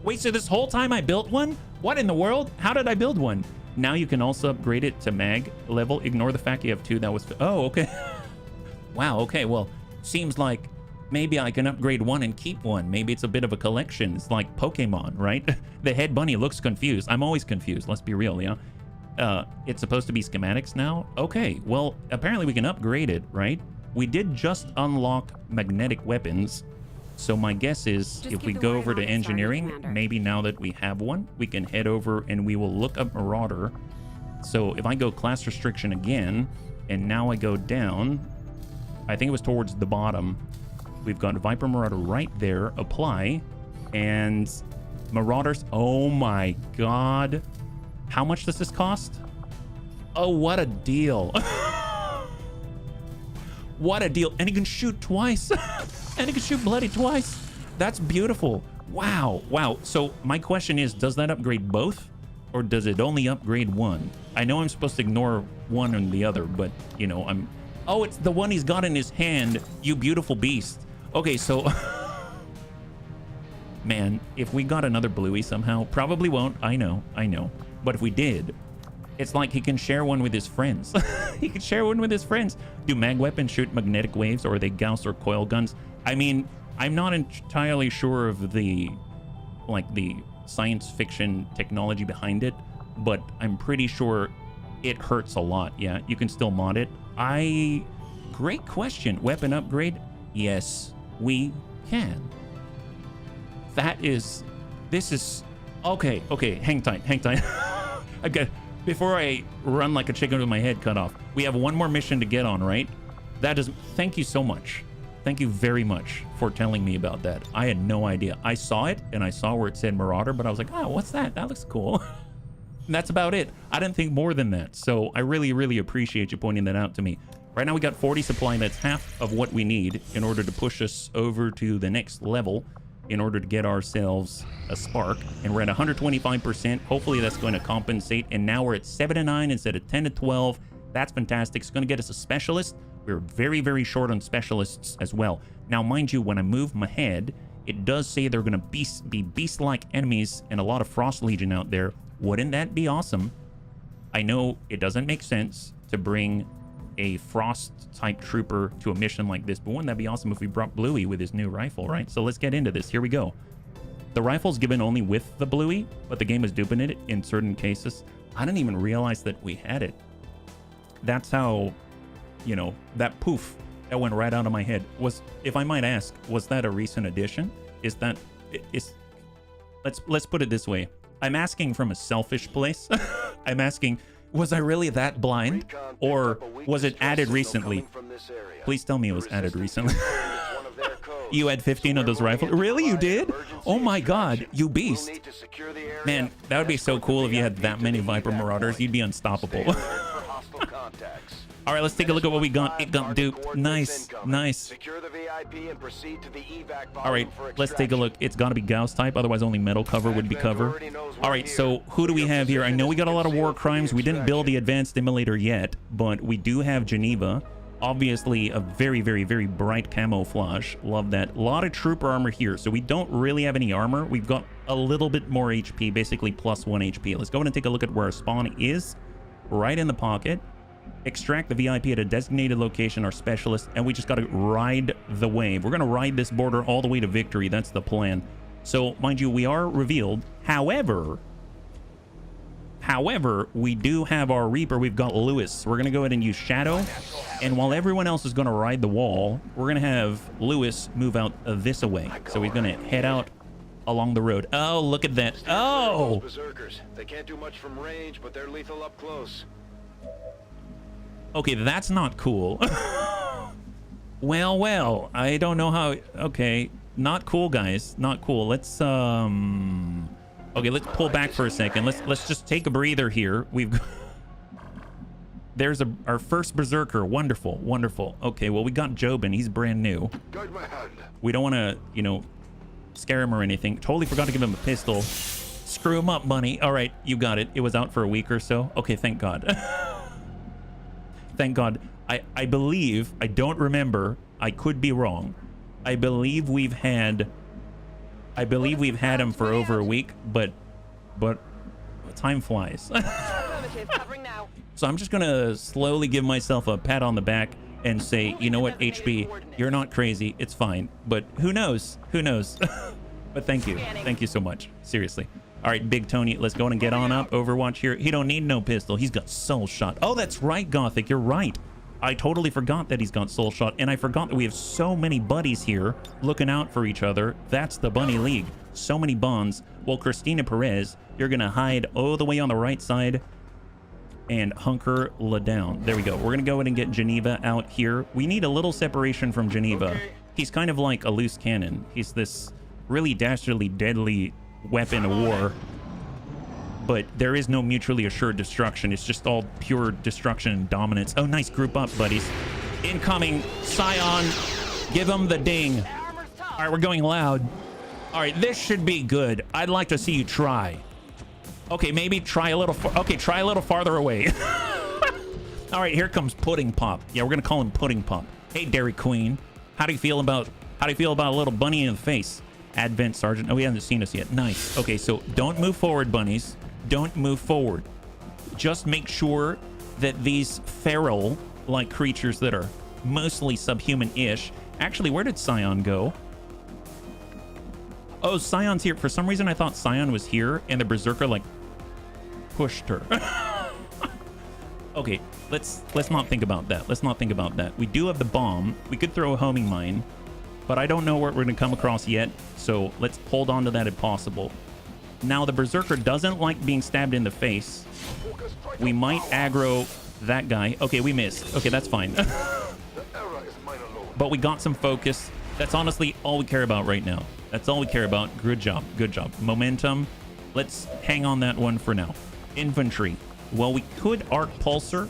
Wait, so this whole time I built one? What in the world? How did I build one? Now you can also upgrade it to mag level. Ignore the fact you have 2. That was... Oh, okay. Wow, okay. Well, seems like maybe I can upgrade 1 and keep 1. Maybe it's a bit of a collection. It's like Pokemon, right? The head bunny looks confused. I'm always confused. Let's be real, yeah? It's supposed to be schematics now? Okay, well, apparently we can upgrade it, right? We did just unlock magnetic weapons. So my guess is if we go over to engineering, maybe now that we have one, we can head over and we will look up Marauder. So if I go class restriction again, and now I go down, I think it was towards the bottom. We've got Viper Marauder right there, apply, and Marauders. Oh my god. How much does this cost? Oh, what a deal. What a deal. And he can shoot twice. And he can shoot bloody twice. That's beautiful. Wow. Wow. So my question is, does that upgrade both? Or does it only upgrade one? I know I'm supposed to ignore one and the other, but, you know, I'm... Oh, it's the one he's got in his hand. You beautiful beast. Okay, so... Man, if we got another Bluey somehow, probably won't. I know. But if we did, it's like he can share one with his friends. He can share one with his friends. Do mag weapons shoot magnetic waves, or are they Gauss or coil guns? I mean, I'm not entirely sure of the, like, the science fiction technology behind it, but I'm pretty sure it hurts a lot. Yeah, you can still mod it. Great question. Weapon upgrade? Yes, we can. This is... Okay, hang tight. Okay, before I run like a chicken with my head cut off, we have one more mission to get on, right? That is... Thank you so much. Thank you very much for telling me about that. I had no idea. I saw it, and I saw where it said Marauder, but I was like, oh, what's that? That looks cool. And that's about it. I didn't think more than that. So I really, really appreciate you pointing that out to me. Right now we got 40 supply. That's half of what we need in order to push us over to the next level, in order to get ourselves a spark. And we're at 125%. Hopefully that's going to compensate. And now we're at 7 to 9 instead of 10 to 12. That's fantastic. It's going to get us a specialist. We're very, very short on specialists as well. Now, mind you, when I move my head, it does say they're going to be beast-like enemies and a lot of Frost Legion out there. Wouldn't that be awesome? I know it doesn't make sense to bring a Frost-type trooper to a mission like this, but wouldn't that be awesome if we brought Bluey with his new rifle, right? So let's get into this. Here we go. The rifle's given only with the Bluey, but the game is duping it in certain cases. I didn't even realize that we had it. That's how, you know, that poof that went right out of my head was, if I might ask, was that a recent addition? Let's put it this way. I'm asking from a selfish place. I'm asking, was I really that blind, or was it added recently? Please tell me it was added recently. You had 15 of those rifles? Really, you did? Oh my god, you beast. Man, that would be so cool if you had that many Viper Marauders. You'd be unstoppable. All right, let's take a look at what we got. It got duped. Nice, nice. All right, let's take a look. It's got to be Gauss type, otherwise only metal cover would be cover. All right, so who do we have here? I know we got a lot of war crimes. We didn't build the advanced emulator yet, but we do have Geneva. Obviously, a very, very, very bright camouflage. Love that. A lot of trooper armor here, so we don't really have any armor. We've got a little bit more HP, basically plus 1 HP. Let's go ahead and take a look at where our spawn is. Right in the pocket. Extract the VIP at a designated location, our specialist, and we just got to ride the wave. We're going to ride this border all the way to victory. That's the plan. So, mind you, we are revealed. However, we do have our Reaper. We've got Lewis. We're going to go ahead and use Shadow. And while everyone else is going to ride the wall, we're going to have Lewis move out this way. So he's going to head out along the road. Oh, look at that. Oh! They can't do much from range, but they're lethal up close. Okay, that's not cool. Well, I don't know how... Okay, not cool, guys. Not cool. Let's, okay, let's pull back for a second. Let's just take a breather here. We've... There's our first Berserker. Wonderful, wonderful. Okay, well, we got Jobin. He's brand new. Guide my hand. We don't want to, you know, scare him or anything. Totally forgot to give him a pistol. Screw him up, bunny. All right, you got it. It was out for a week or so. Okay, thank God. Thank God. I believe, I don't remember, I could be wrong. I believe we've had him for over a week, but time flies. So I'm just gonna slowly give myself a pat on the back and say, you know what, HB, you're not crazy, it's fine. But who knows? Who knows? But thank you so much. Seriously. All right, Big Tony, let's go and get on up. Overwatch here. He don't need no pistol. He's got soul shot. Oh, that's right, Gothic. You're right. I totally forgot that he's got soul shot, and I forgot that we have so many buddies here looking out for each other. That's the Bunny League. So many bonds. Well, Christina Perez, you're gonna hide all the way on the right side and hunker down. There we go. We're gonna go ahead and get Geneva out here. We need a little separation from Geneva. Okay. He's kind of like a loose cannon. He's this really dastardly, deadly weapon of war, but there is no mutually assured destruction. It's just all pure destruction and dominance. Oh, nice. Group up, buddies. Incoming. Scion. Give him the ding. All right, we're going loud. All right, this should be good. I'd like to see you try. Okay, maybe try a little. Okay, try a little farther away. All right, here comes Pudding Pop. Yeah, we're gonna call him Pudding Pop. Hey, Dairy Queen. How do you feel about a little bunny in the face? Advent Sergeant. Oh, he hasn't seen us yet. Nice. Okay, so don't move forward, bunnies. Don't move forward. Just make sure that these feral-like creatures that are mostly subhuman-ish... Actually, where did Scion go? Oh, Scion's here. For some reason, I thought Scion was here, and the Berserker, like, pushed her. Okay, let's not think about that. Let's not think about that. We do have the bomb. We could throw a homing mine, but I don't know what we're going to come across yet, so let's hold on to that if possible. Now, the Berserker doesn't like being stabbed in the face. We might aggro that guy. Okay, we missed. Okay, that's fine. But we got some focus. That's honestly all we care about right now. That's all we care about. Good job. Good job. Momentum. Let's hang on that one for now. Infantry. Well, we could arc pulsar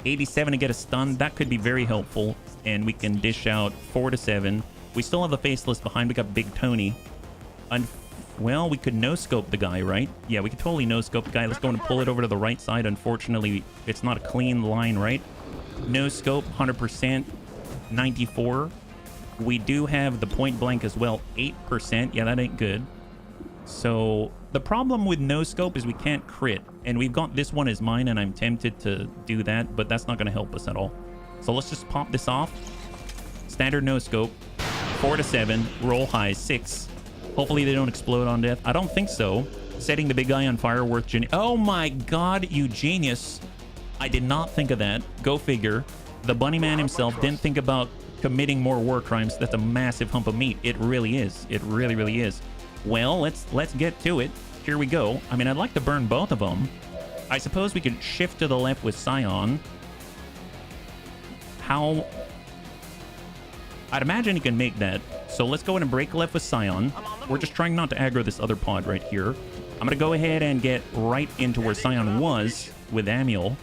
87 to get a stun. That could be very helpful. And we can dish out 4 to 7. We still have the faceless behind. We got Big Tony. Well, we could no-scope the guy, right? Yeah, we could totally no-scope the guy. Let's go and pull it over to the right side. Unfortunately, it's not a clean line, right? No scope, 100%, 94. We do have the point blank as well, 8%. Yeah, that ain't good. So the problem with no scope is we can't crit. And we've got this one as mine, and I'm tempted to do that, but that's not going to help us at all. So let's just pop this off. Standard no scope. 4 to 7. Roll high. 6. Hopefully they don't explode on death. I don't think so. Setting the big guy on fire worth oh my god, you genius. I did not think of that. Go figure. The bunny man himself didn't think about committing more war crimes. That's a massive hump of meat. It really is. It really, really is. Well, let's get to it. Here we go. I mean, I'd like to burn both of them. I suppose we could shift to the left with Scion. How? I'd imagine he can make that. So let's go ahead and break left with Scion. We're just trying not to aggro this other pod right here. I'm going to go ahead and get right into where Scion was with Amiel.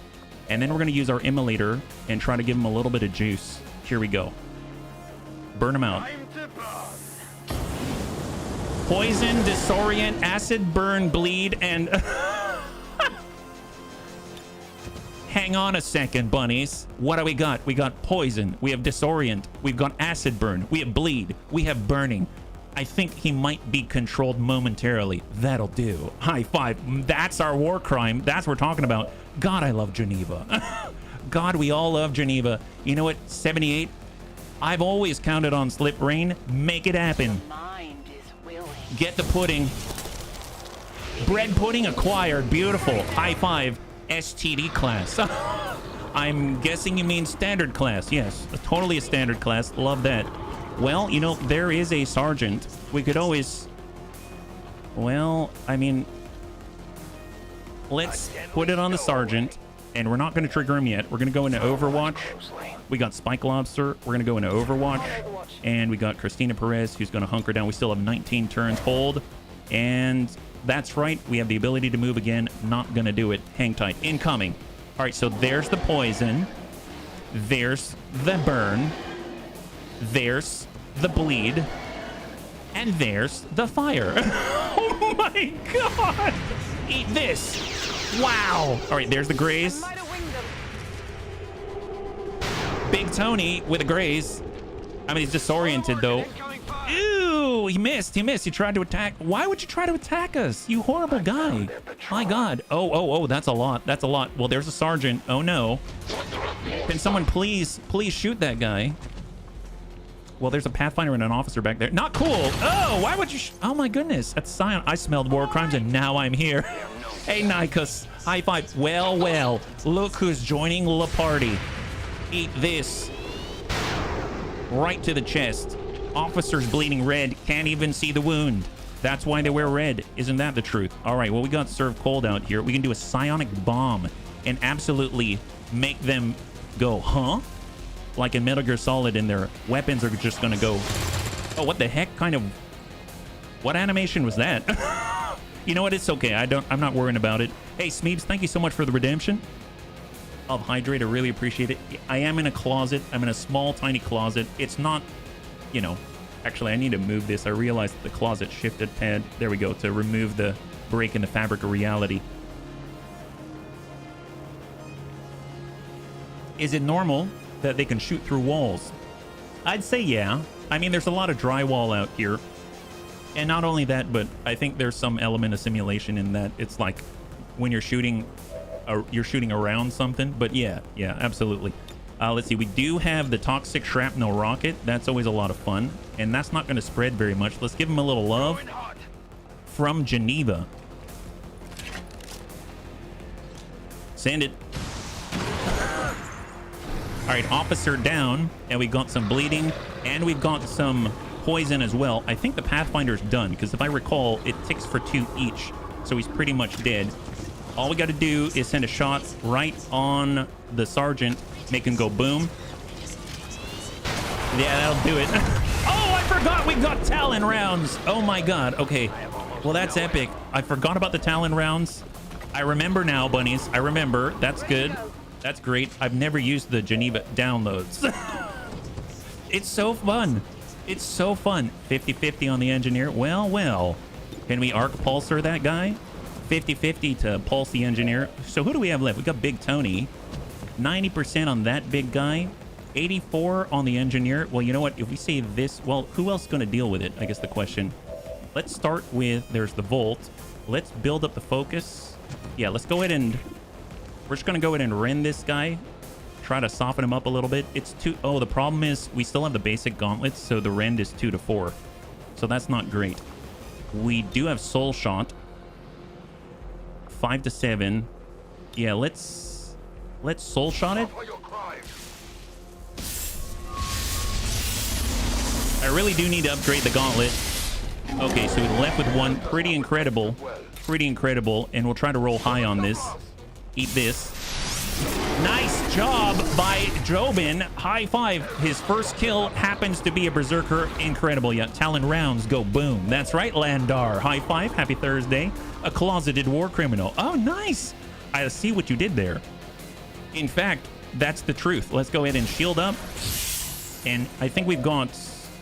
And then we're going to use our Immolator and try to give him a little bit of juice. Here we go. Burn him out. Poison, disorient, acid, burn, bleed, and... Hang on a second, bunnies. What do we got? We got poison. We have disorient. We've got acid burn. We have bleed. We have burning. I think he might be controlled momentarily. That'll do. High five. That's our war crime. That's what we're talking about. God, I love Geneva. God, we all love Geneva. You know what? 78. I've always counted on Slip Rain. Make it happen. Get the pudding. Bread pudding acquired. Beautiful. High five. STD class. I'm guessing you mean standard class. Yes, totally a standard class. Love that. Well, you know, there is a sergeant. We could always... Well, I mean... Let's put it on the sergeant. And we're not going to trigger him yet. We're going to go into Overwatch. We got Spike Lobster. We're going to go into Overwatch. And we got Christina Perez, who's going to hunker down. We still have 19 turns. Hold. And... That's right. We have the ability to move again. Not going to do it. Hang tight. Incoming. All right, so there's the poison. There's the burn. There's the bleed. And there's the fire. Oh, my God. Eat this. Wow. All right, there's the graze. Big Tony with a graze. I mean, he's disoriented, though. Ew, he missed. He tried to attack. Why would you try to attack us? You horrible guy. My God. Oh, that's a lot. That's a lot. Well, there's a sergeant. Oh, no. Can someone please shoot that guy? Well, there's a Pathfinder and an officer back there. Not cool. Oh, why would you? Oh, my goodness. That's Scion. I smelled war crimes, and now I'm here. Hey, Nikos. High five. Well. Look who's joining the party. Eat this. Right to the chest. Officers bleeding red, can't even see the wound. That's why they wear red. Isn't that the truth? All right, well, we got served cold out here. We can do a psionic bomb and absolutely make them go, huh? Like in Metal Gear Solid, and their weapons are just gonna go. Oh, what the heck? What animation was that? You know what? It's okay. I'm not worrying about it. Hey, Smeebs, thank you so much for the redemption of Hydrate. I really appreciate it. I am in a closet. I'm in a small, tiny closet. It's not... You know, actually, I need to move this. I realized the closet shifted pad. There we go, to remove the break in the fabric of reality. Is it normal that they can shoot through walls? I'd say yeah. I mean, there's a lot of drywall out here. And not only that, but I think there's some element of simulation in that. It's like when you're shooting around something. But yeah, absolutely. Let's see, we do have the toxic shrapnel rocket. That's always a lot of fun, and that's not going to spread very much. Let's give him a little love from Geneva. Send it. All right, officer down, and we've got some bleeding, and we've got some poison as well. I think the Pathfinder's done, because if I recall, it ticks for 2 each, so he's pretty much dead. All we got to do is send a shot right on the sergeant. Make him go boom. Yeah, that'll do it. Oh, I forgot we've got Talon rounds. Oh my God. Okay. Well, that's epic. I forgot about the Talon rounds. I remember now, bunnies. I remember. That's good. That's great. I've never used the Geneva downloads. It's so fun. It's so fun. 50-50 on the engineer. Well. Can we arc pulsar that guy? 50-50 to pulse the engineer. So who do we have left? We got Big Tony. 90% on that big guy. 84 on the engineer. Well, you know what? If we say this, well, who else is going to deal with it? I guess the question. Let's start with, there's the Volt. Let's build up the focus. Yeah, let's go ahead and, we're just going to go ahead and rend this guy. Try to soften him up a little bit. It's 2, oh, the problem is we still have the basic gauntlets, so the rend is 2 to 4. So that's not great. We do have Soul Shot. 5 to 7. Yeah, let's Soul Shot it. I really do need to upgrade the gauntlet. Okay, so we're left with one. Pretty incredible. Pretty incredible. And we'll try to roll high on this. Eat this. Nice job by Jobin. High five. His first kill happens to be a Berserker. Incredible. Yeah, Talon rounds go boom. That's right, Landar. High five. Happy Thursday. A closeted war criminal. Oh, nice. I see what you did there. In fact, that's the truth. Let's go ahead and shield up. And I think we've got,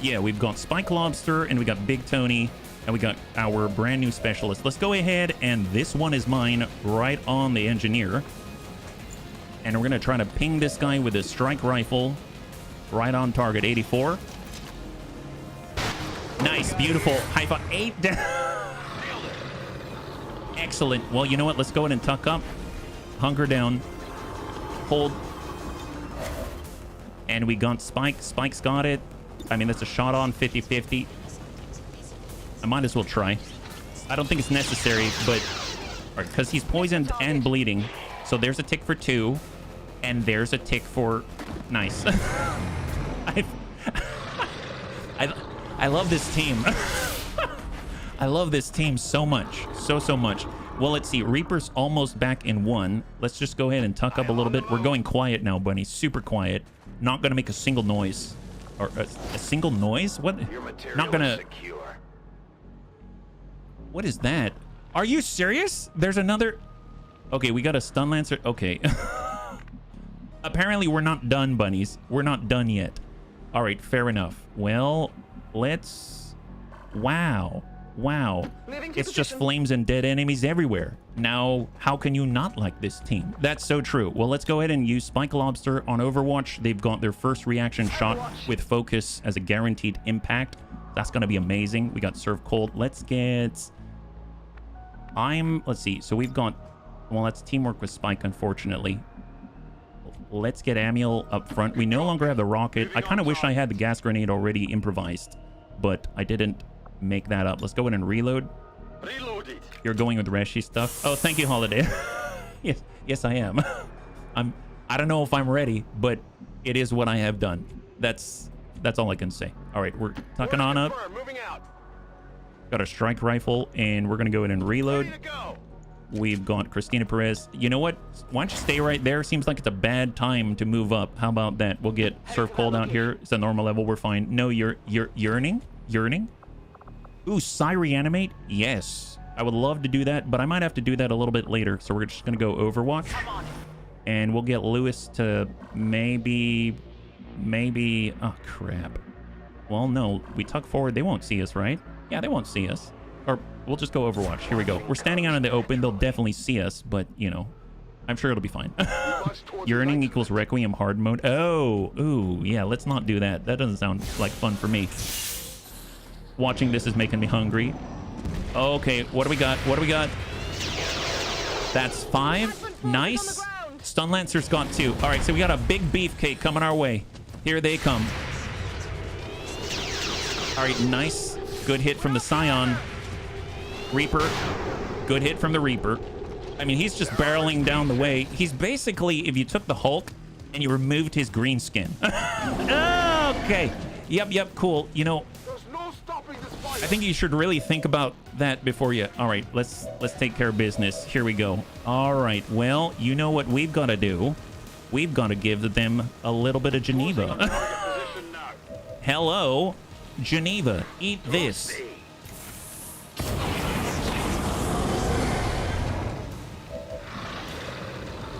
yeah, we've got Spike Lobster and we got Big Tony and we got our brand new specialist. Let's go ahead and this one is mine right on the engineer. And we're going to try to ping this guy with a strike rifle right on target. 84. Nice, beautiful. High five. 8 down. Excellent. Well, you know what? Let's go ahead and tuck up. Hunker down. Hold. And we got Spike. Spike's got it. I mean, that's a shot on 50-50. I might as well try. I don't think it's necessary, but because he's poisoned and bleeding. So there's a tick for 2. And there's a tick for... Nice. I love this team. I love this team so much. So much. Well, let's see. Reaper's almost back in 1. Let's just go ahead and tuck up a little bit. We're going quiet now, Bunny. Super quiet. Not going to make a single noise. Or a single noise? What? Not going to... What is that? Are you serious? There's another... Okay, we got a Stun Lancer. Okay. Apparently, we're not done, bunnies. We're not done yet. All right, fair enough. Well, let's... Wow. Wow. It's just flames and dead enemies everywhere. Now, how can you not like this team? That's so true. Well, let's go ahead and use Spike Lobster on Overwatch. They've got their first reaction shot with focus as a guaranteed impact. That's going to be amazing. We got Serve Cold. Let's get... Let's see. So we've got... Well, that's teamwork with Spike, unfortunately. Let's get Amiel up front. We no longer have the rocket. I kind of wish I had the gas grenade already improvised, but I didn't make that up. Let's go ahead and reload. You're going with Reshi stuff. Oh, thank you, Holiday. Yes, I am. I don't know if I'm ready, but it is what I have done. That's all I can say. All right, we're tucking on up. Got a strike rifle, and we're gonna go ahead and reload. We've got Christina Perez. You know what? Why don't you stay right there? Seems like it's a bad time to move up. How about that? We'll get Surf Cold out here. It's a normal level. We're fine. No, you're yearning? Yearning? Ooh, Psy-Reanimate? Yes. I would love to do that, but I might have to do that a little bit later. So we're just going to go Overwatch. And we'll get Lewis to maybe... Oh, crap. Well, no. We tuck forward. They won't see us, right? Yeah, they won't see us. Or we'll just go Overwatch. Here we go. We're standing out in the open. They'll definitely see us, but, you know, I'm sure it'll be fine. Yearning equals Requiem hard mode. Oh, ooh, yeah, let's not do that. That doesn't sound like fun for me. Watching this is making me hungry. Okay, what do we got? What do we got? That's 5. Nice. Stun Lancer's got 2. All right, so we got a big beefcake coming our way. Here they come. All right, nice. Good hit from the Scion. Reaper. Good hit from the Reaper. I mean, he's just barreling down the way. He's basically, if you took the Hulk and you removed his green skin. Okay. Yep, cool. You know, I think you should really think about that before you... All right, let's take care of business. Here we go. All right, well, you know what we've got to do. We've got to give them a little bit of Geneva. Hello, Geneva. Eat this.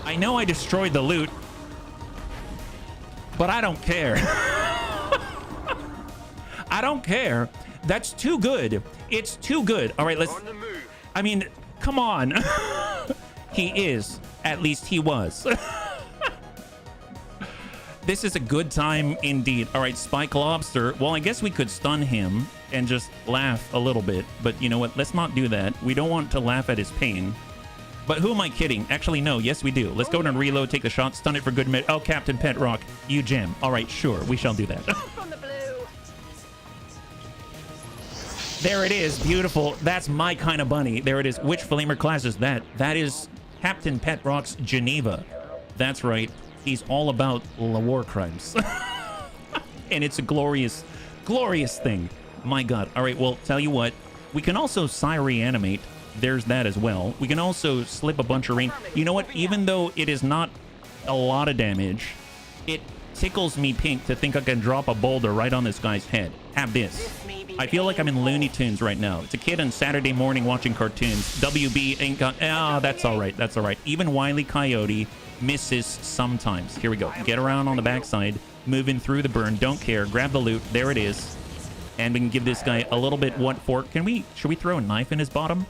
I know I destroyed the loot, but I don't care. I don't care. That's too good. It's too good. All right, let's... I mean, come on. He is. At least he was. This is a good time indeed. All right, Spike Lobster. Well, I guess we could stun him and just laugh a little bit. But you know what? Let's not do that. We don't want to laugh at his pain. But who am I kidding? Actually, no. Yes, we do. Let's go and reload, take the shot, stun it for good minute. Oh, Captain Pet Rock, you gem. All right, sure. We shall do that. From the blue. There it is. Beautiful. That's my kind of bunny. There it is. Which Flamer class is that? That is Captain Pet Rock's Geneva. That's right. He's all about war crimes. And it's a glorious, glorious thing. My God. All right, well, tell you what. We can also reanimate. There's that as well. We can also slip a bunch of rain. You know what? Even though it is not a lot of damage, it tickles me pink to think I can drop a boulder right on this guy's head. Have this. I feel like I'm in Looney Tunes right now. It's a kid on Saturday morning watching cartoons. WB ain't got... Ah, that's all right. That's all right. Even Wile E. Coyote misses sometimes. Here we go. Get around on the backside. Moving through the burn. Don't care. Grab the loot. There it is. And we can give this guy a little bit what for. Can we... Should we throw a knife in his bottom?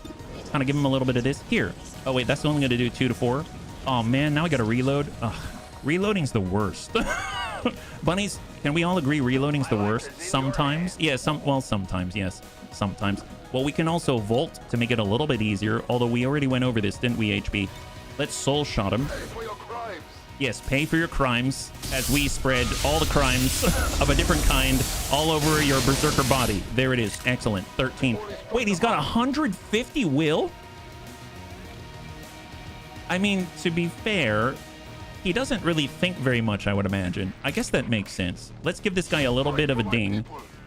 Kind of give him a little bit of this. Here. Oh, wait. That's only going to do 2 to 4. Oh, man. Now we got to reload. Ugh. Reloading's the worst. Bunnies, can we all agree reloading's the worst? Sometimes? Yeah, sometimes, yes. Sometimes. Well, we can also vault to make it a little bit easier, although we already went over this, didn't we, HB? Let's soul shot him. Pay for your crimes. Yes, pay for your crimes as we spread all the crimes of a different kind all over your berserker body. There it is. Excellent. 13. Wait, he's got 150 will? I mean, to be fair... He doesn't really think very much, I would imagine. I guess that makes sense. Let's give this guy a little bit of a ding.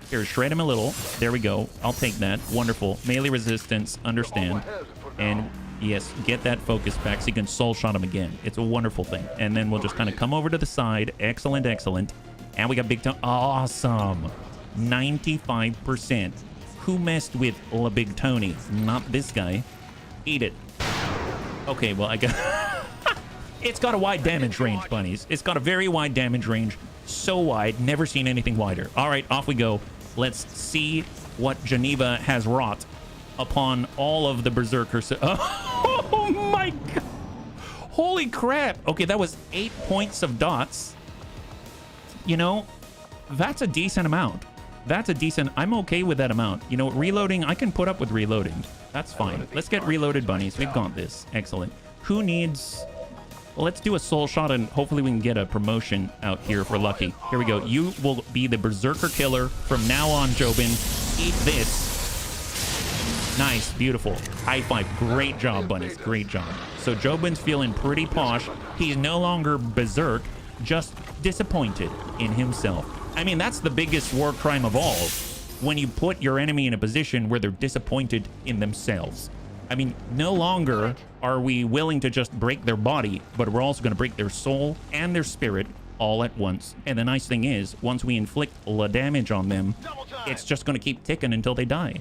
Here, shred him a little. There we go. I'll take that. Wonderful. Melee resistance. Understand. And yes, get that focus back so you can soul shot him again. It's a wonderful thing. And then we'll just kind of come over to the side. Excellent, excellent. And we got Big Tony. Awesome. 95%. Who messed with La Big Tony? Not this guy. Eat it. Okay, well, I got... It's got a wide damage range, bunnies. It's got a very wide damage range. So wide, never seen anything wider. All right, off we go. Let's see what Geneva has wrought upon all of the berserkers. Oh my God. Holy crap. Okay, that was 8 points of dots. You know, that's a decent amount. That's a decent... I'm okay with that amount. You know, reloading, I can put up with reloading. That's fine. Let's get reloaded, bunnies. We've got this. Excellent. Who needs... Well, let's do a soul shot and hopefully we can get a promotion out here if we're lucky. Here we go. You will be the berserker killer from now on, Jobin. Eat this. Nice. Beautiful. High five. Great job, bunnies. Great job. So Jobin's feeling pretty posh. He's no longer berserk, just disappointed in himself. I mean, that's the biggest war crime of all. When you put your enemy in a position where they're disappointed in themselves. I mean, no longer are we willing to just break their body, but we're also going to break their soul and their spirit all at once. And the nice thing is, once we inflict the damage on them, it's just going to keep ticking until they die.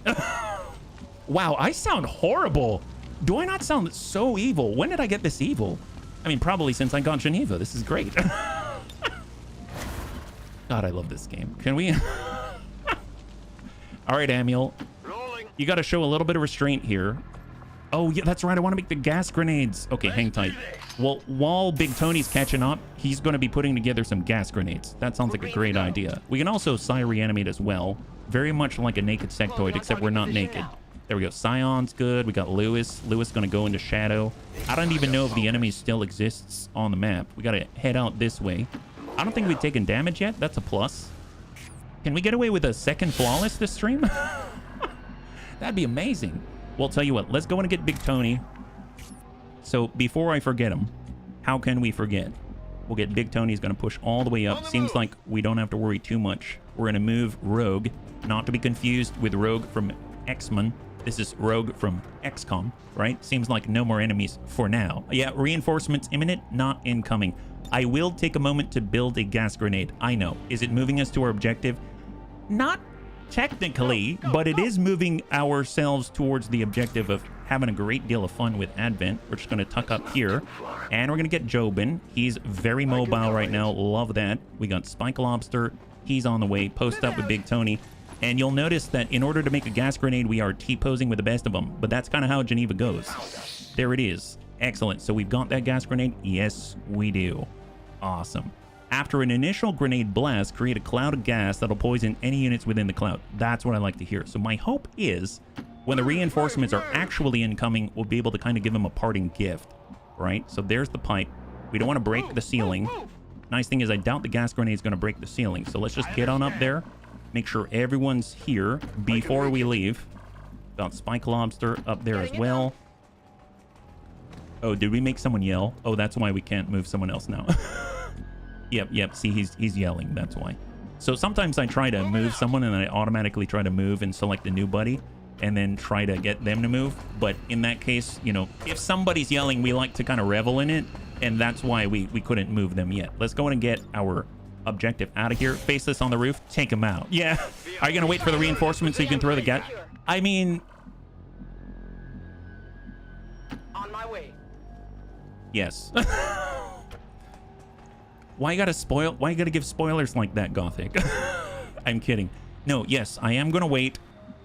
Wow, I sound horrible. Do I not sound so evil? When did I get this evil? I mean, probably since I got Geneva. This is great. God, I love this game. Can we... All right, Amiel. You got to show a little bit of restraint here. Oh, yeah, that's right. I want to make the gas grenades. Okay, hang tight. Well, while Big Tony's catching up, he's going to be putting together some gas grenades. That sounds like a great idea. We can also reanimate as well. Very much like a naked sectoid, except we're not naked. There we go. Scion's good. We got Lewis. Lewis going to go into shadow. I don't even know if the enemy still exists on the map. We got to head out this way. I don't think we've taken damage yet. That's a plus. Can we get away with a second flawless this stream? That'd be amazing. Well, tell you what, let's go and get Big Tony. So before I forget him, how can we forget? We'll get Big Tony. He's going to push all the way up. Seems like we don't have to worry too much. We're going to move Rogue, not to be confused with Rogue from X-Men. This is Rogue from XCOM, right? Seems like no more enemies for now. Yeah, reinforcements imminent, not incoming. I will take a moment to build a gas grenade. I know. Is it moving us to our objective? Not technically, but it is moving ourselves towards the objective of having a great deal of fun with Advent. We're just going to tuck up here, and we're going to get Jobin. He's very mobile right now. Love that. We got Spike Lobster. He's on the way. Post up with Big Tony. And you'll notice that in order to make a gas grenade, we are T-posing with the best of them. But that's kind of how Geneva goes. There it is. Excellent. So we've got that gas grenade. Yes, we do. Awesome. After an initial grenade blast, create a cloud of gas that'll poison any units within the cloud. That's what I like to hear. So my hope is when the reinforcements are actually incoming, we'll be able to kind of give them a parting gift, right? So there's the pipe. We don't want to break the ceiling. Nice thing is I doubt the gas grenade is going to break the ceiling. So let's just get on up there. Make sure everyone's here before we leave. Got Spike Lobster up there as well. Oh, did we make someone yell? Oh, that's why we can't move someone else now. Yep. See, he's yelling. That's why. So sometimes I try to move someone and I automatically try to move and select a new buddy and then try to get them to move. But in that case, you know, if somebody's yelling, we like to kind of revel in it. And that's why we couldn't move them yet. Let's go in and get our objective out of here. Face this on the roof. Take them out. Yeah. Are you going to wait for the reinforcements so you can throw the gas? I mean... On my way. Yes. Why you gotta give spoilers like that, Gothic? I'm kidding. No, yes, I am gonna wait.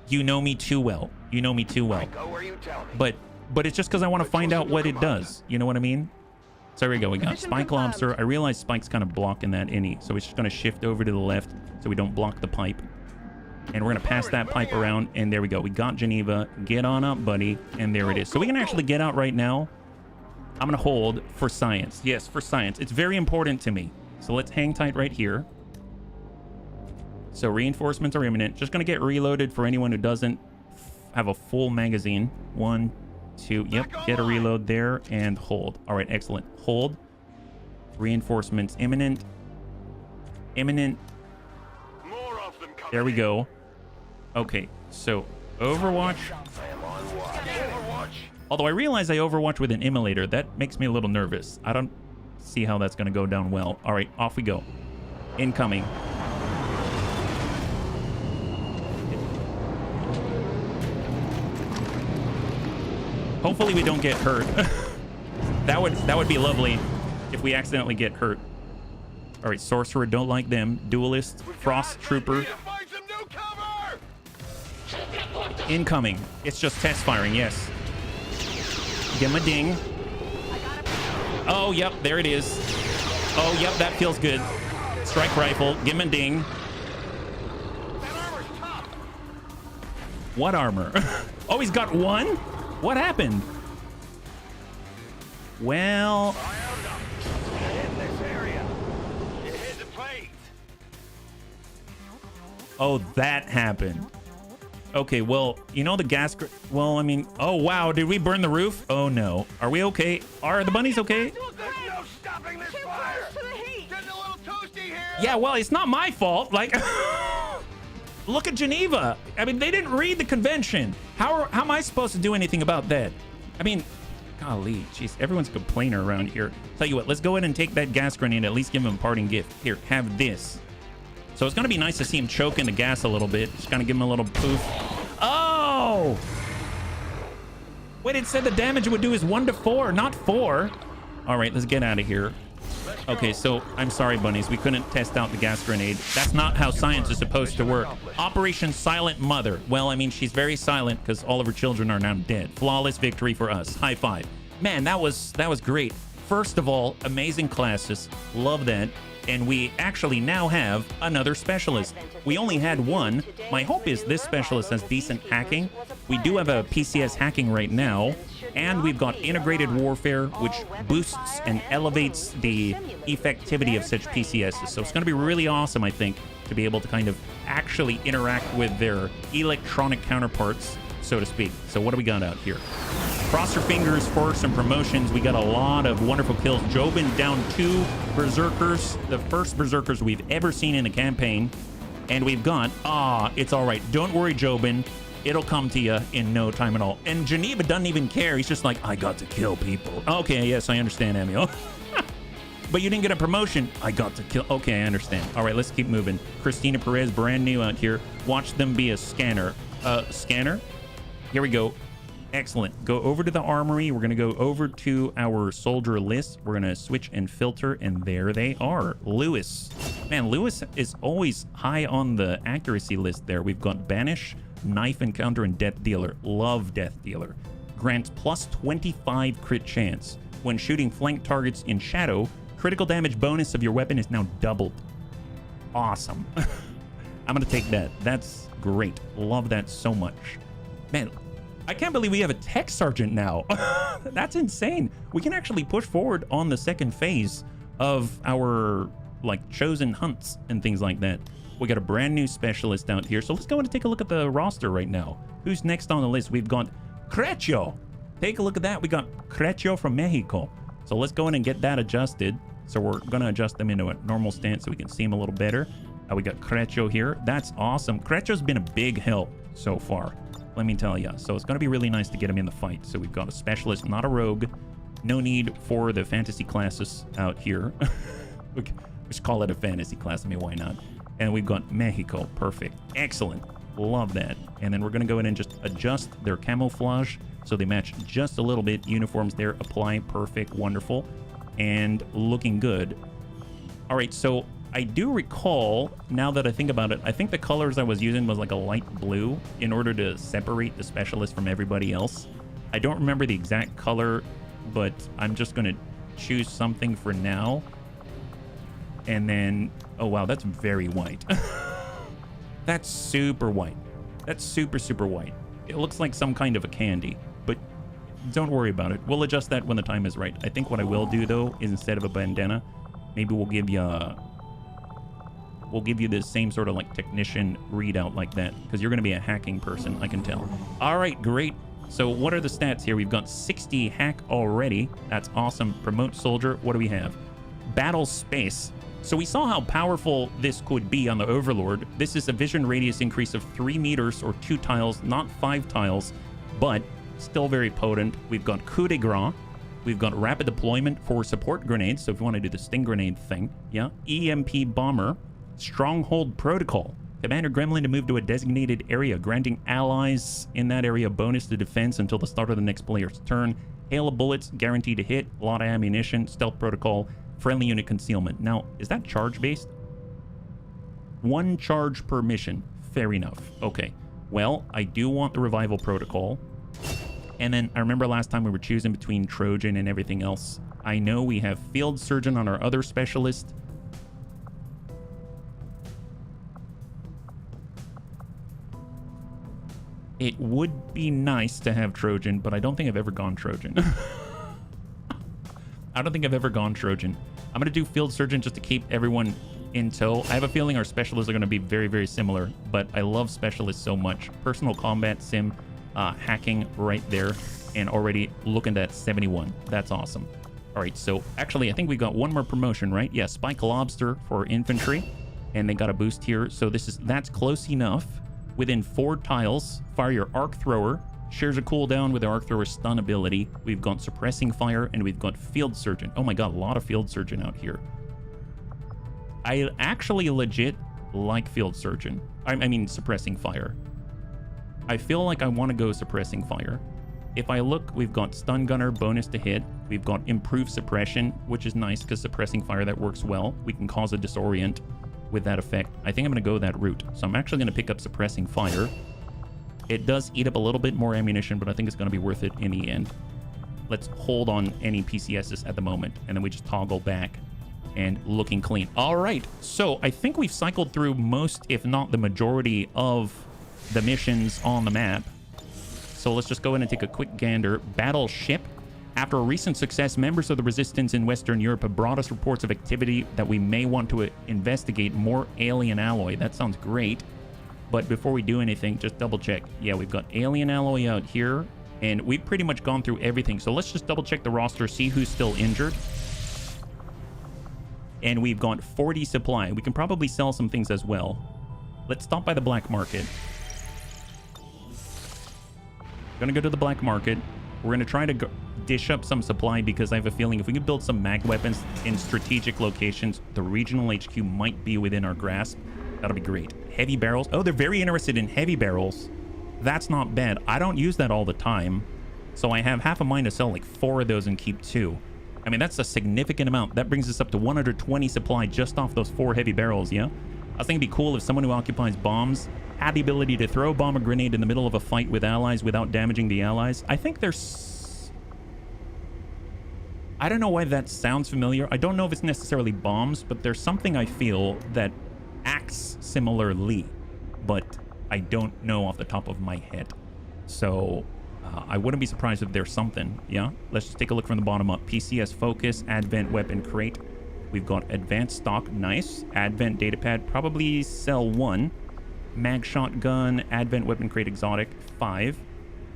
You know me too well. You know me too well. Go where you tell me. But it's just because I want to find out what it does. You know what I mean? So here we go. We got Spike Lobster. I realize Spike's kind of blocking that innie, so it's just gonna shift over to the left so we don't block the pipe. And we're gonna pass that pipe around, and there we go. We got Geneva. Get on up, buddy. And there it is. So we can actually get out right now. I'm gonna hold for science. Yes, for science. It's very important to me. So let's hang tight right here. So reinforcements are imminent. Just gonna get reloaded for anyone who doesn't have a full magazine. 1, 2. Yep, get a reload there and hold. All right, excellent. Hold. Reinforcements imminent. Imminent. More of them coming. There we go. Okay, so Overwatch. Although I realize I Overwatch with an immolator, that makes me a little nervous. I don't see how that's going to go down well. All right, off we go. Incoming. Hopefully we don't get hurt. that would be lovely if we accidentally get hurt. All right, Sorcerer, don't like them. Duelist, Frost Trooper. Incoming. It's just test firing, yes. Give him a ding. Oh, yep, there it is. Oh, yep, that feels good. Strike rifle. Give him a ding. What armor? Oh, he's got one? What happened? Well... Oh, that happened. Okay, well, you know the gas... Well, I mean... Oh, wow. Did we burn the roof? Oh, no. Are we okay? Are the bunnies okay? There's no stopping this fire. Getting a little toasty here. Yeah, well, it's not my fault. Like... Look at Geneva. I mean, they didn't read the convention. How am I supposed to do anything about that? I mean... Golly, jeez. Everyone's a complainer around here. Tell you what, let's go ahead and take that gas grenade and at least give him a parting gift. Here, have this. So it's going to be nice to see him choke in the gas a little bit. Just kind of give him a little poof. Oh! Wait, it said the damage it would do is 1 to 4, not 4. All right, let's get out of here. Okay, so I'm sorry, bunnies. We couldn't test out the gas grenade. That's not how science is supposed to work. Operation Silent Mother. Well, I mean, she's very silent because all of her children are now dead. Flawless victory for us. High five. Man, that was great. First of all, amazing classes. Love that. And we actually now have another specialist. We only had one. My hope is this specialist has decent hacking. We do have a PCS hacking right now, and we've got integrated warfare, which boosts and elevates the effectivity of such PCSs. So it's going to be really awesome, I think, to be able to kind of actually interact with their electronic counterparts, so to speak. So what do we got out here? Cross your fingers for some promotions. We got a lot of wonderful kills. Jobin down 2 berserkers, the first berserkers we've ever seen in the campaign. And we've got, it's all right. Don't worry, Jobin. It'll come to you in no time at all. And Geneva doesn't even care. He's just like, I got to kill people. Okay, yes, I understand, Amiel. But you didn't get a promotion. I got to kill. Okay, I understand. All right, let's keep moving. Christina Perez, brand new out here. Watch them be a scanner. Scanner? Here we go. Excellent. Go over to the armory. We're going to go over to our soldier list. We're going to switch and filter, and there they are. Lewis. Man, Lewis is always high on the accuracy list there. We've got Banish, Knife Encounter, and Death Dealer. Love Death Dealer. Grants plus 25 crit chance. When shooting flank targets in shadow, Critical damage bonus of your weapon is now doubled. Awesome. I'm gonna take that. That's great. Love that so much. Man, I can't believe we have a tech sergeant now. That's insane. We can actually push forward on the second phase of our like chosen hunts and things like that. We got a brand new specialist out here. So let's go and take a look at the roster right now. Who's next on the list? We've got Crecio. Take a look at that. We got Crecio from Mexico. So let's go in and get that adjusted. So we're going to adjust them into a normal stance so we can see him a little better. We got Crecio here. That's awesome. Crecio's been a big help so far, let me tell you. So it's going to be really nice to get him in the fight. So we've got a specialist, not a rogue. No need for the fantasy classes out here. We should call it a fantasy class. I mean, why not? And we've got Mexico. Perfect. Excellent. Love that. And then we're going to go in and just adjust their camouflage so they match just a little bit. Uniforms there. Apply. Perfect. Wonderful. And looking good. All right. So I do recall, now that I think about it, I think the colors I was using was like a light blue in order to separate the specialist from everybody else. I don't remember the exact color, but I'm just going to choose something for now. And then, oh wow, that's very white. That's super white. That's super, super white. It looks like some kind of a candy, but don't worry about it. We'll adjust that when the time is right. I think what I will do though is instead of a bandana, maybe we'll give you the same sort of like technician readout like that, because you're going to be a hacking person, I can tell. All right, great. So what are the stats here? We've got 60 hack already. That's awesome. Promote soldier. What do we have? Battle space. So we saw how powerful this could be on the Overlord. This is a vision radius increase of 3 meters or 2 tiles, not 5 tiles, but still very potent. We've got coup de grace. We've got rapid deployment for support grenades. So if you want to do the sting grenade thing, yeah. EMP bomber, stronghold protocol. Commander Gremlin to move to a designated area, granting allies in that area bonus to defense until the start of the next player's turn. Hail of bullets, guaranteed to hit, a lot of ammunition, stealth protocol, friendly unit concealment. Now, is that charge based? 1 charge per mission. Fair enough. Okay. Well, I do want the revival protocol. And then I remember last time we were choosing between Trojan and everything else. I know we have field surgeon on our other specialist. It would be nice to have Trojan, but I don't think I've ever gone Trojan. I don't think I've ever gone Trojan. I'm going to do field surgeon just to keep everyone in tow. I have a feeling our specialists are going to be very, very similar, but I love specialists so much. Personal combat sim, hacking right there, and already looking at 71. That's awesome. All right, so actually, I think we got one more promotion, right? Yeah, Spike Lobster for infantry, and they got a boost here. So that's close enough. Within 4 tiles, fire your arc thrower. Shares a cooldown with the arc thrower stun ability. We've got suppressing fire, and we've got field surgeon. Oh my god, a lot of field surgeon out here. I actually legit like field surgeon. I mean suppressing fire. I feel like I want to go suppressing fire. If I look, we've got stun gunner, bonus to hit. We've got improved suppression, which is nice because suppressing fire, that works well. We can cause a disorient with that effect. I think I'm going to go that route. So I'm actually going to pick up suppressing fire. It does eat up a little bit more ammunition, but I think it's going to be worth it in the end. Let's hold on any PCSs at the moment, and then we just toggle back and looking clean. All right, so I think we've cycled through most, if not the majority, of the missions on the map. So let's just go in and take a quick gander. Battleship. After a recent success, members of the resistance in Western Europe have brought us reports of activity that we may want to investigate more alien alloy. That sounds great. But before we do anything, just double check. Yeah, we've got alien alloy out here, and we've pretty much gone through everything. So let's just double check the roster, see who's still injured. And we've got 40 supply. We can probably sell some things as well. Let's stop by the black market. Gonna go to the black market. We're gonna try to dish up some supply because I have a feeling if we can build some mag weapons in strategic locations, the regional HQ might be within our grasp. That'll be great. Heavy barrels. Oh, they're very interested in heavy barrels. That's not bad. I don't use that all the time. So I have half a mind to sell like 4 of those and keep 2. I mean, that's a significant amount. That brings us up to 120 supply just off those 4 heavy barrels, yeah? I was thinking it'd be cool if someone who occupies bombs had the ability to throw a bomb or grenade in the middle of a fight with allies without damaging the allies. I think I don't know why that sounds familiar. I don't know if it's necessarily bombs, but there's something I feel that acts similarly, but I don't know off the top of my head. So I wouldn't be surprised if there's something. Yeah, let's just take a look from the bottom up. PCS focus, advent weapon crate. We've got advanced stock, nice. Advent datapad, probably sell 1. Mag shotgun, advent weapon crate exotic, 5.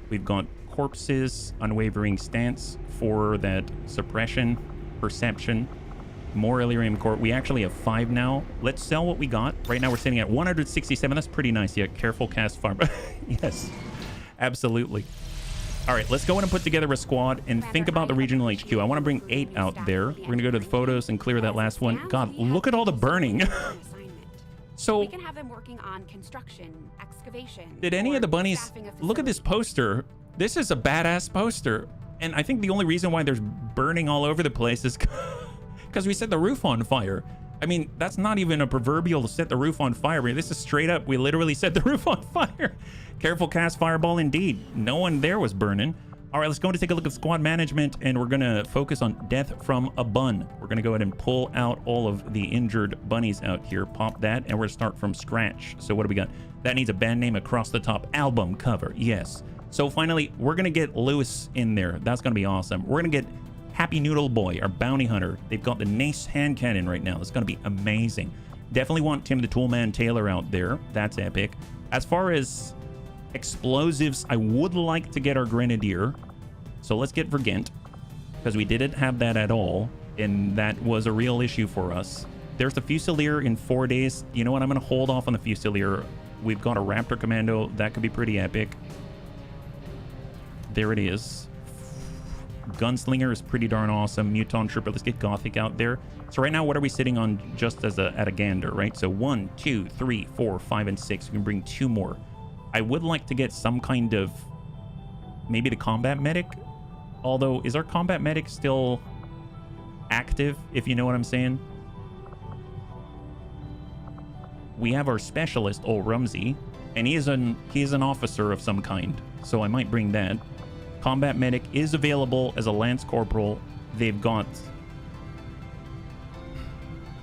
We've got corpses, unwavering stance for that suppression, perception, more Illyrium core. We actually have 5 now. Let's sell what we got. Right now we're sitting at 167. That's pretty nice. Yeah, careful cast farm. Yes, absolutely. All right, let's go in and put together a squad and think about the regional HQ. I want to bring 8 out there. We're going to go to the photos and clear that last one. God, look at all the burning. So, we can have them working on construction, excavation. Did any of the bunnies look at this poster? This is a badass poster. And I think the only reason why there's burning all over the place is because we set the roof on fire. I mean, that's not even a proverbial to set the roof on fire. This is straight up. We literally set the roof on fire. Careful cast fireball indeed. No one there was burning. All right, let's go and take a look at squad management, and we're going to focus on death from a bun. We're going to go ahead and pull out all of the injured bunnies out here. Pop that, and we're going to start from scratch. So what do we got? That needs a band name across the top. Album cover, yes. So finally, we're going to get Lewis in there. That's going to be awesome. We're going to get Happy Noodle Boy, our bounty hunter. They've got the Nace hand cannon right now. That's going to be amazing. Definitely want Tim the Toolman Taylor out there. That's epic. As far as explosives, I would like to get our Grenadier. So let's get Vergent, because we didn't have that at all, and that was a real issue for us. There's the Fusilier in 4 days. You know what? I'm going to hold off on the Fusilier. We've got a Raptor Commando. That could be pretty epic. There it is. Gunslinger is pretty darn awesome. Muton Trooper. Let's get Gothic out there. So right now, what are we sitting on just as at a gander, right? So 1, 2, 3, 4, 5, and 6. We can bring 2 more. I would like to get some kind of, maybe the Combat Medic. Although, is our Combat Medic still active, if you know what I'm saying? We have our Specialist, old Rumsey, and he is an officer of some kind, so I might bring that. Combat Medic is available as a Lance Corporal. They've got...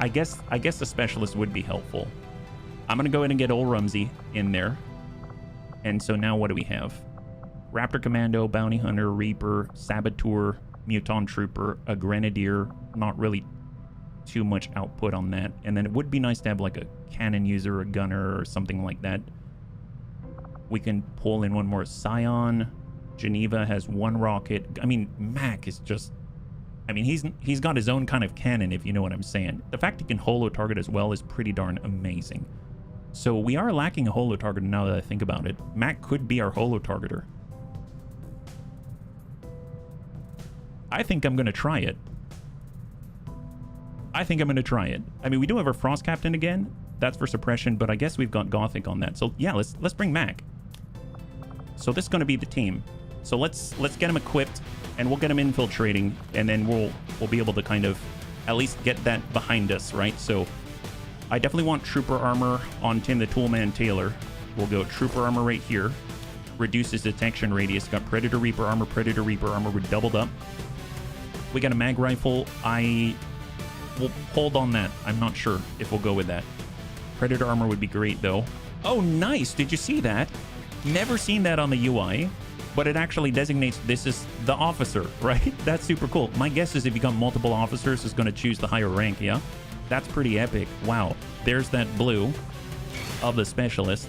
I guess the Specialist would be helpful. I'm going to go ahead and get old Rumsey in there. And so now what do we have? Raptor Commando, Bounty Hunter, Reaper, Saboteur, Muton Trooper, a Grenadier. Not really too much output on that. And then it would be nice to have like a cannon user, a gunner, or something like that. We can pull in one more Scion. Geneva has 1 rocket. I mean, Mac is just... I mean, he's got his own kind of cannon, if you know what I'm saying. The fact he can holo target as well is pretty darn amazing. So we are lacking a holo targeter now that I think about it. Mac could be our holo targeter. I think I'm going to try it. I mean, we do have our Frost Captain again. That's for suppression, but I guess we've got Gothic on that. So yeah, let's bring Mac. So this is going to be the team. So let's get him equipped, and we'll get him infiltrating, and then we'll be able to kind of at least get that behind us, right? So I definitely want Trooper Armor on Tim the Toolman Taylor. We'll go Trooper Armor right here. Reduces detection radius. Got Predator Reaper Armor. We're doubled up. We got a mag rifle. I will hold on that. I'm not sure if we'll go with that. Predator armor would be great, though. Oh, nice. Did you see that? Never seen that on the UI, but it actually designates this is the officer, right? That's super cool. My guess is if you got multiple officers, it's going to choose the higher rank, yeah? That's pretty epic. Wow. There's that blue of the Specialist.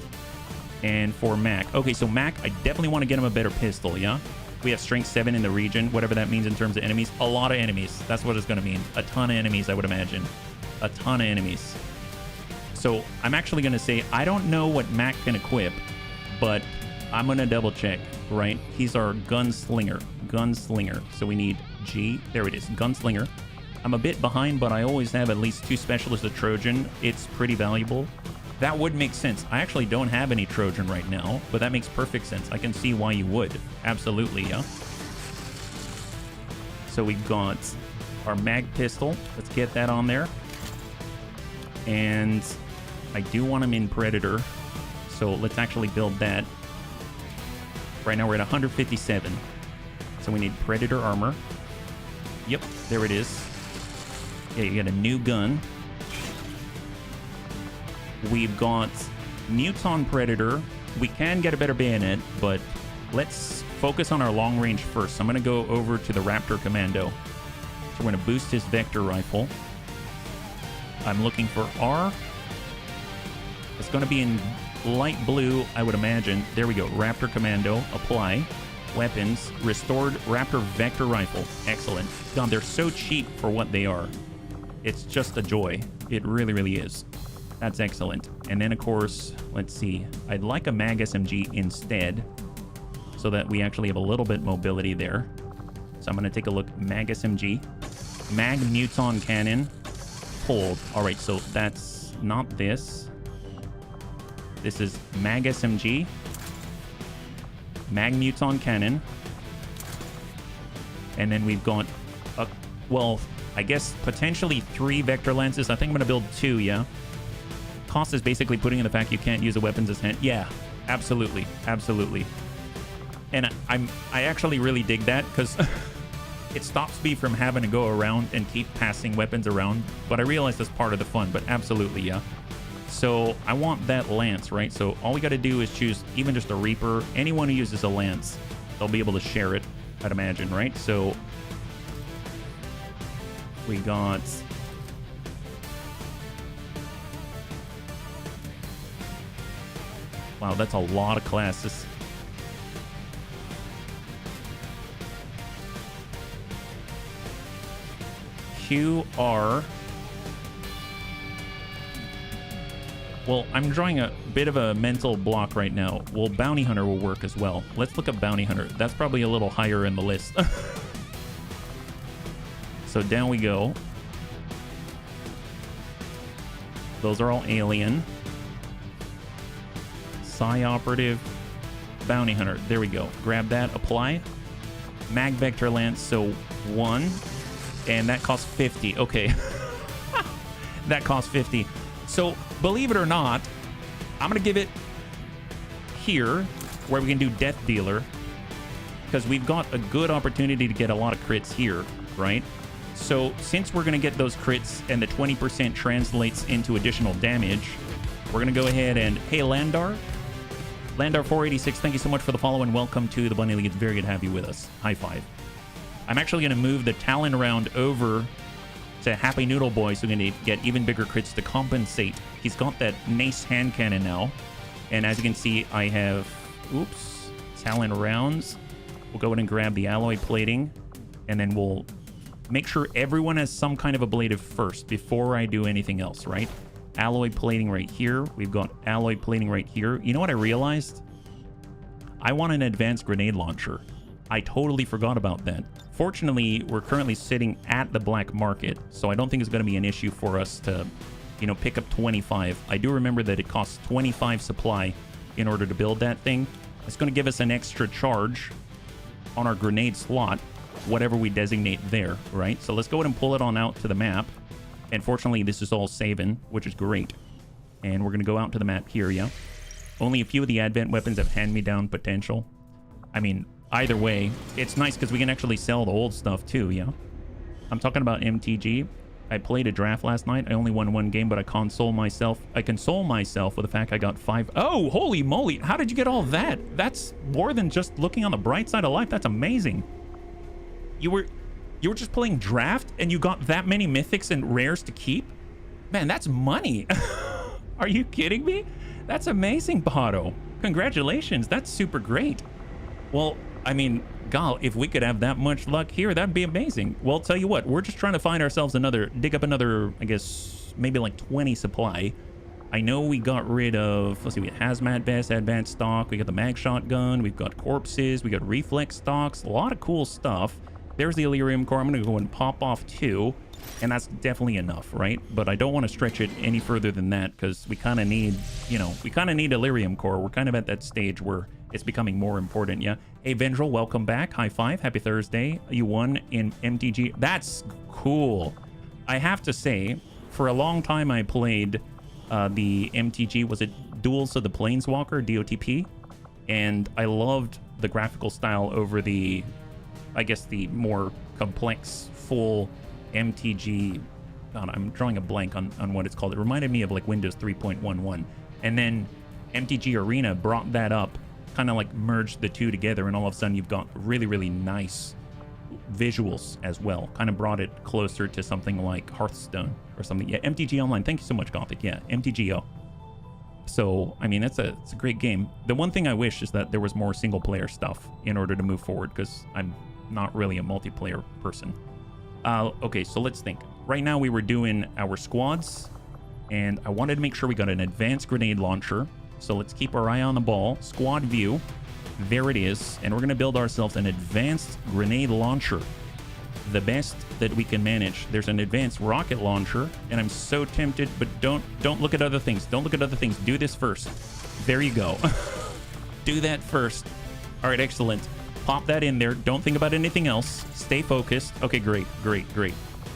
And for Mac. Okay, so Mac, I definitely want to get him a better pistol, yeah? We have strength 7 in the region, whatever that means in terms of enemies. A lot of enemies. That's what it's going to mean. A ton of enemies, I would imagine. A ton of enemies. So I'm actually going to say, I don't know what Mac can equip, but I'm going to double check, right? He's our gunslinger. So we need G. There it is. Gunslinger. I'm a bit behind, but I always have at least 2 specialists of Trojan. It's pretty valuable. That would make sense. I actually don't have any Trojan right now, but that makes perfect sense. I can see why you would. Absolutely, yeah. So we've got our mag pistol. Let's get that on there. And I do want him in Predator, so let's actually build that. Right now we're at 157. So we need Predator armor. Yep, there it is. Yeah, you get a new gun. We've got Muton Predator. We can get a better bayonet, but let's focus on our long range first. So I'm going to go over to the Raptor Commando. So we're going to boost his Vector Rifle. I'm looking for R. It's going to be in light blue, I would imagine. There we go. Raptor Commando. Apply. Weapons. Restored Raptor Vector Rifle. Excellent. God, they're so cheap for what they are. It's just a joy. It really, really is. That's excellent. And then, of course, let's see. I'd like a Mag SMG instead, so that we actually have a little bit mobility there. So I'm going to take a look. Mag SMG. Mag Muton Cannon. Hold. All right, so that's not this. This is Mag SMG. Mag Muton Cannon. And then we've got, well, I guess potentially 3 Vector Lances. I think I'm going to build 2, yeah? Cost is basically putting in the fact you can't use the weapons as hand. Yeah, absolutely. Absolutely. And I actually really dig that, because it stops me from having to go around and keep passing weapons around. But I realize that's part of the fun, but absolutely, yeah. So I want that lance, right? So all we got to do is choose even just a Reaper. Anyone who uses a lance, they'll be able to share it, I'd imagine, right? So we got... Wow, that's a lot of classes. QR. Well, I'm drawing a bit of a mental block right now. Well, Bounty Hunter will work as well. Let's look up Bounty Hunter. That's probably a little higher in the list. So down we go. Those are all alien. Psi Operative. Bounty Hunter. There we go. Grab that. Apply. Mag Vector Lance. So 1. And that costs 50. Okay. That costs 50. So, believe it or not, I'm going to give it here, where we can do Death Dealer, because we've got a good opportunity to get a lot of crits here, right? So, since we're going to get those crits and the 20% translates into additional damage, we're going to go ahead and... Hey, Landar? Landar486, thank you so much for the follow and welcome to the Bunny League. It's very good to have you with us. High five. I'm actually going to move the Talon round over to Happy Noodle Boy, so we're going to get even bigger crits to compensate. He's got that nice hand cannon now. And as you can see, I have, oops, Talon rounds. We'll go ahead and grab the alloy plating, and then we'll make sure everyone has some kind of ablative first before I do anything else, right? Alloy plating right here. We've got alloy plating right here. You know what I realized? I want an advanced grenade launcher. I totally forgot about that. Fortunately, we're currently sitting at the black market, so I don't think it's going to be an issue for us to, you know, pick up 25. I do remember that it costs 25 supply in order to build that thing. It's going to give us an extra charge on our grenade slot, whatever we designate there, right? So let's go ahead and pull it on out to the map. And fortunately, this is all saving, which is great. And we're going to go out to the map here, yeah? Only a few of the advent weapons have hand-me-down potential. I mean... Either way, it's nice because we can actually sell the old stuff too, yeah? I'm talking about MTG. I played a draft last night. I only won 1 game, but I console myself with the fact I got 5. Oh, holy moly. How did you get all that? That's more than just looking on the bright side of life. That's amazing. You were just playing draft and you got that many mythics and rares to keep? Man, that's money. Are you kidding me? That's amazing, Pato. Congratulations. That's super great. Well, I mean, God, if we could have that much luck here, that'd be amazing. Well, tell you what, we're just trying to find ourselves dig up another, I guess, maybe like 20 supply. I know we got rid of, let's see, we got Hazmat Vest, Advanced Stock, we got the Mag Shotgun, we've got Corpses, we got Reflex Stocks, a lot of cool stuff. There's the Elerium Core. I'm going to go and pop off 2, and that's definitely enough, right? But I don't want to stretch it any further than that, because we kind of need, you know, we kind of need Elerium Core. We're kind of at that stage where it's becoming more important, yeah? Hey, Vendril, welcome back. High five. Happy Thursday. You won in MTG. That's cool. I have to say, for a long time I played the MTG, was it Duels of the Planeswalker, DOTP? And I loved the graphical style over the, I guess, the more complex, full MTG. God, I'm drawing a blank on what it's called. It reminded me of like Windows 3.11. And then MTG Arena brought that up, kind of like merged the two together, and all of a sudden you've got really, really nice visuals as well. Kind of brought it closer to something like Hearthstone or something. Yeah, MTG Online. Thank you so much, Gothic. Yeah, MTGO. So, I mean, it's a great game. The one thing I wish is that there was more single player stuff in order to move forward, because I'm not really a multiplayer person. Okay, so let's think. Right now we were doing our squads, and I wanted to make sure we got an advanced grenade launcher. So let's keep our eye on the ball. Squad view. There it is. And we're going to build ourselves an advanced grenade launcher. The best that we can manage. There's an advanced rocket launcher, and I'm so tempted, but don't look at other things. Don't look at other things. Do this first. There you go. Do that first. All right, excellent. Pop that in there. Don't think about anything else. Stay focused. Okay, great.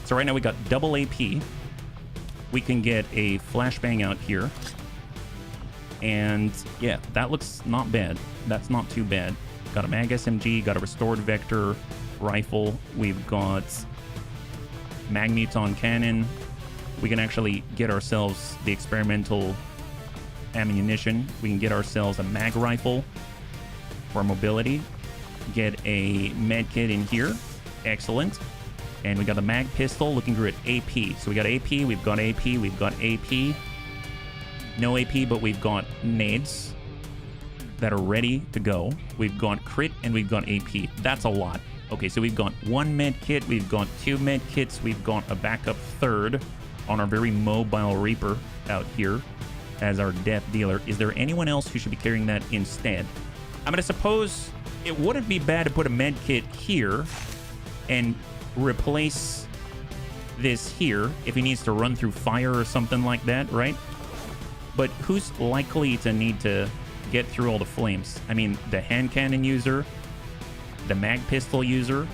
So right now we got double AP. We can get a flashbang out here. And yeah, that looks not bad. That's not too bad. Got a mag SMG, got a restored vector rifle. We've got Magneton cannon. We can actually get ourselves the experimental ammunition. We can get ourselves a mag rifle for mobility. Get a med kit in here. Excellent. And we got a mag pistol, looking good at AP. So we got AP, we've got AP, we've got AP. No AP, but we've got nades that are ready to go. We've got crit and we've got AP. That's a lot. Okay, so we've got one med kit, we've got two med kits, we've got a backup third on our very mobile Reaper out here as our death dealer. Is there anyone else who should be carrying that instead? I'm gonna suppose it wouldn't be bad to put a med kit here and replace this here if he needs to run through fire or something like that, right? But who's likely to need to get through all the flames? I mean, the hand cannon user, the mag pistol user,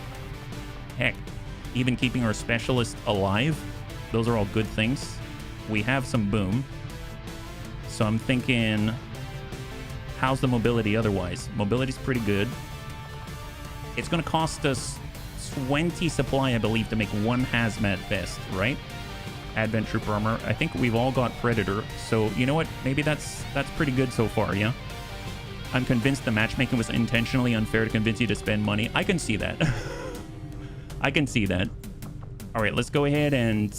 heck, even keeping our specialist alive. Those are all good things. We have some boom. So I'm thinking, how's the mobility otherwise? Mobility's pretty good. It's going to cost us 20 supply, I believe, to make one hazmat vest, right? Advent Trooper armor. I think we've all got Predator. So, you know what? Maybe that's pretty good so far, yeah? I'm convinced the matchmaking was intentionally unfair to convince you to spend money. I can see that. I can see that. All right, let's go ahead and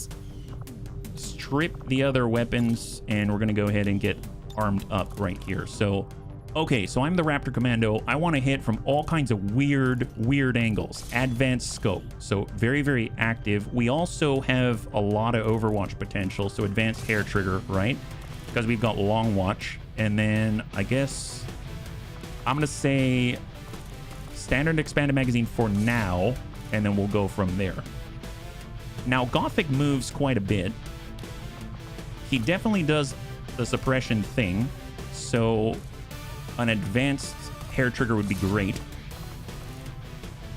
strip the other weapons, and we're going to go ahead and get armed up right here. So, okay, so I'm the Raptor Commando. I want to hit from all kinds of weird angles. Advanced scope. So very, very active. We also have a lot of Overwatch potential. So advanced hair trigger, right? Because we've got long watch. And then I guess I'm going to say standard expanded magazine for now. And then we'll go from there. Now, Gothic moves quite a bit. He definitely does the suppression thing. So an advanced hair trigger would be great.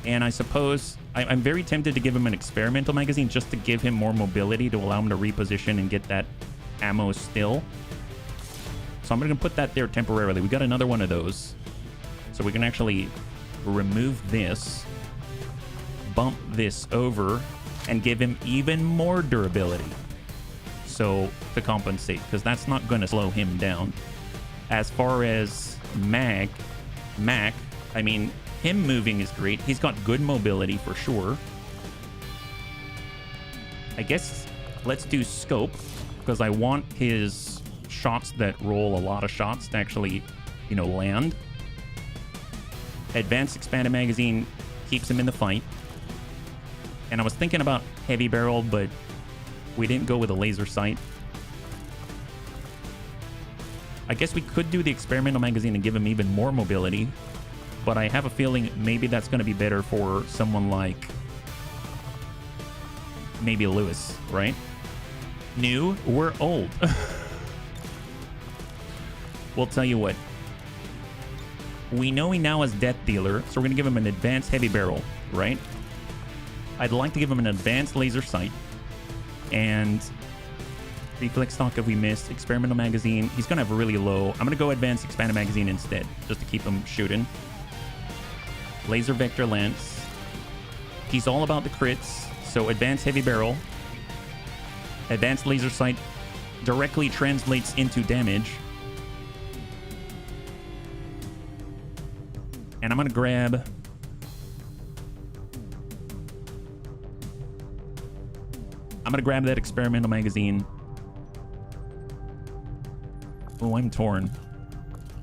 And I suppose I'm very tempted to give him an experimental magazine just to give him more mobility, to allow him to reposition and get that ammo still. So I'm going to put that there temporarily. We got another one of those. So we can actually remove this, bump this over, and give him even more durability. So to compensate, because that's not going to slow him down. As far as Mac, I mean, him moving is great. He's got good mobility for sure. I guess let's do scope, because I want his shots that roll a lot of shots to actually, you know, land. Advanced expanded magazine keeps him in the fight. And I was thinking about heavy barrel, but we didn't go with a laser sight. I guess we could do the experimental magazine and give him even more mobility, but I have a feeling maybe that's going to be better for someone like maybe Lewis, right? New, we're old. We'll tell you what. We know he now has Death Dealer, so we're going to give him an advanced heavy barrel, right? I'd like to give him an advanced laser sight. And reflex stock if we missed. Experimental magazine. He's going to have a really low. I'm going to go advanced expanded magazine instead, just to keep him shooting. Laser vector lance. He's all about the crits. So advanced heavy barrel, advanced laser sight directly translates into damage. And I'm going to grab... that experimental magazine. Oh, I'm torn.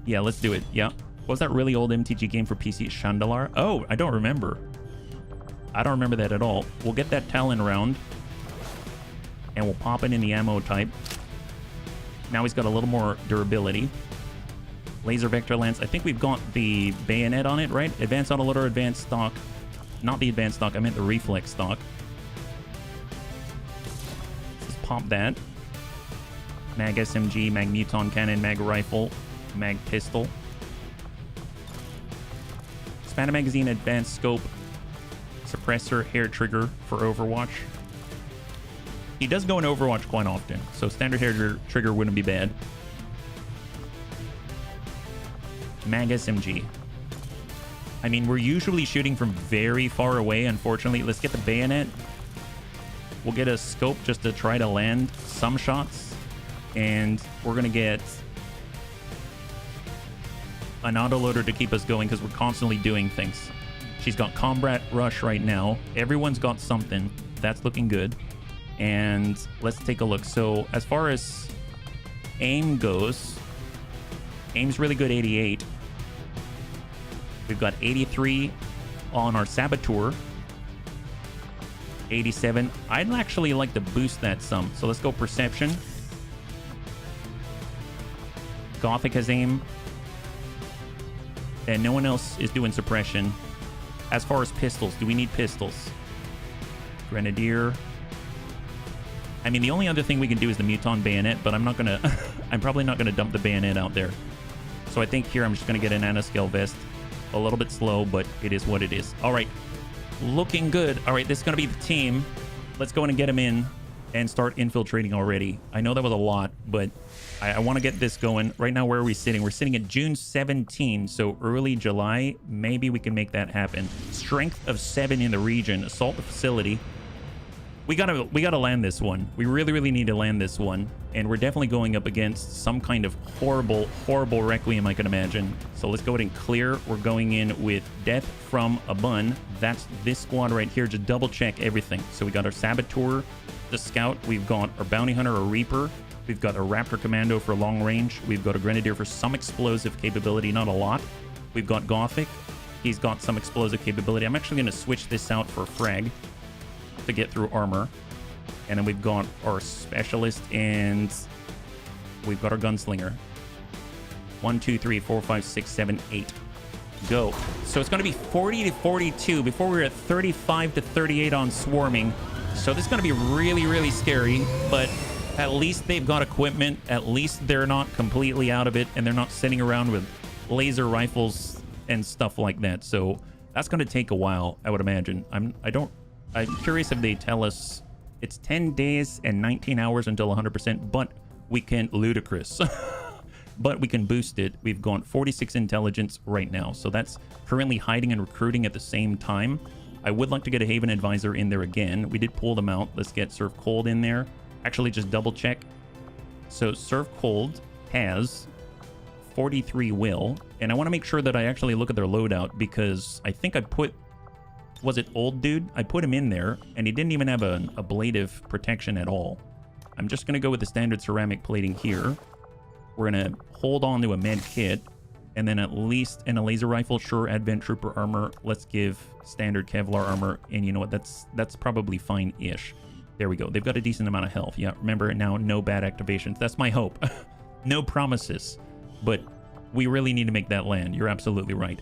Yeah, let's do it. Yeah. What was that really old MTG game for PC? Chandalar? Oh, I don't remember. I don't remember that at all. We'll get that Talon round. And we'll pop it in the ammo type. Now he's got a little more durability. Laser Vector Lance. I think we've got the bayonet on it, right? Advanced Autoloader, advanced stock. Not the advanced stock. I meant the reflex stock. Let's pop that. Mag SMG, Mag Muton Cannon, Mag Rifle, Mag Pistol. Expanded Magazine, Advanced Scope, Suppressor, Hair Trigger for Overwatch. He does go in Overwatch quite often, so standard Hair Trigger wouldn't be bad. Mag SMG. I mean, we're usually shooting from very far away, unfortunately. Let's get the bayonet. We'll get a scope just to try to land some shots. And we're going to get an autoloader to keep us going because we're constantly doing things. She's got Combat Rush right now. Everyone's got something. That's looking good. And let's take a look. So as far as aim goes, aim's really good, 88. We've got 83 on our Saboteur. 87. I'd actually like to boost that some. So let's go Perception. Gothic has aim. And no one else is doing suppression. As far as pistols, do we need pistols? Grenadier. I mean, the only other thing we can do is the Muton Bayonet, but I'm not gonna... I'm probably not gonna dump the Bayonet out there. So I think here I'm just gonna get a Nanoscale Vest. A little bit slow, but it is what it is. All right. Looking good. All right, this is gonna be the team. Let's go in and get him in and start infiltrating already. I know that was a lot, but I want to get this going. Right now, where are we sitting? We're sitting at June 17, so early July. Maybe we can make that happen. Strength of 7 in the region. Assault the facility. We gotta land this one. We really need to land this one. And we're definitely going up against some kind of horrible Requiem, I can imagine. So let's go ahead and clear. We're going in with Death from a Bun. That's this squad right here. Just double check everything. So we got our Saboteur, the Scout. We've got our Bounty Hunter, a Reaper. We've got a Raptor Commando for long range. We've got a Grenadier for some explosive capability, not a lot. We've got Gothic. He's got some explosive capability. I'm actually going to switch this out for Frag to get through armor. And then we've got our Specialist and we've got our Gunslinger. 1, 2, 3, 4, 5, 6, 7, 8. Go. So it's going to be 40 to 42 before we're at 35 to 38 on swarming. So this is going to be really scary, but at least they've got equipment. At least they're not completely out of it and they're not sitting around with laser rifles and stuff like that. So that's going to take a while, I would imagine. I'm curious if they tell us it's 10 days and 19 hours until 100%, but we can ludicrous. But we can boost it. We've gone 46 intelligence right now. So that's currently hiding and recruiting at the same time. I would like to get a Haven Advisor in there again. We did pull them out. Let's get Serve Cold in there. Actually, just double check. So Serve Cold has 43 will. And I want to make sure that I actually look at their loadout because I think I put... Was it Old Dude? I put him in there and he didn't even have an ablative protection at all. I'm just going to go with the standard ceramic plating here. We're going to hold on to a med kit and then at least in a laser rifle, sure, Advent Trooper armor. Let's give standard Kevlar armor. And you know what? That's probably fine-ish. There we go. They've got a decent amount of health. Yeah, remember now, no bad activations. That's my hope. No promises. But we really need to make that land. You're absolutely right.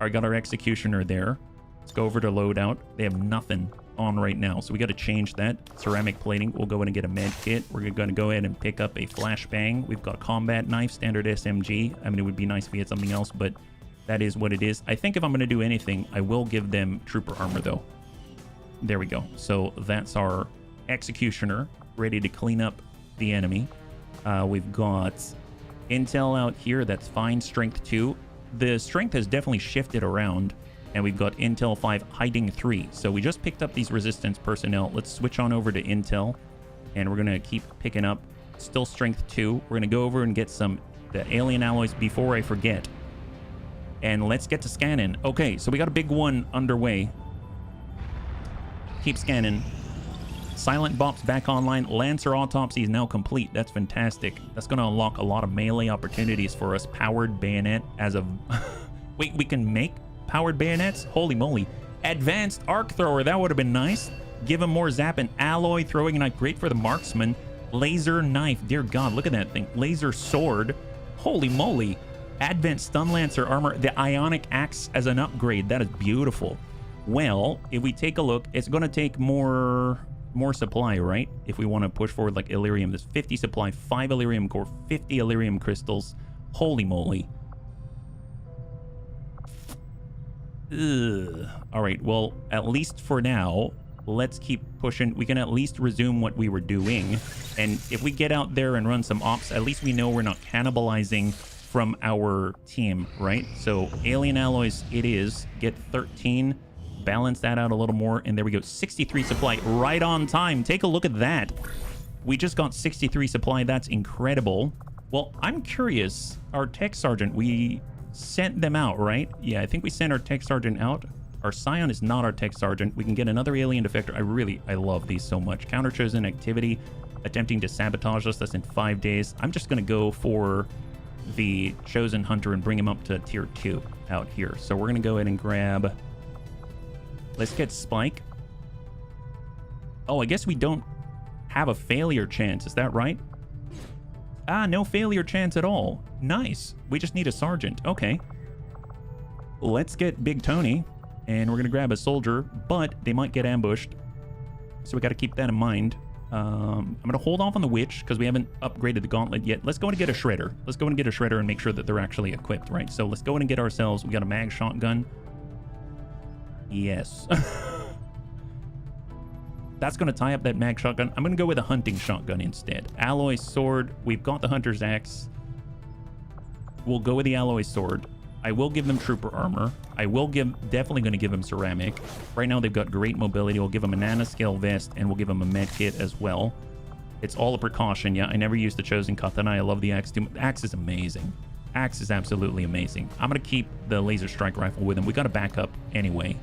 I got our Executioner there. Let's go over to loadout. They have nothing on right now, so we got to change that. Ceramic plating. We'll go in and get a med kit. We're going to go ahead and pick up a flashbang. We've got a combat knife, standard SMG. I mean, it would be nice if we had something else, but that is what it is. I think if I'm going to do anything, I will give them trooper armor, though. There we go. So that's our Executioner ready to clean up the enemy. We've got intel out here. That's fine. Strength 2. The strength has definitely shifted around. And we've got Intel 5 hiding 3. So we just picked up these resistance personnel. Let's switch on over to Intel. And we're going to keep picking up. Still strength 2. We're going to go over and get the alien alloys before I forget. And let's get to scanning. Okay, so we got a big one underway. Keep scanning. Silent Bop's back online. Lancer Autopsy is now complete. That's fantastic. That's going to unlock a lot of melee opportunities for us. Powered bayonet as of... Wait, we can make powered bayonets? Holy moly. Advanced arc thrower. That would have been nice. Give him more zap and alloy. Throwing knife. Great for the marksman. Laser knife. Dear God, look at that thing. Laser sword. Holy moly. Advanced stun lancer armor. The ionic axe as an upgrade. That is beautiful. Well, if we take a look, it's going to take more supply, right? If we want to push forward like Illyrium. There's 50 supply, 5 Illyrium core, 50 Illyrium crystals. Holy moly. Ugh. All right, well, at least for now, let's keep pushing. We can at least resume what we were doing. And if we get out there and run some ops, at least we know we're not cannibalizing from our team, right? So alien alloys it is. Get 13. Balance that out a little more, and there we go. 63 supply right on time. Take a look at that. We just got 63 supply. That's incredible. Well, I'm curious. Our tech sergeant, we sent them out, right? Yeah, I think we sent our tech sergeant out. Our Scion is not our tech sergeant. We can get another alien defector. I love these so much. Counter-chosen activity, attempting to sabotage us. That's in 5 days. I'm just going to go for the chosen hunter and bring him up to tier 2 out here. So we're going to go ahead and grab... Let's get Spike. Oh, I guess we don't have a failure chance. Is that right? Ah, no failure chance at all. Nice. We just need a sergeant. Okay. Let's get Big Tony. And we're going to grab a soldier, but they might get ambushed. So we got to keep that in mind. I'm going to hold off on the witch because we haven't upgraded the gauntlet yet. Let's go and get a shredder. Let's go and get a shredder and make sure that they're actually equipped, right? So let's go in and get ourselves. We got a mag shotgun. Yes. That's going to tie up that mag shotgun. I'm going to go with a hunting shotgun instead. Alloy sword. We've got the hunter's axe. We'll go with the alloy sword. I will give them trooper armor. I will definitely going to give them ceramic. Right now they've got great mobility. We'll give them a nanoscale vest and we'll give them a med kit as well. It's all a precaution. Yeah, I never used the chosen katana. I love the axe too. The axe is amazing. Axe is absolutely amazing. I'm going to keep the laser strike rifle with them. We got a backup anyway.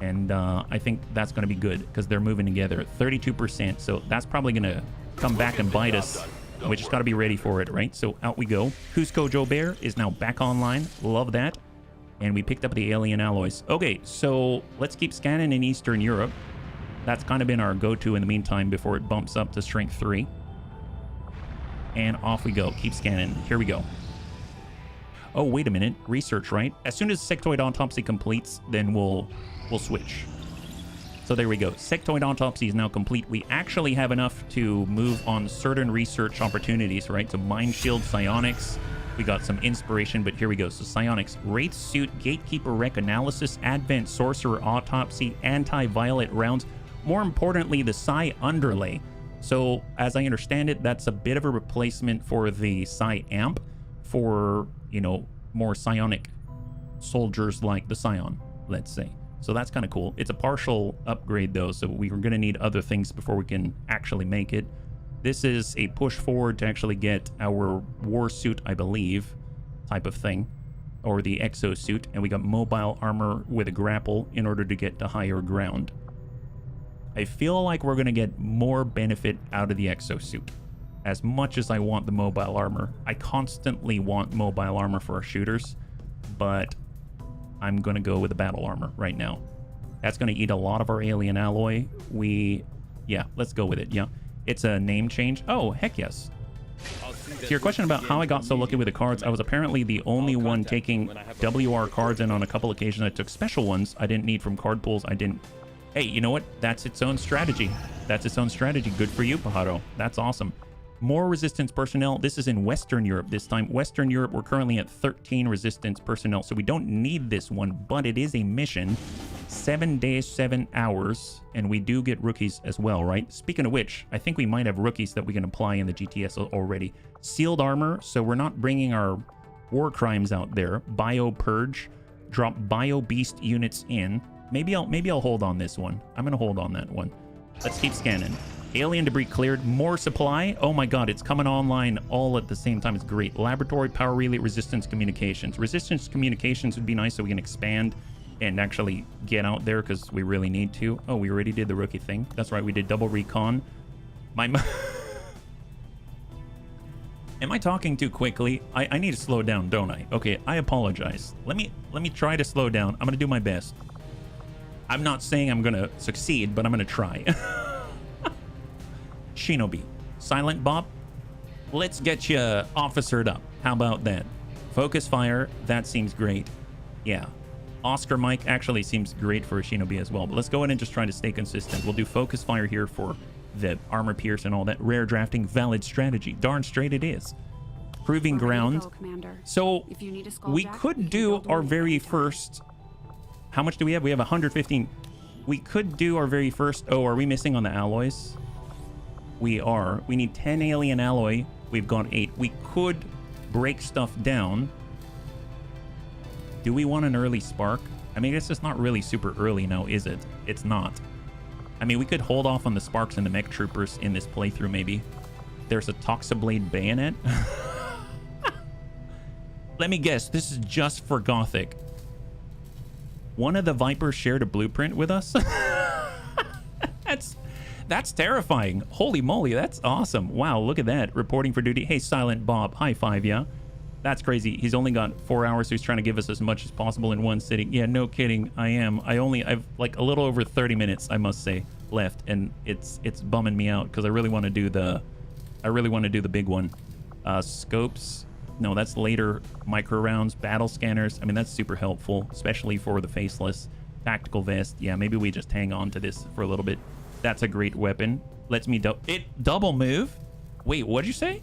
And I think that's going to be good because they're moving together. 32%. So that's probably going to come back and bite us. We just got to be ready for it, right? So out we go. Cusco Joe Bear is now back online. Love that. And we picked up the alien alloys. Okay, so let's keep scanning in Eastern Europe. That's kind of been our go-to in the meantime before it bumps up to strength 3. And off we go. Keep scanning. Here we go. Oh, wait a minute. Research, right? As soon as sectoid autopsy completes, then we'll switch. So there we go. Sectoid autopsy is now complete. We actually have enough to move on certain research opportunities, right? So mind shield, psionics. We got some inspiration, but here we go. So psionics, wraith suit, gatekeeper rec analysis, advent sorcerer autopsy, anti-violet rounds. More importantly, the psi underlay. So as I understand it, that's a bit of a replacement for the psi amp for, you know, more psionic soldiers like the Scion, let's say. So that's kind of cool. It's a partial upgrade though, so we're going to need other things before we can actually make it. This is a push forward to actually get our war suit, I believe, type of thing, or the exosuit, and we got mobile armor with a grapple in order to get to higher ground. I feel like we're going to get more benefit out of the exosuit. As much as I want the mobile armor, I constantly want mobile armor for our shooters, but I'm going to go with the battle armor right now. That's going to eat a lot of our alien alloy. Yeah, let's go with it. Yeah, it's a name change. Oh, heck yes. To your question about how I got so lucky with the cards, I was apparently the only one taking WR cards, and on a couple occasions I took special ones I didn't need from card pools. Hey, you know what? That's its own strategy. That's its own strategy. Good for you, Pajaro. That's awesome. More resistance personnel. This is in Western Europe this time. Western Europe, we're currently at 13 resistance personnel, so we don't need this one, but it is a mission. 7 days, 7 hours, and we do get rookies as well, right? Speaking of which, I think we might have rookies that we can apply in the GTS already. Sealed armor, so we're not bringing our war crimes out there. Bio purge. Drop Bio Beast units in. Maybe I'll hold on this one. I'm gonna hold on that one. Let's keep scanning. Alien debris cleared. More supply. Oh my god, it's coming online all at the same time. It's great. Laboratory, power relay, resistance communications. Resistance communications would be nice so we can expand and actually get out there because we really need to. Oh, we already did the rookie thing. That's right, we did double recon. Am I talking too quickly? I need to slow down, don't I? Okay, I apologize. Let me try to slow down. I'm gonna do my best. I'm not saying I'm gonna succeed, but I'm gonna try. Shinobi, Silent Bob, let's get you officered up. How about that? Focus fire, that seems great. Yeah. Oscar Mike actually seems great for a Shinobi as well, but let's go ahead and just try to stay consistent. We'll do focus fire here for the armor pierce and all that. Rare drafting, valid strategy. Darn straight it is. Proving ground. So we could do our very first. How much do we have? We have 115. We could do our very first. Oh, are we missing on the alloys? We are. We need 10 alien alloy. We've got 8. We could break stuff down. Do we want an early spark? I mean, it's just not really super early now, is it? It's not. I mean, we could hold off on the sparks and the mech troopers in this playthrough, maybe. There's a Toxablade bayonet. Let me guess. This is just for Gothic. One of the Vipers shared a blueprint with us. That's terrifying. Holy moly, that's awesome. Wow, look at that. Reporting for duty. Hey, Silent Bob. High five, yeah? That's crazy. He's only got 4 hours, so he's trying to give us as much as possible in one sitting. Yeah, no kidding. I am. I've like a little over 30 minutes, I must say, left, and it's bumming me out because I really want to do the big one. Scopes. No, that's later. Micro rounds, battle scanners. I mean, that's super helpful, especially for the faceless. Tactical vest. Yeah, maybe we just hang on to this for a little bit. That's a great weapon. Lets me double move. Wait, what'd you say?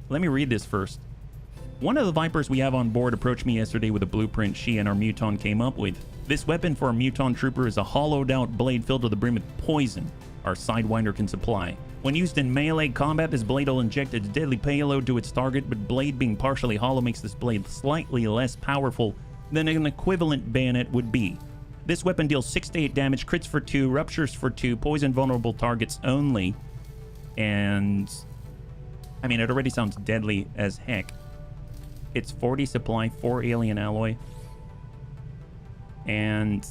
Let me read this first. One of the Vipers we have on board approached me yesterday with a blueprint she and our Muton came up with. This weapon for our Muton trooper is a hollowed out blade filled to the brim with poison our Sidewinder can supply. When used in melee combat, this blade will inject a deadly payload to its target, but blade being partially hollow makes this blade slightly less powerful than an equivalent bayonet would be. This weapon deals 6 to 8 damage, crits for 2, ruptures for 2, poison vulnerable targets only. And I mean, it already sounds deadly as heck. It's 40 supply, 4 alien alloy. And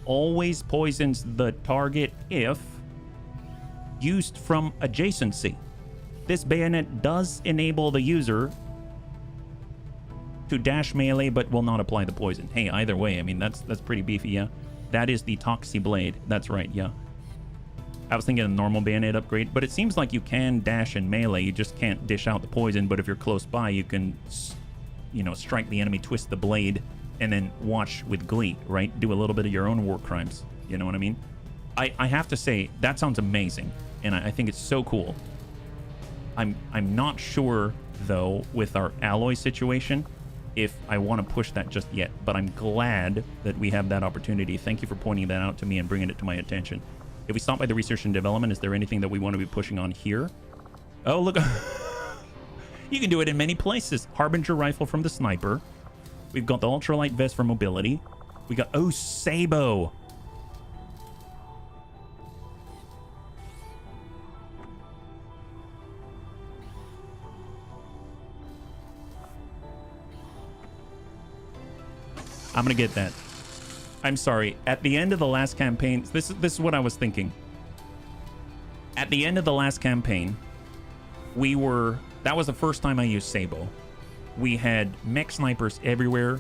always poisons the target if used from adjacency. This bayonet does enable the user to dash melee, but will not apply the poison. Hey, either way, I mean, that's pretty beefy, yeah? That is the Toxi Blade. That's right, yeah. I was thinking a normal bayonet upgrade, but it seems like you can dash in melee. You just can't dish out the poison, but if you're close by, you can, you know, strike the enemy, twist the blade, and then watch with glee, right? Do a little bit of your own war crimes. You know what I mean? I have to say, that sounds amazing, and I think it's so cool. I'm not sure, though, with our alloy situation, if I want to push that just yet, but I'm glad that we have that opportunity. Thank you for pointing that out to me and bringing it to my attention. If we stop by the research and development, is there anything that we want to be pushing on here? Oh, look. You can do it in many places. Harbinger rifle from the sniper. We've got the ultralight vest for mobility. We got, oh, Sabo. I'm gonna get that. I'm sorry. At the end of the last campaign, this is what I was thinking. At the end of the last campaign, that was the first time I used Sabo. We had mech snipers everywhere,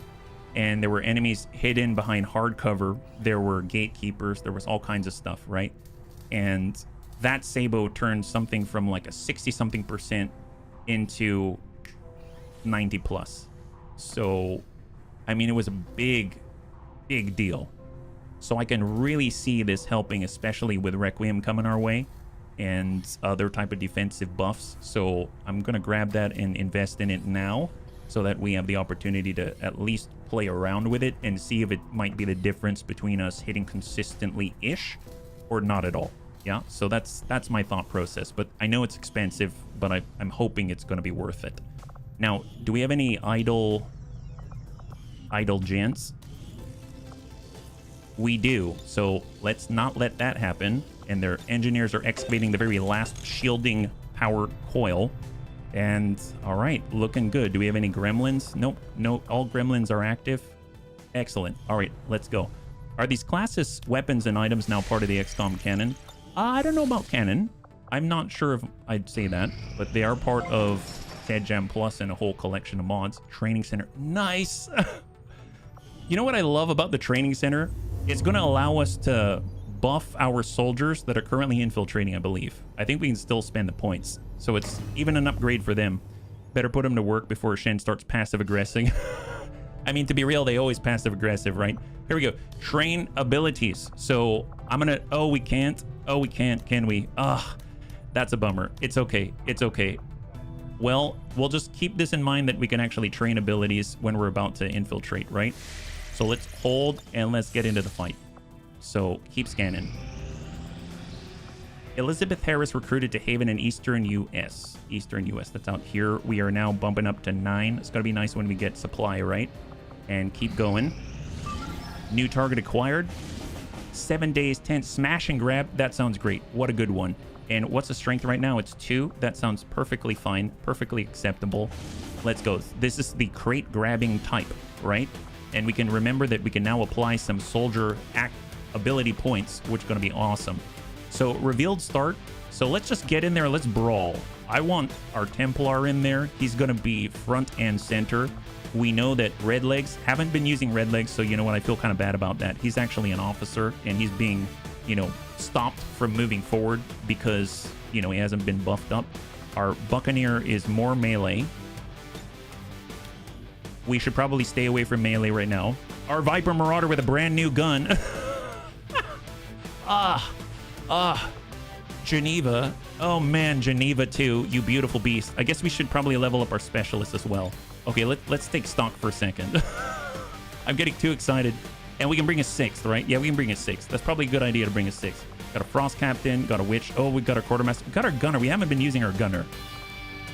and there were enemies hidden behind hard cover. There were gatekeepers. There was all kinds of stuff, right? And that Sabo turned something from like a 60-something% into 90 plus. So, I mean, it was a big deal. So I can really see this helping, especially with Requiem coming our way and other type of defensive buffs. So I'm going to grab that and invest in it now so that we have the opportunity to at least play around with it and see if it might be the difference between us hitting consistently-ish or not at all. Yeah, so that's my thought process. But I know it's expensive, but I'm hoping it's going to be worth it. Now, do we have any idle idle gents. We do. So let's not let that happen. And their engineers are excavating the very last shielding power coil. And all right, looking good. Do we have any gremlins? Nope. No, all gremlins are active. Excellent. All right, let's go. Are these classes, weapons, and items now part of the XCOM canon? I don't know about canon. I'm not sure if I'd say that, but they are part of Ted Jam Plus and a whole collection of mods. Training center. Nice. You know what I love about the training center? It's going to allow us to buff our soldiers that are currently infiltrating, I believe. I think we can still spend the points. So it's even an upgrade for them. Better put them to work before Shen starts passive aggressing. I mean, to be real, they always passive aggressive, right? Here we go. Train abilities. So I'm going to... Oh, we can't. Oh, we can't. Can we? Ah, that's a bummer. It's okay. It's okay. Well, we'll just keep this in mind that we can actually train abilities when we're about to infiltrate, right? So let's hold and let's get into the fight. So keep scanning. Elizabeth Harris recruited to Haven in Eastern US. Eastern US, that's out here. We are now bumping up to 9. It's gotta be nice when we get supply, right? And keep going. New target acquired. 7 days, 10. Smash and grab. That sounds great. What a good one. And what's the strength right now? It's 2. That sounds perfectly fine. Perfectly acceptable. Let's go. This is the crate grabbing type, right? And we can remember that we can now apply some soldier ability points, which is going to be awesome. So revealed start. So let's just get in there. Let's brawl. I want our Templar in there. He's going to be front and center. We know that Red Legs haven't been using Red Legs. So you know what? I feel kind of bad about that. He's actually an officer and he's being, you know, stopped from moving forward because, you know, he hasn't been buffed up. Our Buccaneer is more melee. We should probably stay away from melee right now. Our Viper Marauder with a brand new gun. Geneva. Oh man, Geneva too, you beautiful beast. I guess we should probably level up our specialist as well. Okay, let's take stock for a second. I'm getting too excited. And we can bring a 6th, right? Yeah, we can bring a 6th. That's probably a good idea to bring a 6th. Got a Frost Captain, got a Witch. Oh, we got our Quartermaster. We got our Gunner. We haven't been using our Gunner.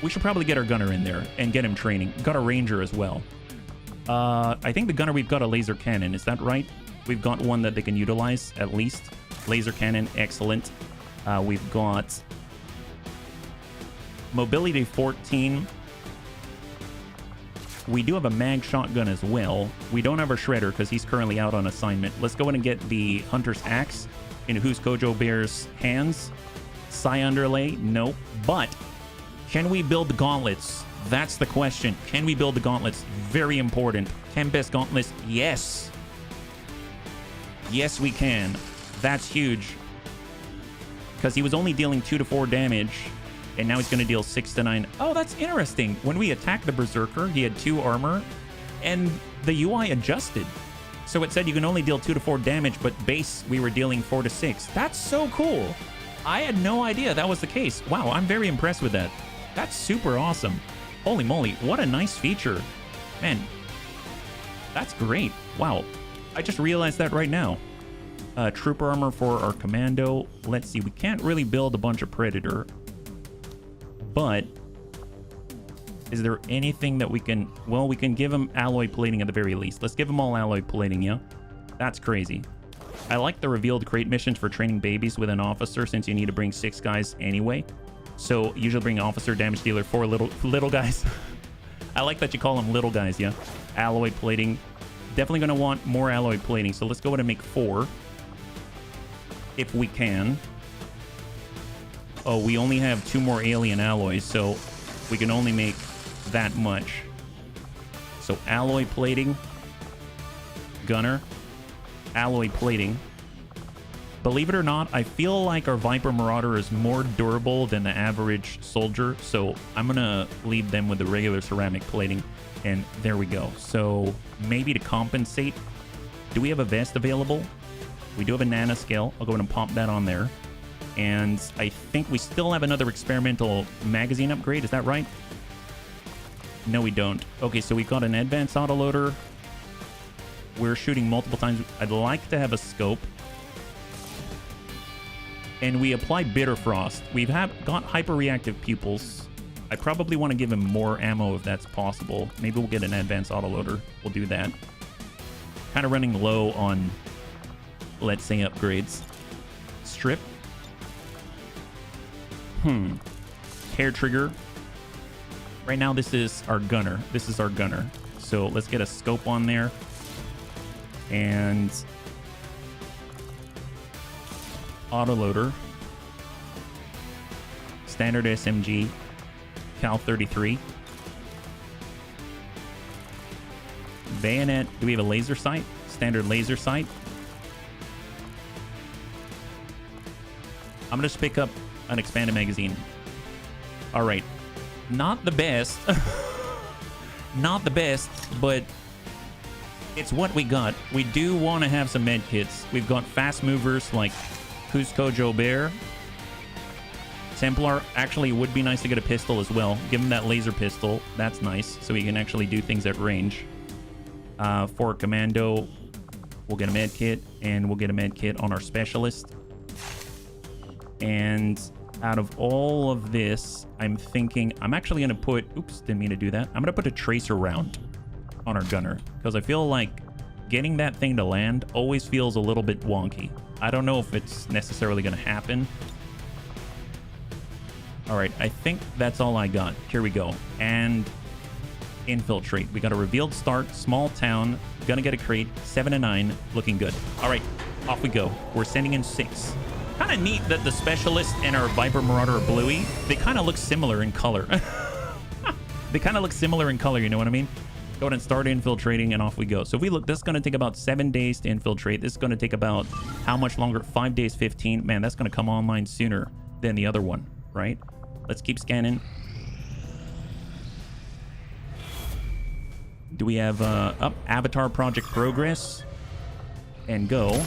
We should probably get our Gunner in there and get him training. Got a Ranger as well. I think the Gunner, we've got a laser cannon. Is that right? We've got one that they can utilize, at least. Laser cannon, excellent. We've got mobility 14. We do have a mag shotgun as well. We don't have our Shredder because he's currently out on assignment. Let's go in and get the Hunter's Axe in Who's Kojo Bear's hands. Psy Underlay, nope. But can we build the gauntlets? That's the question. Can we build the gauntlets? Very important. Tempest gauntlets, yes. Yes, we can. That's huge. Because he was only dealing 2 to 4 damage, and now he's going to deal 6 to 9. Oh, that's interesting. When we attacked the Berserker, he had 2 armor, and the UI adjusted. So it said you can only deal 2 to 4 damage, but base, we were dealing 4 to 6. That's so cool. I had no idea that was the case. Wow, I'm very impressed with that. That's super awesome. Holy moly, what a nice feature. Man, that's great. Wow, I just realized that right now. Trooper armor for our commando. Let's see, we can't really build a bunch of Predator, but is there anything that we can... Well, we can give them alloy plating at the very least. Let's give them all alloy plating, yeah? That's crazy. I like the revealed crate missions for training babies with an officer, since you need to bring 6 guys anyway. So usually bring officer, damage dealer, 4 little guys. I like that you call them little guys, yeah? Alloy plating. Definitely going to want more alloy plating, so let's go ahead and make 4. If we can. Oh, we only have 2 more alien alloys, so we can only make that much. So alloy plating, Gunner, alloy plating. Believe it or not, I feel like our Viper Marauder is more durable than the average soldier, so I'm gonna leave them with the regular ceramic plating, and there we go. So maybe to compensate, do we have a vest available? We do have a nanoscale. I'll go ahead and pop that on there. And I think we still have another experimental magazine upgrade. Is that right? No, we don't. Okay, so we've got an advanced autoloader. We're shooting multiple times. I'd like to have a scope. And we apply Bitter Frost. We've got hyper-reactive pupils. I probably want to give him more ammo if that's possible. Maybe we'll get an advanced autoloader. We'll do that. Kind of running low on, let's say, upgrades. Strip. Hair trigger. Right now, this is our gunner. So let's get a scope on there. And autoloader. Standard SMG. Cal 33. Bayonet. Do we have a laser sight? Standard laser sight. I'm gonna just pick up an expanded magazine. All right, not the best, not the best, but it's what we got. We do want to have some med kits. We've got fast movers like Cusco Joubert. Templar. Actually, it would be nice to get a pistol as well. Give him that laser pistol. That's nice, so he can actually do things at range. For Commando, we'll get a med kit, and we'll get a med kit on our specialist. And out of all of this, I'm thinking I'm actually going to put... Oops, didn't mean to do that. I'm going to put a tracer round on our gunner, because I feel like getting that thing to land always feels a little bit wonky. I don't know if it's necessarily going to happen. All right, I think that's all I got. Here we go. And infiltrate. We got a revealed start, small town, gonna get a crate, 7 and 9, looking good. All right, off we go. We're sending in 6. Kind of neat that the specialist and our Viper Marauder are bluey. They kind of look similar in color. They kind of look similar in color, you know what I mean? Go ahead and start infiltrating, and off we go. So if we look, this is going to take about 7 days to infiltrate. This is going to take about how much longer? 5 days, 15. Man, that's going to come online sooner than the other one, right? Let's keep scanning. Do we have Avatar Project Progress? And go.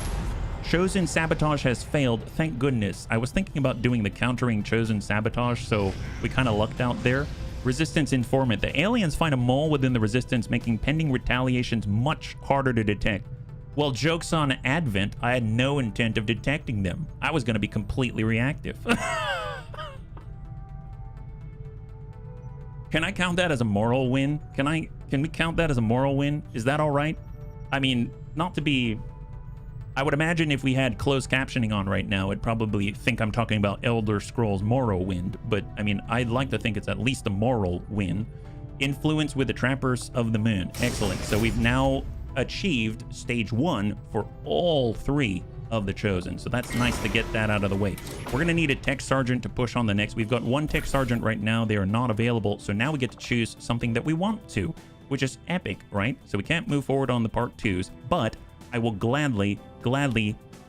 Chosen Sabotage has failed. Thank goodness. I was thinking about doing the countering Chosen Sabotage, so we kind of lucked out there. Resistance Informant. The aliens find a mole within the Resistance, making pending retaliations much harder to detect. Well, joke's on Advent. I had no intent of detecting them. I was going to be completely reactive. Can I count that as a moral win? Can we count that as a moral win? Is that all right? I mean, not to be... I would imagine if we had closed captioning on right now, it'd probably think I'm talking about Elder Scrolls Morrowind. But, I mean, I'd like to think it's at least a moral win. Influence with the Trappers of the Moon. Excellent. So we've now achieved stage 1 for all 3 of the Chosen. So that's nice to get that out of the way. We're going to need a Tech Sergeant to push on the next. We've got 1 Tech Sergeant right now. They are not available. So now we get to choose something that we want to, which is epic, right? So we can't move forward on the part 2s, but I will gladly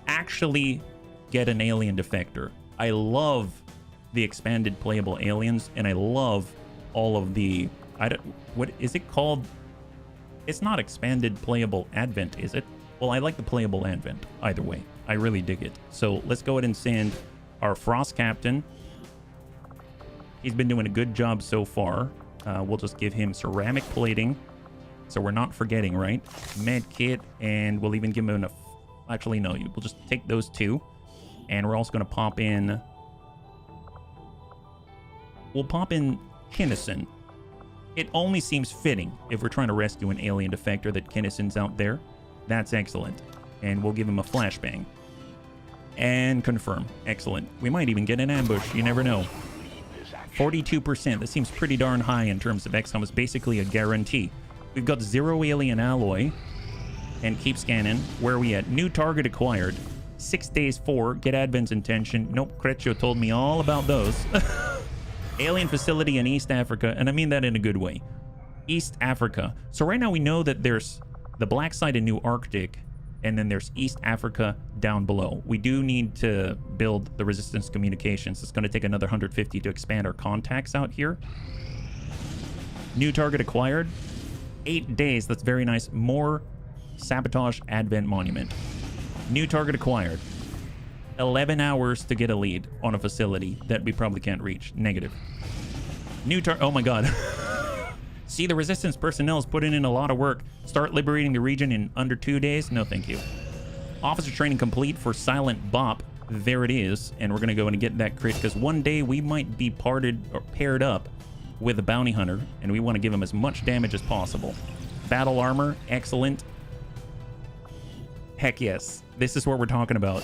actually get an alien defector. I love the expanded playable aliens, and I love all of the... what is it called? It's not expanded playable Advent, is it? Well, I like the playable Advent either way. I really dig it. So let's go ahead and send our Frost Captain. He's been doing a good job so far. We'll just give him ceramic plating, so we're not forgetting, right? Med kit, and we'll even give him enough. Actually, no, we'll just take those 2, and we're also going to pop in... We'll pop in Kinnison. It only seems fitting if we're trying to rescue an alien defector that Kinnison's out there. That's excellent. And we'll give him a flashbang. And confirm. Excellent. We might even get an ambush. You never know. 42%. That seems pretty darn high in terms of XCOM. It's basically a guarantee. We've got 0 alien alloy. And keep scanning. Where are we at? New target acquired. 6 days 4. Get Advent's intention. Nope. Creccio told me all about those. Alien facility in East Africa. And I mean that in a good way. East Africa. So right now we know that there's the black side of New Arctic, and then there's East Africa down below. We do need to build the Resistance communications. It's going to take another 150 to expand our contacts out here. New target acquired. 8 days. That's very nice. More Sabotage Advent Monument. New target acquired. 11 hours to get a lead on a facility that we probably can't reach. Negative. New target. Oh my god. See, the Resistance personnel is putting in a lot of work. Start liberating the region in under 2 days? No, thank you. Officer training complete for Silent Bop. There it is. And we're going to go and get that crit, because one day we might be paired up with a bounty hunter, and we want to give him as much damage as possible. Battle armor, excellent. Heck yes. This is what we're talking about.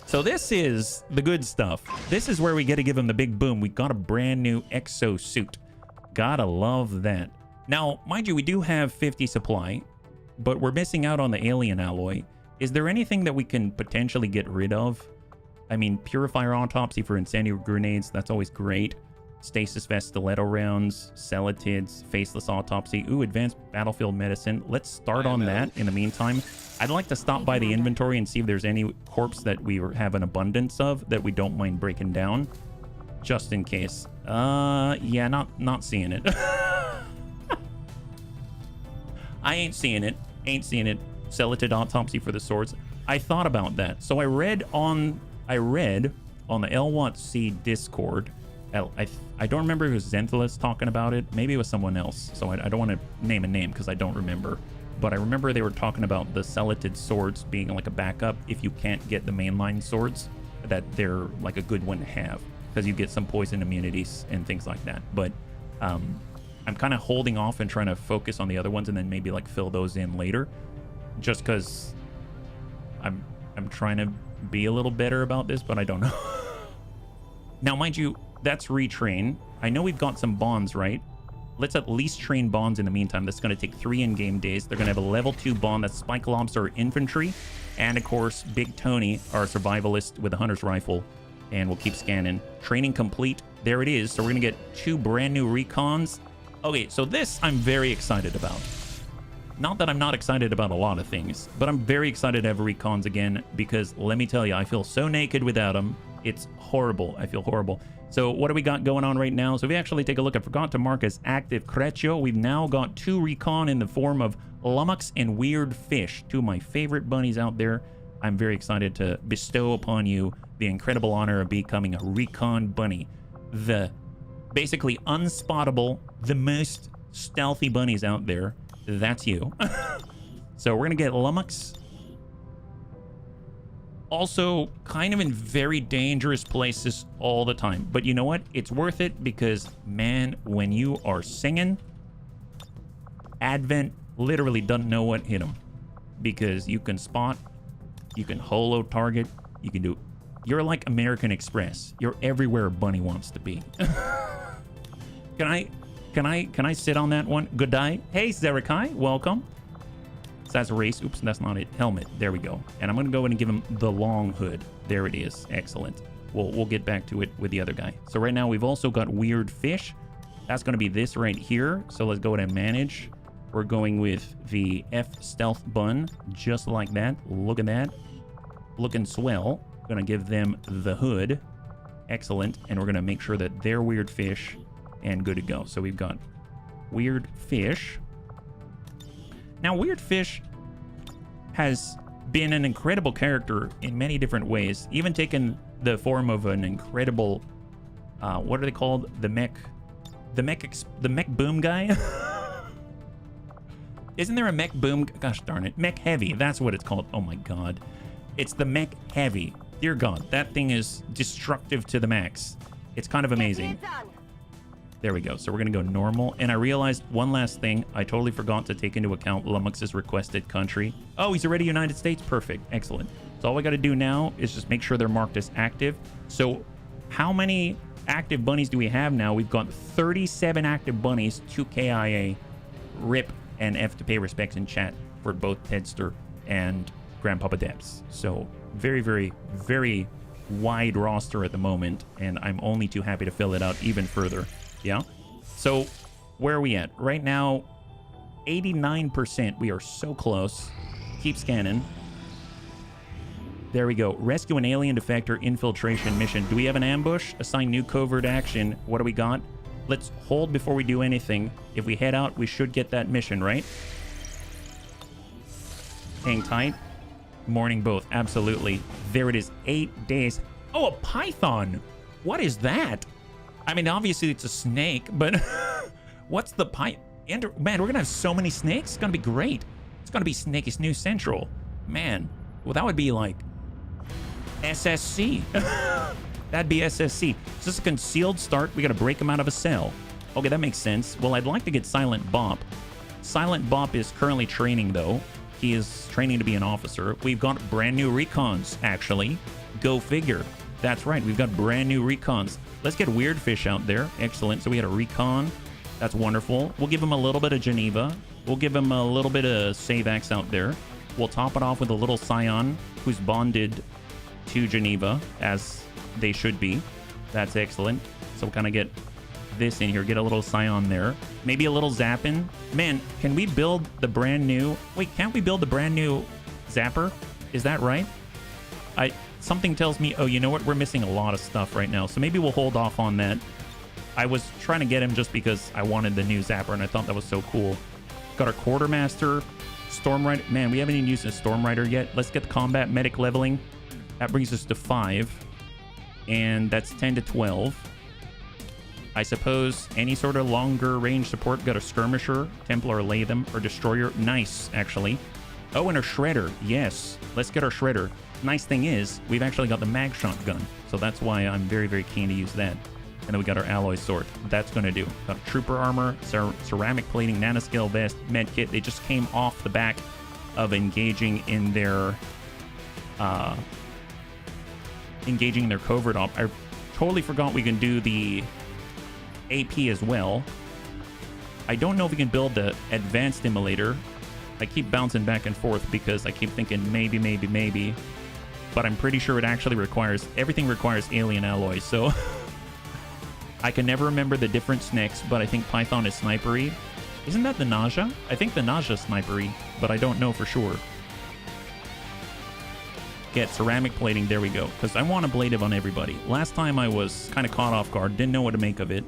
So this is the good stuff. This is where we get to give him the big boom. We got a brand new exo suit. Gotta love that. Now, mind you, we do have 50 supply, but we're missing out on the alien alloy. Is there anything that we can potentially get rid of? I mean, Purifier Autopsy for incendiary grenades, that's always great. Stasis Vest stiletto rounds, Celatids, Faceless Autopsy. Ooh, Advanced Battlefield Medicine. Let's start on that in the meantime. I'd like to stop by the inventory and see if there's any corpse that we have an abundance of that we don't mind breaking down. Just in case. Yeah, not seeing it. I ain't seeing it. Ain't seeing it. Celatid Autopsy for the swords. I thought about that. So I read on the LWOTC Discord. I don't remember if it was Zenthalus talking about it. Maybe it was someone else. So I don't want to name a name because I don't remember. But I remember they were talking about the Celatid swords being like a backup if you can't get the mainline swords, that they're like a good one to have because you get some poison immunities and things like that. But I'm kind of holding off and trying to focus on the other ones and then maybe like fill those in later, just because I'm trying to be a little better about this, but I don't know. Now, mind you, that's retrain. I know we've got some bonds, right? Let's at least train bonds in the meantime. That's going to take 3 in-game days. They're going to have a level 2 bond. That's Spike Lobster Infantry. And, of course, Big Tony, our survivalist with a hunter's rifle. And we'll keep scanning. Training complete. There it is. So we're going to get 2 brand new recons. Okay, so this I'm very excited about. Not that I'm not excited about a lot of things, but I'm very excited to have recons again because, let me tell you, I feel so naked without them. It's horrible. I feel horrible. So what do we got going on right now? So if we actually take a look, I forgot to mark as active Creccio. We've now got 2 recon in the form of Lummox and Weird Fish, 2 of my favorite bunnies out there. I'm very excited to bestow upon you the incredible honor of becoming a recon bunny. The basically unspottable, the most stealthy bunnies out there. That's you. So we're going to get Lummox. Also, kind of in very dangerous places all the time. But you know what? It's worth it because, man, when you are singing, Advent literally doesn't know what hit him. Because you can spot, you can holo target, you can do... You're like American Express. You're everywhere a bunny wants to be. Can I sit on that one? Good day. Hey, Zerikai, welcome. So that's a race. Oops, that's not it. Helmet. There we go. And I'm going to go in and give him the long hood. There it is. Excellent. We'll get back to it with the other guy. So right now we've also got Weird Fish. That's going to be this right here. So let's go ahead and manage. We're going with the F Stealth Bun, just like that. Look at that. Looking swell. Going to give them the hood. Excellent. And we're going to make sure that they're Weird Fish and good to go. So we've got Weird Fish. Now, Weird Fish has been an incredible character in many different ways, even taken the form of an incredible, what are they called? The mech boom guy? Isn't there a mech boom? Gosh darn it. Mech heavy. That's what it's called. Oh my God. It's the mech heavy. Dear God, that thing is destructive to the max. It's kind of amazing. There we go. So we're going to go normal. And I realized one last thing. I totally forgot to take into account Lummox's requested country. Oh, he's already United States. Perfect. Excellent. So all we got to do now is just make sure they're marked as active. So how many active bunnies do we have now? We've got 37 active bunnies, 2 KIA, RIP, and F to pay respects in chat for both Tedster and Grandpapa Debs. So very, very, very wide roster at the moment. And I'm only too happy to fill it out even further. Yeah. So where are we at? Right now, 89%. We are so close. Keep scanning. There we go. Rescue an alien defector infiltration mission. Do we have an ambush? Assign new covert action. What do we got? Let's hold before we do anything. If we head out, we should get that mission, right? Hang tight. Morning both. Absolutely. There it is. 8 days. Oh, a python. What is that? I mean, obviously it's a snake, but what's the pipe? Man, we're going to have so many snakes. It's going to be great. It's going to be Snake's New Central. Man, well, that would be like SSC. That'd be SSC. Is this a concealed start? We got to break him out of a cell. Okay, that makes sense. Well, I'd like to get Silent Bop. Silent Bop is currently training, though. He is training to be an officer. We've got brand new recons, actually. Go figure. That's right, we've got brand new recons. Let's get Weird Fish out there. Excellent. So we had a recon. That's wonderful. We'll give him a little bit of Geneva. We'll give him a little bit of Savax out there. We'll top it off with a little Scion who's bonded to Geneva, as they should be. That's excellent. So we'll kind of get this in here. Get a little Scion there. Maybe a little Zappin. Man, can we build the brand new... Wait, can't we build the brand new Zapper? Is that right? Something tells me, oh, you know what? We're missing a lot of stuff right now. So maybe we'll hold off on that. I was trying to get him just because I wanted the new Zapper, and I thought that was so cool. Got our Quartermaster, Storm Rider. Man, we haven't even used a Storm Rider yet. Let's get the Combat Medic leveling. That brings us to 5. And that's 10 to 12. I suppose any sort of longer range support. Got a Skirmisher, Templar Latham, or Destroyer. Nice, actually. Oh, and a Shredder. Yes. Let's get our Shredder. Nice thing is, we've actually got the mag shotgun, so that's why I'm very, very keen to use that. And then we got our alloy sword. That's going to do. Got trooper armor, ceramic plating, nanoscale vest, med kit. They just came off the back of engaging their covert op. I totally forgot we can do the AP as well. I don't know if we can build the advanced immolator. I keep bouncing back and forth because I keep thinking maybe. But I'm pretty sure it actually requires... Everything requires alien alloys, so... I can never remember the different snacks, but I think Python is snipery. Isn't that the Nausea? I think the Nausea is snipery, but I don't know for sure. Get ceramic plating, there we go. Because I want ablative on everybody. Last time I was kind of caught off guard, didn't know what to make of it.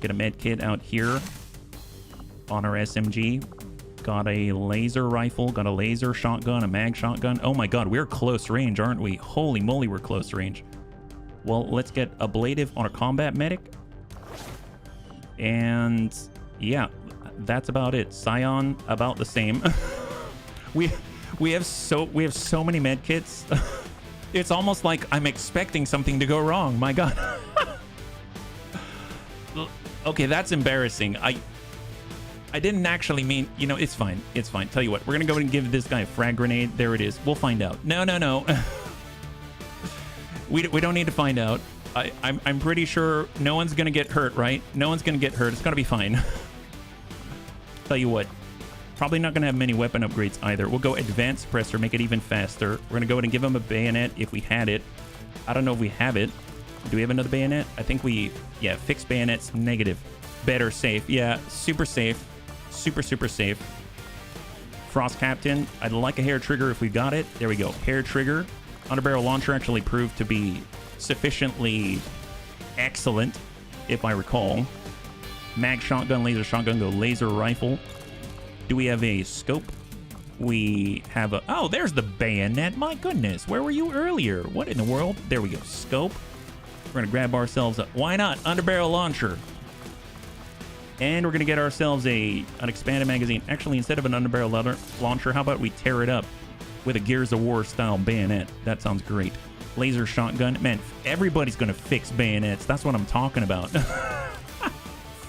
Get a med kit out here on our SMG. Got a laser rifle, got a laser shotgun, a mag shotgun. Oh my god, we're close range, aren't we? Holy moly, we're close range. Well, let's get ablative on a combat medic. And yeah, that's about it. Scion, about the same. we have so many med kits. It's almost like I'm expecting something to go wrong. My god. Okay, that's embarrassing. I didn't actually mean, you know, it's fine. It's fine. Tell you what, we're going to go and give this guy a frag grenade. There it is. We'll find out. No. we don't need to find out. I'm pretty sure no one's going to get hurt, right? No one's going to get hurt. It's going to be fine. Tell you what, probably not going to have many weapon upgrades either. We'll go advanced suppressor, make it even faster. We're going to go ahead and give him a bayonet if we had it. I don't know if we have it. Do we have another bayonet? I think yeah, fixed bayonets, negative. Better, safe. Yeah, super safe. Super safe. Frost Captain. I'd like a hair trigger if we got it. There we go. Hair trigger. Underbarrel launcher actually proved to be sufficiently excellent, if I recall. Mag shotgun, laser shotgun, go laser rifle. Do we have a scope? We have a... Oh, there's the bayonet. My goodness. Where were you earlier? What in the world? There we go. Scope. We're going to grab ourselves a... Why not? Underbarrel launcher. And we're going to get ourselves an expanded magazine. Actually, instead of an underbarrel launcher, how about we tear it up with a Gears of War style bayonet? That sounds great. Laser shotgun. Man, everybody's going to fix bayonets. That's what I'm talking about.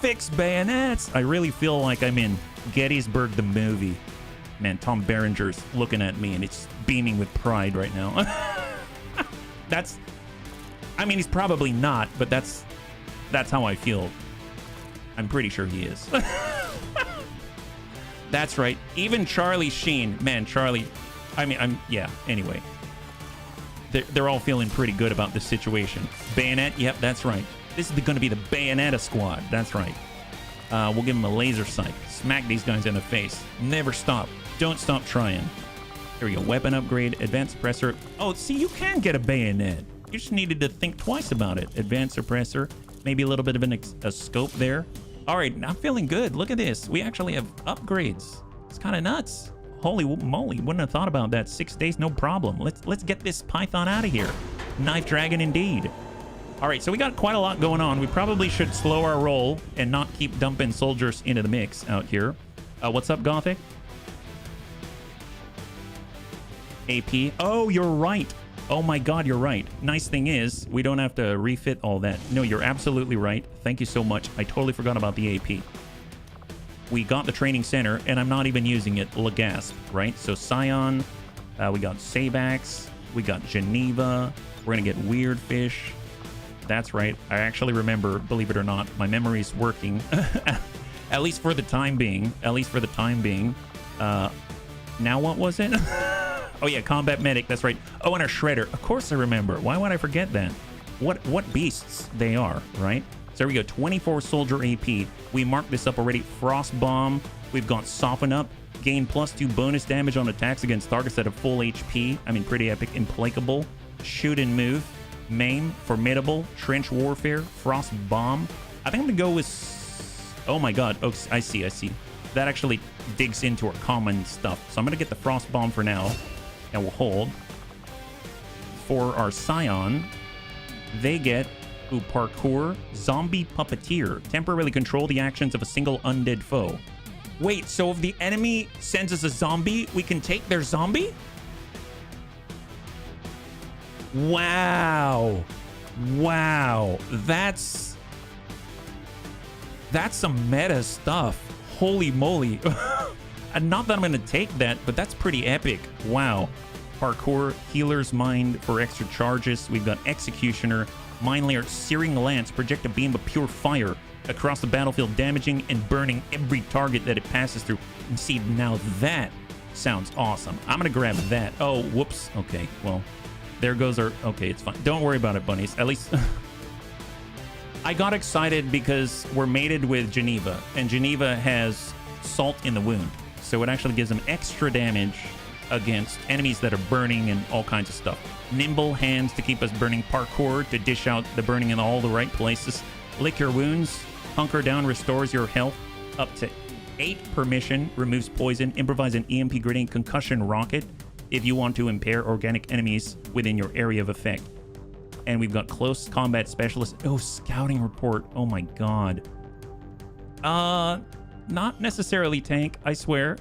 Fix bayonets. I really feel like I'm in Gettysburg the movie. Man, Tom Berenger's looking at me and it's beaming with pride right now. I mean, he's probably not, but that's how I feel. I'm pretty sure he is. That's right. Even Charlie Sheen. Man, Charlie. Yeah, anyway. They're all feeling pretty good about this situation. Bayonet. Yep, that's right. This is going to be the Bayonetta squad. That's right. We'll give them a laser sight. Smack these guys in the face. Never stop. Don't stop trying. Here we go. Weapon upgrade. Advanced suppressor. Oh, see, you can get a bayonet. You just needed to think twice about it. Advanced suppressor. Maybe a little bit of a scope there. All right, I'm feeling good. Look at this. We actually have upgrades. It's kind of nuts. Holy moly. Wouldn't have thought about that. 6 days, no problem. Let's get this Python out of here. Knife Dragon indeed. All right, so we got quite a lot going on. We probably should slow our roll and not keep dumping soldiers into the mix out here. What's up, Gothic? AP. Oh, you're right. Oh my god, you're right. Nice thing is, we don't have to refit all that. No, you're absolutely right. Thank you so much. I totally forgot about the AP. we got the training center, and I'm not even using it. Legasp, right? So Scion, we got Sabax, we got Geneva. We're gonna get Weird Fish. That's right. I actually remember, believe it or not, my memory's working. At least for the time being. At least for the time being. Now what was it? Oh yeah, Combat Medic. That's right. Oh, and a Shredder. Of course I remember. Why would I forget that? What beasts they are, right? So there we go. 24 Soldier AP. We marked this up already. Frost Bomb. We've got Soften Up. Gain +2 bonus damage on attacks against targets that have full HP. I mean, pretty epic. Implacable. Shoot and Move. Maim. Formidable. Trench Warfare. Frost Bomb. I think I'm gonna go with... Oh my god. Oh, I see. That actually digs into our common stuff. So I'm gonna get the Frost Bomb for now. And we'll hold. For our Scion, they get... Ooh, Parkour. Zombie Puppeteer. Temporarily control the actions of a single undead foe. Wait, so if the enemy sends us a zombie, we can take their zombie? Wow. Wow. That's some meta stuff. Holy moly. And not that I'm going to take that, but that's pretty epic. Wow. Parkour, Healer's Mind for extra charges. We've got Executioner, Mind Layer, Searing Lance, project a beam of pure fire across the battlefield, damaging and burning every target that it passes through. And see, now that sounds awesome. I'm going to grab that. Oh, whoops. Okay, well, there goes our... Okay, it's fine. Don't worry about it, bunnies. At least... I got excited because we're mated with Geneva, and Geneva has Salt in the Wound. So it actually gives them extra damage against enemies that are burning and all kinds of stuff. Nimble Hands to keep us burning. Parkour to dish out the burning in all the right places. Lick Your Wounds. Hunker Down restores your health up to 8 per mission. Removes poison. Improvise an EMP grenade concussion rocket if you want to impair organic enemies within your area of effect. And we've got Close Combat Specialist. Oh, Scouting Report. Oh my god. Not necessarily tank, I swear.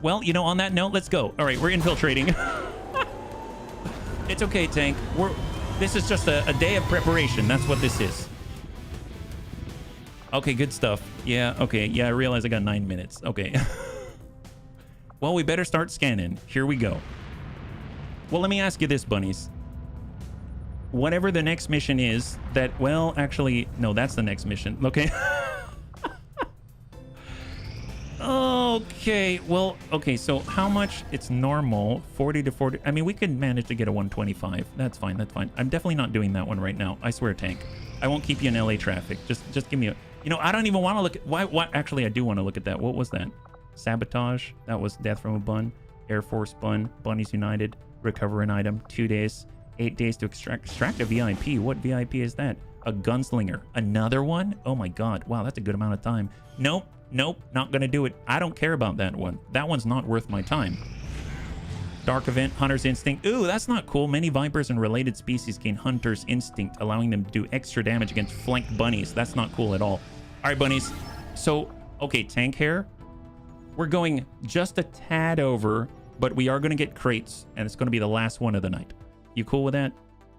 Well, you know, on that note, let's go. All right, we're infiltrating. It's okay, tank. This is just a day of preparation. That's what this is. Okay, good stuff. Yeah, okay. Yeah, I realize I got 9 minutes. Okay. Well, we better start scanning. Here we go. Well, let me ask you this, bunnies. Whatever the next mission is that... Well, actually, no, that's the next mission. Okay. Okay, well, okay, so how much? It's normal, 40 to 40. I mean, we could manage to get a 125. That's fine, that's fine. I'm definitely not doing that one right now. I swear, tank. I won't keep you in LA traffic. Just give me a... You know, I don't even want to look at... Why? Actually, I do want to look at that. What was that? Sabotage. That was Death from a Bun. Air Force Bun. Bunnies United. Recover an item. 2 days. 8 days to extract a VIP. What VIP is that? A Gunslinger. Another one? Oh my god. Wow, that's a good amount of time. Nope. Nope, not gonna do it. I don't care about that one. That one's not worth my time. Dark Event, Hunter's Instinct. Ooh, that's not cool. Many vipers and related species gain Hunter's Instinct, allowing them to do extra damage against flanked bunnies. That's not cool at all. All right, bunnies. So, okay, tank hair. We're going just a tad over, but we are gonna get crates, and it's gonna be the last one of the night. You cool with that?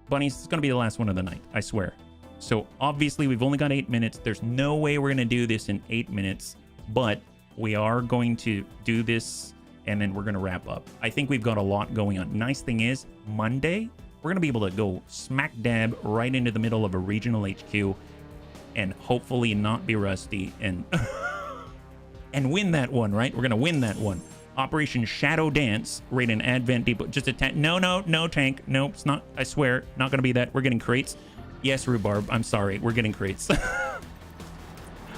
Bunnies, it's gonna be the last one of the night, I swear. So, obviously, we've only got 8 minutes. There's no way we're gonna do this in 8 minutes. But we are going to do this and then we're going to wrap up. I think we've got a lot going on. Nice thing is, Monday, we're going to be able to go smack dab right into the middle of a regional HQ and hopefully not be rusty and and win that one, right? We're going to win that one. Operation Shadow Dance, raid an Advent Depot. Just a tank. No, tank. No, it's not. I swear, not going to be that. We're getting crates. Yes, Rhubarb. I'm sorry. We're getting crates.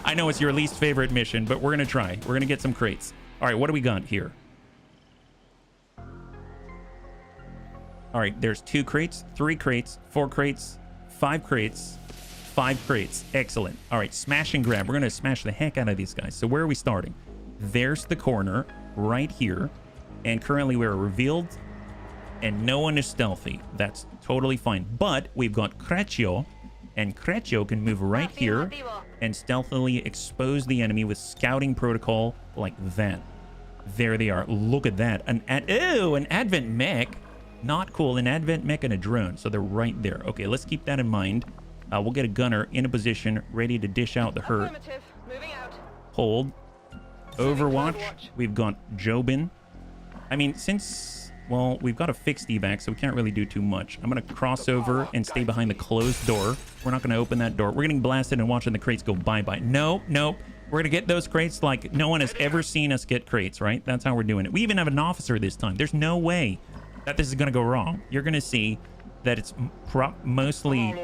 I know it's your least favorite mission, but we're going to try. We're going to get some crates. All right, what do we got here? All right, there's 2 crates, 3 crates, 4 crates, 5 crates, 5 crates. Excellent. All right, smash and grab. We're going to smash the heck out of these guys. So where are we starting? There's the corner right here. And currently we're revealed and no one is stealthy. That's totally fine. But we've got Creccio. And Creccio can move right here and stealthily expose the enemy with scouting protocol like that. There they are. Look at that. An Advent mech. Not cool. An Advent mech and a drone. So they're right there. Okay, let's keep that in mind. We'll get a gunner in a position ready to dish out the hurt. Moving out. Hold. Overwatch. We've got Jobin. I mean, since, well, we've got a fixed evac, so we can't really do too much. I'm going to cross over and stay behind the closed door. We're not going to open that door. We're getting blasted and watching the crates go bye-bye. Nope, nope. We're going to get those crates like no one has ever seen us get crates, right? That's how we're doing it. We even have an officer this time. There's no way that this is going to go wrong. You're going to see that it's mostly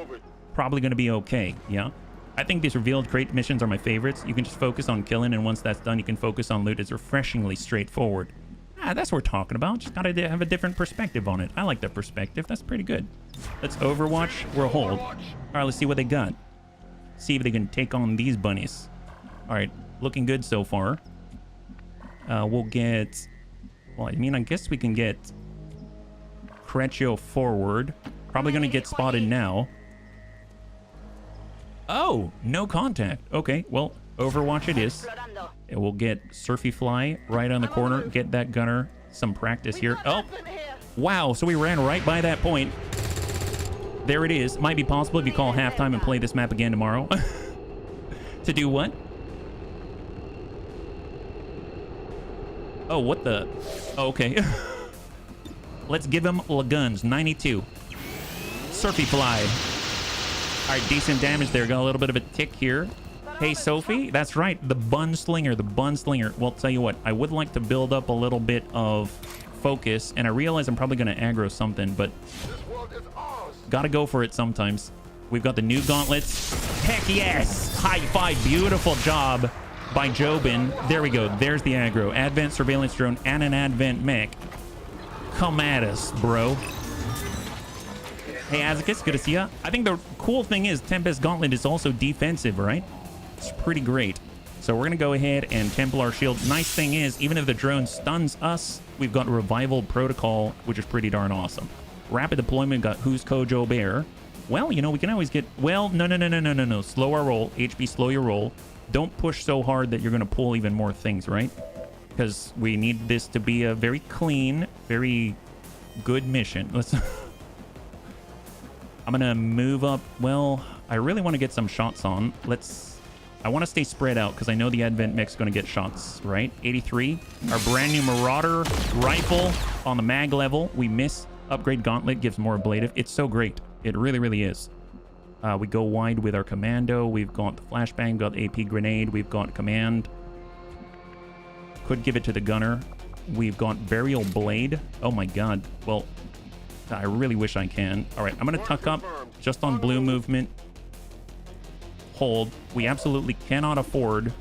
probably going to be okay, yeah? I think these revealed crate missions are my favorites. You can just focus on killing, and once that's done, you can focus on loot. It's refreshingly straightforward. Ah, that's what we're talking about. Just got to have a different perspective on it. I like that perspective. That's pretty good. Let's Overwatch. We're a hold. All right, let's see what they got. See if they can take on these bunnies. All right, looking good so far. We'll get... Well, I mean, I guess we can get Creccio forward. Probably going to get spotted now. Oh, no contact. Okay, well, Overwatch it is. And we'll get Surfy Fly right on the corner. Get that gunner some practice here. Oh, wow. So we ran right by that point. There it is. Might be possible if you call halftime and play this map again tomorrow. To do what? Oh, what the? Oh, okay. Let's give him guns. 92. Surfy Fly. All right, decent damage there. Got a little bit of a tick here. Hey, Sophie. That's right. The bun slinger. The bun slinger. Well, tell you what. I would like to build up a little bit of focus. And I realize I'm probably going to aggro something, but got to go for it sometimes. We've got the new gauntlets. Heck yes. High five. Beautiful job by Jobin. There we go. There's the aggro. Advent surveillance drone and an advent mech. Come at us, bro. Hey, Azicus, good to see ya. I think the cool thing is Tempest Gauntlet is also defensive, right? It's pretty great. So we're going to go ahead and Templar Shield. Nice thing is, even if the drone stuns us, we've got Revival Protocol, which is pretty darn awesome. Rapid deployment, got Who's Kojo Bear. Well, you know, we can always get... Well, no. Slow our roll. HB, slow your roll. Don't push so hard that you're going to pull even more things, right? Because we need this to be a very clean, very good mission. Let's... I'm going to move up. Well, I really want to get some shots on. I want to stay spread out because I know the Advent mech's going to get shots, right? 83. Our brand new Marauder rifle on the mag level. We miss. Upgrade Gauntlet gives more ablative. It's so great. It really, really is. We go wide with our Commando. We've got the Flashbang, got AP Grenade. We've got Command. Could give it to the Gunner. We've got Burial Blade. Oh my god. Well, I really wish I can. All right, I'm going to tuck up just on blue movement. Hold. We absolutely cannot afford.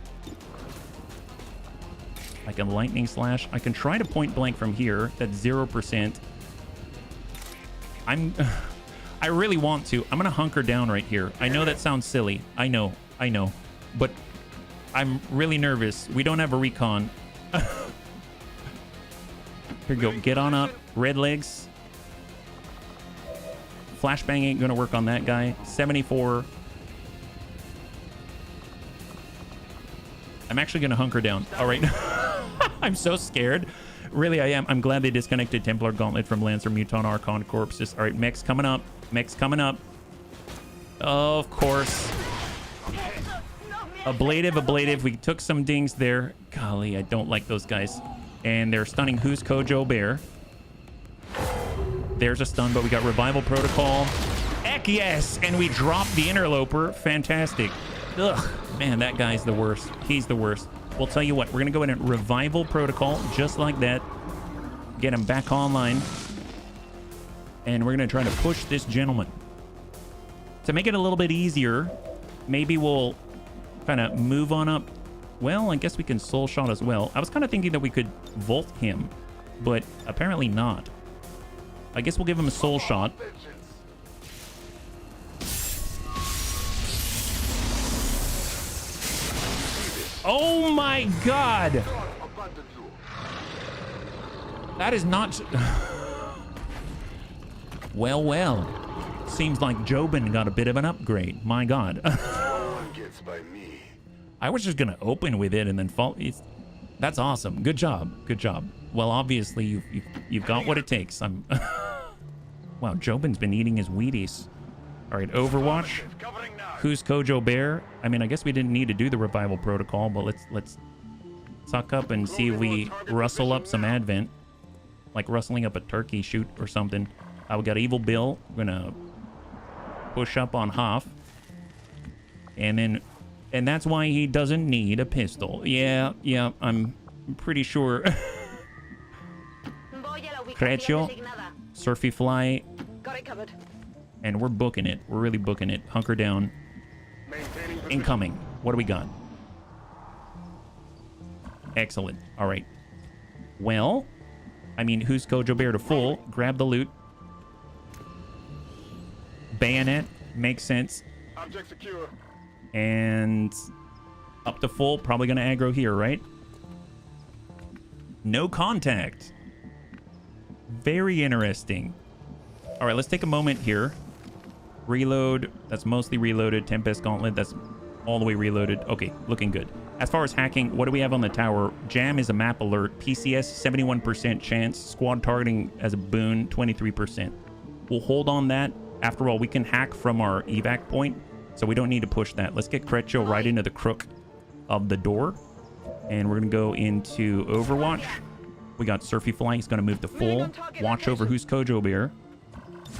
I can Lightning Slash. I can try to point blank from here. That's 0%. I really want to. I'm going to hunker down right here. I know that sounds silly. I know. But I'm really nervous. We don't have a recon. Here we go. Get on up. Red legs. Flashbang ain't gonna work on that guy. 74. I'm actually gonna hunker down. All right. I'm so scared. Really, I am. I'm glad they disconnected Templar Gauntlet from Lancer, Muton, Archon, Corpses. All right, mech's coming up. Mech's coming up. Of course. Ablative. We took some dings there. Golly, I don't like those guys. And they're stunning Who's Kojo Bear. There's a stun, but we got Revival Protocol. Heck yes! And we dropped the Interloper. Fantastic. Ugh, man, that guy's the worst. He's the worst. We'll tell you what, we're going to go in and Revival Protocol, just like that. Get him back online. And we're going to try to push this gentleman. To make it a little bit easier, maybe we'll kind of move on up. Well, I guess we can Soul Shot as well. I was kind of thinking that we could Volt him, but apparently not. I guess we'll give him a Soul Shot. Oh my god! That is not... Well. Seems like Jobin got a bit of an upgrade. My god. I was just gonna open with it and then fall... That's awesome. Good job. Well, obviously, you've got what it takes. I'm... Wow, Jobin's been eating his Wheaties. All right, Overwatch. Who's Kojo Bear? I mean, I guess we didn't need to do the Revival Protocol, but let's tuck up and see if we rustle up some advent. Like rustling up a turkey shoot or something. We got Evil Bill. We're gonna push up on Hoff. And that's why he doesn't need a pistol. Yeah, I'm pretty sure. Crecio, Surfy Fly. Got it covered. And we're booking it. We're really booking it. Hunker down. Incoming. What do we got? Excellent. All right. Well, I mean, who's Gojo Bear to full? Grab the loot. Bayonet. Makes sense. Object secure. And up to full. Probably going to aggro here, right? No contact. Very interesting. All right, let's take a moment here. Reload. That's mostly reloaded. Tempest Gauntlet. That's all the way reloaded. Okay, looking good. As far as hacking, what do we have on the tower? Jam is a map alert. PCS, 71% chance. Squad targeting as a boon, 23%. We'll hold on that. After all, we can hack from our evac point, so we don't need to push that. Let's get Crecio right into the crook of the door. And we're going to go into Overwatch. We got Surfy Fly. He's going to move to full. Watch over who's Gojo Bear.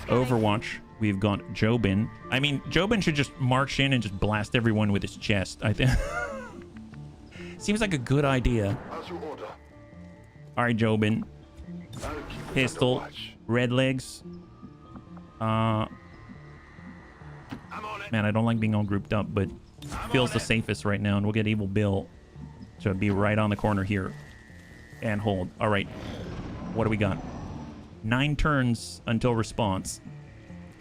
Overwatch. We've got Jobin. I mean, Jobin should just march in and just blast everyone with his chest, I think. Seems like a good idea. All right, Jobin. Pistol. Red legs. Man, I don't like being all grouped up, but feels the safest right now. And we'll get Evil Bill to be right on the corner here. And hold. All right. What do we got? 9 turns until response.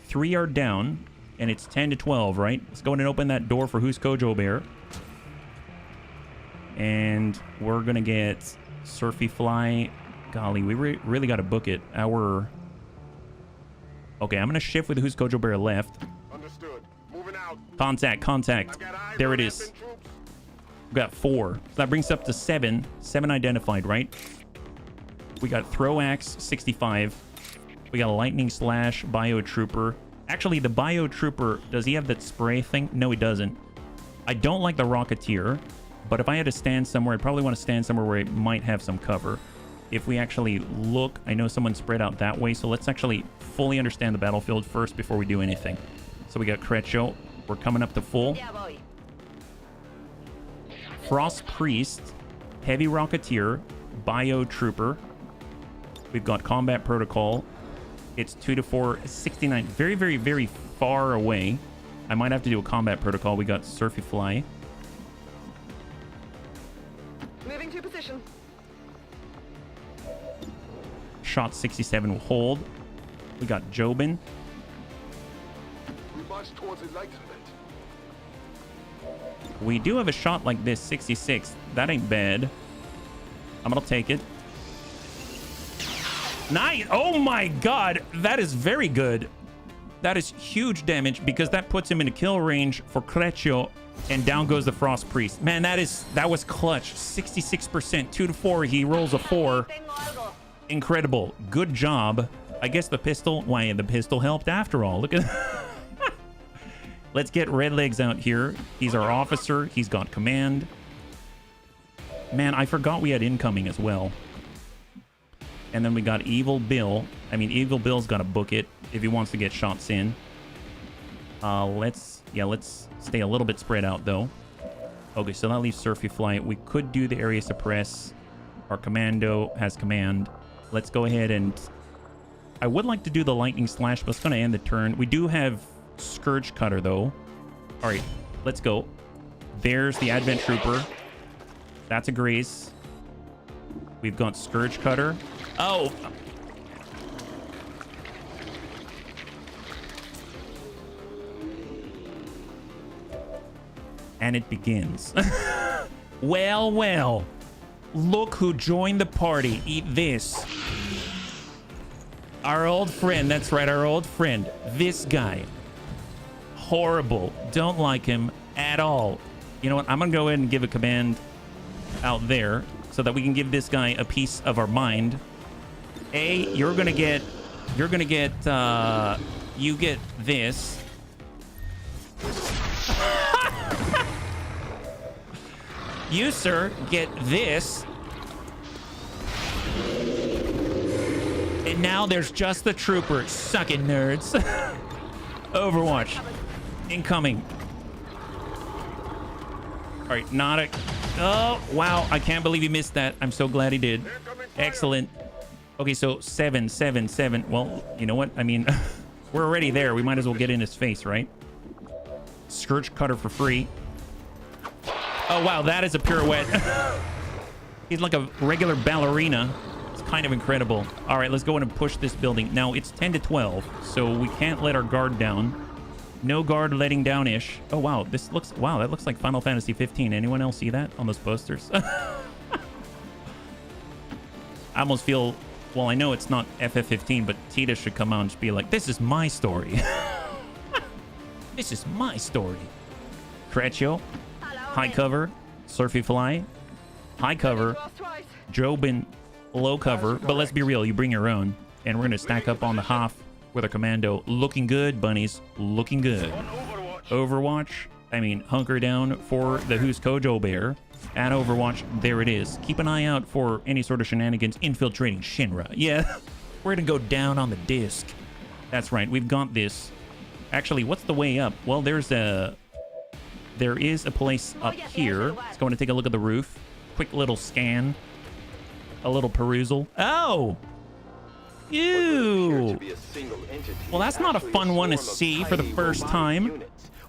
3 are down. And it's 10 to 12, right? Let's go in and open that door for who's Gojo Bear. And we're going to get Surfy Fly. Golly, we really got to book it. Okay, I'm going to shift with who's Gojo Bear left. Understood. Moving out. Contact. There it is. We got 4. So that brings us up to 7. 7 identified, right? We got Throw Axe, 65. We got a Lightning Slash, Bio Trooper. Actually, the Bio Trooper, does he have that spray thing? No, he doesn't. I don't like the Rocketeer, but if I had to stand somewhere, I'd probably want to stand somewhere where it might have some cover. If we actually look, I know someone spread out that way, so let's actually fully understand the battlefield first before we do anything. So we got Crecio. We're coming up to full. Frost Priest, Heavy Rocketeer, Bio Trooper. We've got Combat Protocol. It's 2 to 4, 69. Very, very, very far away. I might have to do a Combat Protocol. We got Surfy Fly. Moving to position. Shot 67 will hold. We got Jobin. We march towards enlightenment. We do have a shot like this, 66. That ain't bad. I'm gonna take it. Nice. Oh my god, that is very good. That is huge damage because that puts him into kill range for Crecio, and down goes the Frost Priest. Man, that was clutch. 66%, 2 to 4. He rolls a 4. Incredible. Good job. I guess the pistol helped after all. Look at Let's get Red Legs out here. He's our officer. He's got command. Man, I forgot we had incoming as well. And then we got Evil Bill. I mean, Evil Bill's got to book it if he wants to get shots in. Let's stay a little bit spread out, though. Okay, so that leaves Surfy Fly. We could do the area suppress. Our commando has command. Let's go ahead and... I would like to do the Lightning Slash, but it's going to end the turn. We do have Scourge Cutter, though. All right, let's go. There's the Advent Trooper. That's a Grace. We've got Scourge Cutter. Oh! And it begins. Well, well. Look who joined the party. Eat this. Our old friend. That's right, our old friend. This guy. Horrible. Don't like him at all. You know what? I'm going to go ahead and give a command out there so that we can give this guy a piece of our mind. You get this. You, sir, get this. And now there's just the trooper. Suck it, nerds. Overwatch. Incoming. All right, not a... Oh, wow. I can't believe he missed that. I'm so glad he did. Excellent. Okay, so 7, 7, 7. Well, you know what? I mean, we're already there. We might as well get in his face, right? Scourge cutter for free. Oh, wow. That is a pirouette. He's like a regular ballerina. It's kind of incredible. All right, let's go in and push this building. Now, it's 10 to 12, so we can't let our guard down. No guard letting down-ish. Oh, wow. This looks... Wow, that looks like Final Fantasy 15. Anyone else see that on those posters? I almost feel... Well, I know it's not FF15, but Tita should come out and just be like, this is my story. This is my story. Creccio. High cover. Surfy Fly. High cover. Jobin. Low cover. But let's be real. You bring your own. And we're going to stack up on the Hoff with a commando. Looking good, bunnies. Looking good. Overwatch. I mean, hunker down for the Who's Kojo Bear. At Overwatch, there it is. Keep an eye out for any sort of shenanigans infiltrating Shinra. Yeah, we're gonna go down on the disc. That's right, we've got this. Actually, what's the way up? Well, there is a place up here. Let's go and take a look at the roof. Quick little scan. A little perusal. Oh! Ew! Well, that's not a fun one to see for the first time.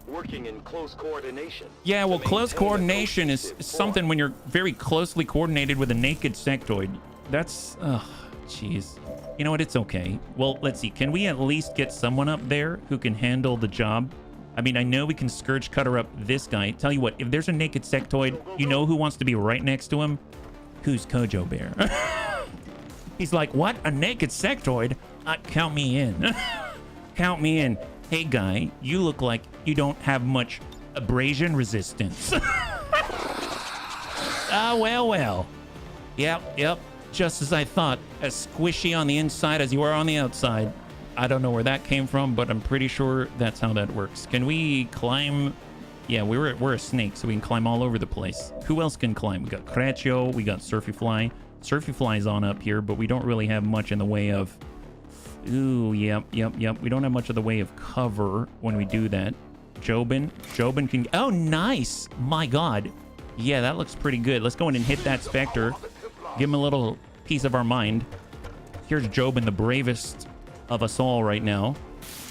Working in close coordination. Yeah, well, close coordination is something when you're very closely coordinated with a naked sectoid. That's... Ugh, jeez. You know what? It's okay. Well, let's see. Can we at least get someone up there who can handle the job? I mean, I know we can Scourge Cutter up this guy. Tell you what, if there's a naked sectoid, you know who wants to be right next to him? Who's Kojo Bear? He's like, what? A naked sectoid? Count me in. Count me in. Hey, guy, you look like you don't have much abrasion resistance. Ah, well. Yep. Just as I thought. As squishy on the inside as you are on the outside. I don't know where that came from, but I'm pretty sure that's how that works. Can we climb? Yeah, we're a snake, so we can climb all over the place. Who else can climb? We got Creccio, we got Surfy Fly. Surfy Fly's on up here, but we don't really have much in the way of... Ooh, yep. We don't have much of the way of cover when we do that. Jobin can... Oh, nice! My God. Yeah, that looks pretty good. Let's go in and hit that Spectre. Give him a little piece of our mind. Here's Jobin, the bravest of us all right now.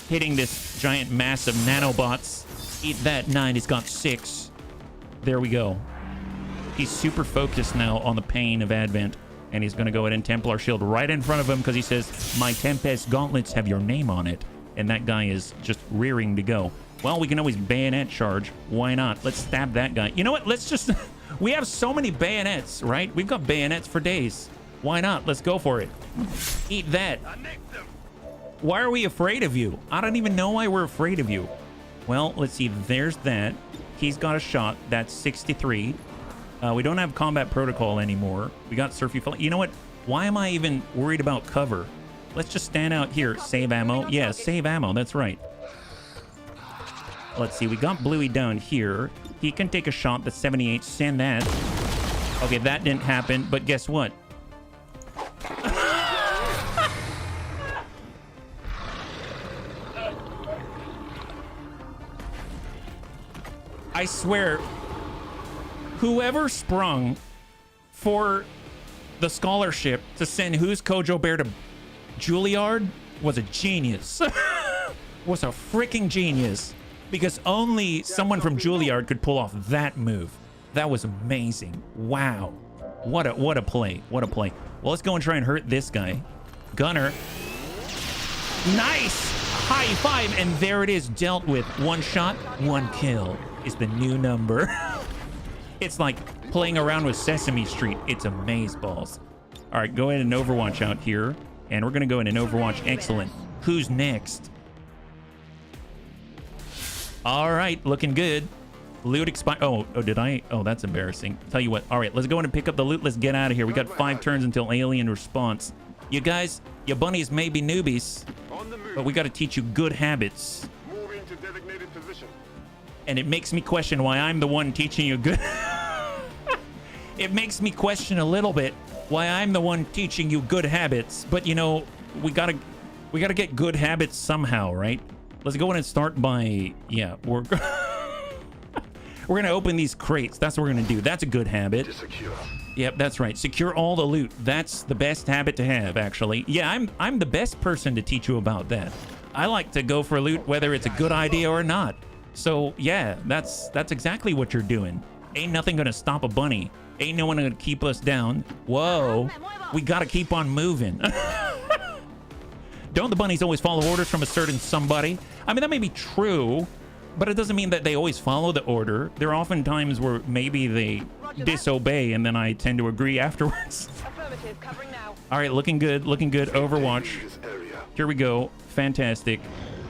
Hitting this giant mass of nanobots. Eat that 9. He's got 6. There we go. He's super focused now on the pain of Advent. And he's going to go ahead and Templar Shield right in front of him because he says, my Tempest gauntlets have your name on it. And that guy is just rearing to go. Well, we can always bayonet charge. Why not? Let's stab that guy. You know what? Let's just... We have so many bayonets, right? We've got bayonets for days. Why not? Let's go for it. Eat that. Why are we afraid of you? I don't even know why we're afraid of you. Well, let's see. There's that. He's got a shot. That's 63. We don't have combat protocol anymore. We got Surfy Fly. You know what? Why am I even worried about cover? Let's just stand out here. Save ammo. Yeah, save ammo. That's right. Let's see. We got Bluey down here. He can take a shot. That's 78. Send that. Okay, that didn't happen. But guess what? I swear... Whoever sprung for the scholarship to send Who's Kojo Bear to Juilliard was a genius. Was a freaking genius. Because only someone from Juilliard could pull off that move. That was amazing. Wow. What a play. What a play. Well, let's go and try and hurt this guy. Gunner. Nice! High five, and there it is. Dealt with. 1 shot, 1 kill is the new number. It's like playing around with Sesame Street. It's amazeballs. All right, go ahead and Overwatch out here. And we're going to go in and Overwatch. Excellent. Who's next? All right, looking good. Loot expired. Oh, did I? Oh, that's embarrassing. Tell you what. All right, let's go in and pick up the loot. Let's get out of here. We got 5 turns until alien response. You guys, your bunnies may be newbies, but we got to teach you good habits. Moving to designated position. And it makes me question why I'm the one teaching you good. it makes me question a little bit why I'm the one teaching you good habits. But you know, we gotta get good habits somehow, right? Let's go in and start by, yeah, we're gonna open these crates. That's what we're gonna do. That's a good habit. Secure. Yep, that's right. Secure all the loot. That's the best habit to have, actually. Yeah, I'm the best person to teach you about that. I like to go for loot whether it's a good idea or not. So yeah, that's exactly what you're doing. Ain't nothing gonna stop a bunny. Ain't no one gonna keep us down. Whoa, we gotta keep on moving. Don't the bunnies always follow orders from a certain somebody? I mean, that may be true, but it doesn't mean that they always follow the order. There are often times where maybe they disobey, and then I tend to agree afterwards. Affirmative, covering now. All right, looking good, looking good. Overwatch. This area. Here we go. Fantastic.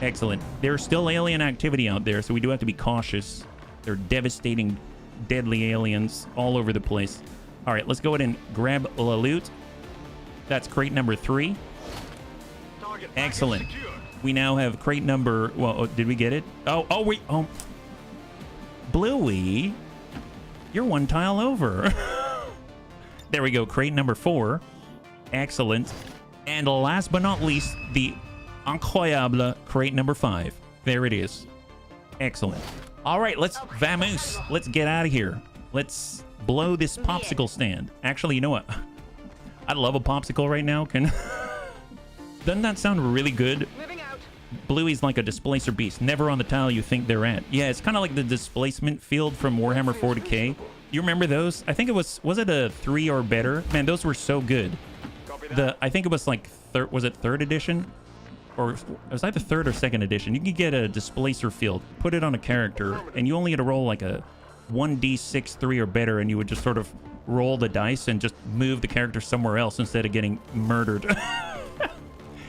Excellent. There's still alien activity out there, so we do have to be cautious. They're devastating, deadly aliens all over the place. All right, let's go ahead and grab the loot. That's crate number 3. Target Excellent. package secure. We now have crate number... Well, oh, did we get it? Oh, wait. Oh. Bluey, you're one tile over. There we go. Crate number 4. Excellent. And last but not least, the incroyable crate number 5. There it is. Excellent. All right, let's vamoose. Let's get out of here. Let's blow this popsicle stand. Actually, you know what? I love a popsicle right now. Doesn't that sound really good? Moving out. Bluey's like a displacer beast, never on the tile you think they're at. Yeah, it's kind of like the displacement field from Warhammer 40k. You remember those? I think it was it a 3 or better? Man, those were so good. I think it was like was it 3rd edition? Or it was either 3rd or 2nd edition. You could get a displacer field, put it on a character, and you only had to roll like a 1d6 3 or better, and you would just sort of roll the dice and just move the character somewhere else instead of getting murdered.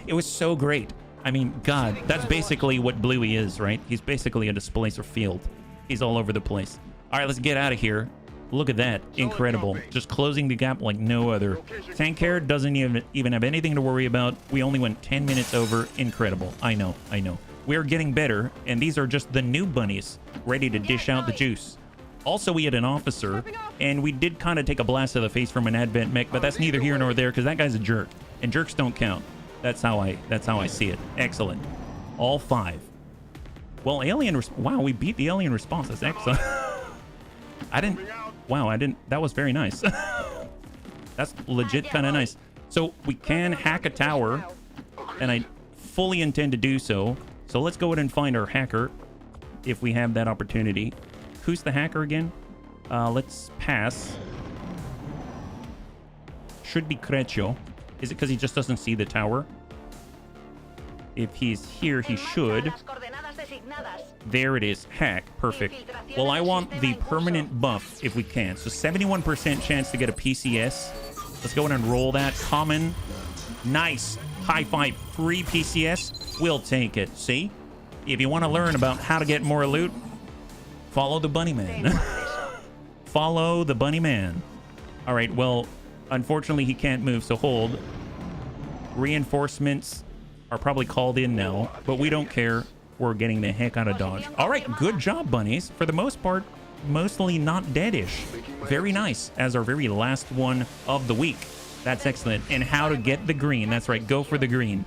It was so great. I mean, God, that's basically what Bluey is, right? He's basically a displacer field. He's all over the place. All right, let's get out of here. Look at that. Incredible. Just closing the gap like no other. Tank care doesn't even have anything to worry about. We only went 10 minutes over. Incredible. I know. We're getting better, and these are just the new bunnies ready to dish out the juice. Also, we had an officer, and we did kind of take a blast to the face from an advent mech, but that's neither here nor there because that guy's a jerk, and jerks don't count. That's how I see it. Excellent. All 5. Well, wow, we beat the alien response. That's excellent. That was very nice. That's legit kind of nice. So we can hack a tower, and I fully intend to do so. So let's go ahead and find our hacker if we have that opportunity. Who's the hacker again? Let's pass. Should be Crecho. Is it because he just doesn't see the tower? If he's here, he should. There it is. Hack. Perfect. Well, I want the permanent buff if we can. So 71% chance to get a PCS. Let's go ahead and roll that. Common. Nice. High 5. Free PCS. We'll take it. See? If you want to learn about how to get more loot, follow the bunny man. Follow the bunny man. All right. Well, unfortunately, he can't move, so hold. Reinforcements are probably called in now, but we don't care. We're getting the heck out of Dodge. All right, good job, bunnies. For the most part, mostly not deadish. Very nice, as our very last one of the week. That's excellent. And how to get the green. That's right, go for the green.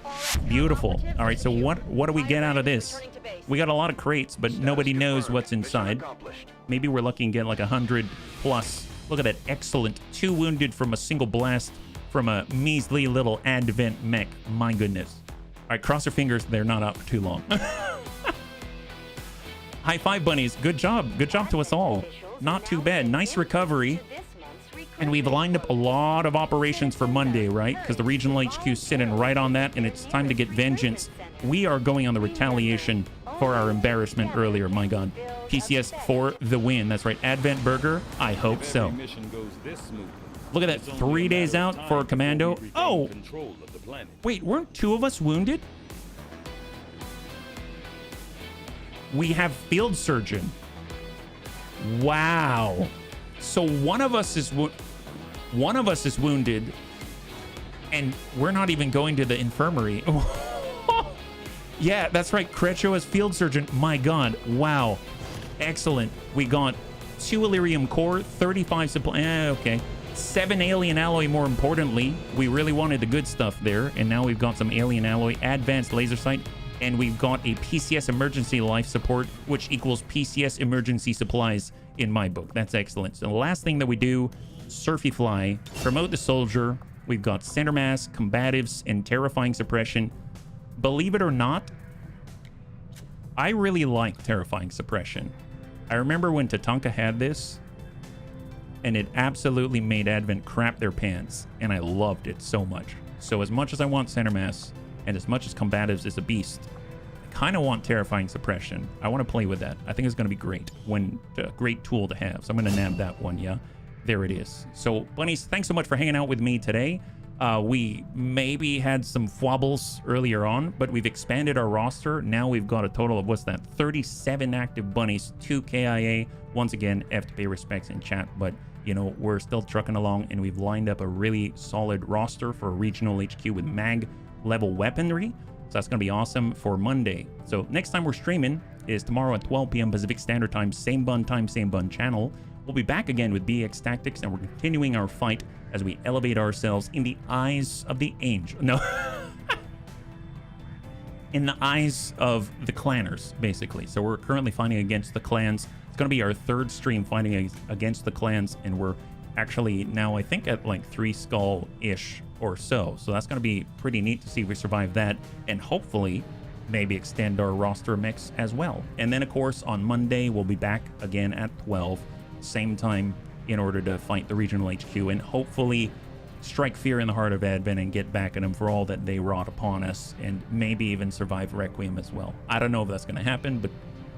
Beautiful. All right, so what do we get out of this? We got a lot of crates, but nobody knows what's inside. Maybe we're lucky and get like 100 plus. Look at that, excellent. 2 wounded from a single blast from a measly little advent mech. My goodness. All right, cross your fingers. They're not up for too long. High 5, bunnies. Good job. Good job to us all. Not too bad. Nice recovery. And we've lined up a lot of operations for Monday, right? Because the regional HQ is sitting right on that, and it's time to get vengeance. We are going on the retaliation for our embarrassment earlier. My God. PCS for the win. That's right. Advent Burger. I hope so. Look at that. 3 days out for a commando. Oh! Wait, weren't 2 of us wounded? We have field surgeon. Wow. So one of us is wounded, and we're not even going to the infirmary. Yeah, that's right. Crecho is field surgeon. My God. Wow. Excellent. We got 2 Illyrium core, 35 supply. Okay. 7 alien alloy, more importantly. We really wanted the good stuff there, and now we've got some alien alloy, advanced laser sight, and we've got a PCS emergency life support, which equals PCS emergency supplies in my book. That's excellent. So the last thing that we do, Surfy Fly, promote the soldier. We've got center mass, combatives, and terrifying suppression. Believe it or not, I really like terrifying suppression. I remember when Tatanka had this, and it absolutely made Advent crap their pants, and I loved it so much. So as much as I want center mass, and as much as combatives is a beast, I kind of want terrifying suppression. I want to play with that. I think it's going to be great. Great tool to have. So I'm going to nab that one, yeah. There it is. So, bunnies, thanks so much for hanging out with me today. We maybe had some fwobbles earlier on, but we've expanded our roster. Now we've got a total of, 37 active bunnies, 2 KIA. Once again, have to pay respects in chat, but, you know, we're still trucking along, and we've lined up a really solid roster for regional HQ with mag level weaponry. So that's going to be awesome for Monday. So next time we're streaming is tomorrow at 12 p.m. Pacific Standard Time, same bun time, same bun channel. We'll be back again with BX Tactics, and we're continuing our fight as we elevate ourselves in the eyes of the angel. No. In the eyes of the clanners, basically. So we're currently fighting against the clans. It's going to be our 3rd stream fighting against the clans, and we're actually now, I think, at like 3 skull-ish or so. So that's going to be pretty neat to see if we survive that, and hopefully maybe extend our roster mix as well. And then, of course, on Monday, we'll be back again at 12, same time, in order to fight the regional HQ and hopefully strike fear in the heart of Advent and get back at them for all that they wrought upon us, and maybe even survive Requiem as well. I don't know if that's going to happen,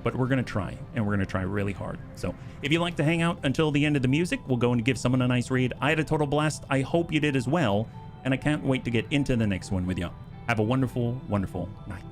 but we're going to try, and we're going to try really hard. So if you'd like to hang out until the end of the music, we'll go and give someone a nice read. I had a total blast. I hope you did as well, and I can't wait to get into the next one with you. Have a wonderful, wonderful night.